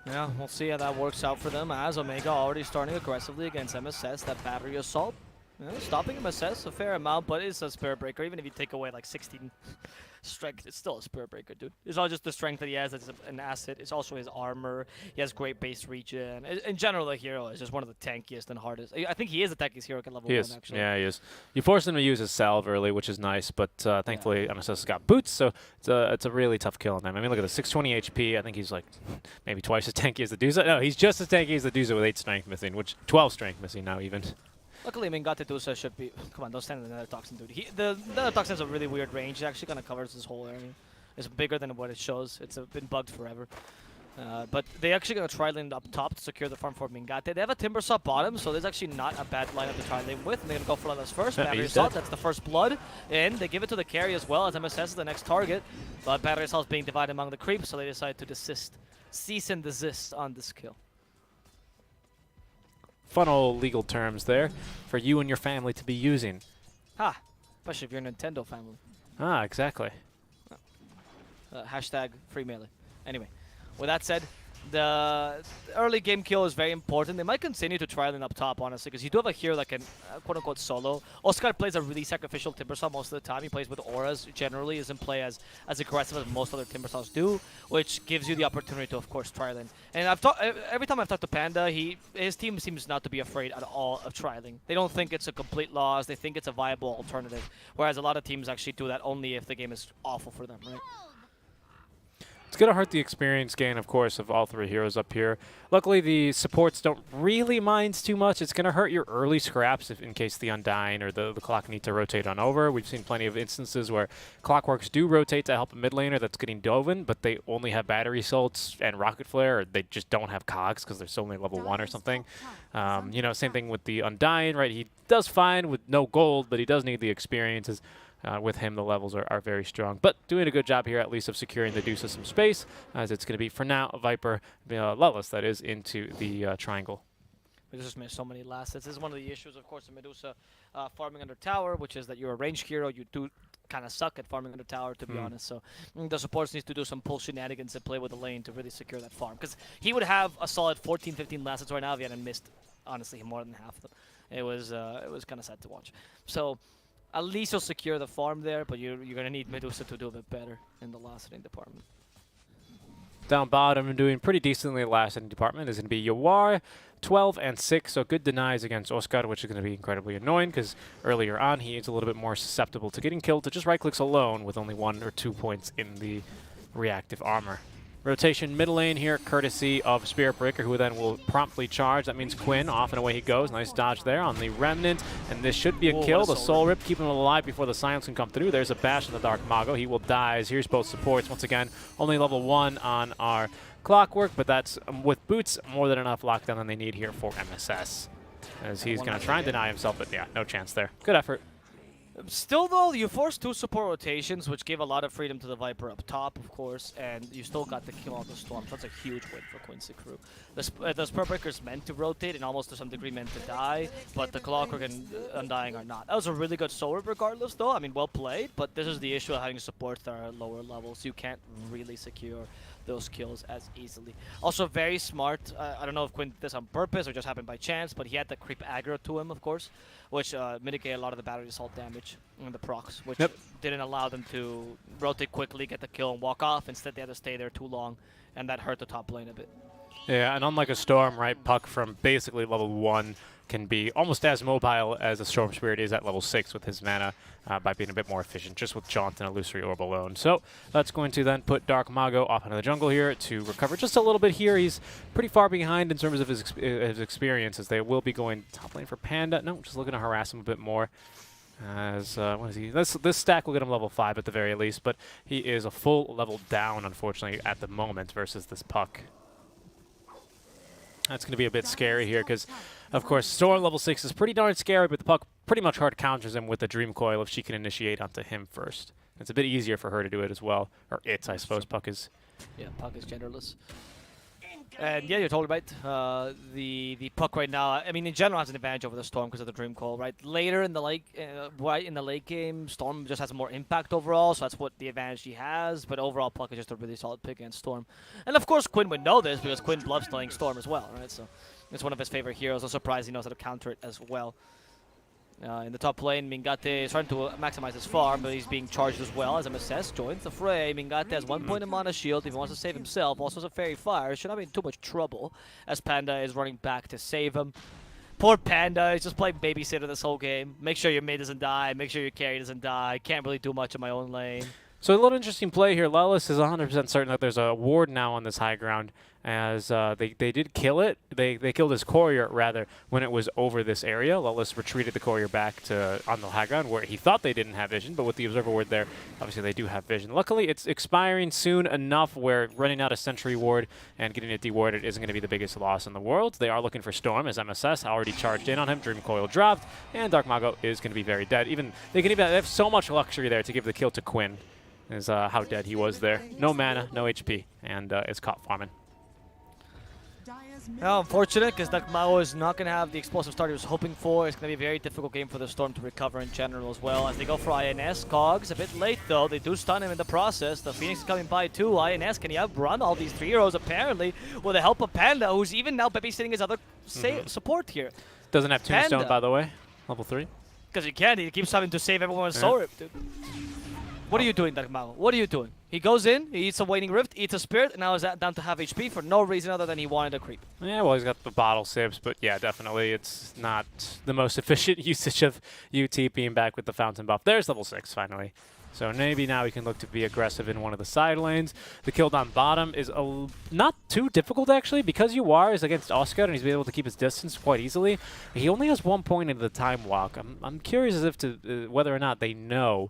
Yeah, we'll see how that works out for them, as Omega already starting aggressively against MSS, that battery assault. Stopping MSS a fair amount, but it's a spirit breaker. Even if you take away like 16 strength, it's still a spirit breaker, dude. It's not just the strength that he has that's an asset, it's also his armor. He has great base regen. In general, the hero is just one of the tankiest and hardest. I think he is the tankiest hero at level 1, actually. Yeah, he is. You force him to use his salve early, which is nice, but thankfully MSS has got boots, so it's a really tough kill on them. I mean, look at the 620 HP. I think he's like maybe twice as tanky as the Dusa. No, he's just as tanky as the Dusa with 8 strength missing, which 12 strength missing now even. Luckily, Mingate Dusa should be... Come on, don't stand in the Nether Toxin, dude. The Nether Toxin has a really weird range. It actually kind of covers this whole area. It's bigger than what it shows. It's been bugged forever. But they actually going to tri-lane up top to secure the farm for Mingate. They have a Timber Saw bottom, so there's actually not a bad lineup to tri-lane with. And they're going to go for this first. Battery Assault, that's the first blood. And they give it to the carry as well, as MSS is the next target. But Battery Assault is being divided among the creeps, so they decide to cease and desist on this kill. Fun old legal terms there for you and your family to be using. Especially if you're a Nintendo family. Exactly. Hashtag free melee. Anyway, with that said, the early game kill is very important. They might continue to try them up top, honestly, because you do have a hero that can quote-unquote solo. Oscar plays a really sacrificial Timbersaw most of the time. He plays with auras, generally doesn't play as aggressive as most other Timbersaws do, which gives you the opportunity to, of course, tri-lane. And every time I've talked to Panda, his team seems not to be afraid at all of tri-lane. They don't think it's a complete loss. They think it's a viable alternative, whereas a lot of teams actually do that only if the game is awful for them, right? It's going to hurt the experience gain, of course, of all three heroes up here. Luckily, the supports don't really mind too much. It's going to hurt your early scraps if, in case the Undying or the clock need to rotate on over. We've seen plenty of instances where clockworks do rotate to help a mid laner that's getting Doven, but they only have battery salts and rocket flare, or they just don't have cogs because they're only level 1 or something. You know, same thing with the Undying, right? He does fine with no gold, but he does need the experiences. With him, the levels are very strong. But doing a good job here, at least, of securing the Deuce some space, as it's going to be, for now, Viper, Lelis, that is, into the triangle. Medusa's missed so many last hits. This is one of the issues, of course, of Medusa farming under tower, which is that you're a ranged hero. You do kind of suck at farming under tower, to be honest. So the supports needs to do some pull shenanigans and play with the lane to really secure that farm. Because he would have a solid 14, 15 last hits right now if he hadn't missed, honestly, more than half of them. It was kind of sad to watch. So at least you'll secure the farm there, but you're going to need Medusa to do a bit better in the last hitting department. Down bottom and doing pretty decently in the last hitting department is going to be Yawar, 12 and 6, so good denies against Oscar, which is going to be incredibly annoying because earlier on he is a little bit more susceptible to getting killed to just right clicks alone with only 1 or 2 points in the reactive armor. Rotation middle lane here, courtesy of Spirit Breaker, who then will promptly charge. That means Quinn, off and away he goes. Nice dodge there on the Remnant, and this should be a kill. The Soul Rip, keeping him alive before the silence can come through. There's a bash in the Dark Mago. He will die as here's both supports. Once again, only level 1 on our Clockwork, but that's, with Boots, more than enough lockdown than they need here for MSS. As he's going to try and deny himself, but yeah, no chance there. Good effort. Still, though, you forced 2 support rotations, which gave a lot of freedom to the Viper up top, of course, and you still got the kill on the Storm. So that's a huge win for Quincy Crew. The Spur Breaker's meant to rotate and almost to some degree meant to die, but the Clockwork and Undying are not. That was a really good soul rip regardless, though. I mean, well played, but this is the issue of having supports that are at lower levels. You can't really secure those kills as easily. Also very smart. I don't know if Quinn did this on purpose or just happened by chance, but he had the creep aggro to him, of course, which mitigated a lot of the battery assault damage and the procs, which didn't allow them to rotate quickly, get the kill, and walk off. Instead, they had to stay there too long, and that hurt the top lane a bit. Yeah, and unlike a Storm, right, Puck from basically level 1 can be almost as mobile as a Storm Spirit is at level 6 with his mana by being a bit more efficient just with Jaunt and Illusory Orb alone. So that's going to then put Dark Mago off into the jungle here to recover just a little bit here. He's pretty far behind in terms of his experience, as they will be going top lane for Panda. No, just looking to harass him a bit more. As what is he? This stack will get him level 5 at the very least, but he is a full level down, unfortunately, at the moment versus this Puck. That's going to be a bit scary here because, of course, Storm level 6 is pretty darn scary, but the Puck pretty much hard counters him with the Dream Coil if she can initiate onto him first. It's a bit easier for her to do it as well. Or it, I suppose. Puck is... Yeah, Puck is genderless. And yeah, you're totally right. The Puck right now, I mean, in general, has an advantage over the Storm because of the Dream Coil, right? Later in the late game, Storm just has more impact overall, so that's what the advantage he has. But overall, Puck is just a really solid pick against Storm. And of course, Quinn would know this because Quinn loves playing Storm as well, right? So it's one of his favorite heroes. No surprise he knows how to counter it as well. In the top lane, Mingate is trying to maximize his farm, but he's being charged as well as MSS joins the fray. Mingate has 1 point in mana shield. If he wants to save himself, also has a Fairy Fire. Should not be in too much trouble as Panda is running back to save him. Poor Panda, he's just playing babysitter this whole game. Make sure your mid doesn't die, make sure your carry doesn't die. Can't really do much in my own lane. So a little interesting play here. Lelis is 100% certain that there's a ward now on this high ground, as they did kill it. They killed his courier, rather, when it was over this area. Lelis retreated the courier back to on the high ground where he thought they didn't have vision, but with the observer ward there, obviously they do have vision. Luckily, it's expiring soon enough where running out a sentry ward and getting it dewarded isn't going to be the biggest loss in the world. They are looking for Storm, as MSS already charged in on him. Dream Coil dropped, and Dark Mago is going to be very dead. They have so much luxury there to give the kill to Quinn. Is how dead he was there. No mana, no HP, and is caught farming. Well, unfortunate, because Dark Mago is not going to have the explosive start he was hoping for. It's going to be a very difficult game for the Storm to recover in general as well. As they go for INS, Cogs a bit late though. They do stun him in the process. The Phoenix is coming by too. INS, can he outrun all these 3 heroes apparently with the help of Panda, who's even now babysitting his other support here. Doesn't have Tombstone, Panda, by the way. Level 3. Because he can't. He keeps having to save everyone with Soul Rip, dude. What are you doing, Dark Mago? What are you doing? He goes in, he eats a Waning Rift, eats a Spirit, and now is down to half HP for no reason other than he wanted a creep. Yeah, well, he's got the bottle sips, but yeah, definitely it's not the most efficient usage of UT being back with the Fountain buff. There's level 6, finally. So maybe now he can look to be aggressive in one of the side lanes. The kill down bottom is not too difficult, actually, because UR is against Oscar and he's been able to keep his distance quite easily. He only has 1 point into the time walk. I'm curious as if to whether or not they know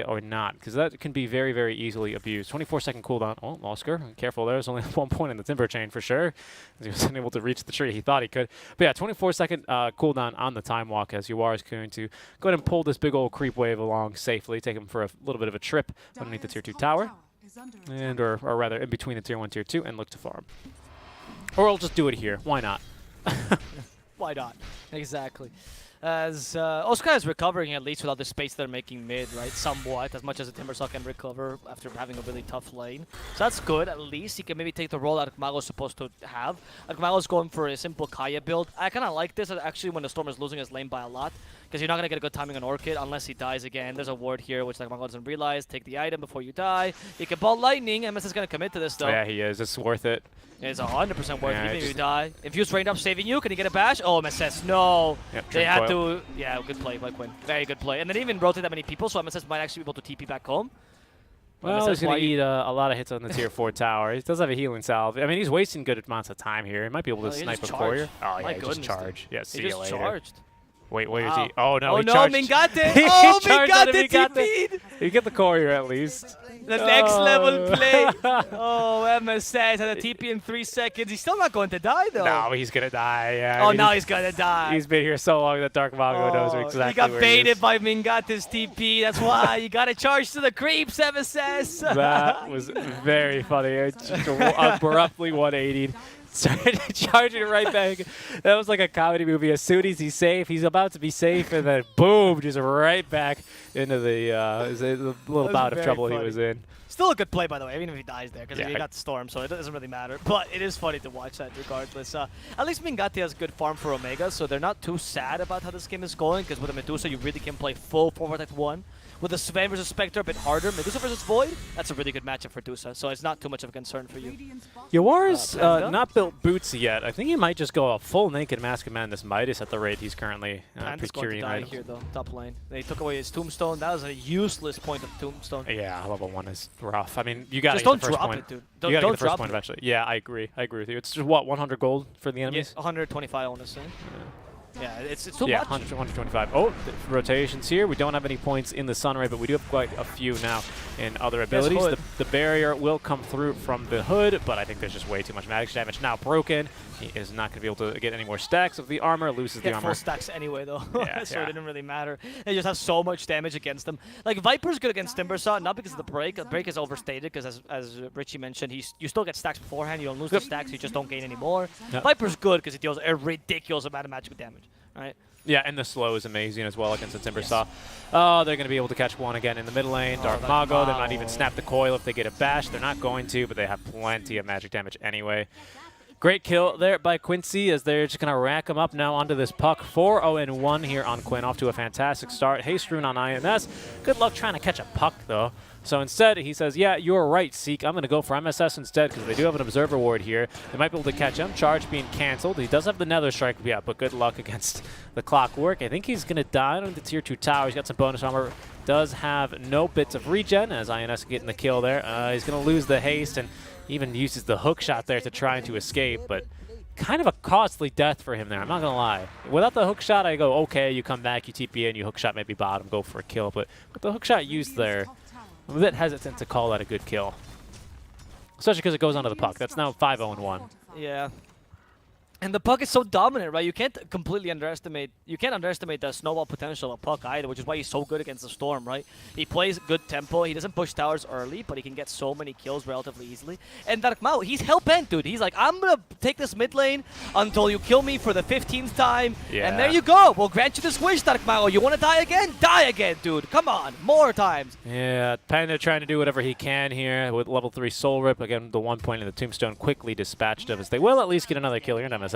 or not, because that can be very, very easily abused. 24-second cooldown. Oh, Oscar, careful there. There's only 1 point in the timber chain for sure. He wasn't able to reach the tree. He thought he could. But yeah, 24-second cooldown on the time walk as UR is going to go ahead and pull this big old creep wave along safely, take him for a little bit of a trip underneath the tier 2 tower, and or rather in between the tier 1, tier 2, and look to farm. Or I'll just do it here. Why not? Why not? Exactly. As Oscar is recovering at least without the space they're making mid, right? Somewhat, as much as the Timbersaw can recover after having a really tough lane. So that's good. At least he can maybe take the role that Akmago's supposed to have. Akmago's going for a simple Kaya build. I kind of like this actually when the Storm is losing his lane by a lot, because you're not going to get a good timing on Orchid unless he dies again. There's a ward here which Akmago doesn't realize. Take the item before you die. You can ball lightning. MS is going to commit to this though. Yeah, he is. It's worth it. It's 100% worth Yeah, it, even if you die. Infuse rained up saving you. Can he get a bash? Oh, MSS, no. Yep, They had coil. to. Yeah, good play by Quinn. Very good play. And they didn't even rotate that many people, so MSS might actually be able to TP back home. Well, he's going to eat a lot of hits on the tier 4 tower. He does have a healing salve. I mean, he's wasting good amounts of time here. He might be able to Oh, he snipe a just courier. charged. Oh, My yeah, he just goodness, charge. Yeah, see He you just later. charged. Wait, where is Wow. he? Oh, no, Oh he no, charged. Mingate! He Oh, charged on Mingate Mingate. TP'd! You get the courier at least. The next level Oh. play. Oh, MSS had a TP in 3 seconds. He's still not going to die though. No, he's going to die. Yeah, Oh, I mean, now he's gonna die. He's been here so long that Dark Mago knows exactly He got where he baited is. by Mingate's TP. That's why you gotta charge to the creeps, MSS. That was very funny. It just abruptly 180'd. Started charging it right back. That was like a comedy movie. As soon as he's safe, he's about to be safe, and then boom, just right back into the little bout of very trouble he funny. was in. Still a good play, by the way, even if he dies there, because Yeah, he got the storm, so it doesn't really matter. But it is funny to watch that regardless. At least Mingate has good farm for Omega, so they're not too sad about how this game is going, because with a Medusa, you really can play full forward at 1. With the Sven versus Spectre a bit harder, Medusa versus Void, that's a really good matchup for Dusa, so it's not too much of a concern for you. Yawar's Panda? not built boots yet. I think he might just go a full naked Mask of Madness Midas at the rate he's currently Panda's going to procuring die items. here, though, top lane. They took away his Tombstone. That was a useless point of Tombstone. Yeah, level 1 is rough. I mean, you got to Just get don't the first drop point. it, dude. You Don't got to get the first drop point it. eventually. Yeah, I agree. I agree with you. It's just, what, 100 gold for the Yeah, enemies? 125, I want to say. Yeah, it's too Yeah, much. 125. Oh, rotations here. We don't have any points in the Sunray, but we do have quite a few now in other abilities. Hood. The barrier will come through from the Hood, but I think there's just way too much magic damage now broken. He is not going to be able to get any more stacks of the armor, loses the Get armor. full stacks anyway, though. Yeah, So yeah. it didn't really matter. They just have so much damage against them. Like, Viper's good against Timbersaw, not because of the break. The break is overstated, because as Richie mentioned, you still get stacks beforehand. You don't lose the stacks, you just don't gain any more. Yep. Viper's good because he deals a ridiculous amount of magical damage, right? Yeah, and the slow is amazing as well against the Timbersaw. Oh, they're going to be able to catch one again in the mid lane. Dark that Mago, they might Mao. even snap the coil if they get a bash. They're not going to, but they have plenty of magic damage anyway. Great kill there by Quincy as they're just going to rack him up now onto this puck. 4-0-1 here on Quinn, off to a fantastic start. Haste Rune on INS. Good luck trying to catch a puck, though. So instead, he says, yeah, you're right, Seek. I'm going to go for MSS instead because they do have an Observer Ward here. They might be able to catch him. Charge being canceled. He does have the Nether Strike, yeah, but good luck against the Clockwork. I think he's going to die on the Tier 2 tower. He's got some bonus armor. Does have no bits of regen as INS getting the kill there. He's going to lose the haste and even uses the hook shot there to try to escape, but kind of a costly death for him there, I'm not going to lie. Without the hook shot, I go, okay, you come back, you TP in, you hook shot maybe bottom, go for a kill, but with the hook shot used there, I'm a bit hesitant to call that a good kill. Especially because it goes onto the puck. That's now 5-0-1. Yeah. And the puck is so dominant, right? You can't underestimate the snowball potential of puck either, which is why he's so good against the Storm, right? He plays good tempo. He doesn't push towers early, but he can get so many kills relatively easily. And Dark Mao, he's hell-bent, dude. He's like, I'm going to take this mid lane until you kill me for the 15th time. Yeah. And there you go. We'll grant you this wish, Dark Mao. You want to die again? Die again, dude. Come on. More times. Yeah, Panda trying to do whatever he can here with level 3 Soul Rip. Again, the 1 point in the Tombstone quickly dispatched of as they will at least get another kill here in MSS.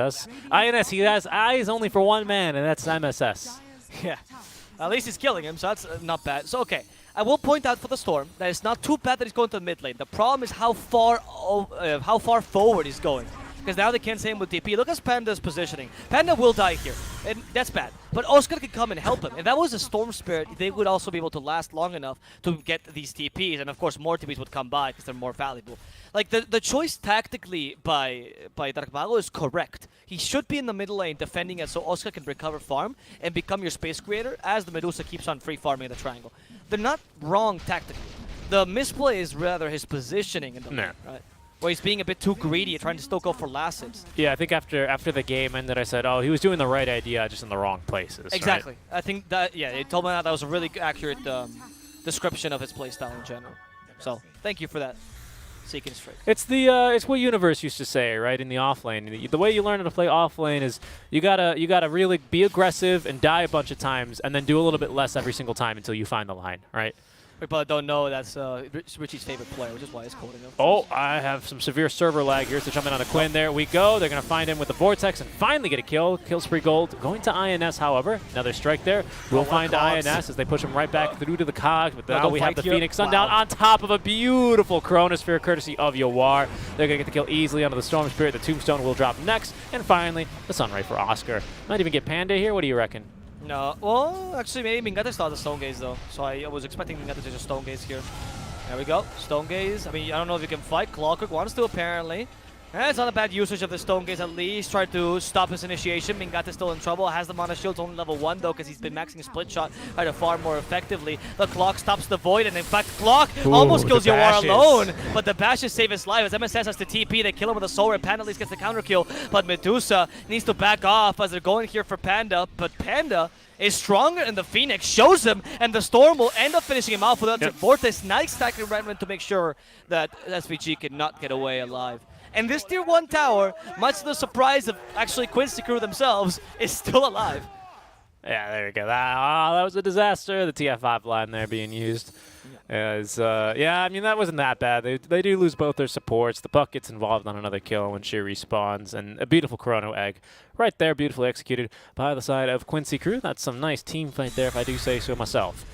INS, he has eyes only for one man, and that's MSS. Yeah. At least he's killing him, so that's not bad. So, okay. I will point out for the Storm that it's not too bad that he's going to the mid lane. The problem is how far forward he's going. Because now they can't say him with DP. Look at Panda's positioning. Panda will die here. And that's bad. But Oscar can come and help him. If that was a Storm Spirit, they would also be able to last long enough to get these TPs, and of course more TPs would come by because they're more valuable. Like, the choice tactically by Dark Mago is correct. He should be in the middle lane defending it so Oscar can recover farm and become your space creator as the Medusa keeps on free farming the triangle. They're not wrong tactically. The misplay is rather his positioning in the lane, right? Where he's being a bit too greedy, trying to still go for last hits. Yeah, I think after the game ended, I said, oh, he was doing the right idea, just in the wrong places. Exactly. Right? I think that, yeah, it told me that was a really accurate description of his playstyle in general. So, thank you for that. Seeking straight. It's what Universe used to say, right? In the offlane, the way you learn how to play offlane is you gotta really be aggressive and die a bunch of times, and then do a little bit less every single time until you find the line, right? People don't know that's Richie's favorite player, which is why he's quoting him. Oh, I have some severe server lag here, so jumping on a Quinn. There we go. They're going to find him with the Vortex and finally get a kill. Kill spree gold. Going to INS, however. Another strike there. We'll find INS as they push him right back through to the Cogs. But now we have the Phoenix Sundown on top of a beautiful Chronosphere, courtesy of Yawar. They're going to get the kill easily onto the Storm Spirit. The Tombstone will drop next. And finally, the Sunray for Oscar. Might even get Panda here. What do you reckon? No, well, actually, maybe Mingate still has a Stone Gaze, though. So I was expecting Mingate to just Stone Gaze here. There we go. Stone Gaze. I mean, I don't know if you can fight. Clockwork wants to, apparently. And it's not a bad usage of the Stone Gaze, at least. Try to stop his initiation. Mingate is still in trouble. Has the Mana Shields only level 1, though, because he's been maxing Split Shot try to farm more effectively. The Clock stops the Void, and in fact, Clock almost kills Yawar alone. But the bashes save his life. As MSS has to TP, they kill him with a Soul, and Panda at least gets the counter kill. But Medusa needs to back off as they're going here for Panda. But Panda is stronger than the Phoenix, shows him, and the Storm will end up finishing him off with a Vortex. Nice stacking Redmond to make sure that SVG cannot get away alive. And this tier 1 tower, much to the surprise of actually Quincy Crew themselves, is still alive. Yeah, there you go. That was a disaster. The TF5 line there being used. Yeah, I mean, that wasn't that bad. They do lose both their supports. The Puck gets involved on another kill when she respawns. And a beautiful Chrono Egg right there, beautifully executed by the side of Quincy Crew. That's some nice team fight there, if I do say so myself.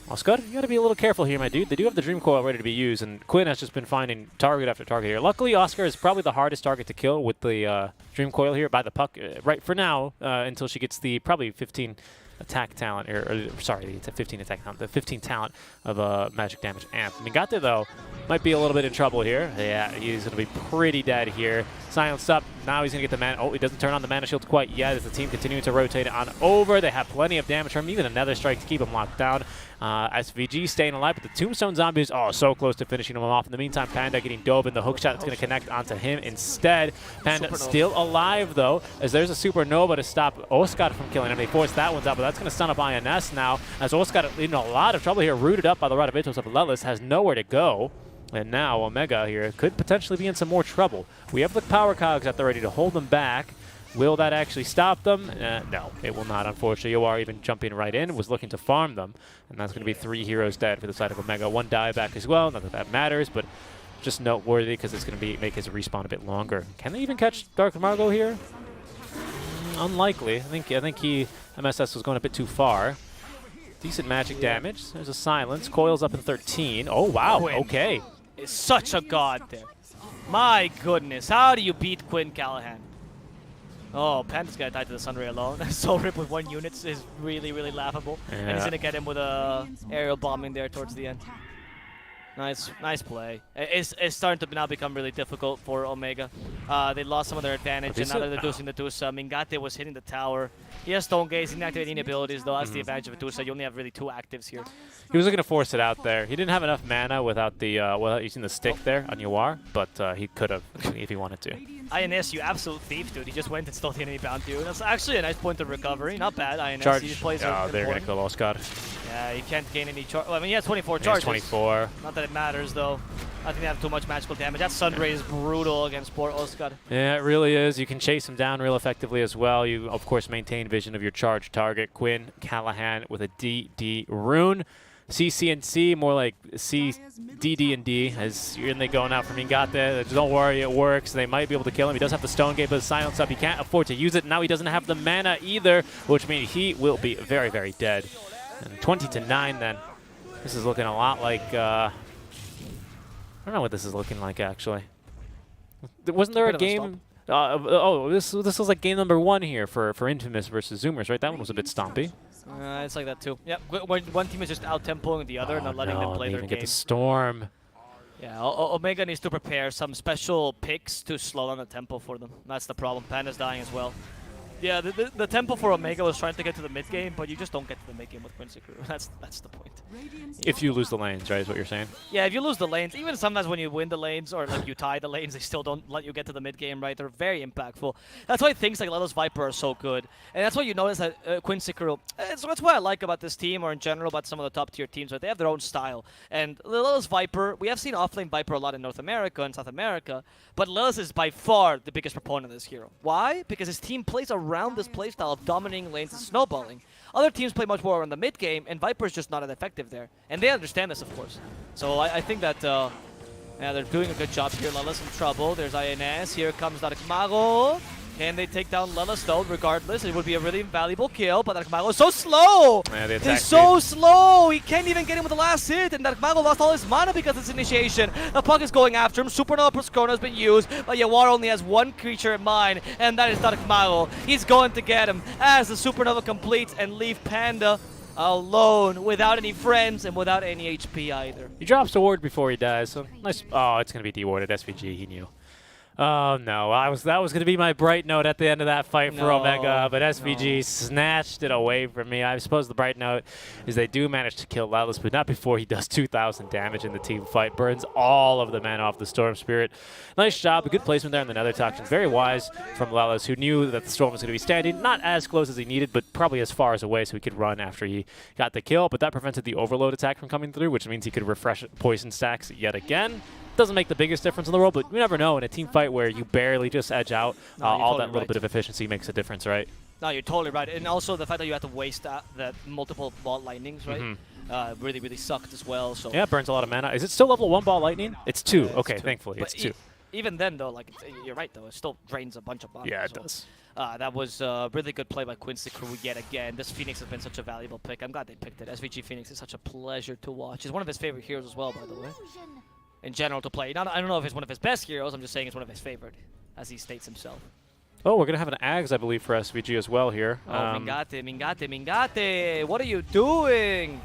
Oscar, you got to be a little careful here, my dude. They do have the Dream Coil ready to be used, and Quinn has just been finding target after target here. Luckily, Oscar is probably the hardest target to kill with the Dream Coil here by the Puck, right for now, until she gets the probably 15 attack talent, or sorry, it's a 15 attack talent, the 15 talent of magic damage amp. Mingate, though, might be a little bit in trouble here. Yeah, he's going to be pretty dead here. Silenced up. Now he's going to get the mana. Oh, he doesn't turn on the mana shield quite yet as the team continuing to rotate on over. They have plenty of damage from him, even another strike to keep him locked down. SVG staying alive, but the Tombstone Zombies, so close to finishing him off. In the meantime, Panda getting dove in the hook shot that's going to connect onto him instead. Panda still alive, though, as there's a Supernova to stop Oscar from killing him. They force that one out, but that's going to stun up INS now, as Oscar in a lot of trouble here, rooted up by the Radovitos of Lelis, has nowhere to go. And now Omega here could potentially be in some more trouble. We have the power cogs at the ready to hold them back. Will that actually stop them? No, it will not, unfortunately. Yawar even jumping right in, was looking to farm them. And that's going to be 3 heroes dead for the side of Omega. 1 dieback as well. Not that that matters, but just noteworthy because it's going to make his respawn a bit longer. Can they even catch Dark Margo here? Unlikely. I think MSS was going a bit too far. Decent magic damage. There's a silence. Coils up in 13. Oh, wow. Quinn Okay. is such a god there. My goodness. How do you beat Quinn Callahan? Oh, Panda's gonna die to the Sunray alone. Soul Rip with 1 unit is really, really laughable. Yeah. And he's gonna get him with a aerial bombing there towards the end. Nice play. It's starting to now become really difficult for Omega. They lost some of their advantage, and now they're reducing the Tusa. Mingate was hitting the tower. He has Stone Gaze, he's inactivating abilities, though. That's the advantage of a Tusa. You only have really 2 actives here. He was looking to force it out there. He didn't have enough mana without using the stick there on Yawar, but he could have if he wanted to. INS, you absolute thief, dude. He just went and stole the enemy bounty. That's actually a nice point of recovery. Not bad, INS. Charge. He plays Oh, they're going to kill Oscar. Yeah, he can't gain any charge. Well, I mean, he has 24 He has charges. 24. Not that it matters, though. I think they have too much magical damage. That Sunray is brutal against poor Oscar. Yeah, it really is. You can chase him down real effectively as well. You, of course, maintain vision of your charge target. Quinn Callahan with a DD rune. CC&C, more like CDD and D, as in they go now from Mingate. Don't worry, it works. They might be able to kill him. He does have the Stone Gate, but the silence up. He can't afford to use it. Now he doesn't have the mana either, which means he will be very, very dead. And 20-9 then. This is looking a lot like, I don't know what this is looking like, actually. Wasn't there a game? This was like game number 1 here for Infamous versus Zoomers, right? That one was a bit stompy. It's like that too. Yep. One team is just out-tempoing the other, not letting them play they their even game. get the storm. Yeah, Omega needs to prepare some special picks to slow down the tempo for them. That's the problem. Panda's dying as well. Yeah, the tempo for Omega was trying to get to the mid game, but you just don't get to the mid game with Quincy Crew. That's the point. If you lose the lanes, right, is what you're saying? Yeah, if you lose the lanes, even sometimes when you win the lanes or like you tie the lanes, they still don't let you get to the mid game, right? They're very impactful. That's why things like Lelos Viper are so good, and that's why you notice that Quincy Crew. That's what I like about this team, or in general about some of the top tier teams. Right? They have their own style, and Lelos Viper. We have seen offlane Viper a lot in North America and South America, but Lelos is by far the biggest proponent of this hero. Why? Because his team plays around this playstyle of dominating lanes and snowballing. Other teams play much more on the mid game, and Viper's just not as effective there. And they understand this, of course. So I think that yeah, they're doing a good job here. Lela's in trouble. There's INS. Here comes Darkmago. Can they take down Lela though? Regardless, it would be a really valuable kill, but Darkmago is so slow! Yeah, He's so slow! He can't even get him with the last hit, and Darkmago lost all his mana because of this initiation. The puck is going after him. Supernova Proscona has been used, but Yawar only has one creature in mind, and that is Darkmago. He's going to get him as the Supernova completes and leave Panda alone, without any friends and without any HP either. He drops a ward before he dies, so nice. Oh, it's going to be dewarded. SVG, he knew. Oh no, that was going to be my bright note at the end of that fight for Omega, but SVG snatched it away from me. I suppose the bright note is they do manage to kill Lelis, but not before he does 2,000 damage in the team fight. Burns all of the men off the Storm Spirit. Nice job, a good placement there in the Nether Toxin. Very wise from Lelis, who knew that the Storm was going to be standing, not as close as he needed, but probably as far as away so he could run after he got the kill, but that prevented the Overload attack from coming through, which means he could refresh poison stacks yet again. Doesn't make the biggest difference in the world, but you never know in a team fight where you barely just edge out, all that little bit of efficiency makes a difference, right? No, you're totally right. And also the fact that you have to waste that multiple ball lightnings, right? Really, really sucked as well. So yeah, it burns a lot of mana. Is it still level 1 ball lightning? It's 2. Yeah, okay, it's 2. thankfully, but it's 2. Even then, though, like you're right, though. It still drains a bunch of mana. Yeah, it does. That was a really good play by Quincy Crew yet again. This Phoenix has been such a valuable pick. I'm glad they picked it. SVG Phoenix is such a pleasure to watch. He's one of his favorite heroes as well, by the way. In general to play. I don't know if it's one of his best heroes, I'm just saying it's one of his favorite, as he states himself. Oh, we're going to have an Ags, I believe, for SVG as well here. Oh, Mingate, what are you doing?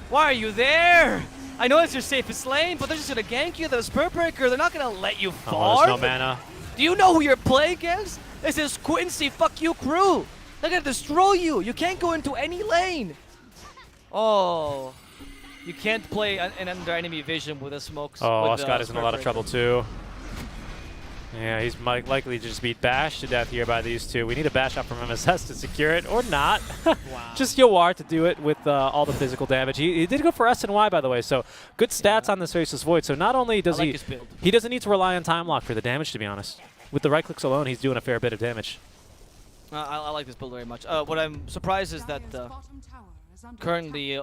Why are you there? I know it's your safest lane, but they're just going to gank you. They're a Spur Breaker. They're not going to let you farm. There's no mana. Do you know who you're playing against? This is Quincy fuck you Crew. They're going to destroy you. You can't go into any lane. Oh. You can't play under enemy vision with a smokes. Oh, Scott is in a lot of trouble too. Yeah, he's likely to just be bashed to death here by these two. We need a bash out from MSS to secure it, or not. Wow. Just Yawar to do it with all the physical damage. He did go for SNY, by the way, so good stats on this Faceless Void. So not only does he doesn't need to rely on time lock for the damage, to be honest. With the right clicks alone, he's doing a fair bit of damage. I like this build very much. What I'm surprised is that currently,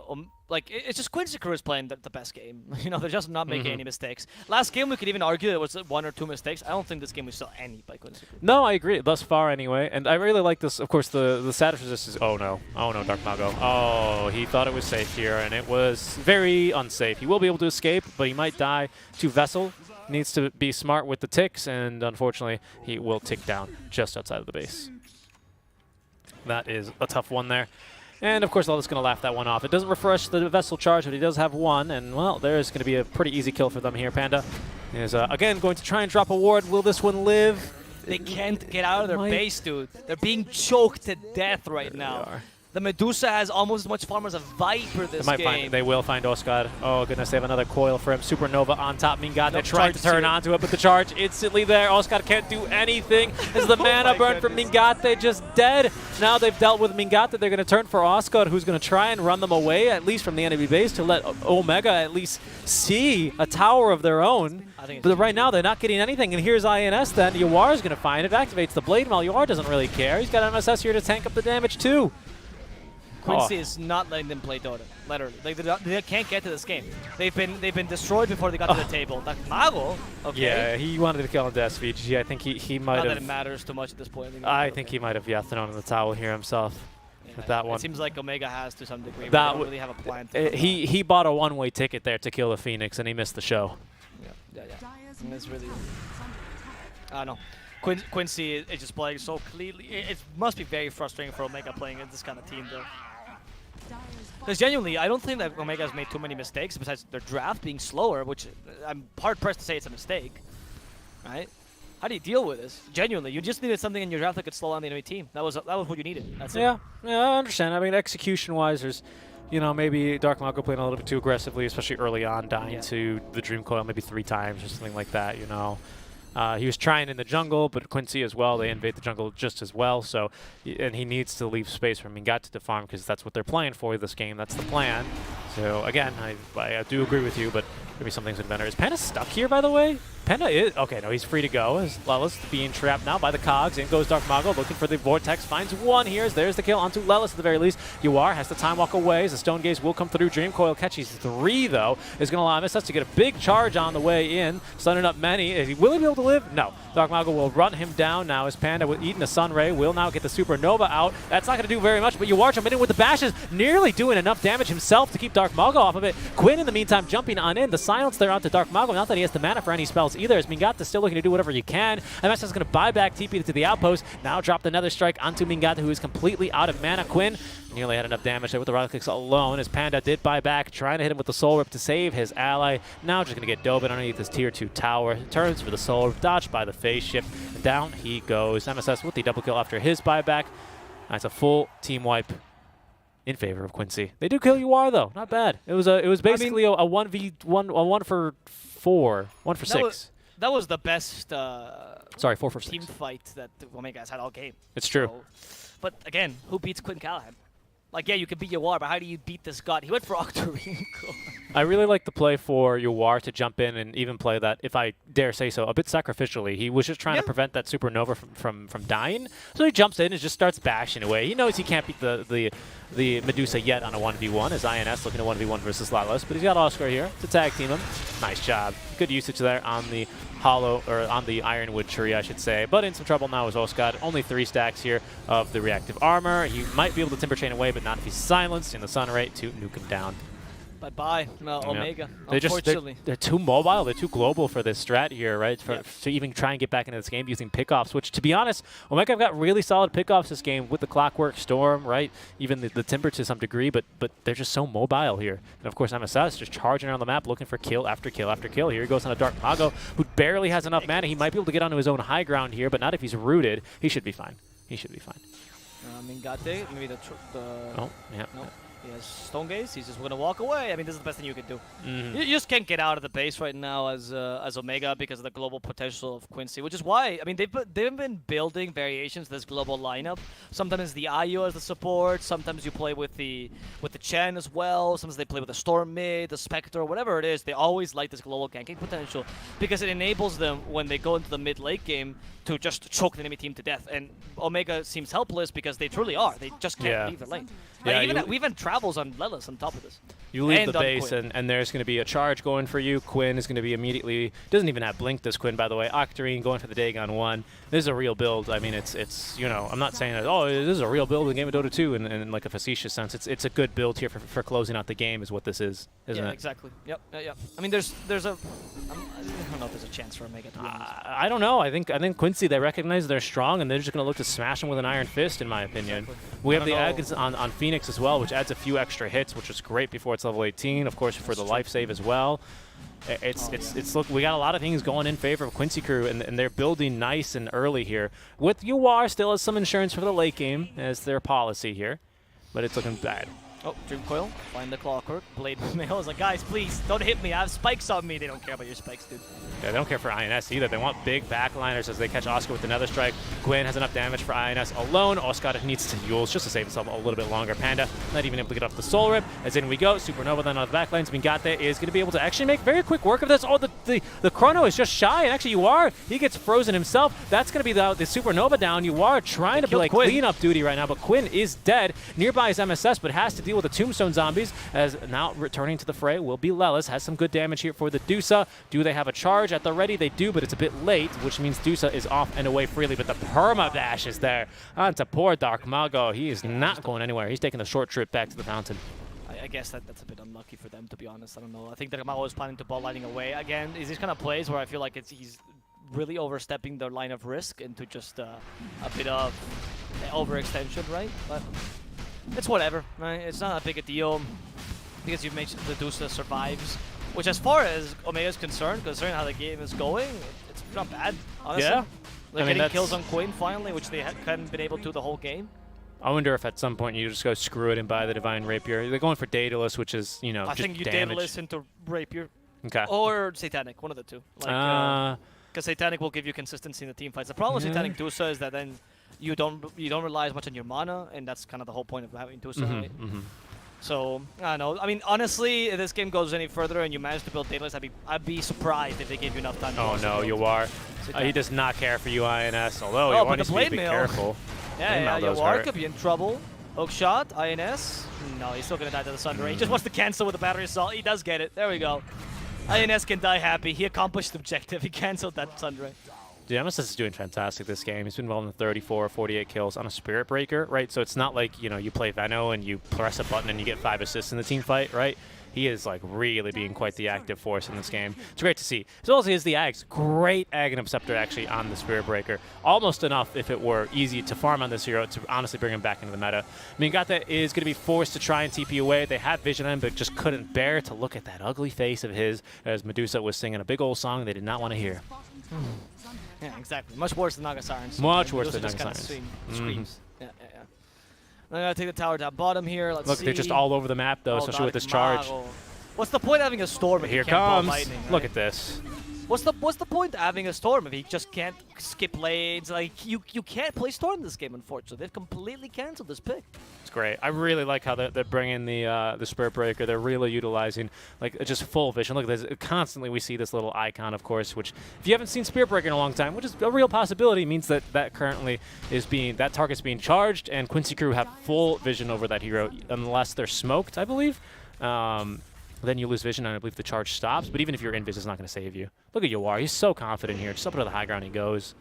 like, it's just Quincy Crew is playing the best game. You know, they're just not making any mistakes. Last game, we could even argue there was 1 or 2 mistakes. I don't think this game we saw any by Quincy Crew. No, I agree. Thus far, anyway. And I really like this. Of course, the status resist is... Oh, no. Oh, no, Darkmago. Oh, he thought it was safe here, and it was very unsafe. He will be able to escape, but he might die to Vessel. Needs to be smart with the ticks, and unfortunately, he will tick down just outside of the base. That is a tough one there. And of course, Lela's going to laugh that one off. It doesn't refresh the Vessel charge, but he does have one. And, well, there's going to be a pretty easy kill for them here. Panda is, again, going to try and drop a ward. Will this one live? They can't get out of their base, dude. They're being choked to death right now. The Medusa has almost as much farm as a Viper this game. They will find Oscar. Oh, goodness, they have another coil for him. Supernova on top. Mingate, they're trying to turn onto it, but the charge instantly there. Oscar can't do anything. As the mana burn from Mingate just dead. Now they've dealt with Mingate. They're going to turn for Oscar, who's going to try and run them away, at least from the enemy base, to let Omega at least see a tower of their own. But right now, they're not getting anything. And here's INS then. Yawar's going to find it. Activates the Blade Maul. Yawar doesn't really care. He's got MSS here to tank up the damage, too. Quincy is not letting them play Dota, literally. Like, they can't get to this game. They've been destroyed before they got to the table. Mago, okay. Yeah, he wanted to kill into SVG. I think he might have. Not that it matters too much at this point. I think he might have thrown in the towel here himself with that one. It seems like Omega has to some degree. But they don't really have a plan. He bought a one-way ticket there to kill the Phoenix, and he missed the show. Yeah. And it's really. I don't know. Quincy is just playing so cleanly. It must be very frustrating for Omega playing in this kind of team, though. Because genuinely, I don't think that Omega has made too many mistakes besides their draft being slower, which I'm hard-pressed to say it's a mistake, right? How do you deal with this? Genuinely, you just needed something in your draft that could slow down the enemy team. That was what you needed. That's it. Yeah, I understand. I mean, execution-wise, there's, you know, maybe Dark Mago playing a little bit too aggressively, especially early on, dying to the Dream Coil maybe 3 times or something like that, you know. He was trying in the jungle, but Quincy as well, they invade the jungle just as well, so, and he needs to leave space for Mingate to farm because that's what they're playing for this game. That's the plan. So, again, I do agree with you, but maybe something's been better. Is Panda stuck here, by the way? Panda is... Okay, no, he's free to go. As Lelis being trapped now by the Cogs. In goes Dark Mago, looking for the Vortex. Finds one here. There's the kill onto Lelis at the very least. UR has the time walk away as the Stone Gaze will come through. Dream Coil catches 3, though. Is going to allow MSS to get a big charge on the way in. Stunning up many. Is he willing to be able to live? No. Dark Mago will run him down now as Panda, with eating the Sun Ray, will now get the Supernova out. That's not going to do very much, but UR jumping in with the bashes, nearly doing enough damage himself to keep Dark Mago off of it. Quinn, in the meantime, jumping on in. The silence there onto Dark Mago. Not that he has the mana for any spells either, as Mingate still looking to do whatever you can. MS is going to buy back TP to the outpost. Now drop the Nether Strike onto Mingate, who is completely out of mana. Quinn nearly had enough damage there with the rocket clicks alone, as Panda did buy back, trying to hit him with the Soul Rip to save his ally. Now just going to get dove in underneath this tier 2 tower. Turns for the Soul Rip, dodged by the phase shift. And down he goes. MSS with the double kill after his buyback. That's a full team wipe in favor of Quincy. They do kill UR though, not bad. It was basically a 1v1, a 1 for 4, 1 for 6. That was the best 4 for 6. team fight that Omega has had all game. It's true. So, but again, who beats Quinn Callahan? Like, yeah, you can beat UR, but how do you beat this god? He went for Octarine. I really like the play for UR to jump in and even play that, if I dare say so, a bit sacrificially. He was just trying to prevent that Supernova from dying. So he jumps in and just starts bashing away. He knows he can't beat the Medusa yet on a 1v1, as INS looking at 1v1 versus Lalos, but he's got Oscar here to tag team him. Nice job. Good usage there on the hollow, or on the Ironwood tree, I should say. But in some trouble now is Oscar. Only 3 stacks here of the reactive armor. He might be able to Timber Chain away, but not if he's silenced in the Sun Ray to nuke him down. Bye-bye, Omega, They're unfortunately. they're too mobile, they're too global for this strat here, right? To even try and get back into this game using pickoffs, which, to be honest, Omega have got really solid pickoffs this game with the Clockwork Storm, right? Even the Timber to some degree, but they're just so mobile here. And, of course, MSS just charging around the map looking for kill after kill after kill. Here he goes on a Dark Mago, who barely has enough mana. He might be able to get onto his own high ground here, but not if he's rooted. He should be fine. He should be fine. Mingate, maybe the... Oh, yeah. No. He has Stone Gaze. He's just going to walk away. I mean, this is the best thing you could do. Mm-hmm. You just can't get out of the base right now as Omega because of the global potential of Quincy, which is why, I mean, they've been building variations of this global lineup. Sometimes the Ayo as the support. Sometimes you play with the Chen as well. Sometimes they play with the Storm mid, the Spectre, whatever it is. They always like this global ganking potential because it enables them, when they go into the mid-late game, to just choke the enemy team to death. And Omega seems helpless because they truly are. They just can't leave the lane. Like, we even travels on Lelis on top of this. You leave the base, and there's going to be a charge going for you. Quinn is going to be immediately... Doesn't even have Blink, this Quinn, by the way. Octarine going for the Dagon 1. This is a real build. I mean, it's you know, I'm not saying that, oh, this is a real build in Game of Dota 2 in like a facetious sense. It's a good build here for closing out the game is what this is, isn't it? Yeah, exactly. Yep. I mean, there's a... I don't know if there's a chance for Omega, to be honest. I don't know. I think Quincy, they recognize they're strong, and they're just going to look to smash them with an iron fist, in my opinion. Exactly. We have the Agnes on Phoenix as well, which adds a few extra hits, which is great before it's level 18. Of course, for the life save as well. Look, we got a lot of things going in favor of Quincy Crew, and they're building nice and early here. With UR still has some insurance for the late game as their policy here, but it's looking bad. Oh, Dream Coil, find the Clockwork. Blade Mail is like, guys, please, don't hit me. I have spikes on me. They don't care about your spikes, dude. Yeah, they don't care for INS either. They want big backliners as they catch Oscar with another strike. Gwen has enough damage for INS alone. Oscar needs to Yules just to save himself a little bit longer. Panda not even able to get off the Soul Rip. As in we go. Supernova then on the backlines. Mingate is going to be able to actually make very quick work of this. Oh, the Chrono is just shy, and actually he gets frozen himself. That's going to be the Supernova down. Trying to play cleanup duty right now, but Quinn is dead. Nearby is MSS, but has to deal with the Tombstone zombies, as now returning to the fray will be Lelis. Has some good damage here for the Dusa. Do they have a charge at the ready? They do, but it's a bit late, which means Dusa is off and away freely, but the perma dash is there onto poor Dark Mago. He is not going anywhere. He's taking a short trip back to the fountain. I guess that's a bit unlucky for them, to be honest. I don't know. I think Dark Mago is planning to ball lighting away again. Is these kind of plays where I feel like he's really overstepping their line of risk into just a bit of overextension, right? But it's whatever, right? It's not that big a deal because you make the Dusa survives, which as far as Omega is concerned, considering how the game is going, it's not bad, honestly. Yeah. They're I mean, getting kills on Quinn finally, which they hadn't been able to the whole game. I wonder if at some point you just go screw it and buy the Divine Rapier. They're going for Daedalus, which is, you know, I just think you damage. Daedalus into Rapier Okay. or Satanic, one of the two. Like, because Satanic will give you consistency in the team fights. The problem with Satanic Dusa is that then you don't rely as much on your mana, and that's kind of the whole point of having Dusa, right? So I don't know. I mean, honestly, if this game goes any further and you manage to build Daedalus, I'd be surprised if they gave you enough time. Oh no, Yawar. He does not care for you, INS. Although Oh, Yawar but needs the to be a blade bit mail. careful. Yeah, does Yawar hurt. could be in trouble. Hook shot, INS. No, he's still gonna die to the Sunder. He just wants to cancel with the battery assault. He does get it. There we go. INS can die happy. He accomplished the objective. He canceled that Sunder. Dude, Nemesis is doing fantastic this game. He's been involved in 34 or 48 kills on a Spirit Breaker, right? So it's not like, you know, you play Veno and you press a button and you get 5 assists in the team fight, right? He is, like, really being quite the active force in this game. It's great to see. As well as he is the Ags. Great Ag and Scepter, actually, on the Spirit Breaker. Almost enough, if it were easy to farm on this hero, to honestly bring him back into the meta. Mingata is going to be forced to try and TP away. They had vision on him, but just couldn't bear to look at that ugly face of his as Medusa was singing a big old song they did not want to hear. Yeah, exactly. Much worse than Naga Sirens. Much worse than Medusa Naga just Sirens. kinda screams. Yeah. I'm gonna take the tower down bottom here. Let's Look, see. they're just all over the map, though, especially with this charge. What's the point of having a storm if Here you can't ball comes. lightning? Look right? at this. What's the point of having a storm if he just can't skip lanes? Like you can't play storm this game, unfortunately. They've completely canceled this pick. It's great. I really like how they're bringing the Spirit Breaker. They're really utilizing like just full vision. Look, there's constantly we see this little icon, of course, which if you haven't seen Spirit Breaker in a long time, which is a real possibility, means that currently is that target's being charged, and Quincy crew have full vision over that hero unless they're smoked, I believe. Then you lose vision, and I believe the charge stops. But even if you're in vis, it's not going to save you. Look at Yawar. He's so confident here. Just up to the high ground he goes.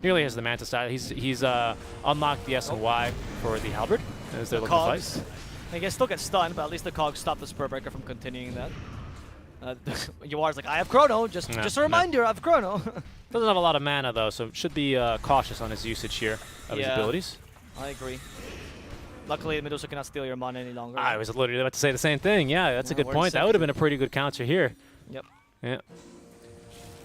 Nearly has the Manta style. He's unlocked the S and Y for the Halberd as they're looking to fight. I guess still get stunned, but at least the cogs stop the Spur Breaker from continuing that. Yawar's like, I have Chrono. Just a reminder, I have Chrono. Doesn't have a lot of mana, though, so should be cautious on his usage here of his abilities. I agree. Luckily, Medusa cannot steal your mana any longer. I was literally about to say the same thing. Yeah, that's a good point. That would have been a pretty good counter here. Yep. Yeah.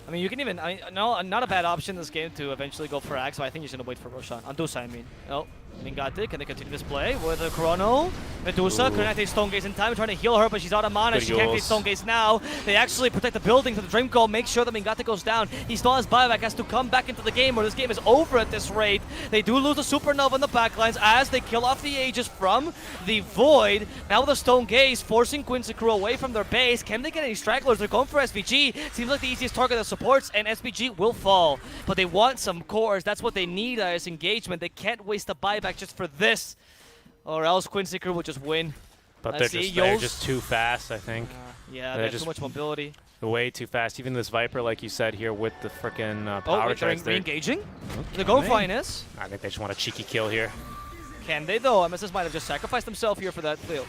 I mean, you can even, no, not a bad option in this game to eventually go for Axe, but I think you're going to wait for Roshan. Andusa, I mean. Oh, Mingate, can they continue this play with a Chrono? Medusa couldn't activate Stone Gaze in time, trying to heal her, but she's out of mana. She can't activate Stone Gaze now. They actually protect the building for the Dream Goal, make sure that Mingate goes down. He still has buyback, has to come back into the game, or this game is over at this rate. They do lose the Supernova in the backlines as they kill off the Aegis from the Void. Now with the Stone Gaze, forcing Quincy crew away from their base. Can they get any stragglers? They're going for SVG. Seems like the easiest target that supports, and SVG will fall. But they want some cores. That's what they need as engagement. They can't waste a buyback just for this, or else Quincy crew will just win. But they're just too fast, I think. Yeah, they have too much mobility. Way too fast. Even this Viper, like you said here, with the frickin' power charge. They're re-engaging? They're going for INS? I think they just want a cheeky kill here. Can they, though? MSS might have just sacrificed himself here for that kill.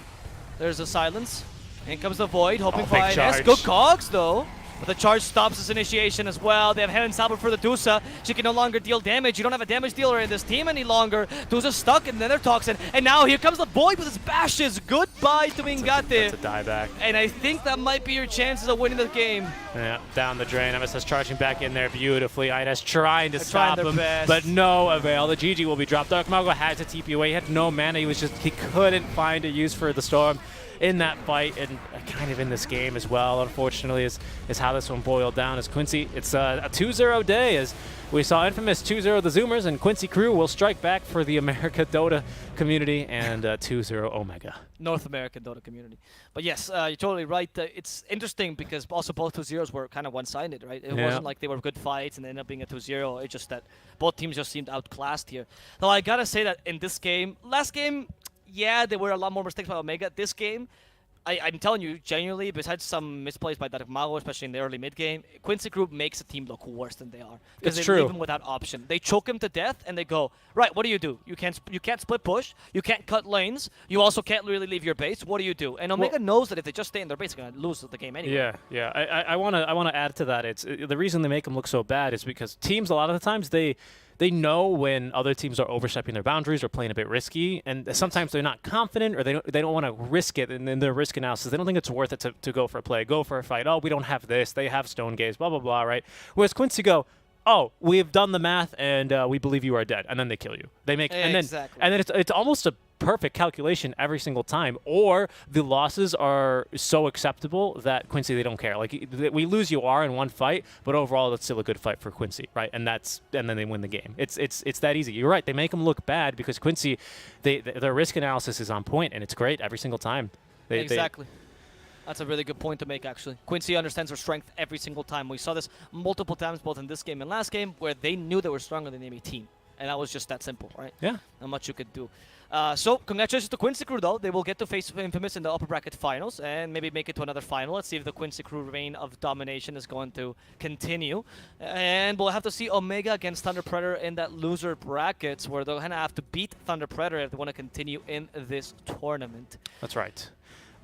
There's a silence. In comes the Void, hoping for INS. Charge. Good cogs, though. But the charge stops his initiation as well. They have Heaven Salver for the Dusa. She can no longer deal damage. You don't have a damage dealer in this team any longer. Dusa's stuck in Nether Toxin. And now here comes the Void with his bashes. Goodbye to Mingate. That's a dieback. And I think that might be your chances of winning the game. Yeah, down the drain. MSS charging back in there beautifully. INS trying to stop him, best. but no avail. The GG will be dropped. Dark Mago had to TP away. He had no mana. He couldn't find a use for the Storm in that fight, and kind of in this game as well, unfortunately, is how this one boiled down. As Quincy, it's a 2-0 day, as we saw infamous 2-0 the Zoomers, and Quincy crew will strike back for the America Dota community, and 2-0 Omega. North American Dota community. But yes, you're totally right. It's interesting because also both 2-0s were kind of one-sided, right? It wasn't like they were good fights and they ended up being a 2-0. It's just that both teams just seemed outclassed here. Though I gotta say that in this game, last game, yeah, there were a lot more mistakes by Omega. This game, I'm telling you, genuinely, besides some misplays by Mago, especially in the early mid game, Quincy Group makes a team look worse than they are. Because they true. leave him without option. They choke him to death, and they go, right, what do? You can't split push, you can't cut lanes, you also can't really leave your base. What do you do? And Omega knows that if they just stay in their base, they're gonna lose the game anyway. Yeah. I wanna add to that. It's the reason they make them look so bad is because teams a lot of the times they know when other teams are overstepping their boundaries or playing a bit risky, and sometimes they're not confident or they don't want to risk it in their risk analysis. They don't think it's worth it to go for a play, go for a fight. Oh, we don't have this. They have Stone Gaze, blah, blah, blah, right? Whereas Quincy go, oh, we've done the math and we believe you are dead, and then they kill you. They make and then it's almost a perfect calculation every single time, or the losses are so acceptable that Quincy, they don't care. Like, we lose UR in one fight, but overall it's still a good fight for Quincy, right? And then they win the game. It's that easy. You're right. They make them look bad because Quincy, their risk analysis is on point, and it's great every single time. Exactly. That's a really good point to make, actually. Quincy understands their strength every single time. We saw this multiple times, both in this game and last game, where they knew they were stronger than the enemy team. And that was just that simple, right? Yeah. Not much you could do. So, congratulations to Quincy Crew, though. They will get to face Infamous in the upper bracket finals and maybe make it to another final. Let's see if the Quincy Crew reign of domination is going to continue. And we'll have to see Omega against Thunder Predator in that loser brackets, where they're going to have to beat Thunder Predator if they want to continue in this tournament. That's right.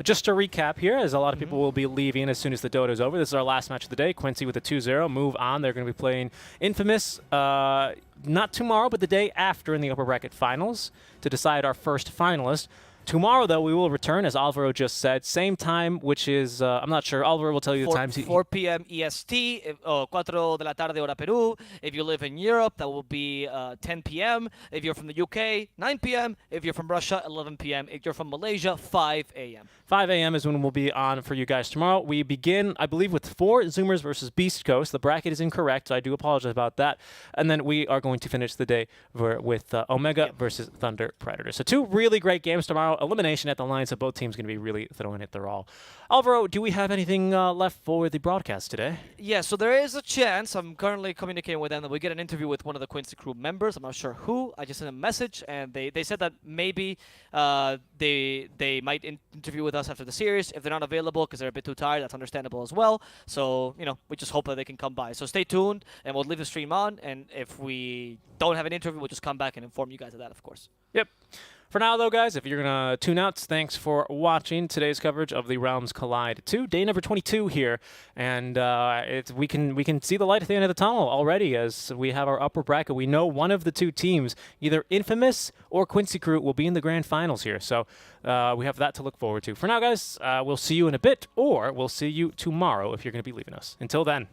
Just to recap here, as a lot of people will be leaving as soon as the Dota is over. This is our last match of the day. Quincy with a 2-0. Move on. They're going to be playing Infamous not tomorrow, but the day after in the upper bracket finals to decide our first finalist. Tomorrow, though, we will return, as Alvaro just said, same time, which is, I'm not sure, Alvaro will tell you the times. 4 p.m. EST, 4 de la tarde hora Peru. If you live in Europe, that will be 10 p.m. If you're from the UK, 9 p.m. If you're from Russia, 11 p.m. If you're from Malaysia, 5 a.m. 5 a.m. is when we'll be on for you guys tomorrow. We begin, I believe, with 4 Zoomers versus Beast Coast. The bracket is incorrect, so I do apologize about that. And then we are going to finish the day with Omega versus Thunder Predator. So 2 really great games tomorrow. Elimination at the line, so both teams going to be really throwing it their all. Alvaro, do we have anything left for the broadcast today? Yeah, so there is a chance. I'm currently communicating with them that we get an interview with one of the Quincy Crew members. I'm not sure who. I just sent a message, and they said that maybe they might interview with us after the series. If they're not available because they're a bit too tired, that's understandable as well. So, we just hope that they can come by. So stay tuned, and we'll leave the stream on. And if we don't have an interview, we'll just come back and inform you guys of that, of course. Yep. For now, though, guys, if you're going to tune out, thanks for watching today's coverage of the Realms Collide 2. Day number 22 here, and we can see the light at the end of the tunnel already as we have our upper bracket. We know one of the 2 teams, either Infamous or Quincy Crew, will be in the grand finals here, so we have that to look forward to. For now, guys, we'll see you in a bit, or we'll see you tomorrow if you're going to be leaving us. Until then.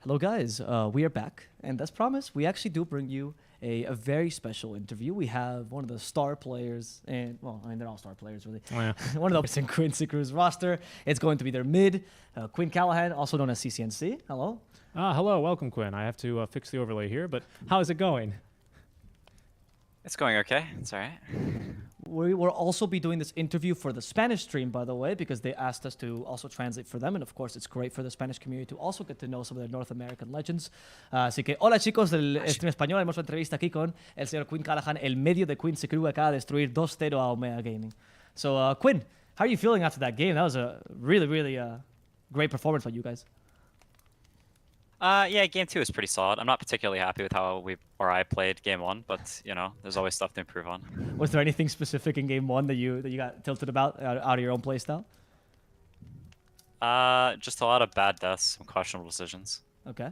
Hello, guys. We are back, and as promised, we actually do bring you a very special interview. We have one of the star players, and well, I mean they're all star players, really. Oh, yeah. One of the players in Quincy Crew's roster. It's going to be their mid, Quinn Callahan, also known as CCNC. Hello. Hello, welcome, Quinn. I have to fix the overlay here, but how's it going? It's going okay. It's all right. We will also be doing this interview for the Spanish stream, by the way, because they asked us to also translate for them. And of course, it's great for the Spanish community to also get to know some of their North American legends. Así que, hola chicos del stream español. Hemos una entrevista aquí con el señor Quinn Callahan, el medio de Quincy Crew, acaba de destruir 2-0 a Omega Gaming. So, Quinn, how are you feeling after that game? That was a really, really great performance by you guys. Yeah, game 2 is pretty solid. I'm not particularly happy with how I played game 1, but you know, there's always stuff to improve on. Was there anything specific in game 1 that you got tilted about out of your own playstyle? Just a lot of bad deaths, some questionable decisions. Okay.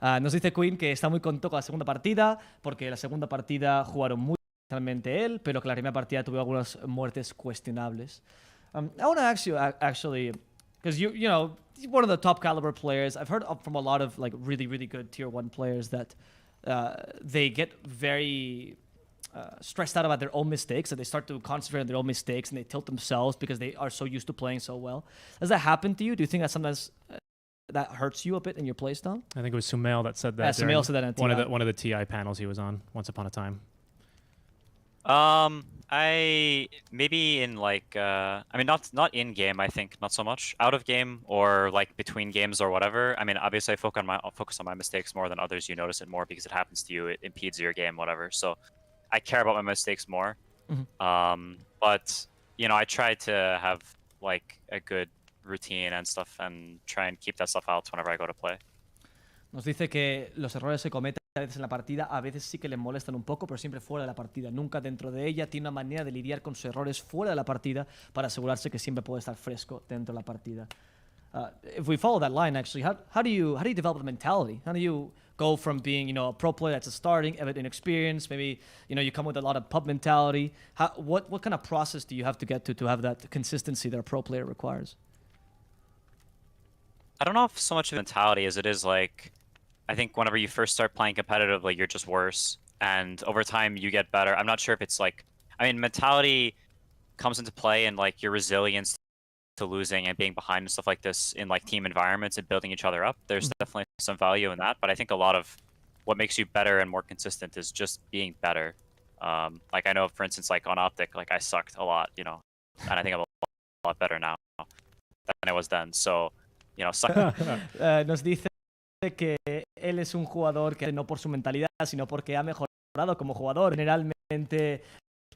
Nos dice Quinn que está muy contento con la segunda partida porque la segunda partida jugaron muy realmente él, pero que la primera partida tuvo algunas muertes cuestionables. I want to ask you actually, because you know, one of the top caliber players. I've heard from a lot of like really, really good tier 1 players that they get very stressed out about their own mistakes, and they start to concentrate on their own mistakes, and they tilt themselves because they are so used to playing so well. Does that happen to you? Do you think that sometimes that hurts you a bit in your playstyle? I think it was Sumail that said that. Yeah, Sumail said that in one of the TI panels he was on once upon a time. I maybe in like I mean not in game, I think, not so much. Out of game or like between games or whatever. I mean, obviously I'll focus on my mistakes more than others. You notice it more because it happens to you, it impedes your game, whatever. So I care about my mistakes more. But you know, I try to have like a good routine and stuff and try and keep that stuff out whenever I go to play. Nos dice que los errores se cometen a veces en la partida, a veces sí que le molestan un poco, pero siempre fuera de la partida, nunca dentro de ella. Tiene una manera de lidiar con sus errores fuera de la partida para asegurarse que siempre puede estar fresco dentro de la partida. If we follow that line, actually, how do you develop the mentality? How do you go from being, you know, a pro player that's a starting, a bit inexperienced, maybe, you know, you come with a lot of pub mentality. What kind of process do you have to get to have that consistency that a pro player requires? I don't know if so much of mentality as it is like, I think whenever you first start playing competitively, you're just worse, and over time you get better. I'm not sure if it's like, I mean, mentality comes into play in like your resilience to losing and being behind and stuff like this in like team environments and building each other up. There's definitely some value in that, but I think a lot of what makes you better and more consistent is just being better. Like I know, for instance, like on Optic, like I sucked a lot, you know, and I think I'm a lot better now than I was then. So, you know, Nos dice que él es un jugador que no por su mentalidad, sino porque ha mejorado como jugador. Generalmente,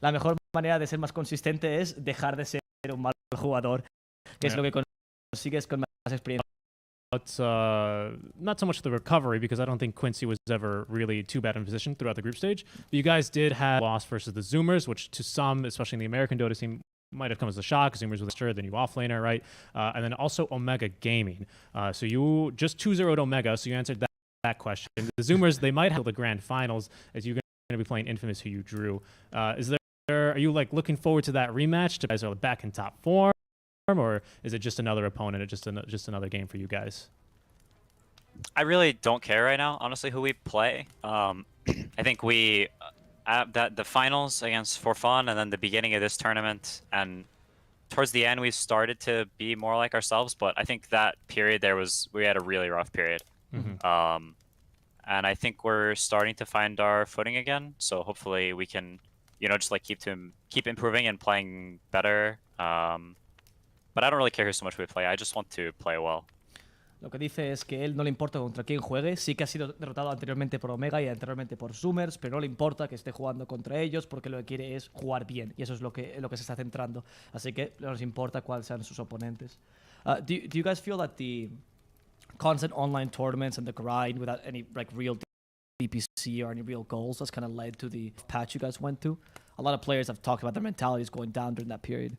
la mejor manera de ser más consistente es dejar de ser un mal jugador, que es lo que consigues con más experiencia. But not so much the recovery, because I don't think Quincy was ever really too bad in position throughout the group stage. But you guys did have a loss versus the Zoomers, which to some, especially in the American Dota scene, might have come as a shock. Zoomers with the new offlaner, right? And then also Omega Gaming. So you just 2-0'd Omega, so you answered that question. The Zoomers, they might have the grand finals, as you're going to be playing Infamous, who you drew. Are you like looking forward to that rematch? To guys are back in top form, or is it just another opponent, or just another game for you guys? I really don't care right now, honestly, who we play. I think we the finals against For Fun, and then the beginning of this tournament, and towards the end we started to be more like ourselves. But I think that period we had a really rough period. And I think we're starting to find our footing again. So hopefully we can, you know, just like keep improving and playing better. But I don't really care so much we play. I just want to play well. Lo que dice es que él no le importa contra quién juegue. Sí que ha sido derrotado anteriormente por Omega y anteriormente por Zoomers, pero no le importa que esté jugando contra ellos porque lo que quiere es jugar bien. Y eso es lo que se está centrando. Así que no nos importa cuáles sean sus oponentes. Do you guys feel that the constant online tournaments and the grind without any like real DPC or any real goals that's kind of led to the patch you guys went to? A lot of players have talked about their mentalities going down during that period.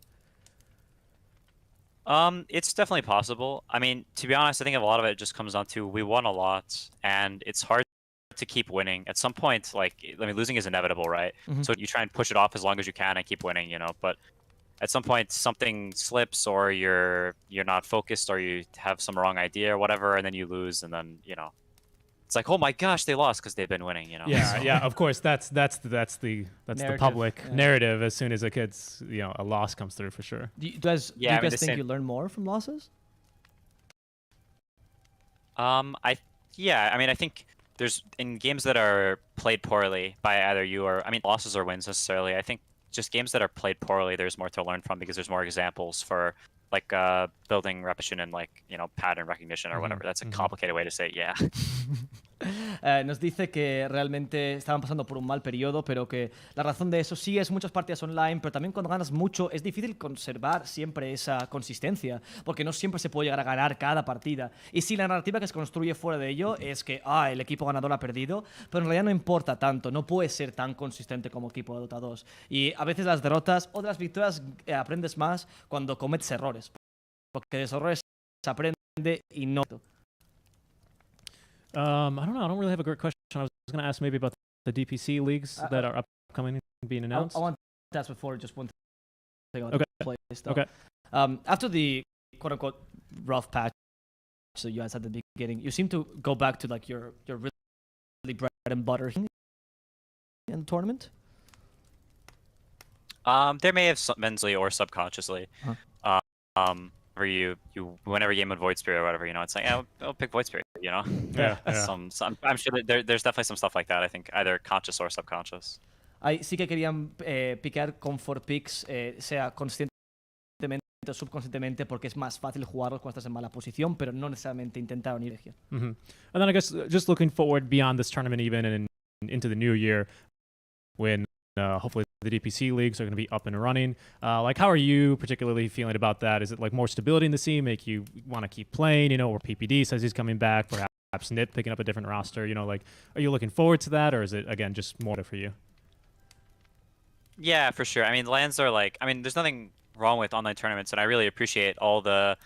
It's definitely possible. I mean, to be honest, I think a lot of it just comes down to we won a lot, and it's hard to keep winning. At some point, like, I mean, losing is inevitable, right? So you try and push it off as long as you can and keep winning, you know. But at some point, something slips, or you're not focused, or you have some wrong idea or whatever, and then you lose, and then, you know, it's like, oh my gosh, they lost because they've been winning, you know. Yeah, So- yeah. Of course, that's the Narrative, public yeah. narrative as soon as a loss comes through for sure. Do you guys, Yeah, do I you mean, guys the think same- you learn more from losses? I mean, I think there's in games that are played poorly by either you or, I mean, losses or wins necessarily. I think just games that are played poorly, there's more to learn from because there's more examples for like building repetition and like, you know, pattern recognition or whatever. That's a complicated way to say it, yeah. Nos dice que realmente estaban pasando por un mal periodo, pero que la razón de eso sí es muchas partidas online, pero también cuando ganas mucho es difícil conservar siempre esa consistencia, porque no siempre se puede llegar a ganar cada partida. Y si la narrativa que se construye fuera de ello es que el equipo ganador ha perdido, pero en realidad no importa tanto, no puedes ser tan consistente como equipo de Dota 2. Y a veces las derrotas o de las victorias aprendes más cuando cometes errores, porque de esos errores se aprende y no. I don't know. I don't really have a great question. I was going to ask maybe about the DPC leagues that are upcoming being announced. I want to ask before just one thing about Okay. the play stuff. Okay. After the quote-unquote rough patch that you guys had at the beginning, you seem to go back to like your really bread and butter in the tournament. There may have mentally or subconsciously. Where you win every game with Void Spirit or whatever, you know, it's like, I'll pick Void Spirit, you know. Yeah. Some I'm sure that there's definitely some stuff like that. I think either conscious or subconscious. Ahí sí que querían piquear comfort picks, sea conscientemente o subconscientemente, porque es más fácil jugarlos cuando estás en mala posición, pero no necesariamente intentaron ir elegir. And then I guess just looking forward beyond this tournament even and into the new year when hopefully the DPC leagues are going to be up and running. Like, how are you particularly feeling about that? Is it like more stability in the scene, make you want to keep playing, you know, or PPD says he's coming back, perhaps Nit picking up a different roster, you know, like, are you looking forward to that, or is it, again, just more for you? Yeah, for sure. I mean, LANs are like, I mean, there's nothing wrong with online tournaments, and I really appreciate all the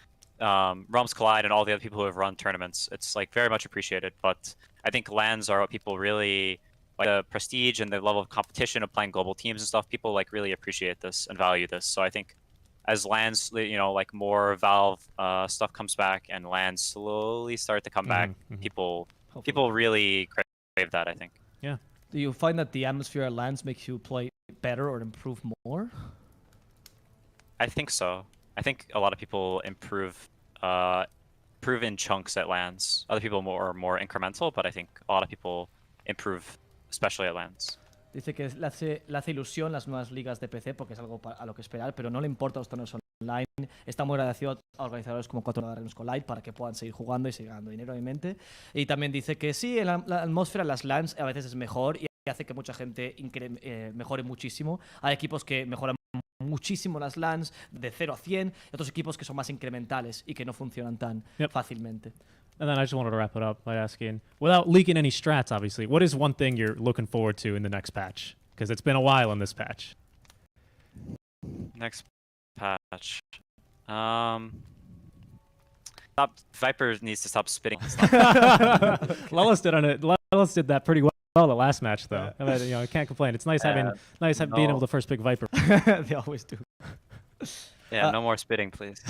Realms Collide and all the other people who have run tournaments. It's like very much appreciated, but I think LANs are what people really, like the prestige and the level of competition of playing global teams and stuff, people like really appreciate this and value this. So I think as LANs, you know, like more Valve stuff comes back and LANs slowly start to come back, people really crave that, I think. Yeah. Do you find that the atmosphere at LANs makes you play better or improve more? I think so. I think a lot of people improve in chunks at LANs. Other people are more incremental, but I think a lot of people improve, especially at LANs. Dice que le hace ilusión las nuevas ligas de PC porque es algo a lo que esperar, pero no le importa los torneos online. Está muy agradecido a organizadores como 4 Realms Collide para que puedan seguir jugando y seguir ganando dinero, obviamente. Y también dice que sí, la atmósfera en las LANs a veces es mejor y hace que mucha gente mejore muchísimo. Hay equipos que mejoran muchísimo las LANs de 0 a 100 y otros equipos que son más incrementales y que no funcionan tan fácilmente. And then I just wanted to wrap it up by asking, without leaking any strats, obviously, what is one thing you're looking forward to in the next patch? Because it's been a while in this patch. Next patch. Viper needs to stop spitting. Lelis did that pretty well the last match, though. I mean, you know, I can't complain. It's nice being able to first pick Viper. They always do. Yeah, no more spitting, please.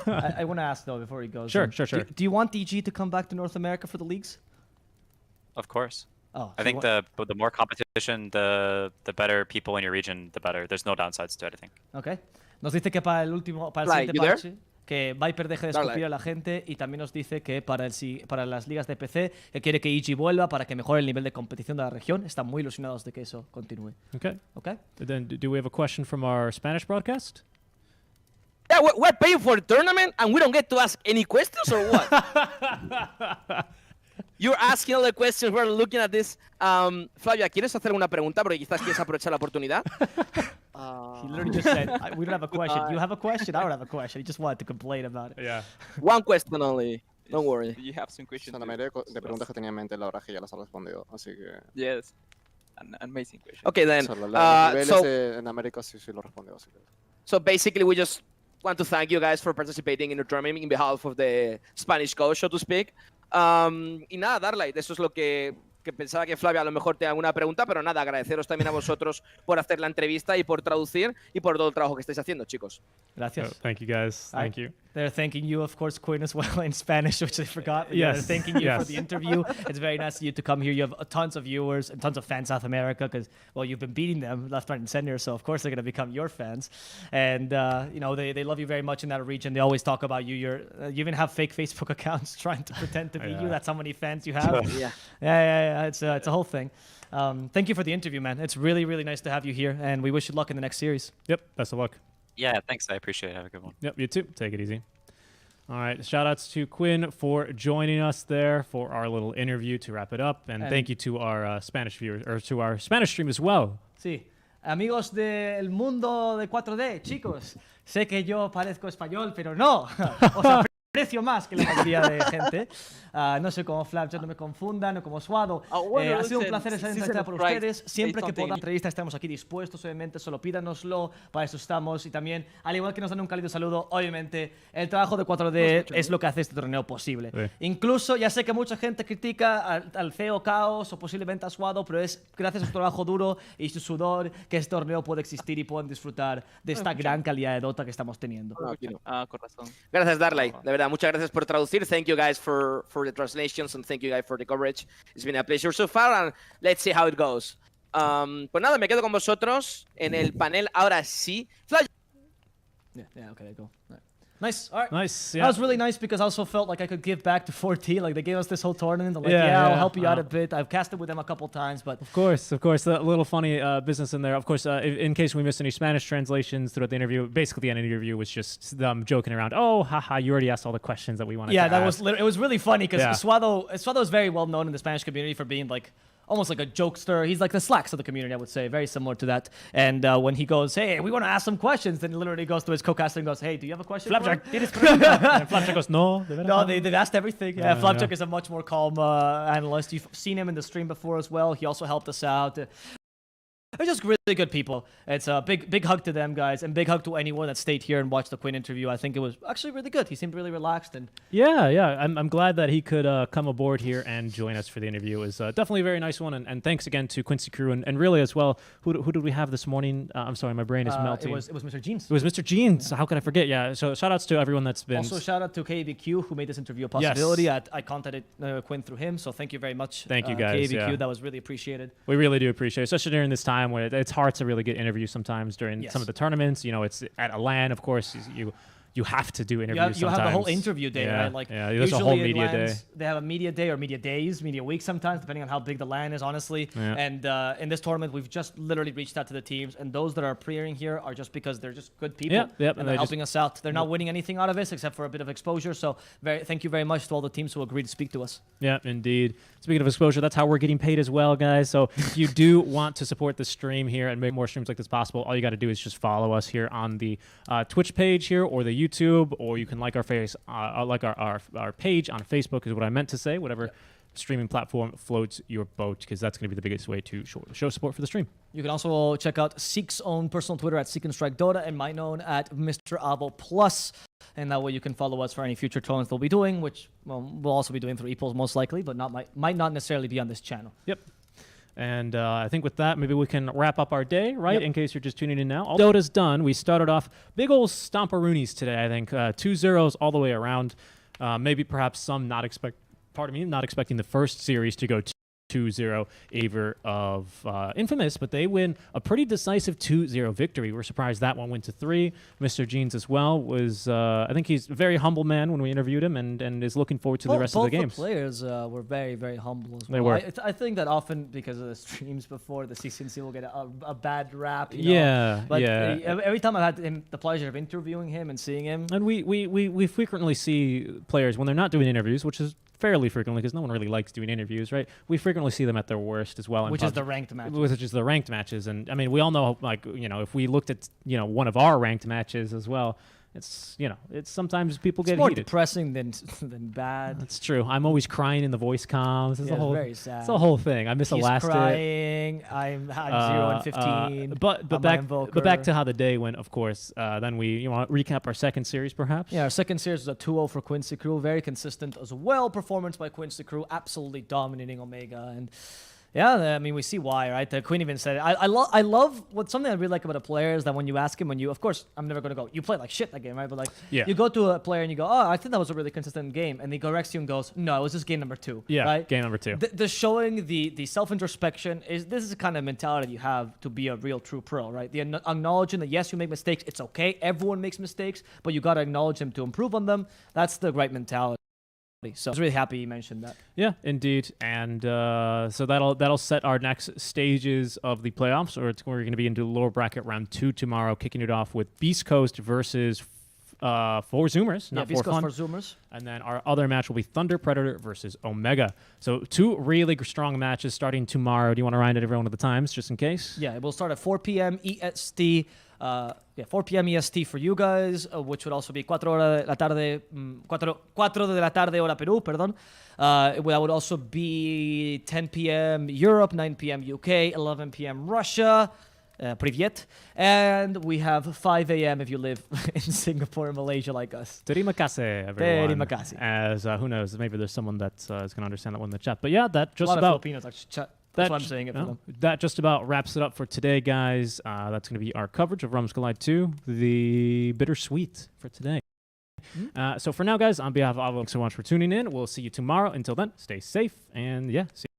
I want to ask, though, before he goes. Sure. Do you want DG to come back to North America for the leagues? Of course. Oh, I think the more competition, the better people in your region, the better. There's no downsides to it, I think. Okay. Nos dice que para el siguiente parche, que Viper deje de escupir a la gente, y también nos dice que para las ligas de PC que quiere que EG vuelva para que mejore el nivel de competición de la región. Están muy ilusionados de que eso continúe. Okay. Okay. Then do we have a question from our Spanish broadcast? Yeah, we're paying for the tournament and we don't get to ask any questions or what? You're asking all the questions, we're looking at this. Flavia, ¿quieres hacer una pregunta? Porque quizás quieres aprovechar la oportunidad. He literally just said, we don't have a question. You have a question? I don't have a question. He just wanted to complain about it. Yeah. One question only. Don't worry. You have some questions. La mayoría de preguntas que tenía en mente, la verdad que ya las ha respondido, así que... Yes. An amazing question. Okay, then. Los niveles en América sí lo respondió, así que... So basically, we just want to thank you guys for participating in the tournament in behalf of the Spanish coach, so to speak. Y nada, Darlight, eso es lo que que pensaba que Flavia a lo mejor tenía alguna pregunta, pero nada, agradeceros también a vosotros por hacer la entrevista y por traducir y por todo el trabajo que estáis haciendo, chicos. Gracias. Thank you, guys. Thank you. They're thanking you, of course, Quinn, as well in Spanish, which they forgot. But Yes. they're thanking you for Yes. the interview. It's very nice of you to come here. You have tons of viewers and tons of fans South America because, well, you've been beating them left, right, and center. So, of course, they're going to become your fans. And, you know, they love you very much in that region. They always talk about you. You even have fake Facebook accounts trying to pretend to be you. That's how many fans you have. Yeah. It's a whole thing. Thank you for the interview, man. It's really, really nice to have you here. And we wish you luck in the next series. Yep. Best of luck. Yeah, thanks. I appreciate it. Have a good one. Yep. You too. Take it easy. All right. Shout outs to Quinn for joining us there for our little interview to wrap it up. And thank you to our Spanish viewers, or to our Spanish stream as well. Sí. Amigos del mundo de 4D, chicos, sé que yo parezco español, pero no. Os aprecio más que la mayoría de gente. No sé cómo Flapjack, no me confundan, o como Suado. Ha sido un placer estar entrevistada por ustedes. Siempre que podamos entrevista estamos aquí dispuestos, obviamente, solo pídanoslo, para eso estamos. Y también, al igual que nos dan un cálido saludo, obviamente, el trabajo de 4D es lo que hace este torneo posible. Sí. Incluso, ya sé que mucha gente critica al feo Caos o posiblemente a Suado, pero es gracias a su trabajo duro y su sudor que este torneo puede existir y pueden disfrutar de esta gran calidad de Dota que estamos teniendo. Corazón. Gracias, Darley. De verdad, muchas gracias por traducir. Thank you guys for the translations and thank you guys for the coverage. It's been a pleasure so far and let's see how it goes. Pues nada, me quedo con vosotros en el panel ahora sí. Fly. Yeah, okay, go. Nice. All right. Nice. That Yeah. was really nice because I also felt like I could give back to 4T. Like they gave us this whole tournament. I'm like, Yeah, I'll yeah. help you out a bit. I've casted with them a couple times, but Of course. A little funny business in there. Of course, in case we missed any Spanish translations throughout the interview, basically the end interview was just them joking around. Oh, haha, you already asked all the questions that we wanted yeah, to that ask. was it was really funny because Yeah. Suado is very well known in the Spanish community for being like almost like a jokester. He's like the Slacks of the community, I would say, very similar to that. And when he goes, hey, we want to ask some questions, then he literally goes to his co-caster and goes, hey, do you have a question? Flapjack, for ¿tienes pregunta? And Flapjack goes, no. de verdad No, no." they've asked everything. Yeah, Yeah, Flapjack yeah. is a much more calm analyst. You've seen him in the stream before as well. He also helped us out. They're just really good people. It's a big hug to them, guys, and big hug to anyone that stayed here and watched the Quinn interview. I think it was actually really good. He seemed really relaxed and Yeah. I'm glad that he could come aboard here and join us for the interview. It was definitely a very nice one. And thanks again to Quincy Crew and really as well. Who did we have this morning? I'm sorry, my brain is melting. it was Mr. Jeans. It was Mr. Jeans. How could I forget? Yeah. So shout outs to everyone that's been. Also, shout out to KBQ who made this interview a possibility. I contacted Quinn through him, so thank you very much. Thank you, guys, KBQ, yeah. that was really appreciated. We really do appreciate it, especially during this time where it's hard to really get interviews sometimes during Yes. some of the tournaments. You know, it's at a LAN, of course. You have to do interviews. You have the whole sometimes. interview day, yeah. right? Like yeah, there's a whole usually media at day. LANs, they have a media day or media days, media week sometimes, depending on how big the LAN is, honestly. Yeah. And in this tournament, we've just literally reached out to the teams, and those that are appearing here are just because they're just good people, Yep, and they're helping us out. They're not winning anything out of this except for a bit of exposure. So thank you very much to all the teams who agreed to speak to us. Yeah, indeed. Speaking of exposure, that's how we're getting paid as well, guys. So if you do want to support the stream here and make more streams like this possible, all you got to do is just follow us here on the Twitch page here or the YouTube, or you can like our face, like our page on Facebook is what I meant to say. Whatever streaming platform floats your boat, because that's going to be the biggest way to show support for the stream. You can also check out Seek's own personal Twitter at Seek and Strike Dota and mine own at Mr. Avo Plus. And that way you can follow us for any future tournaments they'll be doing, which we'll also be doing through ePools most likely, but might not necessarily be on this channel. Yep. And I think with that, maybe we can wrap up our day, right? Yep. In case you're just tuning in now. All Dota's done. We started off big old stomperoonies today, I think. 2 zeros all the way around. Maybe perhaps some not expecting the first series to go 2-0 favor of Infamous, but they win a pretty decisive 2-0 victory. We're surprised that one went to 3. Mr. Jeans as well was, I think he's a very humble man when we interviewed him and is looking forward to the rest of the games. Both players were very, very humble as well. They were. I think that often because of the streams before, the CCNC will get a bad rap. You know? Yeah, But yeah. every time I've had the pleasure of interviewing him and seeing him. And we frequently see players when they're not doing interviews, which is fairly frequently because no one really likes doing interviews, right? We frequently see them at their worst as well. Which is the ranked matches. Which is the ranked matches. And I mean, we all know, like, you know, if we looked at, you know, one of our ranked matches as well, it's it's sometimes people It's get more heated. depressing than bad. That's true. I'm always crying in the voice comms. It's Yeah, a whole, it's very sad. It's the whole thing. I miss He's Elastic. crying. I'm 0 and 15. But I'm back my invoker. but back to how the day went. Of course, then you want to recap our second series, perhaps. Yeah, our second series was a 2-0 for Quincy Crew. Very consistent as well. Performance by Quincy Crew, absolutely dominating Omega. And yeah, I mean, we see why, right? The Queen even said it. I love something I really like about a player is that when you ask him, of course, I'm never going to go, you played like shit that game, right? But like, you go to a player and you go, oh, I think that was a really consistent game. And he corrects you and goes, no, it was just game number 2. Yeah, right? game number 2. The showing the self-introspection, this is the kind of mentality you have to be a real true pro, right? The acknowledging that, yes, you make mistakes. It's okay. Everyone makes mistakes, but you got to acknowledge them to improve on them. That's the right mentality. So I was really happy you mentioned that. Yeah, indeed. And so that'll set our next stages of the playoffs. We're going to be into lower bracket round 2 tomorrow, kicking it off with Beast Coast versus 4 Zoomers. Not Beast 4 Coast Fun. for Zoomers. And then our other match will be Thunder Predator versus Omega. So 2 really strong matches starting tomorrow. Do you want to remind everyone of the times, just in case? Yeah, it will start at 4 p.m. EST. 4 p.m. EST for you guys, which would also be 4 de la tarde, 4 de la tarde hora Peru, perdón. That would also be 10 p.m. Europe, 9 p.m. UK, 11 p.m. Russia. Privyet. And we have 5 a.m. if you live in Singapore and Malaysia like us. Terima kasih, everyone. Terima kasih. As who knows, maybe there's someone that's going to understand that one in the chat. But yeah, that just a lot about of Filipinos actually chat. That's why I'm saying it for them. That just about wraps it up for today, guys. That's going to be our coverage of Rums Collide 2, the bittersweet for today. So for now, guys, on behalf of all, thanks so much for tuning in. We'll see you tomorrow. Until then, stay safe and see you.